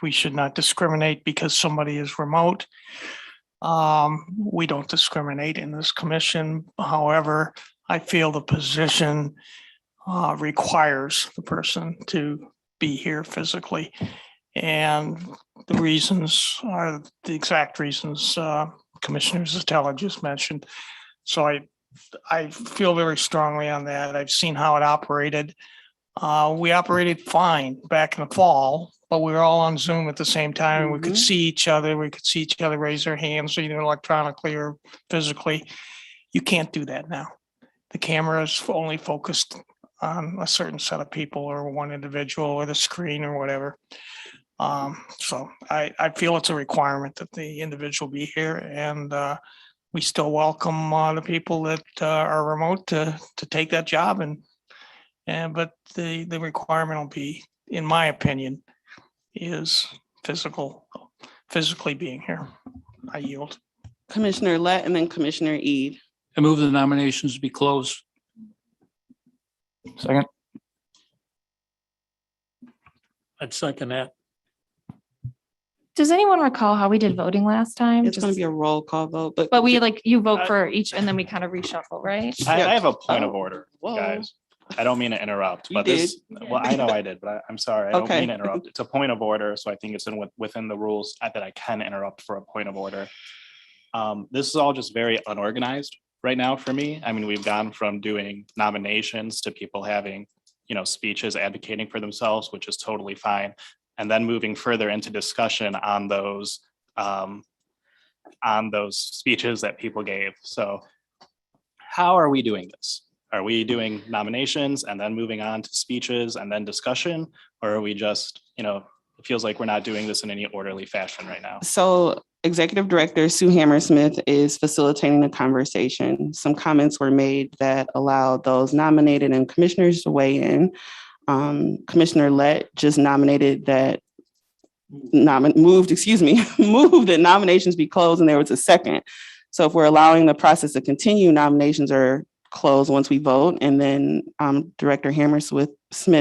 we should not discriminate because somebody is remote. We don't discriminate in this commission. However, I feel the position requires the person to be here physically. And the reasons are the exact reasons Commissioner Zatella just mentioned. So I feel very strongly on that. I've seen how it operated. We operated fine back in the fall but we were all on Zoom at the same time and we could see each other. We could see each other raise their hands either electronically or physically. You can't do that now. The camera is only focused on a certain set of people or one individual or the screen or whatever. So I feel it's a requirement that the individual be here, and we still welcome the people that are remote to take that job, but the requirement will be, in my opinion, is physically being here. I yield. Commissioner Lett and then Commissioner Ede. I move the nominations be closed. Second. I'd second that. Does anyone recall how we did voting last time? It's going to be a roll call vote, But we you vote for each and then we kind of reshuffle, right? I have a point of Oh, order, whoa. guys. I don't mean to interrupt, You but this, well, I know I did, but I'm sorry. I don't Okay. mean to interrupt. It's a point of order, so I think it's within the rules that I can interrupt for a point of order. This is all just very unorganized right now for me. I mean, we've gone from doing nominations to people having, speeches advocating for themselves, which is totally fine. And then moving further into discussion on those speeches that people gave. So how are we doing this? Are we doing nominations and then moving on to speeches and then discussion? Or are we just, it feels like we're not doing this in any orderly fashion right now. So Executive Director Sue Hammersmith is facilitating the conversation. Some comments were made that allowed those nominated and commissioners to weigh in. Commissioner Lett just nominated that moved that nominations be closed, and there was a second. So if we're allowing the process to continue, nominations are closed once we vote, and then Director Hammersmith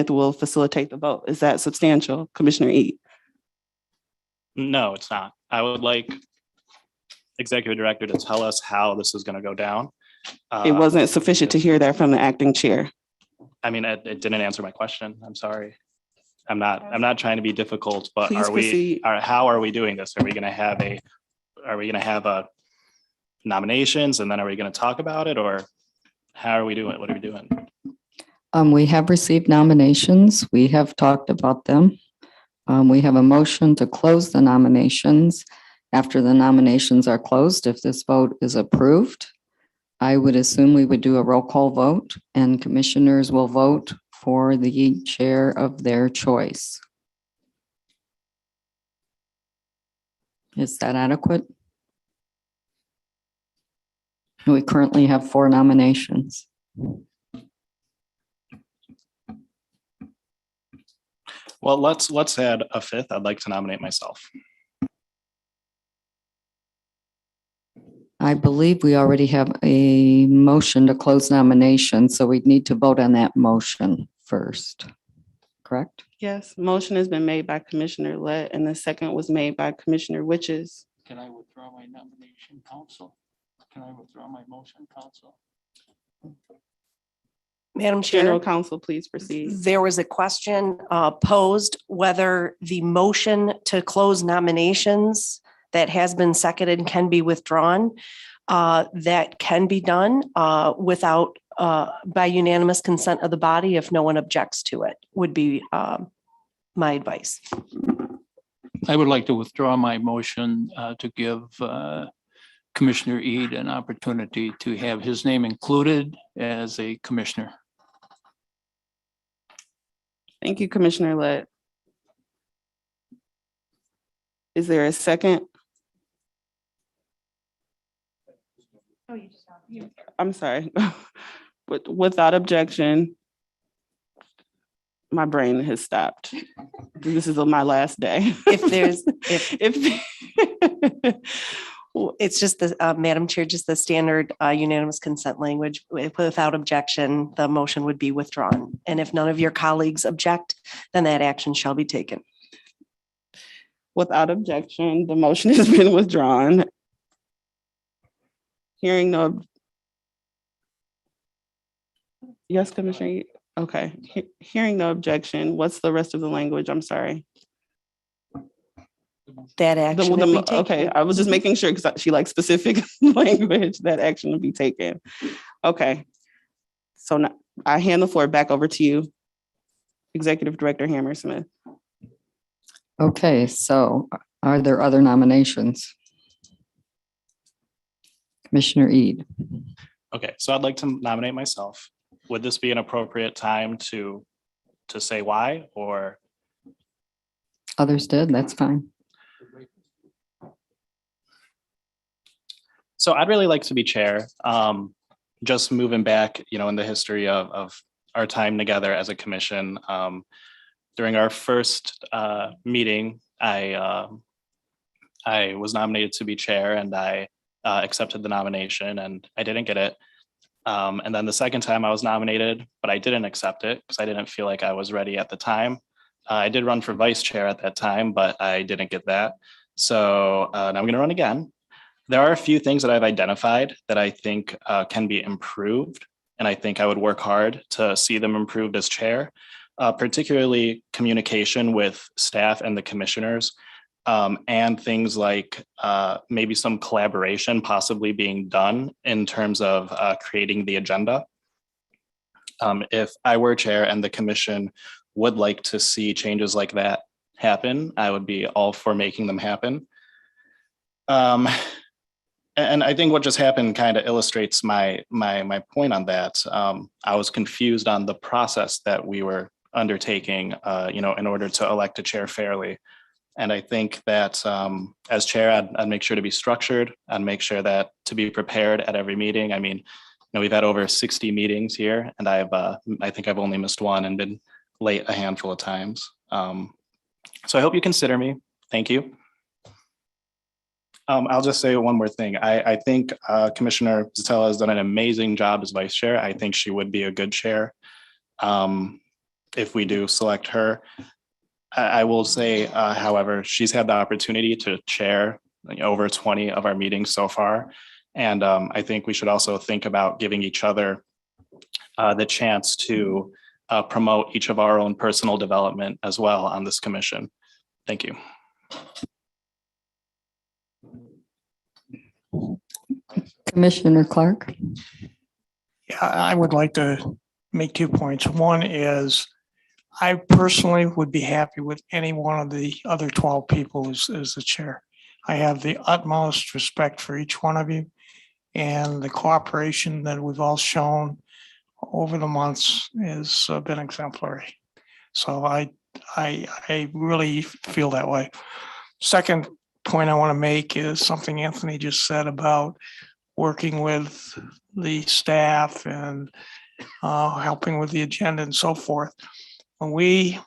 will facilitate the vote. Is that substantial, Commissioner Ede? No, it's not. I would like Executive Director to tell us how this is going to go down. It wasn't sufficient to hear that from the acting chair. I mean, it didn't answer my question. I'm sorry. I'm not trying to be difficult, but Please proceed. How are we doing this? Are we going to have a nominations and then are we going to talk about it, or how are we doing? What are we doing? We have received nominations. We have talked about them. We have a motion to close the nominations. After the nominations are closed, if this vote is approved, I would assume we would do a roll call vote and commissioners will vote for the chair of their choice. Is that adequate? We currently have 4 nominations. Well, let's add a 5th. I'd like to nominate myself. I believe we already have a motion to close nominations, so we'd need to vote on that motion first, correct? Yes, motion has been made by Commissioner Lett, and the second was made by Commissioner Witches. Can I withdraw my nomination, counsel? Can I withdraw my motion, counsel? Madam Chair. General Counsel, please proceed. There was a question posed whether the motion to close nominations that has been seconded can be withdrawn. That can be done without by unanimous consent of the body if no one objects to it, would be my advice. I would like to withdraw my motion to give Commissioner Ede an opportunity to have his name included as a commissioner. Thank you, Commissioner Lett. Is there a second? I'm sorry. Without objection, my brain has stopped. This is my last day. It's just the, Madam Chair, just the standard unanimous consent language. Without objection, the motion would be withdrawn. And if none of your colleagues object, then that action shall be taken. Without objection, the motion has been withdrawn. Hearing no. Yes, Commissioner. Okay. Hearing no objection. What's the rest of the language? I'm sorry. That action will be taken. Okay, I was just making sure because she likes specific language. That action will be taken. Okay. So now I hand the floor back over to you, Executive Director Hammersmith. Okay, so are there other nominations? Commissioner Ede. Okay, so I'd like to nominate myself. Would this be an appropriate time to say why, or? Others did, that's fine. So I'd really like to be chair. Just moving back, in the history of our time together as a commission. During our first meeting, I was nominated to be chair, and I accepted the nomination, and I didn't get it. And then the second time I was nominated, but I didn't accept it because I didn't feel like I was ready at the time. I did run for vice chair at that time, but I didn't get that. So now I'm going to run again. There are a few things that I've identified that I think can be improved, and I think I would work hard to see them improved as chair, particularly communication with staff and the commissioners, and things like maybe some collaboration possibly being done in terms of creating the agenda. If I were chair and the commission would like to see changes like that happen, I would be all for making them happen. And I think what just happened kind of illustrates my point on that. I was confused on the process that we were undertaking, in order to elect a chair fairly. And I think that as chair, I'd make sure to be structured. I'd make sure that to be prepared at every meeting. I mean, we've had over 60 meetings here, and I think I've only missed one and been late a handful of times. So I hope you consider me. Thank you. I'll just say one more thing. I think Commissioner Zatella has done an amazing job as vice chair. I think she would be a good chair if we do select her. I will say, however, she's had the opportunity to chair over 20 of our meetings so far. And I think we should also think about giving each other the chance to promote each of our own personal development as well on this commission. Thank you. Commissioner Clark. Yeah, I would like to make 2 points. One is I personally would be happy with any one of the other 12 people as the chair. I have the utmost respect for each one of you and the cooperation that we've all shown over the months has been exemplary. So I really feel that way. Second point I want to make is something Anthony just said about working with the staff and helping with the agenda and so forth. When we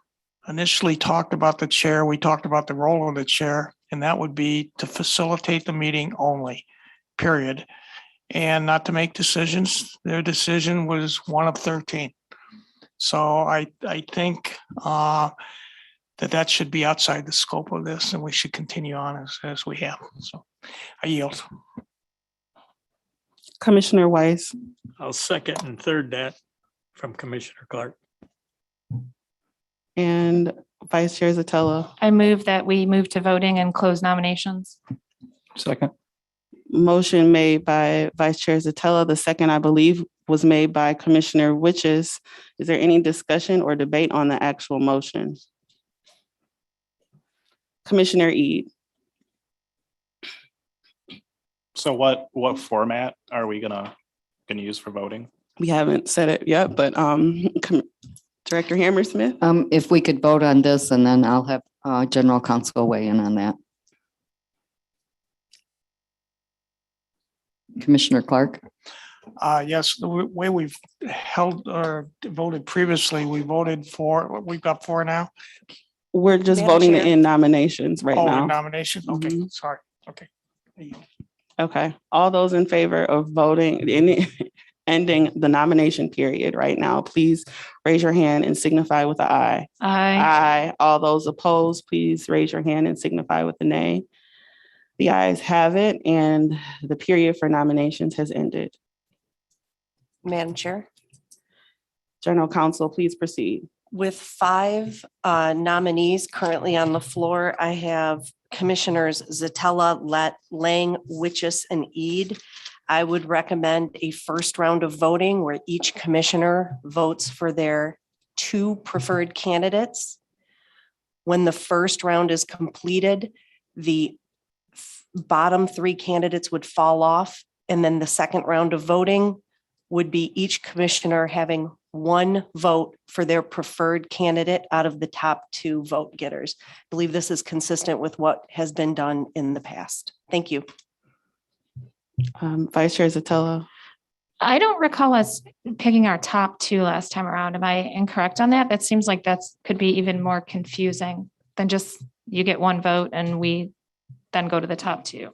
initially talked about the chair, we talked about the role of the chair, and that would be to facilitate the meeting only, period, and not to make decisions. Their decision was one of 13. So I think that should be outside the scope of this, and we should continue on as we have. So I yield. Commissioner Weiss. I'll second and third that from Commissioner Clark. And Vice Chair Zatella. I move that we move to voting and close nominations. Second. Motion made by Vice Chair Zatella. The second, I believe, was made by Commissioner Witches. Is there any discussion or debate on the actual motion? Commissioner Ede. So what format are we gonna use for voting? We haven't said it yet, but Director Hammersmith. If we could vote on this, and then I'll have General Counsel weigh in on that. Commissioner Clark. Yes, the way we've held or voted previously, we've got 4 now. We're just Madam voting Chair. in nominations right now. In nomination. Okay, sorry. Okay. Okay. All those in favor of voting ending the nomination period right now, please raise your hand and signify with an aye. Aye. Aye. All those opposed, please raise your hand and signify with a nay. The ayes have it, and the period for nominations has ended. Madam Chair, General Counsel, please proceed. with 5 nominees currently on the floor, I have Commissioners Zatella, Lang, Witches, and Ede. I would recommend a first round of voting where each commissioner votes for their 2 preferred candidates. When the first round is completed, the bottom three candidates would fall off. And then the second round of voting would be each commissioner having one vote for their preferred candidate out of the top two vote getters. I believe this is consistent with what has been done in the past. Thank you. Vice Chair Zatello. I don't recall us picking our top two last time around. Am I incorrect on that? That seems like that's could be even more confusing than just you get one vote and we then go to the top two.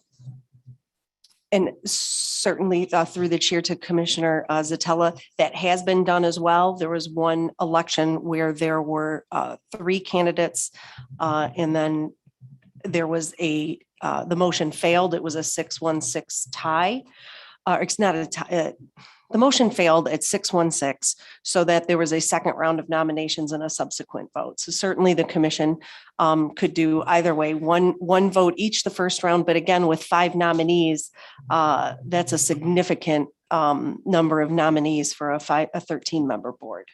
And certainly through the chair to Commissioner Zatello, that has been done as well. There was one election where there were three candidates and then there was the motion failed. It was a 6-1-6 tie. It's not a tie. The motion failed at 6-1-6 so that there was a second round of nominations and a subsequent vote. So certainly the commission could do either way, one vote each the first round, but again, with 5 nominees, that's a significant number of nominees for a 13-member board.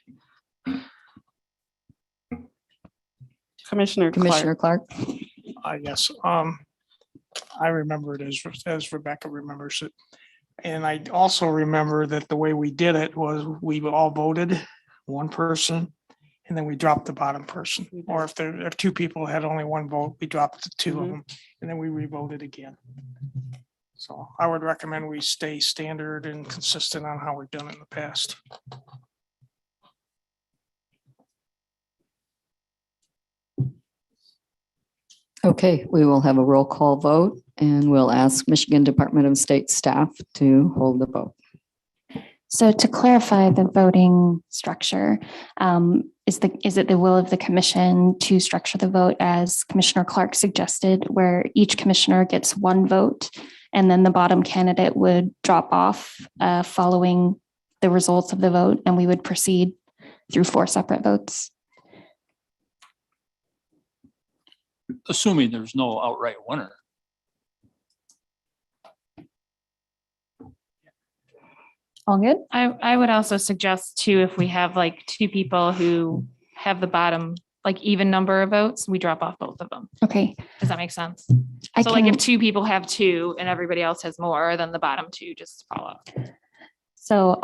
Commissioner Clark. Yes, I remember it as Rebecca remembers it. And I also remember that the way we did it was we all voted one person and then we dropped the bottom person. Or if 2 people had only one vote, we dropped the 2 of them and then we re-voted again. So I would recommend we stay standard and consistent on how we've done it in the past. Okay, we will have a roll call vote and we'll ask Michigan Department of State staff to hold the vote. So to clarify the voting structure, is it the will of the commission to structure the vote as Commissioner Clark suggested, where each commissioner gets one vote and then the bottom candidate would drop off following the results of the vote and we would proceed through 4 separate votes? Assuming there's no outright winner. All good? I would also suggest too, if we have like 2 people who have the bottom, like even number of votes, we drop off both of them. Okay. Does that make sense? I So like if can- 2 people have 2 and everybody else has more, then the bottom 2 just fall off. So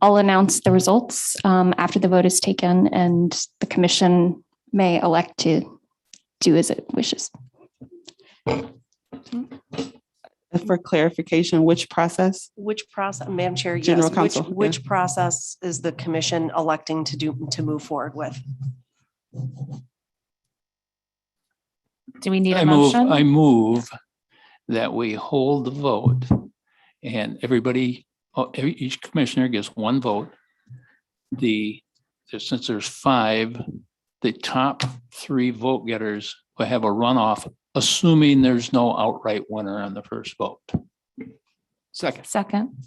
I'll announce the results after the vote is taken and the commission may elect to do as it wishes. For clarification, which process? Which process, Madam Chair? Yes. General Counsel, Which process is the commission electing to move forward with? Do we need a I motion? move that we hold the vote and each commissioner gets one vote. Since there's 5, the top 3 vote getters will have a runoff, assuming there's no outright winner on the first vote. Second.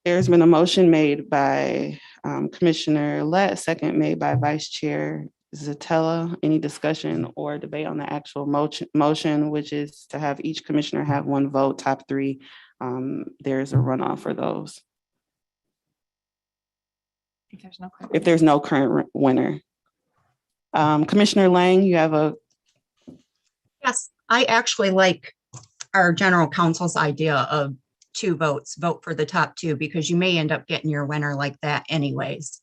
There's been a motion made by Commissioner Lett, second made by Vice Chair Zatello. Any discussion or debate on the actual motion, which is to have each commissioner have one vote, top 3. There's a runoff for those. If there's no current winner. Commissioner Lang, you have a. Yes, I actually like our general counsel's idea of 2 votes, vote for the top 2, because you may end up getting your winner like that anyways.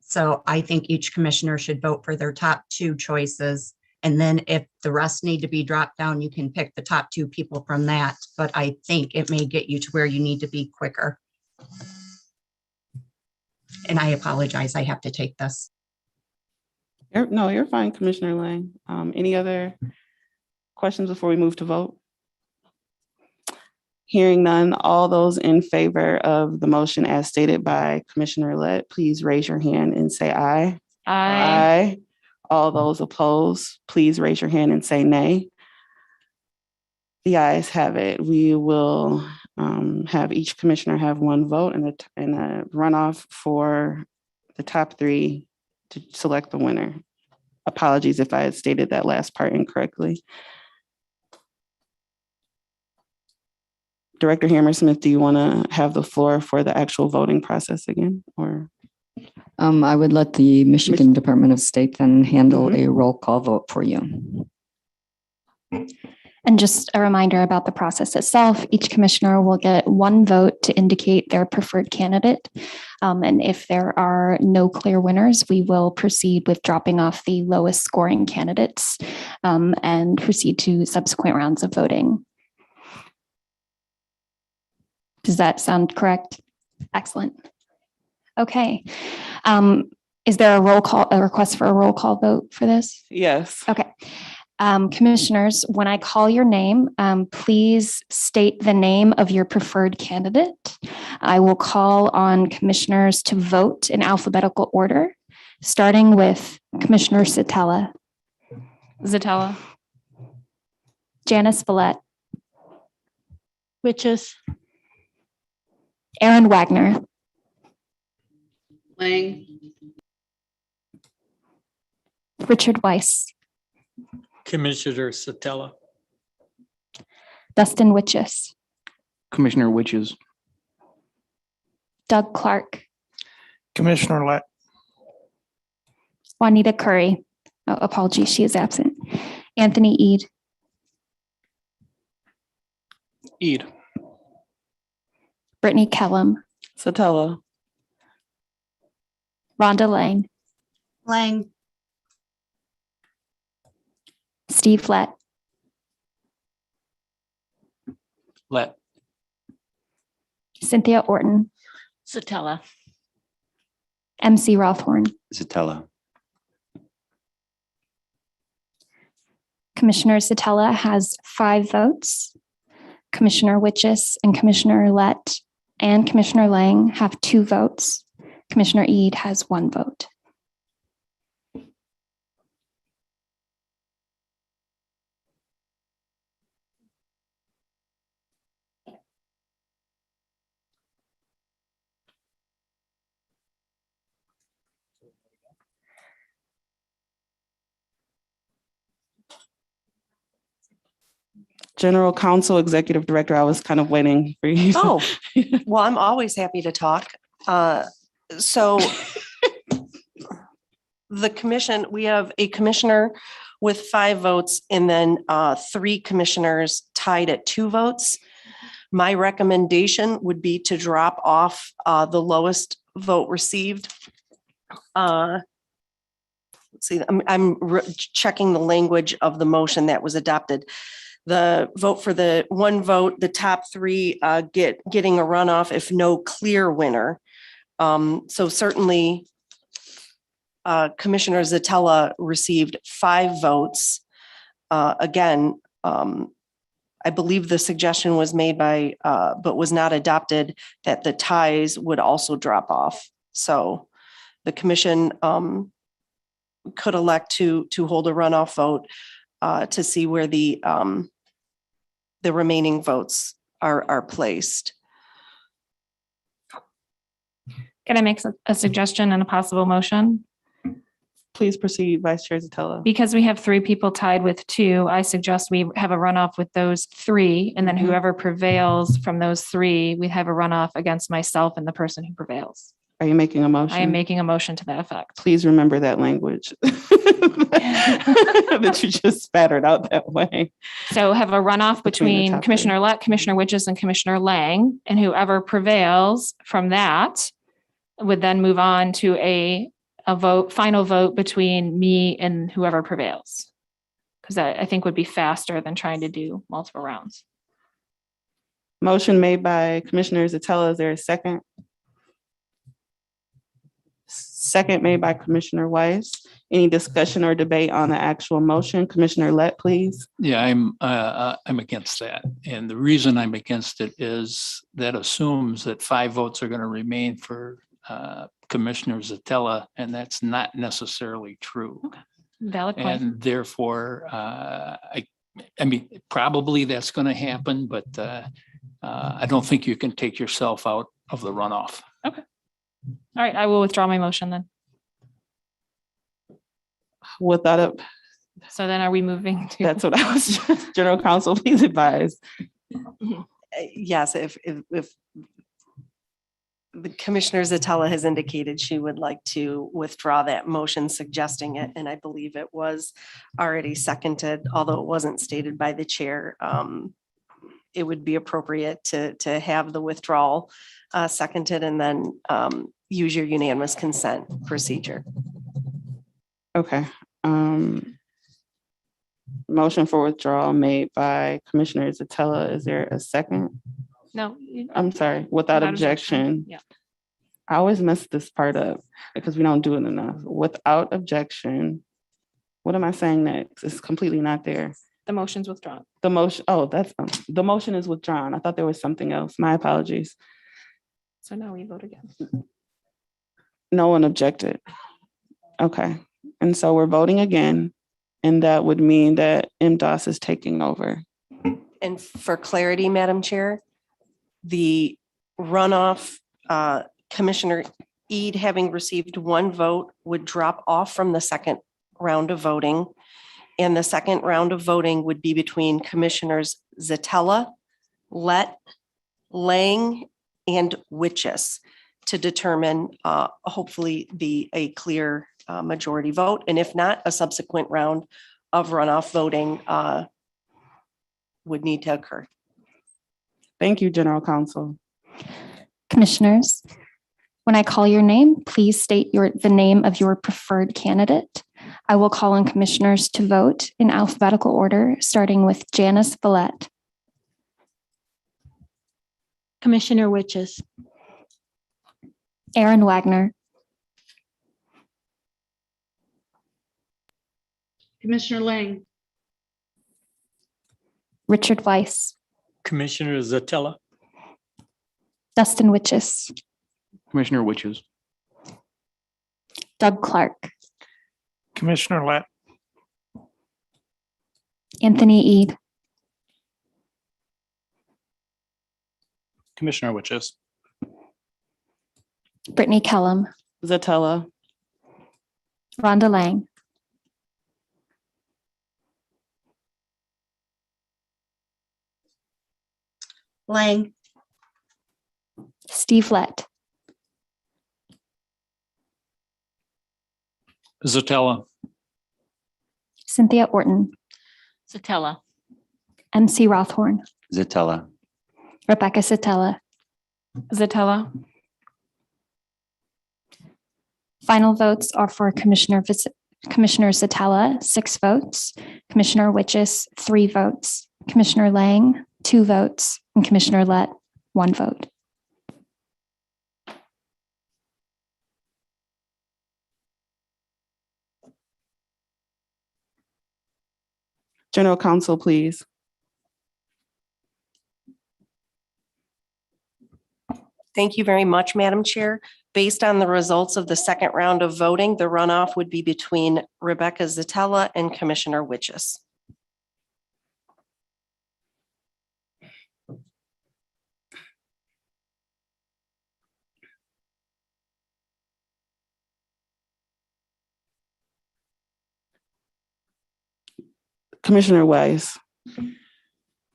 So I think each commissioner should vote for their top 2 choices. And then if the rest need to be dropped down, you can pick the top 2 people from that. But I think it may get you to where you need to be quicker. And I apologize, I have to take this. No, you're fine, Commissioner Lang. Any other questions before we move to vote? Hearing none, all those in favor of the motion as stated by Commissioner Lett, please raise your hand and say aye. Aye. All those opposed, please raise your hand and say nay. The ayes have it. We will have each commissioner have one vote and a runoff for the top 3 to select the winner. Apologies if I had stated that last part incorrectly. Director Hammersmith, do you want to have the floor for the actual voting process again, or? I would let the Michigan Department of State then handle a roll call vote for you. And just a reminder about the process itself, each commissioner will get one vote to indicate their preferred candidate. And if there are no clear winners, we will proceed with dropping off the lowest scoring candidates and proceed to subsequent rounds of voting. Does that sound correct? Excellent. Okay. Is there a request for a roll call vote for this? Yes. Okay. Commissioners, when I call your name, please state the name of your preferred candidate. I will call on commissioners to vote in alphabetical order, starting with Commissioner Satella. Zatella. Janice Villette. Witches. Aaron Wagner. Lang. Richard Weiss. Commissioner Satella. Dustin Witches. Commissioner Witches. Doug Clark. Commissioner Lett. Juanita Curry. Oh, apologies, she is absent. Anthony Eid. Eid. Brittany Kellum. Satella. Rhonda Lang. Lang. Steve Lett. Let. Cynthia Orton. Satella. MC Rothhorn. Zatella. Commissioner Satella has 5 votes. Commissioner Witches and Commissioner Lett and Commissioner Lang have 2 votes. Commissioner Eid has 1 vote. General Counsel, Executive Director, I was kind of waiting for you. Oh, well, I'm always happy to talk. So the commission, we have a commissioner with 5 votes and then 3 commissioners tied at 2 votes. My recommendation would be to drop off the lowest vote received. Let's see, I'm checking the language of the motion that was adopted. The vote for the 1 vote, the top 3 getting a runoff if no clear winner. So certainly Commissioner Zatella received 5 votes. Again, I believe the suggestion was made by, but was not adopted, that the ties would also drop off. So the commission could elect to hold a runoff vote to see where the remaining votes are placed. Can I make a suggestion and a possible motion? Please proceed, Vice Chair Zatella. Because we have 3 people tied with 2, I suggest we have a runoff with those 3, and then whoever prevails from those 3, we have a runoff against myself and the person who prevails. Are you making a motion? I am making a motion to that effect. Please remember that language that you just spattered out that way. So have a runoff Between the between top Commissioner Lett, Commissioner Witches, and Commissioner Lang, and whoever prevails from that would then move on to a final vote between me and whoever prevails. Because that I think would be faster than trying to do multiple rounds. Motion made by Commissioner Zatella. Is there a second? Second made by Commissioner Weiss. Any discussion or debate on the actual motion? Commissioner Lett, please. Yeah, I'm against that. And the reason I'm against it is that assumes that 5 votes are going to remain for Commissioner Zatella, and that's not necessarily true. Okay. Valid point. And therefore, I mean, probably that's going to happen, but I don't think you can take yourself out of the runoff. Okay. All right, I will withdraw my motion then. Without it, So then are we moving to? that's what I was, General Counsel, please advise. Yes, if the Commissioner Zatella has indicated she would like to withdraw that motion suggesting it, and I believe it was already seconded, although it wasn't stated by the chair. It would be appropriate to have the withdrawal seconded and then use your unanimous consent procedure. Okay. Motion for withdrawal made by Commissioner Zatella. Is there a second? No. I'm sorry, without objection. Yeah. I always mess this part up because we don't do it enough. Without objection. What am I saying next? It's completely not there. The motion's withdrawn. The motion, oh, that's, the motion is withdrawn. I thought there was something else. My apologies. So now we vote again. No one objected. Okay, and so we're voting again, and that would mean that MDOS is taking over. And for clarity, Madam Chair, the runoff, Commissioner Eid having received one vote would drop off from the second round of voting. And the second round of voting would be between Commissioners Zatella, Lett, Lang, and Witches to determine hopefully a clear majority vote. And if not, a subsequent round of runoff voting would need to occur. Thank you, General Counsel. Commissioners, when I call your name, please state the name of your preferred candidate. I will call on commissioners to vote in alphabetical order, starting with Janice Villette. Commissioner Witches. Aaron Wagner. Commissioner Lang. Richard Weiss. Commissioner Zatella. Dustin Witches. Commissioner Witches. Doug Clark. Commissioner Lett, Anthony Eid. Commissioner Witches. Brittany Kellum. Zatella. Rhonda Lang. Lang. Steve Lett. Zatella. Cynthia Orton. Zatella. MC Rothhorn. Zatella. Rebecca Satella. Zatella. Final votes are for Commissioner Satella, 6 votes, Commissioner Witches, 3 votes, Commissioner Lang, 2 votes, and Commissioner Lett, 1 vote. General Counsel, please. Thank you very much, Madam Chair. Based on the results of the second round of voting, the runoff would be between Rebecca Zatella and Commissioner Witches. Commissioner Weiss.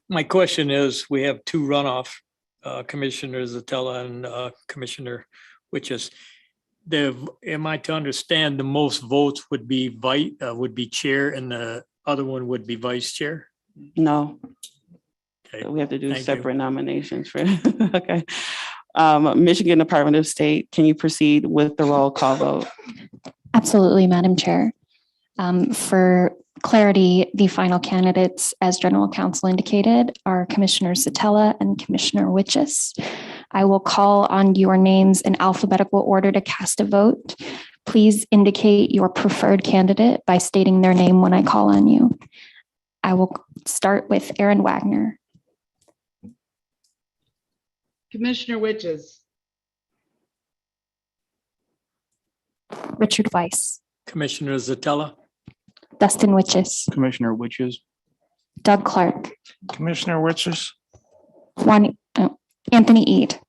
My question is, we have 2 runoff commissioners, Zatella and Commissioner Witches. Am I to understand the most votes would be chair and the other one would be vice chair? No. Okay. We have to do Thank you. separate nominations for, okay. Michigan Department of State, can you proceed with the roll call vote? Absolutely, Madam Chair. For clarity, the final candidates, as General Counsel indicated, are Commissioner Satella and Commissioner Witches. I will call on your names in alphabetical order to cast a vote. Please indicate your preferred candidate by stating their name when I call on you. I will start with Aaron Wagner. Commissioner Witches. Richard Weiss. Commissioner Zatella. Dustin Witches. Commissioner Witches. Doug Clark. Commissioner Witches, Anthony Eid.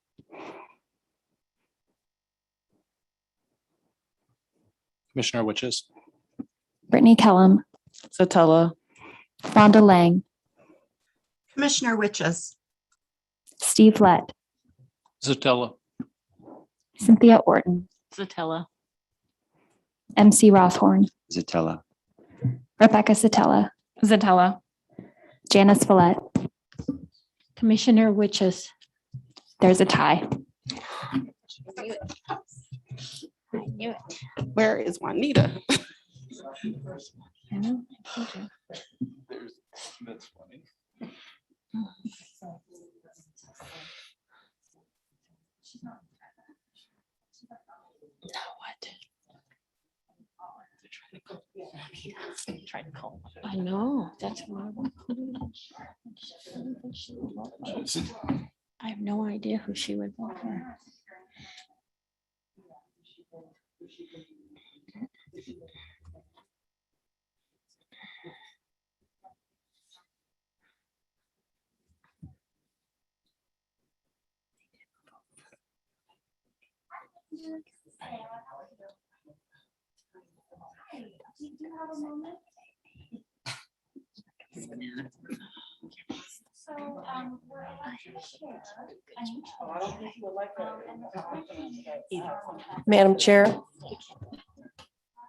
Commissioner Witches. Brittany Kellum. Zatella. Rhonda Lang. Commissioner Witches. Steve Lett. Zatella. Cynthia Orton, Zatella. MC Rothorn, Zatella. Rebecca Satella, Zatella. Janice Follett. Commissioner Witches. There's a tie. Where is Juanita? That's funny. Trying to call. I know, that's why. I have no idea who she would vote for. Madam Chair,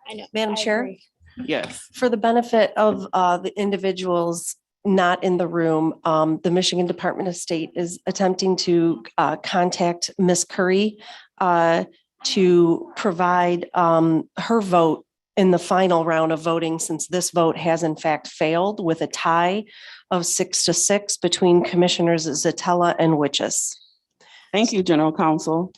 I know. Madam I Chair? agree. Yes. For the benefit of the individuals not in the room, the Michigan Department of State is attempting to contact Ms. Curry to provide her vote in the final round of voting, since this vote has in fact failed with a tie of 6-6 between Commissioners Zatella and Witches. Thank you, General Counsel.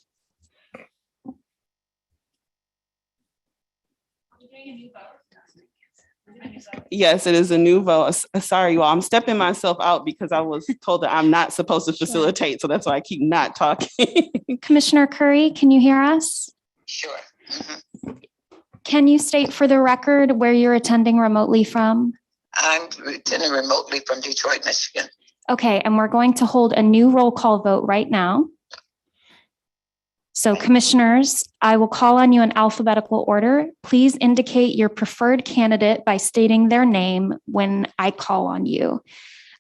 Yes, it is a new vote. Sorry, you all. I'm stepping myself out because I was told that I'm not supposed to facilitate. So that's why I keep not talking. Commissioner Curry, can you hear us? Sure. Can you state for the record where you're attending remotely from? I'm attending remotely from Detroit, Michigan. Okay, and we're going to hold a new roll call vote right now. So commissioners, I will call on you in alphabetical order. Please indicate your preferred candidate by stating their name when I call on you.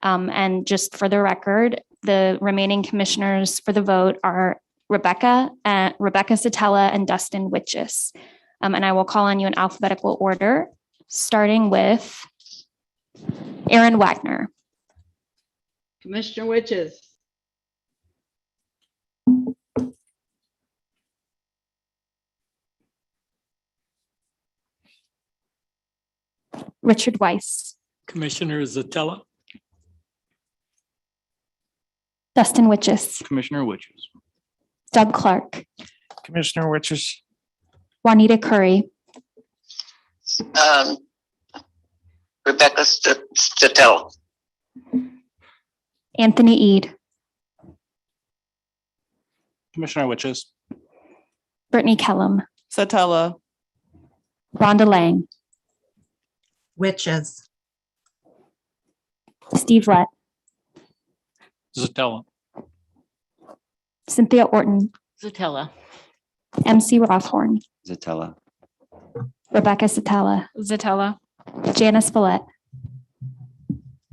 And just for the record, the remaining commissioners for the vote are Rebecca Satella and Dustin Witches. And I will call on you in alphabetical order, starting with Aaron Wagner. Commissioner Witches. Richard Weiss. Commissioner Zatella. Dustin Witches. Commissioner Witches. Doug Clark. Commissioner Witches. Juanita Curry. Rebecca Statell. Anthony Eade. Commissioner Witches. Brittany Kellum. Satella. Rhonda Lang. Witches. Steve Lett. Zatella. Cynthia Orton. Zatella. MC Rothorn. Zatella. Rebecca Satella. Zatella. Janice Follett.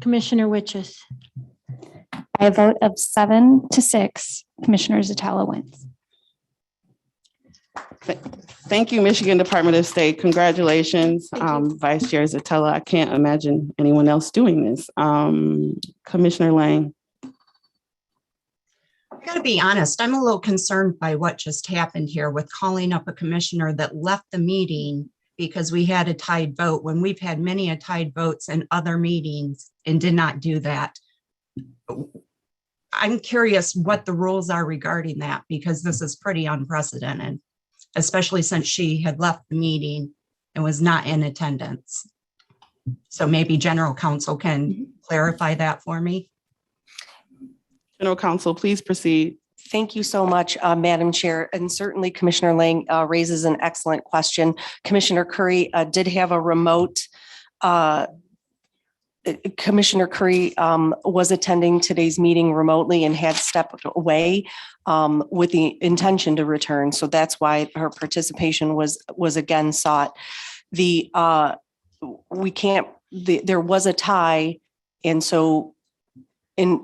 Commissioner Witches. By a vote of 7-6, Commissioner Zatella wins. Thank you, Michigan Department of State. Congratulations, Vice Chair Zatella. I can't imagine anyone else doing this. Commissioner Lang. I gotta be honest, I'm a little concerned by what just happened here with calling up a commissioner that left the meeting because we had a tied vote when we've had many tied votes in other meetings and did not do that. I'm curious what the rules are regarding that, because this is pretty unprecedented, especially since she had left the meeting and was not in attendance. So maybe General Counsel can clarify that for me. General Counsel, please proceed. Thank you so much, Madam Chair. And certainly Commissioner Lang raises an excellent question. Commissioner Curry did have a remote. Commissioner Curry was attending today's meeting remotely and had stepped away with the intention to return. So that's why her participation was again sought. There was a tie, and so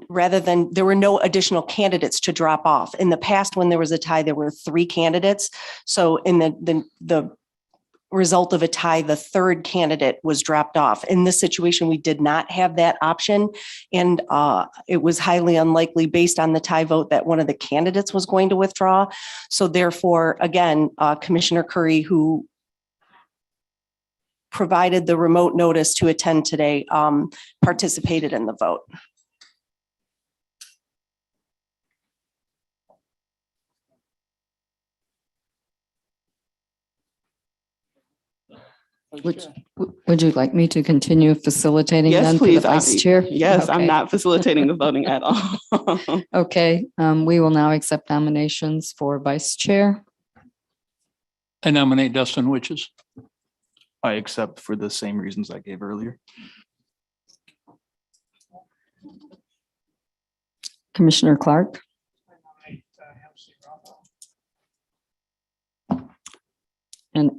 rather than, there were no additional candidates to drop off. In the past, when there was a tie, there were 3 candidates. So in the result of a tie, the 3rd candidate was dropped off. In this situation, we did not have that option. And it was highly unlikely based on the tie vote that one of the candidates was going to withdraw. So therefore, again, Commissioner Curry, who provided the remote notice to attend today, participated in the vote. Would you like me to continue facilitating Yes, then for the please. vice chair? Yes, I'm Okay. not facilitating the voting at all. Okay, we will now accept nominations for vice chair. I nominate Dustin Witches. I accept for the same reasons I gave earlier. Commissioner Clark. And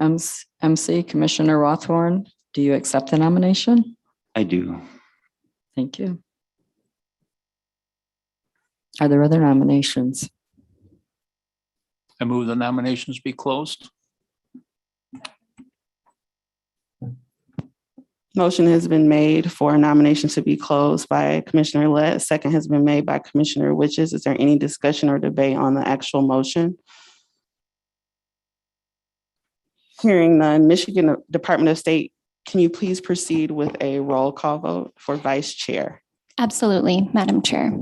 MC Commissioner Rothorn, do you accept the nomination? I do. Thank you. Are there other nominations? I move the nominations be closed. Motion has been made for nominations to be closed by Commissioner Lett. Second has been made by Commissioner Witches. Is there any discussion or debate on the actual motion? Hearing none, Michigan Department of State, can you please proceed with a roll call vote for vice chair? Absolutely, Madam Chair.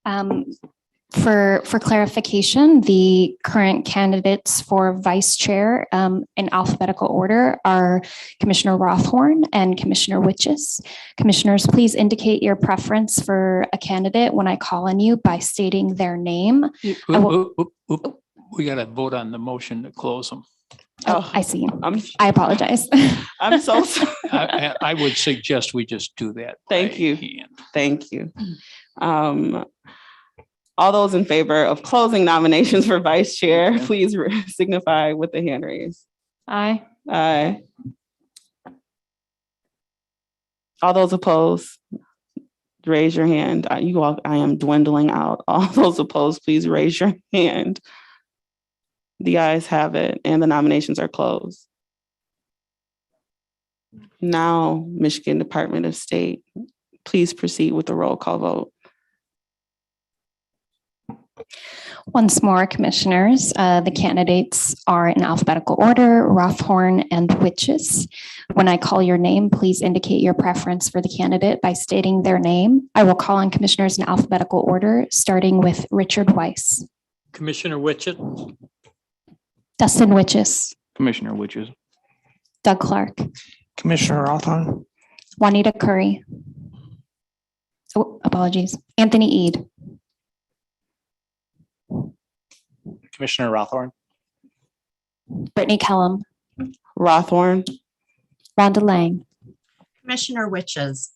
For clarification, the current candidates for vice chair in alphabetical order are Commissioner Rothorn and Commissioner Witches. Commissioners, please indicate your preference for a candidate when I call on you by stating their name. We got to vote on the motion to close them. Oh, I see. I apologize. I'm so sorry. I would suggest we just do that. Thank you. Thank you. All those in favor of closing nominations for vice chair, please signify with the hand raise. Aye. Aye. All those opposed, raise your hand. I am dwindling out. All those opposed, please raise your hand. The ayes have it, and the nominations are closed. Now, Michigan Department of State, please proceed with the roll call vote. Once more, commissioners, the candidates are in alphabetical order, Rothorn and Witches. When I call your name, please indicate your preference for the candidate by stating their name. I will call on commissioners in alphabetical order, starting with Richard Weiss. Commissioner Witchet. Dustin Witches. Commissioner Witches. Doug Clark. Commissioner Rothon. Juanita Curry. Oh, apologies. Anthony Ede. Commissioner Rothorn. Brittany Kellum. Rothorn. Rhonda Lang. Commissioner Witches.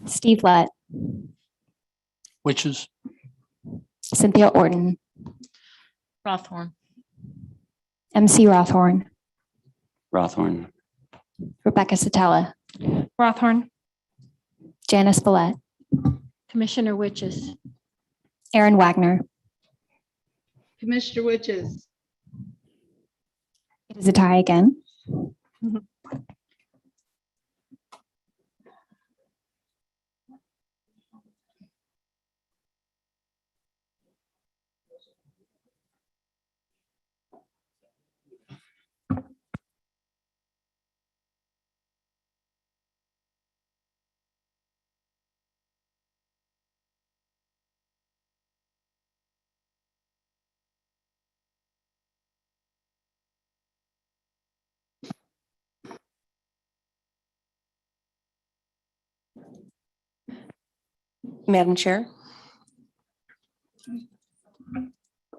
Steve Lett. Witches. Cynthia Orton. Rothorn. MC Rothorn. Rothorn. Rebecca Satella. Rothorn. Janice Villette. Commissioner Witches. Aaron Wagner. Commissioner Witches. It is a tie again. Madam Chair.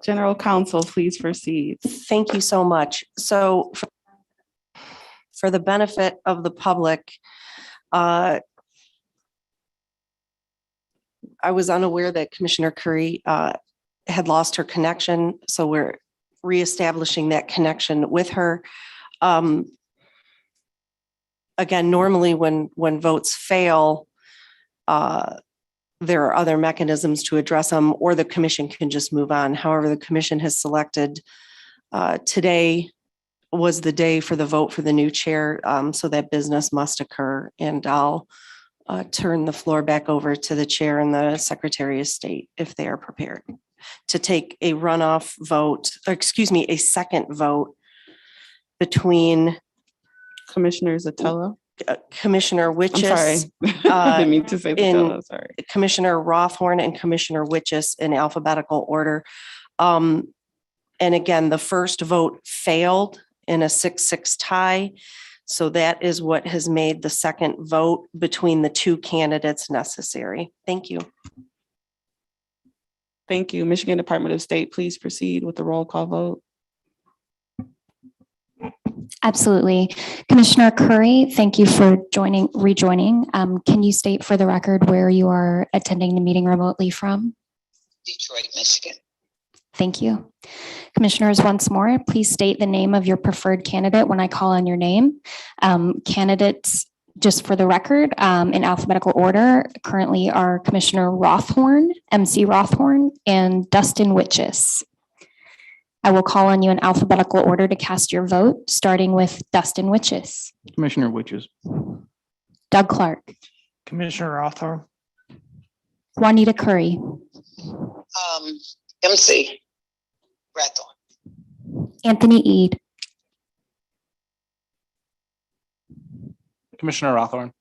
General Counsel, please proceed. Thank you so much. So for the benefit of the public, I was unaware that Commissioner Curry had lost her connection, so we're reestablishing that connection with her. Again, normally when votes fail, there are other mechanisms to address them, or the commission can just move on. However, the commission has selected today was the day for the vote for the new chair, so that business must occur. And I'll turn the floor back over to the chair and the Secretary of State if they are prepared to take a runoff vote, or excuse me, a second vote between Commissioner Zatella. Commissioner I'm Witches. sorry. I didn't mean to say Zatella, sorry. Commissioner Rothhorn and Commissioner Witches in alphabetical order. And again, the first vote failed in a 6-6 tie. So that is what has made the second vote between the two candidates necessary. Thank you. Thank you. Michigan Department of State, please proceed with the roll call vote. Absolutely. Commissioner Curry, thank you for rejoining. Can you state for the record where you are attending the meeting remotely from? Detroit, Michigan. Thank you. Commissioners, once more, please state the name of your preferred candidate when I call on your name. Candidates, just for the record, in alphabetical order, currently are Commissioner Rothhorn, MC Rothhorn, and Dustin Witches. I will call on you in alphabetical order to cast your vote, starting with Dustin Witches. Commissioner Witches. Doug Clark. Commissioner Rothorn. Juanita Curry. MC Rathorn. Anthony Eid. Commissioner Rothorn.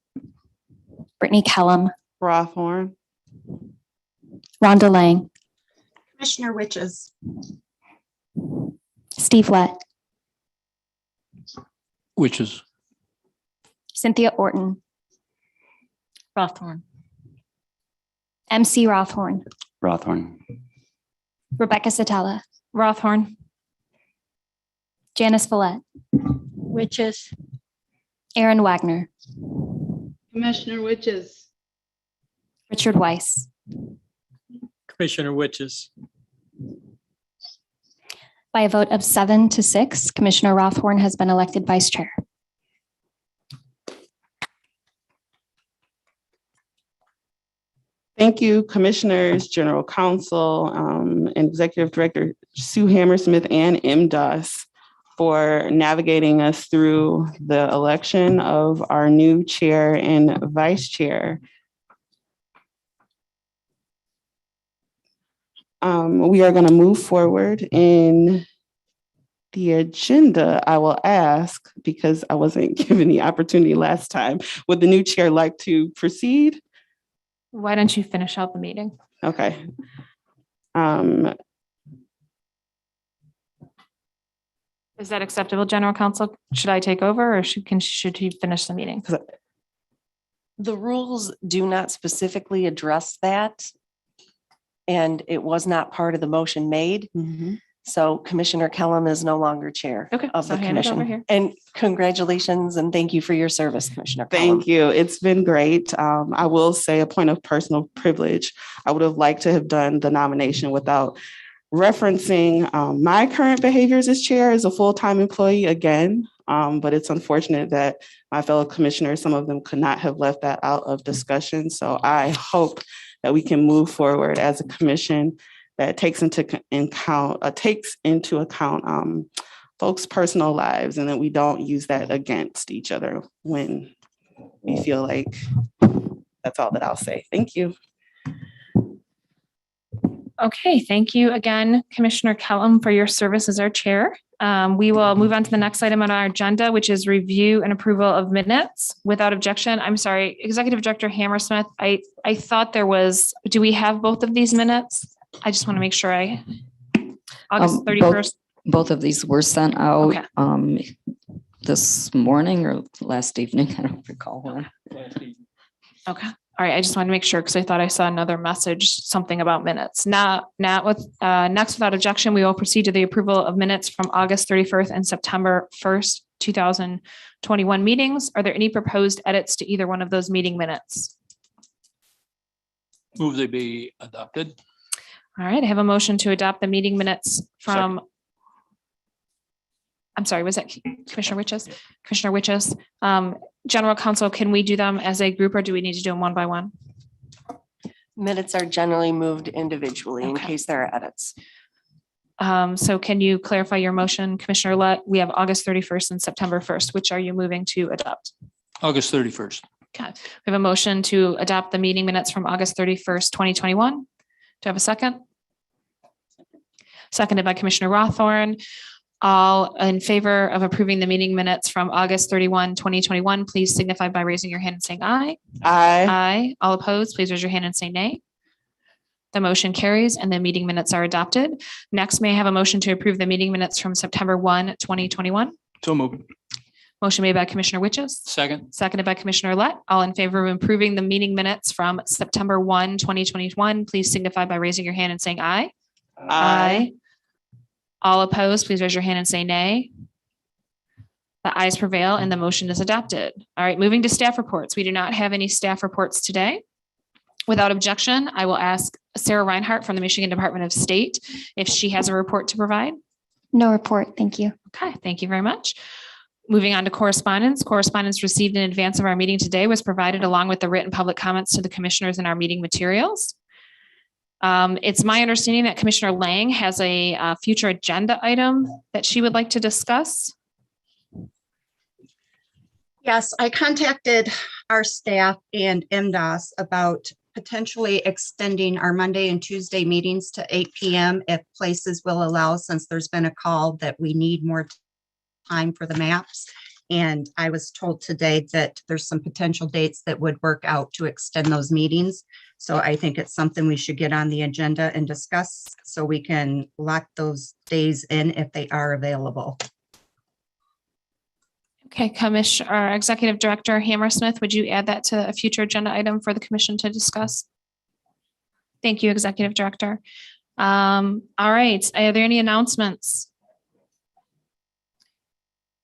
Brittany Kellum. Rothhorn. Rhonda Lang. Commissioner Witches. Steve Lett. Witches. Cynthia Orton. Rothorn. MC Rothhorn. Rothorn. Rebecca Satella. Rothhorn. Janice Follett. Witches. Aaron Wagner. Commissioner Witches. Richard Weiss. Commissioner Witches. By a vote of 7-6, Commissioner Rothhorn has been elected vice chair. Thank you, Commissioners, General Counsel, and Executive Director Sue Hammersmith and MDOS for navigating us through the election of our new chair and vice chair. We are going to move forward in the agenda. I will ask, because I wasn't given the opportunity last time, would the new chair like to proceed? Why don't you finish out the meeting? Okay. Is that acceptable, General Counsel? Should I take over or should he finish the meeting? The rules do not specifically address that. And it was not part of the motion made. So Commissioner Kellum is no longer chair of so the hand it over commission. here. And congratulations and thank you for your service, Commissioner Kellum. Thank you. It's been great. I will say a point of personal privilege. I would have liked to have done the nomination without referencing my current behaviors as chair as a full-time employee again. But it's unfortunate that my fellow commissioners, some of them could not have left that out of discussion. So I hope that we can move forward as a commission that takes into account folks' personal lives, and that we don't use that against each other when we feel like that's all that I'll say. Thank you. Okay, thank you again, Commissioner Kellum, for your service as our chair. We will move on to the next item on our agenda, which is review and approval of minutes without objection. I'm sorry, Executive Director Hammersmith, I thought there was, do we have both of these minutes? I just want to make sure August 31st. Both of these were sent out Okay. This morning or last evening. I don't recall when. Okay. All right. I just wanted to make sure because I thought I saw another message, something about minutes. Next, without objection, we will proceed to the approval of minutes from August 31st and September 1st, 2021 meetings. Are there any proposed edits to either one of those meeting minutes? Move they be adopted. All right. I have a motion to adopt the meeting minutes from. I'm sorry, was that Commissioner Witches? Commissioner Witches. General Counsel, can we do them as a group or do we need to do them one by one? Minutes are generally moved individually in Okay. case there are edits. So can you clarify your motion, Commissioner Lett? We have August 31st and September 1st. Which are you moving to adopt? August 31st. Okay, we have a motion to adopt the meeting minutes from August 31st, 2021. Do I have a second? Seconded by Commissioner Rothorn. All in favor of approving the meeting minutes from August 31, 2021, please signify by raising your hand and saying aye. Aye. Aye. All opposed, please raise your hand and say nay. The motion carries and the meeting minutes are adopted. Next, may I have a motion to approve the meeting minutes from September 1, 2021? So moved. Motion made by Commissioner Witches. Second. Seconded by Commissioner Lett. All in favor of improving the meeting minutes from September 1, 2021, please signify by raising your hand and saying aye. Aye. All opposed, please raise your hand and say nay. The ayes prevail and the motion is adopted. All right, moving to staff reports. We do not have any staff reports today. Without objection, I will ask Sarah Reinhardt from the Michigan Department of State if she has a report to provide. No report. Thank you. Okay, thank you very much. Moving on to correspondence. Correspondence received in advance of our meeting today was provided along with the written public comments to the commissioners in our meeting materials. It's my understanding that Commissioner Lang has a future agenda item that she would like to discuss. Yes, I contacted our staff and MDOS about potentially extending our Monday and Tuesday meetings to 8 p.m. if places will allow, since there's been a call that we need more time for the maps. And I was told today that there's some potential dates that would work out to extend those meetings. So I think it's something we should get on the agenda and discuss so we can lock those days in if they are available. Okay, Commissioner, or Executive Director Hammersmith, would you add that to a future agenda item for the commission to discuss? Thank you, Executive Director. All right, are there any announcements?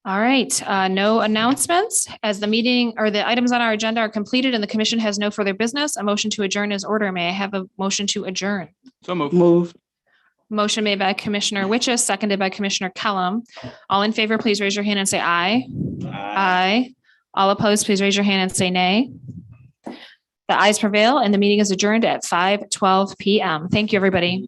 All right, no announcements. As the meeting or the items on our agenda are completed and the commission has no further business, a motion to adjourn is order. May I have a motion to adjourn? So moved. Moved. Motion made by Commissioner Witches, seconded by Commissioner Kellum. All in favor, please raise your hand and say aye. Aye. All opposed, please raise your hand and say nay. The ayes prevail and the meeting is adjourned at 5:12 p.m. Thank you, everybody.